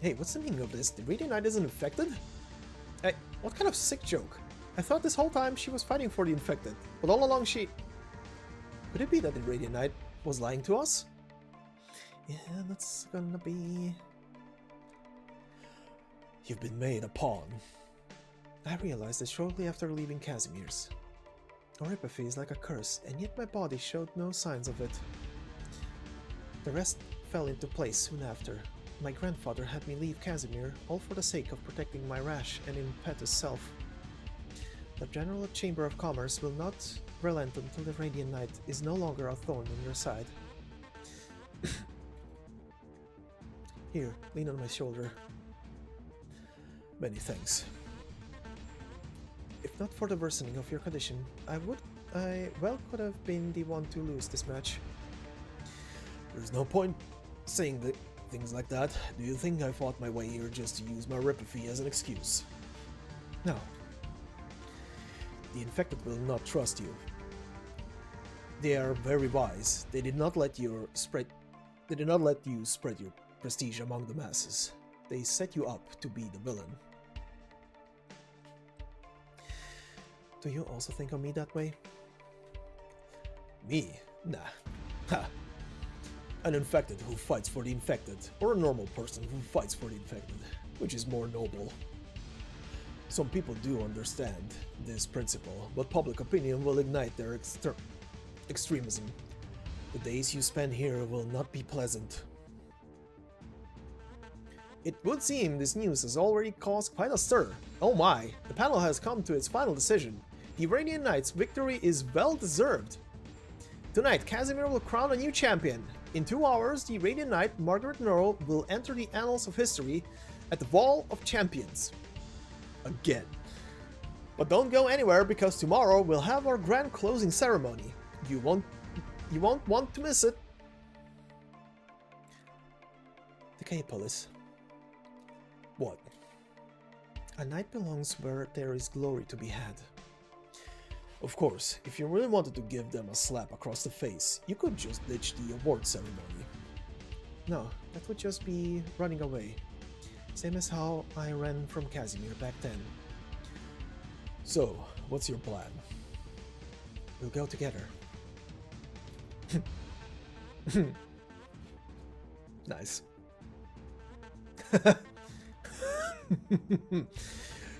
Hey, what's the meaning of this? The Radiant Knight isn't infected? Hey, what kind of sick joke? I thought this whole time she was fighting for the infected, but all along she... Could it be that the Radiant Knight was lying to us? Yeah, that's gonna be... You've been made a pawn. I realized that shortly after leaving Casimir's. Oripathy is like a curse, and yet my body showed no signs of it. The rest fell into place soon after. My grandfather had me leave Casimir, all for the sake of protecting my rash and impetuous self. The General Chamber of Commerce will not relent until the Radiant Knight is no longer a thorn in your side. Here, lean on my shoulder. Many thanks. If not for the worsening of your condition, I well could have been the one to lose this match. There's no point saying things like that. Do you think I fought my way here just to use my oripathy as an excuse? No. The infected will not trust you. They are very wise. They did not let you spread your prestige among the masses. They set you up to be the villain. Do you also think of me that way? Me? Nah. Ha! An infected who fights for the infected, or a normal person who fights for the infected, which is more noble. Some people do understand this principle, but public opinion will ignite their extremism. The days you spend here will not be pleasant. It would seem this news has already caused quite a stir. Oh my, the panel has come to its final decision. The Radiant Knight's victory is well deserved. Tonight, Casimir will crown a new champion. In 2 hours, the Radiant Knight, Margaret Nearl, will enter the annals of history at the Wall of Champions. Again. But don't go anywhere, because tomorrow we'll have our grand closing ceremony. You won't want to miss it. The K-Polis. What? A knight belongs where there is glory to be had. Of course, if you really wanted to give them a slap across the face, you could just ditch the award ceremony. No, that would just be running away. Same as how I ran from Casimir back then. So, what's your plan? We'll go together. Nice.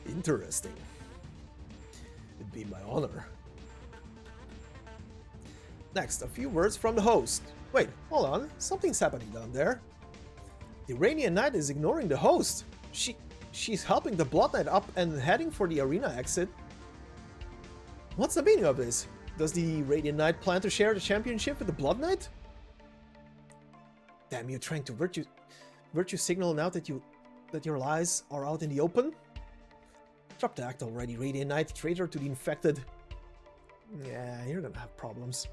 Interesting. It'd be my honor. Next, a few words from the host. Wait, hold on. Something's happening down there. The Radiant Knight is ignoring the host. She's helping the Blood Knight up and heading for the arena exit. What's the meaning of this? Does the Radiant Knight plan to share the championship with the Blood Knight? Damn, you're trying to virtue signal now that your lies are out in the open? Drop the act already, Radiant Knight, traitor to the infected. Yeah, you're gonna have problems.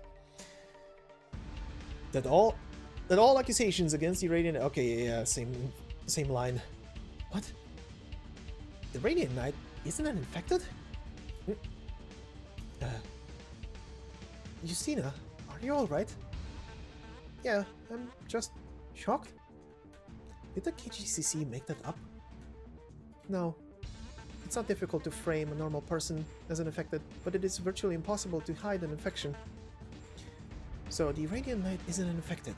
That all accusations against the Radiant... Okay, yeah, same line. What? The Radiant Knight isn't it infected? Justina, are you alright? Yeah, I'm just shocked. Did the KGCC make that up? No. It's not difficult to frame a normal person as an infected, but it is virtually impossible to hide an infection. So the Radiant Knight isn't infected.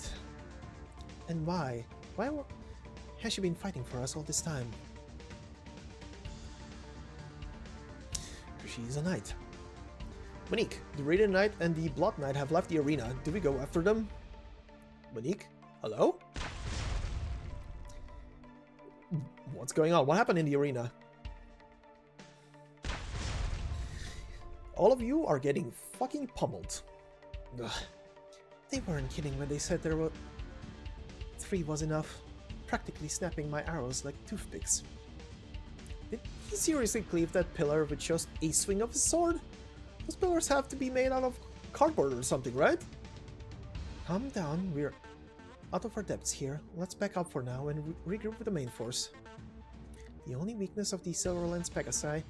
And why? Why has she been fighting for us all this time? She's a knight. Monique, the Radiant Knight and the Blood Knight have left the arena. Do we go after them? Monique? Hello? What's going on? What happened in the arena? All of you are getting fucking pummeled. Ugh. They weren't kidding when they said there were 3 was enough, practically snapping my arrows like toothpicks. Did he seriously cleave that pillar with just a swing of his sword? Those pillars have to be made out of cardboard or something, right? Calm down, we're out of our depths here. Let's back up for now and regroup with the main force. The only weakness of the Silverlands Pegasi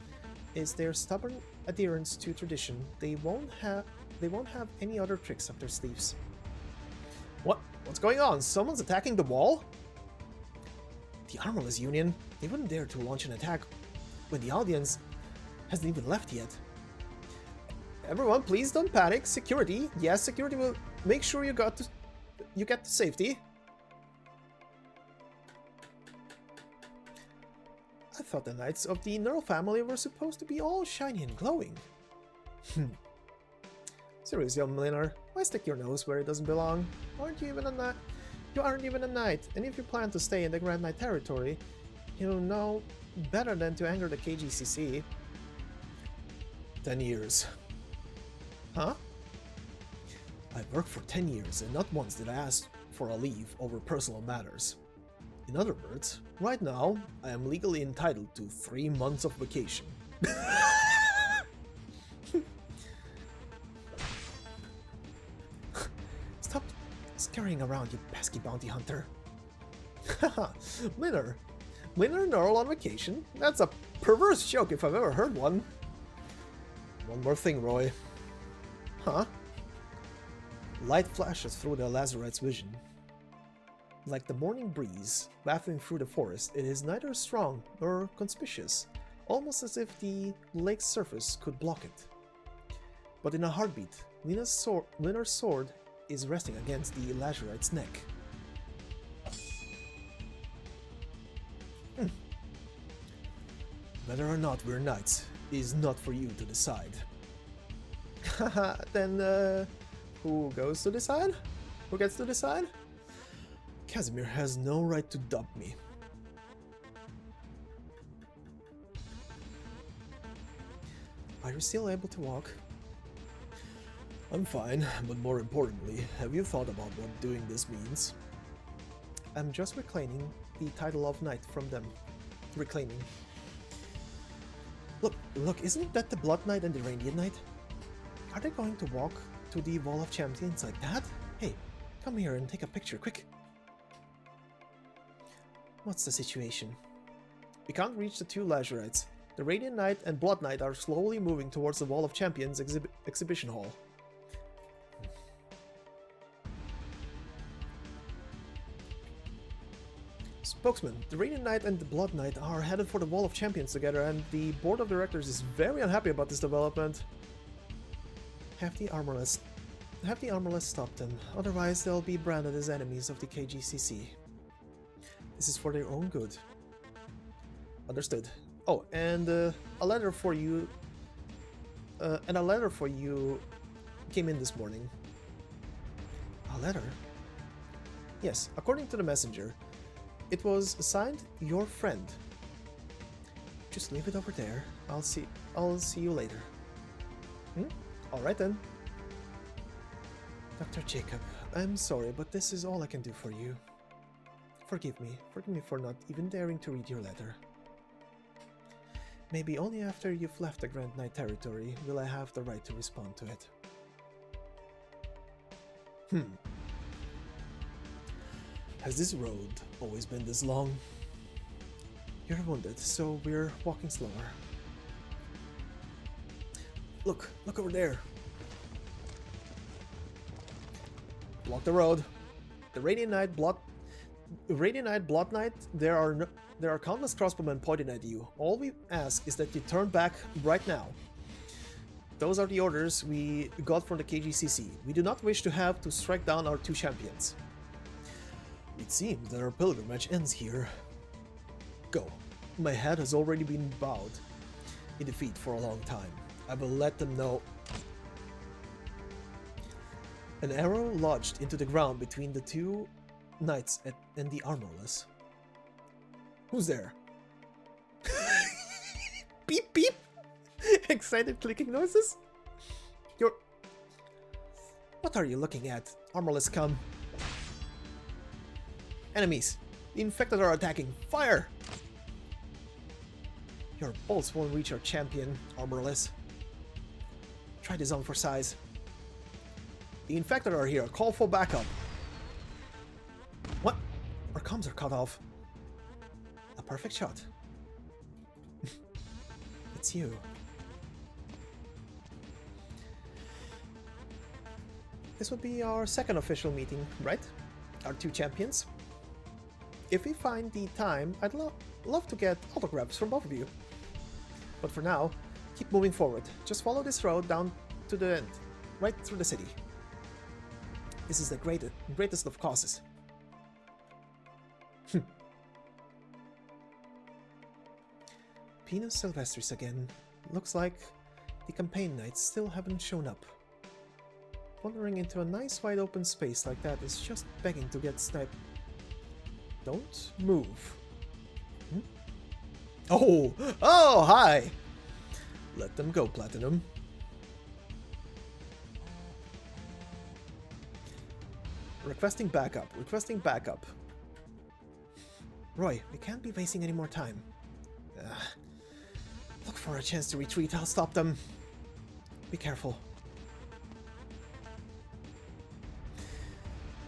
is their stubborn adherence to tradition. They won't have any other tricks up their sleeves. What's going on? Someone's attacking the wall? The Armorless Union? They wouldn't dare to launch an attack when the audience hasn't even left yet. Everyone, please don't panic. Security. Yes, security will make sure you get to safety. I thought the knights of the Nearl family were supposed to be all shiny and glowing. Seriously, Mliner, why stick your nose where it doesn't belong? Aren't you even a knight? You aren't even a knight, and if you plan to stay in the Grand Knight territory, you know better than to anger the KGCC. 10 years. Huh? I've worked for 10 years, and not once did I ask for a leave over personal matters. In other words, right now, I am legally entitled to 3 months of vacation. Stop scurrying around, you pesky bounty hunter. Haha, Mliner and Nearl on vacation? That's a perverse joke if I've ever heard one. One more thing, Roy. Huh? Light flashes through the Lazarite's vision. Like the morning breeze wafting through the forest, it is neither strong nor conspicuous, almost as if the lake's surface could block it. But in a heartbeat, Lena's sword is resting against the Lazarite's neck. Whether or not we're knights is not for you to decide. Haha, then who goes to decide? Who gets to decide? Casimir has no right to dump me. Are you still able to walk? I'm fine, but more importantly, have you thought about what doing this means? I'm just reclaiming the title of knight from them. Reclaiming. Look, isn't that the Blood Knight and the Radiant Knight? Are they going to walk to the Wall of Champions like that? Hey, come here and take a picture, quick. What's the situation? We can't reach the 2 Lazarites. The Radiant Knight and Blood Knight are slowly moving towards the Wall of Champions exhibition hall. Spokesman, the Radiant Knight and the Blood Knight are headed for the Wall of Champions together, and the board of directors is very unhappy about this development. Have the Armorless stop them, otherwise they'll be branded as enemies of the KGCC. This is for their own good. Understood. Oh, and a letter for you. Came in this morning. A letter? Yes, according to the messenger, it was signed "Your Friend." Just leave it over there. I'll see you later. All right then. Dr. Jacob, I'm sorry, but this is all I can do for you. Forgive me for not even daring to read your letter. maybe only after you've left the Grand Knight territory will I have the right to respond to it. Has this road always been this long? You're wounded, so we're walking slower. Look over there. Block the road. The Radiant Knight Blood Knight, there are countless crossbowmen pointing at you. All we ask is that you turn back right now. Those are the orders we got from the KGCC. We do not wish to have to strike down our two champions. It seems that our pilgrimage ends here. Go. My head has already been bowed in defeat for a long time. I will let them know. An arrow lodged into the ground between the two knights and the armorless. Who's there? Beep beep! Excited clicking noises? What are you looking at? Armorless come. Enemies! The infected are attacking! Fire! Your bolts won't reach our champion, armorless. Try this on for size. The infected are here. Call for backup. What? Our comms are cut off. A perfect shot. It's you. This would be our second official meeting, right? Our two champions. If we find the time, I'd love to get autographs from both of you. But for now, keep moving forward. Just follow this road down to the end, right through the city. This is the greatest of causes. Pinus Silvestris again. Looks like the campaign knights still haven't shown up. Wandering into a nice wide open space like that is just begging to get sniped. Don't move. Oh! Oh, hi! Let them go, Platinum. Requesting backup. Requesting backup. Roy, we can't be wasting any more time. Look for a chance to retreat. I'll stop them. Be careful.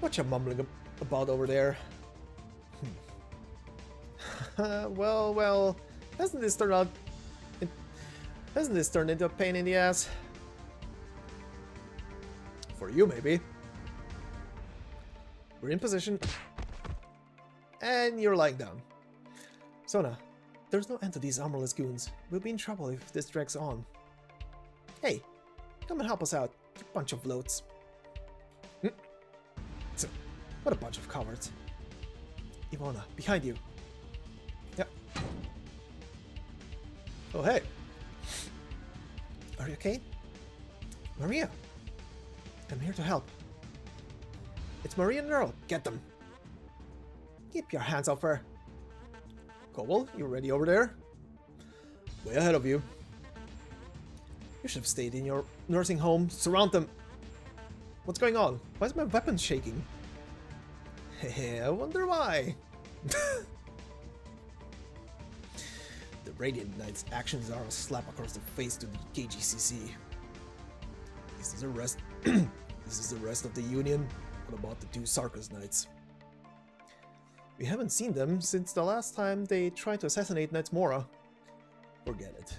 What you mumbling about over there? Well, hasn't this turned into a pain in the ass? For you, maybe. We're in position. And you're lying down. Sona, there's no end to these armorless goons. We'll be in trouble if this drags on. Hey, come and help us out, you bunch of floats. What a bunch of cowards. Ivona, behind you. Yep. Oh, hey. Are you okay? Maria. I'm here to help. It's Maria and Nearl. Get them. Keep your hands off her. Cobble, you ready over there? Way ahead of you. You should have stayed in your nursing home. Surround them. What's going on? Why is my weapon shaking? Hehe, I wonder why. The Radiant Knight's actions are a slap across the face to the KGCC. This is the rest. This is the rest of the Union. What about the two Sarkas Knights? We haven't seen them since the last time they tried to assassinate Knights Mora. Forget it.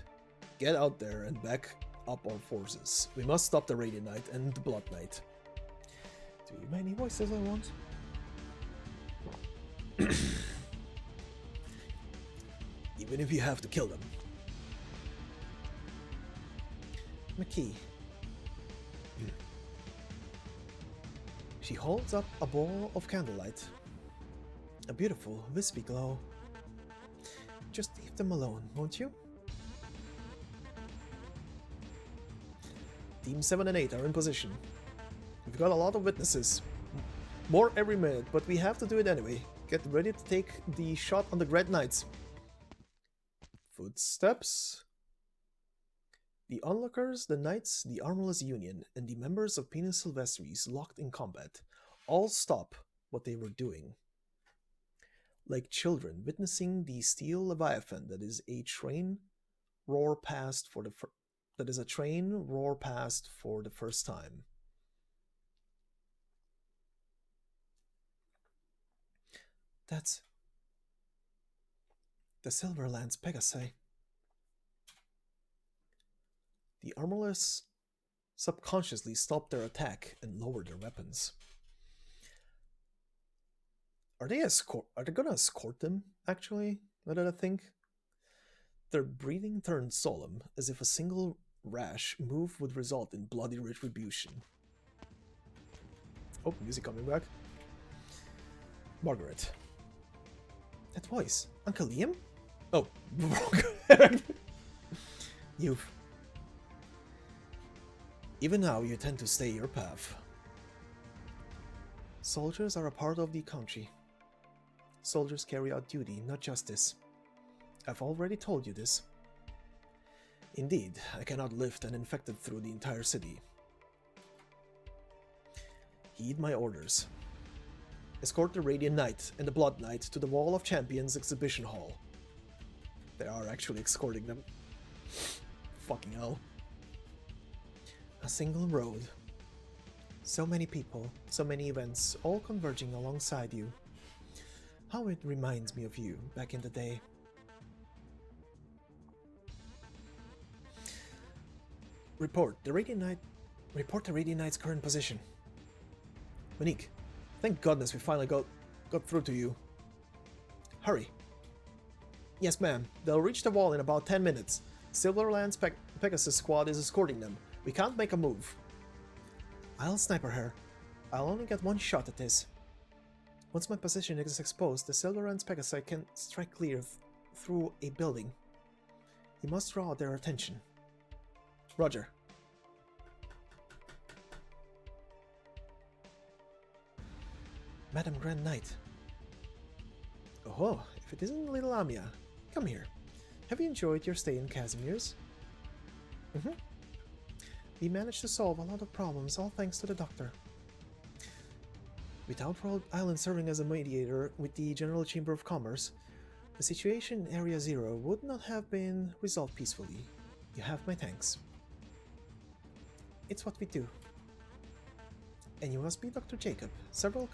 Get out there and back up our forces. We must stop the Radiant Knight and the Blood Knight. Too many voices I want. Even if you have to kill them. McKee. She holds up a ball of candlelight. A beautiful, wispy glow. Just leave them alone, won't you? Team 7 and 8 are in position. We've got a lot of witnesses. More every minute, but we have to do it anyway. Get ready to take the shot on the Grand Knights. Footsteps. The onlookers, the knights, the armorless union, and the members of Pinus Silvestris locked in combat all stop what they were doing. Like children witnessing the steel leviathan that is a train roar past for the that is a train roar past for the first time. That's the Silverlands Pegasi. The armorless subconsciously stopped their attack and lowered their weapons. Are they gonna escort them, actually, now that I think? Their breathing turned solemn, as if a single rash move would result in bloody retribution. Oh, music coming back. Margaret. That voice. Uncle Liam? Oh, You've... Even now, you tend to stay your path. Soldiers are a part of the country. Soldiers carry out duty, not justice. I've already told you this. Indeed, I cannot lift an infected through the entire city. Heed my orders. Escort the Radiant Knight and the Blood Knight to the Wall of Champions exhibition hall. They are actually escorting them. Fucking hell. A single road. So many people, so many events, all converging alongside you. How it reminds me of you back in the day. Report the Radiant Knight's current position. Monique, thank goodness we finally got through to you. Hurry. Yes, ma'am. They'll reach the wall in about 10 minutes. Silverland's Pegasus squad is escorting them. We can't make a move. I'll sniper her. I'll only get one shot at this. Once my position is exposed, the Silverland's Pegasus can strike clear through a building. You must draw their attention. Roger. Madam Grand Knight. Oh, if it isn't little Amia. Come here. Have you enjoyed your stay in Casimir's? We managed to solve a lot of problems, all thanks to the doctor. Without Rhode Island serving as a mediator with the General Chamber of Commerce, the situation in Area Zero would not have been resolved peacefully. You have my thanks. It's what we do. And you must be Dr. Jacob. Several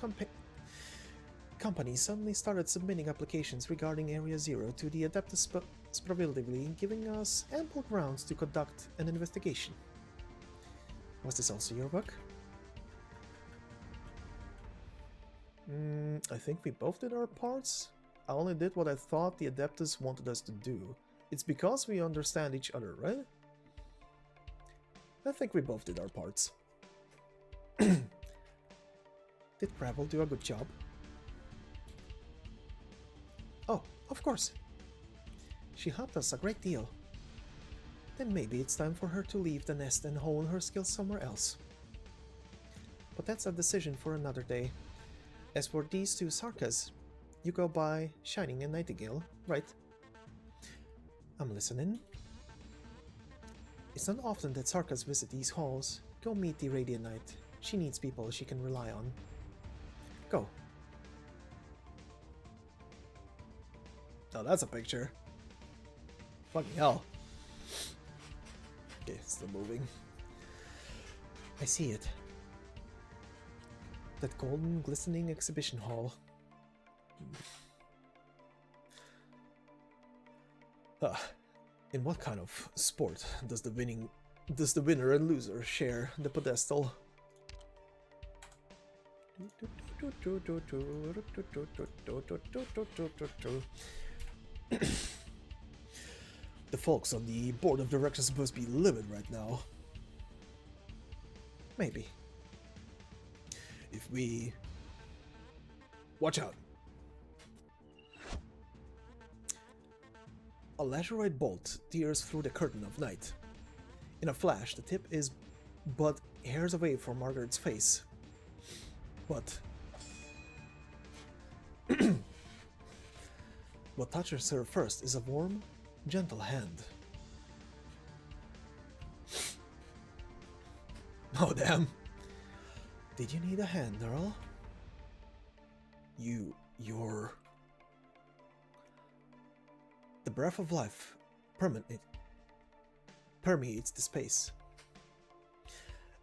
companies suddenly started submitting applications regarding Area Zero to the Adeptus Sproviltively, giving us ample grounds to conduct an investigation. Was this also your work? I think we both did our parts. I only did what I thought the Adeptus wanted us to do. It's because we understand each other, right? I think we both did our parts. Did Gravel do a good job? Oh, of course. She helped us a great deal. Then maybe it's time for her to leave the nest and hone her skills somewhere else. But that's a decision for another day. As for these two Sarkas, you go by Shining and Nightingale, right? I'm listening. It's not often that Sarkas visit these halls. Go meet the Radiant Knight. She needs people she can rely on. Go. Oh, that's a picture. Fucking hell. Okay, still moving. I see it. That golden, glistening exhibition hall. In what kind of sport does the winner and loser share the pedestal? The folks on the board of directors must be livid right now. Maybe. If we... Watch out. A laterite bolt tears through the curtain of night. In a flash, the tip is but hairs away from Margaret's face. But... what touches her first is a warm, gentle hand. Oh, damn. Did you need a hand, Nearl? You're... The breath of life, permeates the space.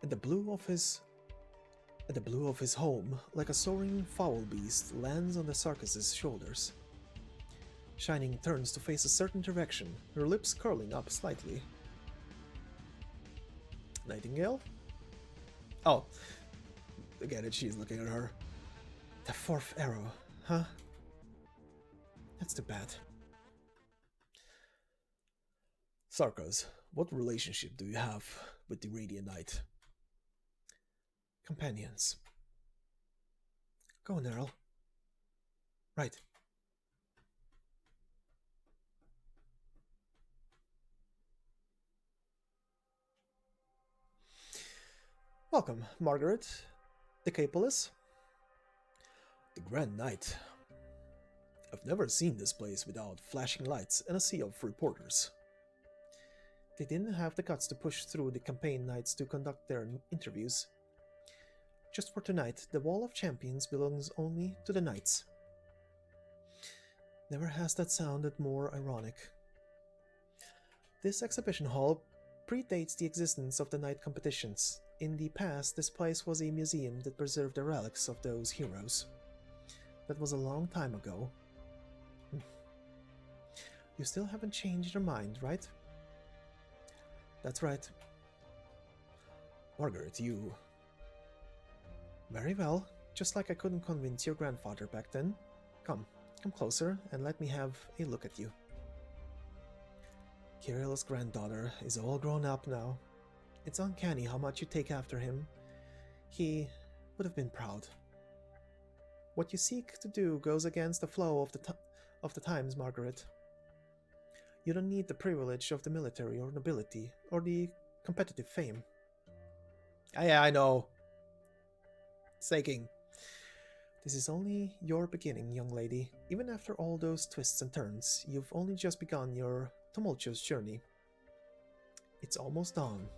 At the blue of his home, like a soaring foul beast, lands on the Sarkis's shoulders. Shining turns to face a certain direction, her lips curling up slightly. Nightingale? Oh, I get it, she's looking at her. The fourth arrow, huh? That's too bad. Sarkos, what relationship do you have with the Radiant Knight? Companions. Go, Nearl. Right. Welcome, Margaret. Decapolis. The Grand Knight. I've never seen this place without flashing lights and a sea of reporters. They didn't have the guts to push through the campaign knights to conduct their interviews. Just for tonight, the Wall of Champions belongs only to the knights. Never has that sounded more ironic. This exhibition hall predates the existence of the knight competitions. In the past, this place was a museum that preserved the relics of those heroes. That was a long time ago. You still haven't changed your mind, right? That's right. Margaret, you... Very well. Just like I couldn't convince your grandfather back then. Come closer and let me have a look at you. Kirill's granddaughter is all grown up now. It's uncanny how much you take after him. He would have been proud. What you seek to do goes against the flow of the times, Margaret. You don't need the privilege of the military or nobility or the competitive fame. Yeah, I know. Saking. This is only your beginning, young lady. Even after all those twists and turns, you've only just begun your tumultuous journey. It's almost dawn.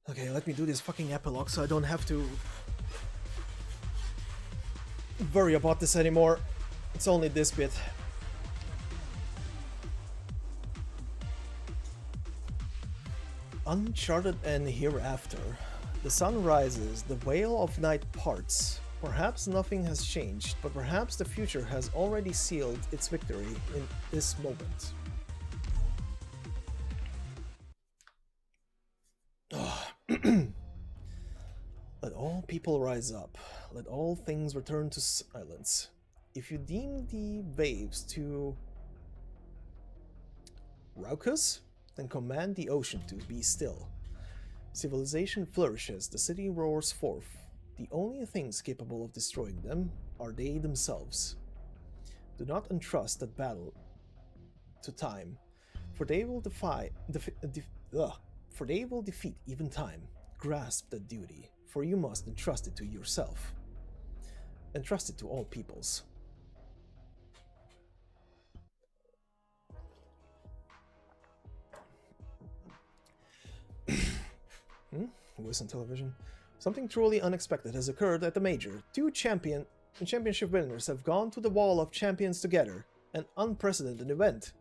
Okay, let me do this fucking epilogue so I don't have to worry about this anymore. It's only this bit. Uncharted and hereafter. The sun rises, the veil of night parts. Perhaps nothing has changed, but perhaps the future has already sealed its victory in this moment. Let all people rise up. Let all things return to silence. If you deem the waves too raucous, then command the ocean to be still. Civilization flourishes, the city roars forth. The only things capable of destroying them are they themselves. Do not entrust that battle to time, for they will defeat even time. Grasp that duty, for you must entrust it to yourself. Entrust it to all peoples. Voice on television. Something truly unexpected has occurred at the Major. Two championship winners have gone to the Wall of Champions together. An unprecedented event.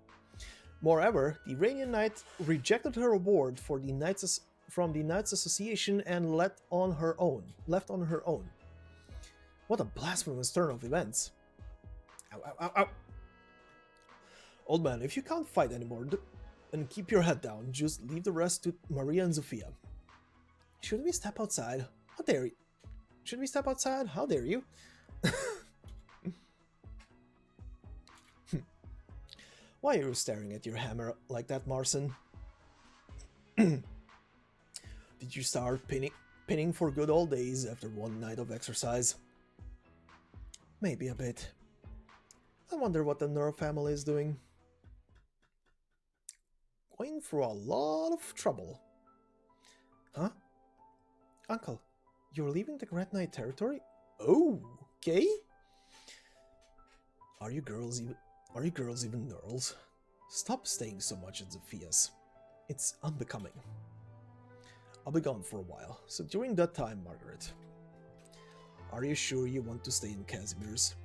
Moreover, the Radiant Knight rejected her award for the Knights from the Knights Association and left on her own. What a blasphemous turn of events. Ow, ow, ow, ow. Old man, if you can't fight anymore, and keep your head down, just leave the rest to Maria and Zofia. Should we step outside? How dare you? Should we step outside? How dare you? Why are you staring at your hammer like that, Marson? Did you start pinning for good old days after one night of exercise? Maybe a bit. I wonder what the Nearl family is doing. Going through a lot of trouble. Huh? Uncle, you're leaving the Grand Knight territory? Oh, okay. Are you girls even Nearls? Stop staying so much at Zophia's. It's unbecoming. I'll be gone for a while, so during that time, Margaret, Are you sure you want to stay in Casimir's?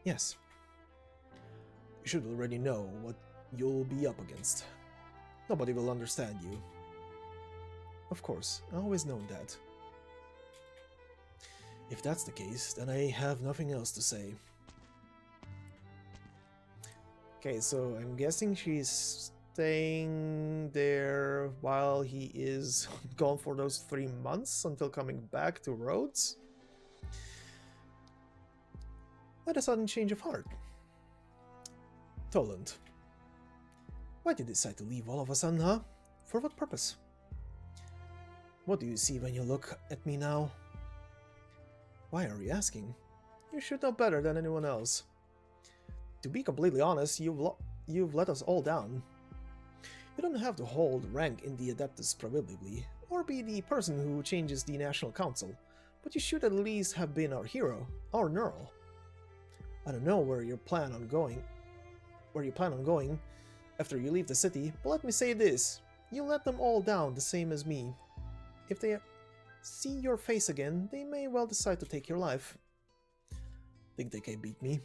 Yes. You should already know what you'll be up against. Nobody will understand you. Of course, I always known that. If that's the case, then I have nothing else to say. Okay, so I'm guessing she's staying there while he is gone for those 3 months until coming back to Rhodes? What a sudden change of heart. Toland. Why did you decide to leave all of a sudden, huh? For what purpose? What do you see when you look at me now? Why are you asking? You should know better than anyone else. To be completely honest, you've let us all down. You don't have to hold rank in the Adeptus prohibitively, or be the person who changes the National Council, but you should at least have been our hero, our Nearl. I don't know where you plan on going after you leave the city, but let me say this, you let them all down the same as me. If they see your face again, they may well decide to take your life. Think they can beat me?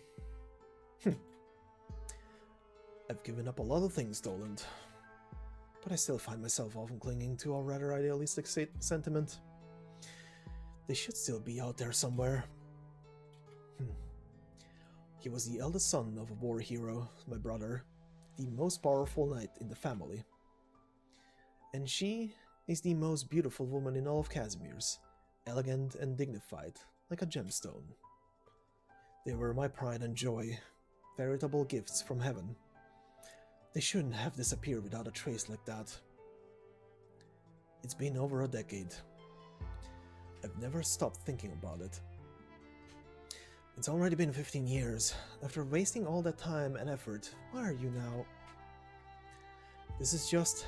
I've given up a lot of things, Toland, but I still find myself often clinging to a rather idealistic sentiment. They should still be out there somewhere. He was the eldest son of a war hero, my brother, the most powerful knight in the family. And she is the most beautiful woman in all of Casimir's, elegant and dignified, like a gemstone. They were my pride and joy, veritable gifts from heaven. They shouldn't have disappeared without a trace like that. It's been over a decade. I've never stopped thinking about it. It's already been 15 years. After wasting all that time and effort, where are you now? This is just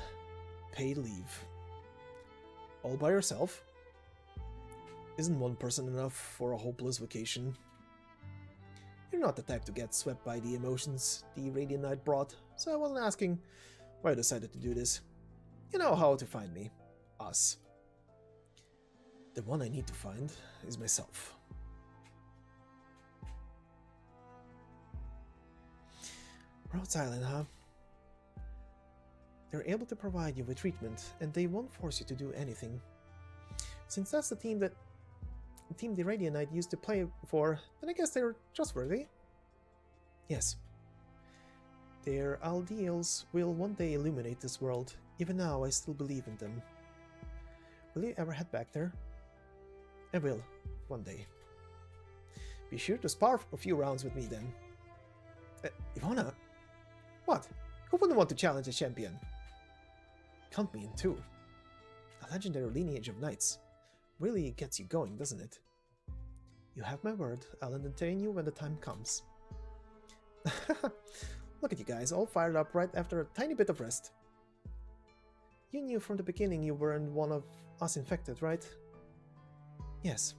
paid leave. All by yourself? Isn't one person enough for a hopeless vacation? You're not the type to get swept by the emotions the Radiant Knight brought, so I wasn't asking why I decided to do this. You know how to find me. Us. The one I need to find is myself. Rhodes Island, huh? They're able to provide you with treatment, and they won't force you to do anything. Since that's the team the Radiant Knight used to play for, then I guess they're trustworthy. Yes. Their ideals will one day illuminate this world. Even now, I still believe in them. Will you ever head back there? I will, one day. Be sure to spar a few rounds with me then. Ivana? What? Who wouldn't want to challenge a champion? Count me in too. A legendary lineage of knights really gets you going, doesn't it? You have my word, I'll entertain you when the time comes. Look at you guys, all fired up right after a tiny bit of rest. You knew from the beginning you weren't one of us infected, right? Yes.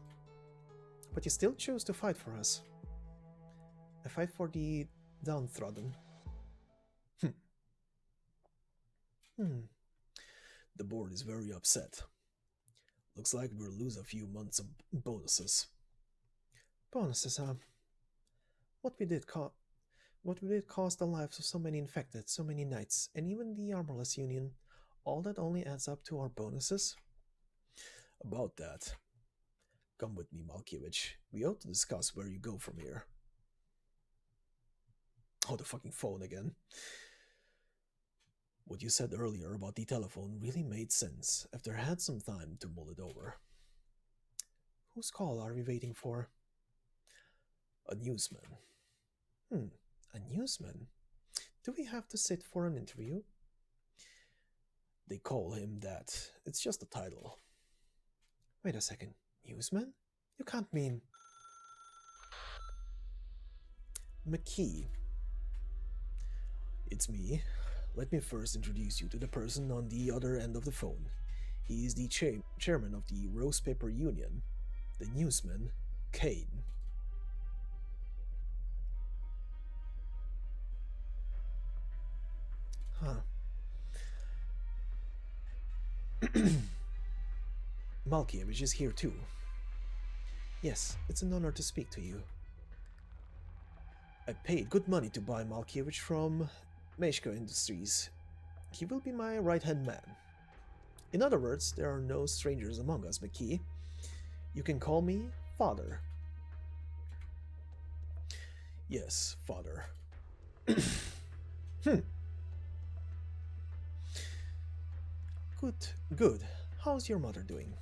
But you still choose to fight for us. I fight for the downtrodden. The board is very upset. Looks like we'll lose a few months of bonuses. Bonuses, huh? What we did cost the lives of so many infected, so many knights, and even the Armorless Union. All that only adds up to our bonuses? About that. Come with me, Malkiewicz. We ought to discuss where you go from here. Oh, the fucking phone again. What you said earlier about the telephone really made sense after I had some time to mull it over. Whose call are we waiting for? A newsman. A newsman? Do we have to sit for an interview? They call him that. It's just a title. Wait a second. Newsman? You can't mean... McKee. It's me. Let me first introduce you to the person on the other end of the phone. He is the chairman of the Rose Paper Union, the newsman, Kane. Huh. Malkiewicz is here too. Yes, it's an honor to speak to you. I paid good money to buy Malkiewicz from Meshko Industries. He will be my right-hand man. In other words, there are no strangers among us, McKee. You can call me Father. Yes, Father. Good. How's your mother doing?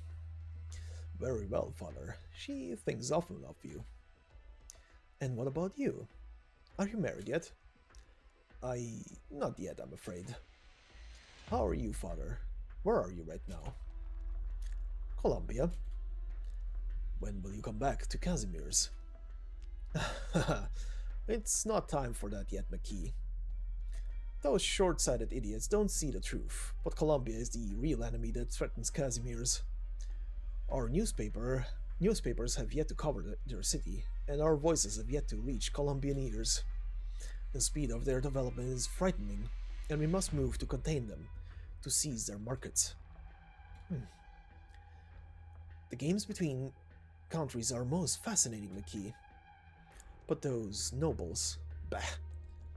Very well, Father. She thinks often of you. And what about you? Are you married yet? Not yet, I'm afraid. How are you, Father? Where are you right now? Colombia. When will you come back to Casimir's? It's not time for that yet, McKee. Those short-sighted idiots don't see the truth, but Colombia is the real enemy that threatens Casimir's. Our newspapers have yet to cover their city, and our voices have yet to reach Colombian ears. The speed of their development is frightening, and we must move to contain them, to seize their markets. The games between countries are most fascinating, McKee. But those nobles, bah,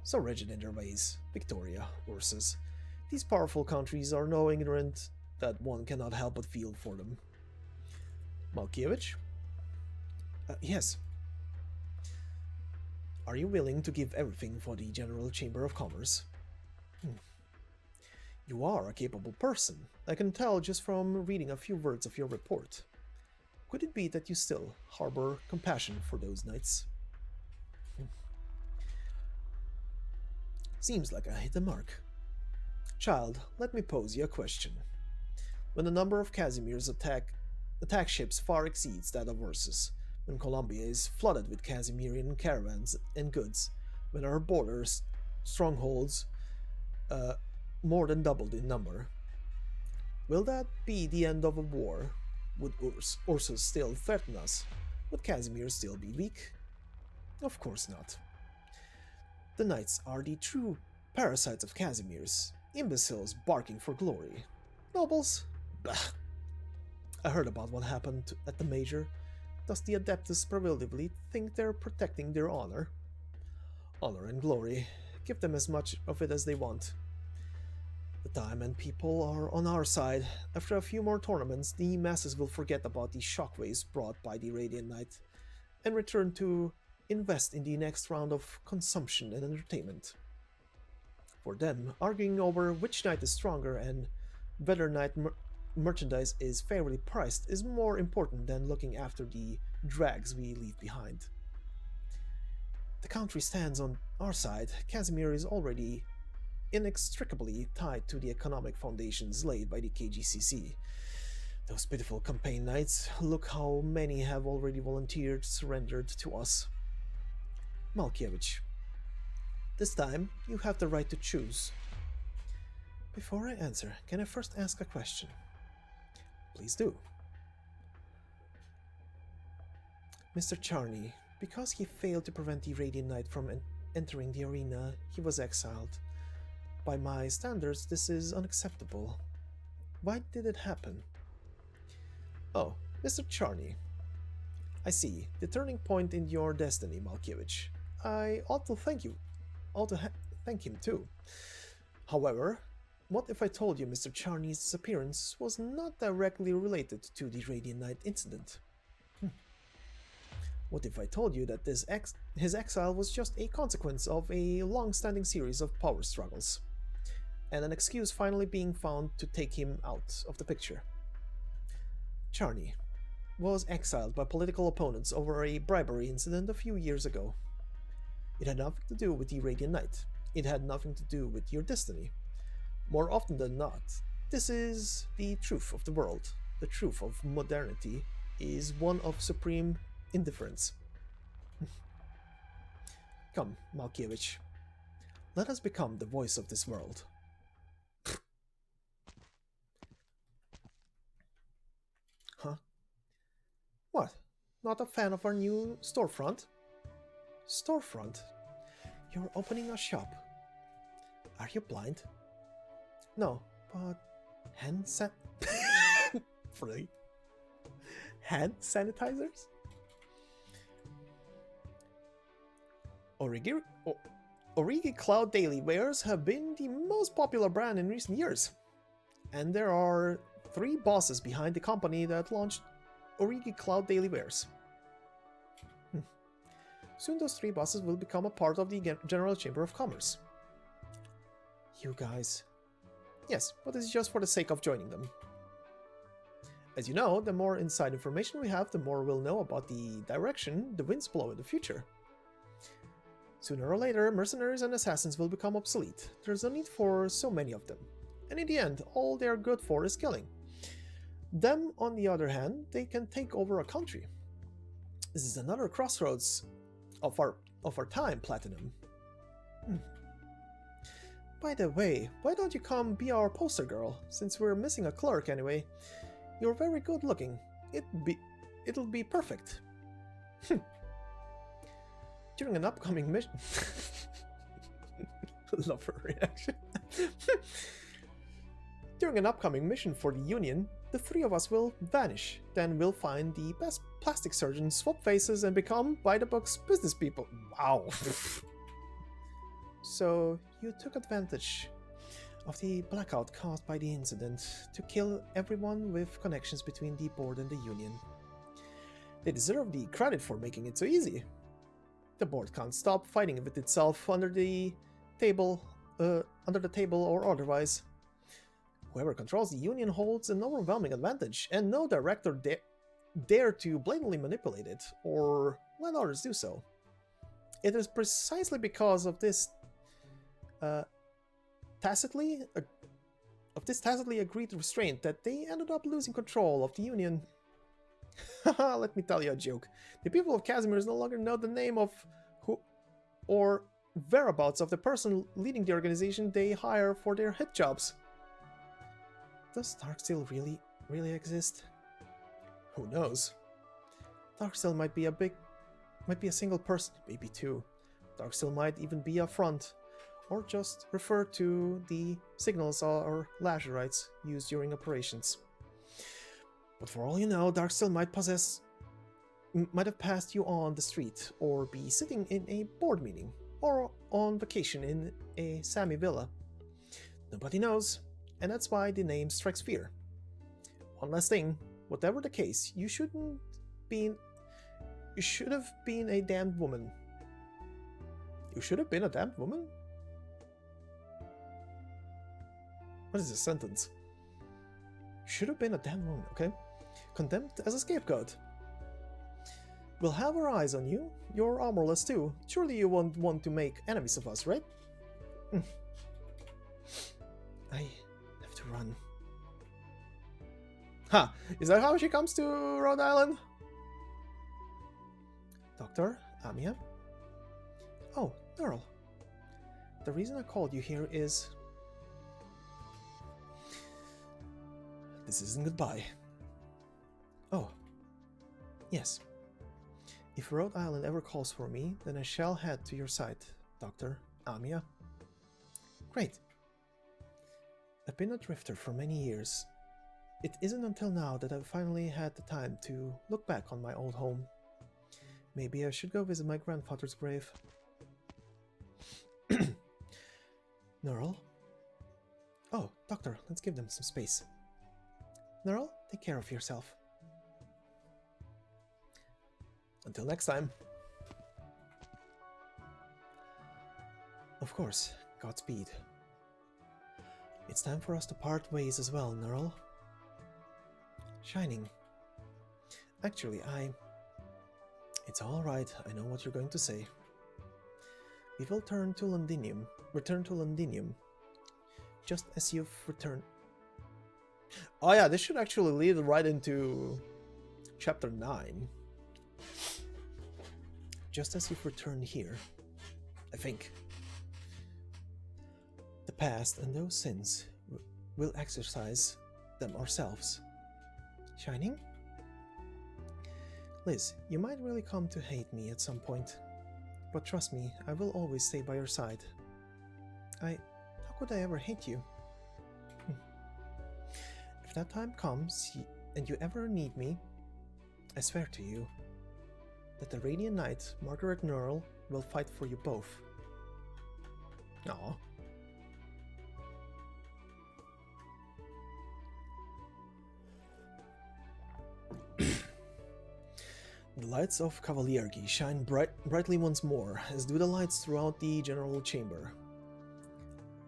so rigid in their ways, Victoria, Ursus. These powerful countries are no ignorant that one cannot help but feel for them. Malkiewicz? Yes. Are you willing to give everything for the General Chamber of Commerce? You are a capable person. I can tell just from reading a few words of your report. Could it be that you still harbor compassion for those knights? Seems like I hit the mark. Child, let me pose you a question. When the number of Casimir's attack ships far exceeds that of Ursus, when Colombia is flooded with Casimirian caravans and goods, when our borders strongholds more than doubled in number, will that be the end of a war? Would Ursus still threaten us? Would Casimir still be weak? Of course not. The knights are the true parasites of Casimir's, imbeciles barking for glory. Nobles? Bah! I heard about what happened at the Major. Does the Adeptus prevailingly think they're protecting their honor? Honor and glory. Give them as much of it as they want. The time and people are on our side. After a few more tournaments, the masses will forget about the shockwaves brought by the Radiant Knight and return to invest in the next round of consumption and entertainment. For them, arguing over which knight is stronger and whether knight merchandise is fairly priced is more important than looking after the dregs we leave behind. The country stands on our side. Casimir is already inextricably tied to the economic foundations laid by the KGCC. Those pitiful campaign knights, look how many have already volunteered, surrendered to us. Malkiewicz, this time you have the right to choose. Before I answer, can I first ask a question? Please do. Mr. Charney, because he failed to prevent the Radiant Knight from entering the arena, he was exiled. By my standards, this is unacceptable. Why did it happen? Oh, Mr. Charney. I see. The turning point in your destiny, Malkiewicz. I ought to thank you. Thank him too. However, what if I told you Mr. Charney's disappearance was not directly related to the Radiant Knight incident? What if I told you that his exile was just a consequence of a long-standing series of power struggles, and an excuse finally being found to take him out of the picture? Charney was exiled by political opponents over a bribery incident a few years ago. It had nothing to do with the Radiant Knight. It had nothing to do with your destiny. More often than not, this is the truth of the world. The truth of modernity is one of supreme indifference. Come, Malkiewicz. Let us become the voice of this world. Huh? What? Not a fan of our new storefront? Storefront? You're opening a shop. Are you blind? No, but hand sanitizers? Origi Cloud Daily Wares have been the most popular brand in recent years. And there are 3 bosses behind the company that launched Origi Cloud Daily Wares. Soon those 3 bosses will become a part of the General Chamber of Commerce. You guys. Yes, but it's just for the sake of joining them. As you know, the more inside information we have, the more we'll know about the direction the winds blow in the future. Sooner or later, mercenaries and assassins will become obsolete. There's no need for so many of them. And in the end, all they're good for is killing. Them, on the other hand, they can take over a country. This is another crossroads of our time, Platinum. By the way, why don't you come be our poster girl, since we're missing a clerk anyway? You're very good looking. It'll be perfect. During an upcoming mission... Love her reaction. During an upcoming mission for the Union, the 3 of us will vanish. Then we'll find the best plastic surgeons, swap faces, and become by-the-books business people. Wow. So, you took advantage of the blackout caused by the incident to kill everyone with connections between the board and the Union. They deserve the credit for making it so easy. The board can't stop fighting with itself under the table or otherwise. Whoever controls the Union holds an overwhelming advantage, and no director dare to blatantly manipulate it, or let others do so. It is precisely because of this tacitly agreed restraint that they ended up losing control of the Union. Haha, let me tell you a joke. The people of Casimir no longer know the name of who or whereabouts of the person leading the organization they hire for their hit jobs. Does Darksteel really exist? Who knows? Darksteel might be a single person, maybe 2. Darksteel might even be a front, or just refer to the signals or lazarites used during operations. But for all you know, Darksteel might have passed you on the street, or be sitting in a board meeting, or on vacation in a Sami villa. Nobody knows, and that's why the name strikes fear. One last thing, whatever the case, you should have been a damned woman. You should have been a damned woman? What is this sentence? Should have been a damned woman, okay? Condemned as a scapegoat. We'll have our eyes on you. You're armorless too. Surely you won't want to make enemies of us, right? I have to run. Ha! Is that how she comes to Rhode Island? Dr. Amiya? Oh, Nearl. The reason I called you here is... This isn't goodbye. Oh. Yes. If Rhode Island ever calls for me, then I shall head to your side, Dr. Amiya. Great. I've been a drifter for many years. It isn't until now that I've finally had the time to look back on my old home. Maybe I should go visit my grandfather's grave. Nearl? Oh, Doctor, let's give them some space. Nearl, take care of yourself. Until next time. Of course, Godspeed. It's time for us to part ways as well, Nearl. Shining. Actually, It's alright, I know what you're going to say. We will return to Londinium. Just as you've returned... Oh yeah, this should actually lead right into Chapter 9. Just as you've returned here, I think. The past and those sins, we'll exercise them ourselves. Shining? Liz, you might really come to hate me at some point, but trust me, I will always stay by your side. How could I ever hate you? If that time comes, and you ever need me, I swear to you that the Radiant Knight, Margaret Nearl, will fight for you both. Aw. The lights of Cavaliergi shine brightly once more, as do the lights throughout the general chamber.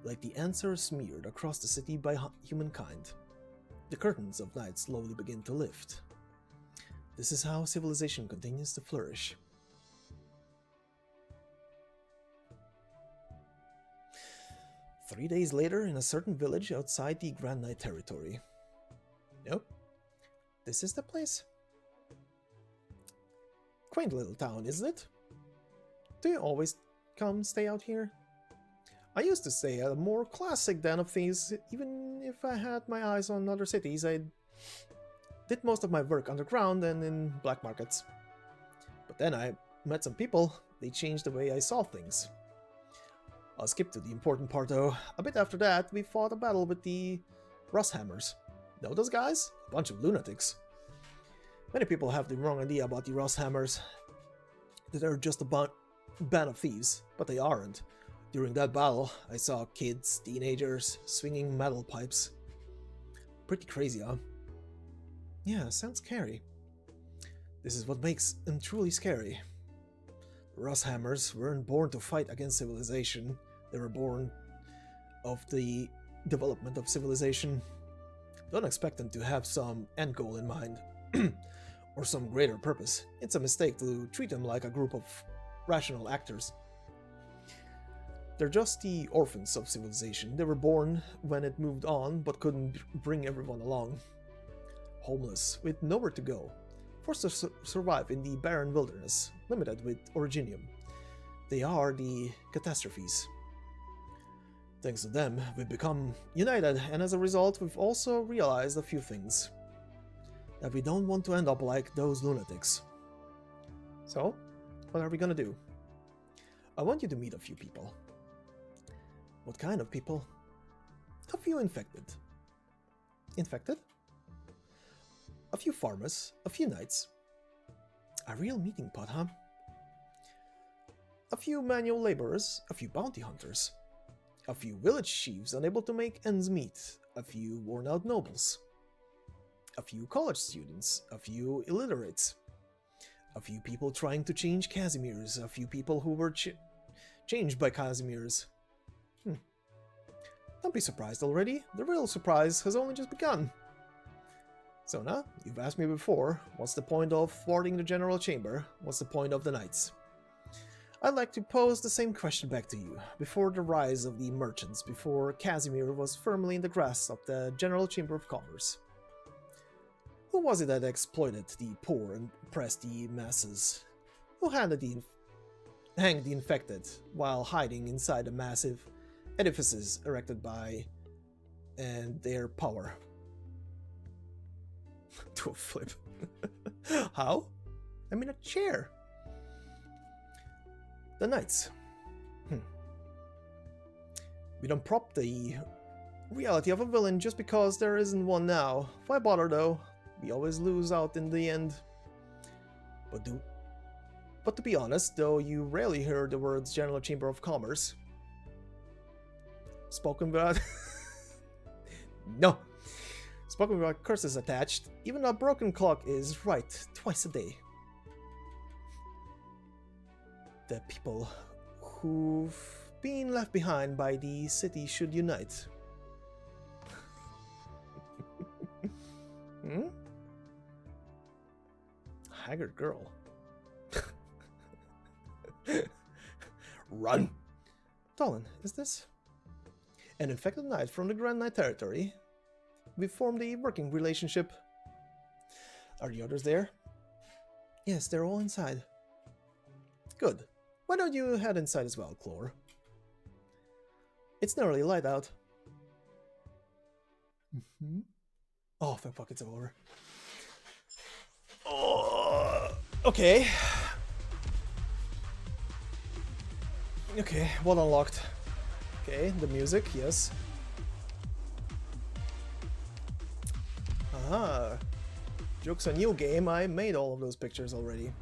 Like the answer smeared across the city by humankind, the curtains of night slowly begin to lift. This is how civilization continues to flourish. "3 days later, in a certain village outside the Grand Knight territory." Nope. This is the place? Quaint little town, isn't it? Do you always come stay out here? I used to stay at a more classic den of thieves. Even if I had my eyes on other cities, I did most of my work underground and in black markets. But then I met some people. They changed the way I saw things. I'll skip to the important part though. A bit after that, we fought a battle with the Russhammers. Know those guys? A bunch of lunatics. Many people have the wrong idea about the Russhammers. They're just a band of thieves, but they aren't. During that battle, I saw kids, teenagers, swinging metal pipes. Pretty crazy, huh? Yeah, sounds scary. This is what makes them truly scary. The Russhammers weren't born to fight against civilization. They were born of the development of civilization. Don't expect them to have some end goal in mind. Or some greater purpose. It's a mistake to treat them like a group of rational actors. They're just the orphans of civilization. They were born when it moved on, but couldn't bring everyone along. Homeless, with nowhere to go. Forced to survive in the barren wilderness, limited with originium. They are the catastrophes. Thanks to them, we've become united, and as a result, we've also realized a few things. That we don't want to end up like those lunatics. So, what are we gonna do? I want you to meet a few people. What kind of people? A few infected. Infected? A few farmers, a few knights. A real meeting pot, huh? A few manual laborers, a few bounty hunters. A few village chiefs unable to make ends meet. A few worn-out nobles. A few college students, a few illiterates, a few people trying to change Casimirs, a few people who were changed by Casimirs. Don't be surprised already, the real surprise has only just begun. Sona, you've asked me before, what's the point of thwarting the General Chamber? What's the point of the Knights? I'd like to pose the same question back to you. Before the rise of the merchants, before Casimir was firmly in the grasp of the General Chamber of Commerce, who was it that exploited the poor and oppressed the masses? Who hanged the infected while hiding inside the massive edifices erected by and their power? To a flip. How? I'm in a chair. The Knights. We don't prop the reality of a villain just because there isn't one now. Why bother though? We always lose out in the end. But to be honest, though, you rarely hear the words General Chamber of Commerce spoken without no. Spoken without curses attached. Even a broken clock is right twice a day. The people who've been left behind by the city should unite. Haggard girl. Run! Dolan, is this? An infected knight from the Grand Knight territory. We formed a working relationship. Are the others there? Yes, they're all inside. Good. Why don't you head inside as well, Clore? It's nearly light out. Oh, fuck, it's over. Oh, okay. Okay, what unlocked? Okay, the music, yes. Aha. Joke's on you, game. I made all of those pictures already.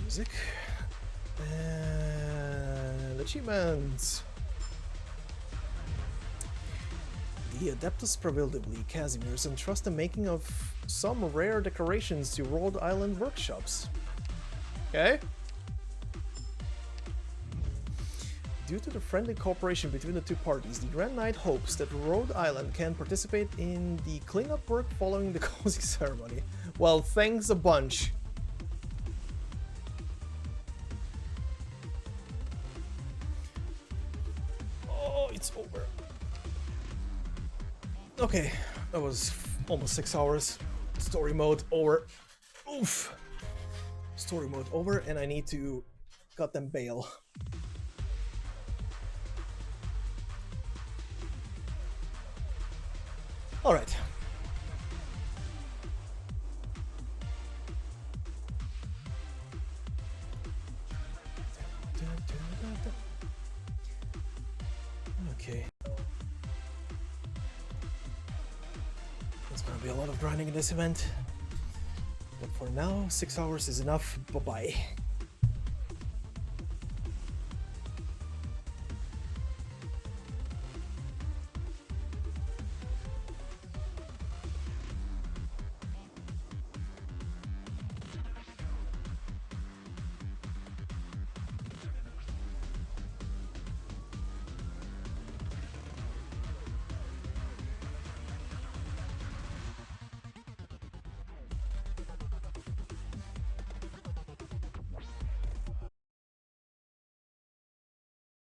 music. And achievements. The Adeptus Previlibly Casimirs entrust the making of some rare decorations to Rhode Island workshops. Okay. Due to the friendly cooperation between the two parties, the Grand Knight hopes that Rhode Island can participate in the cleanup work following the closing ceremony. Well, thanks a bunch. Oh, it's over. Okay, that was almost 6 hours. Story mode over. Oof. Story mode over, and I need to goddamn bail. All right. Okay. There's gonna be a lot of grinding in this event. But for now, 6 hours is enough. Bye-bye.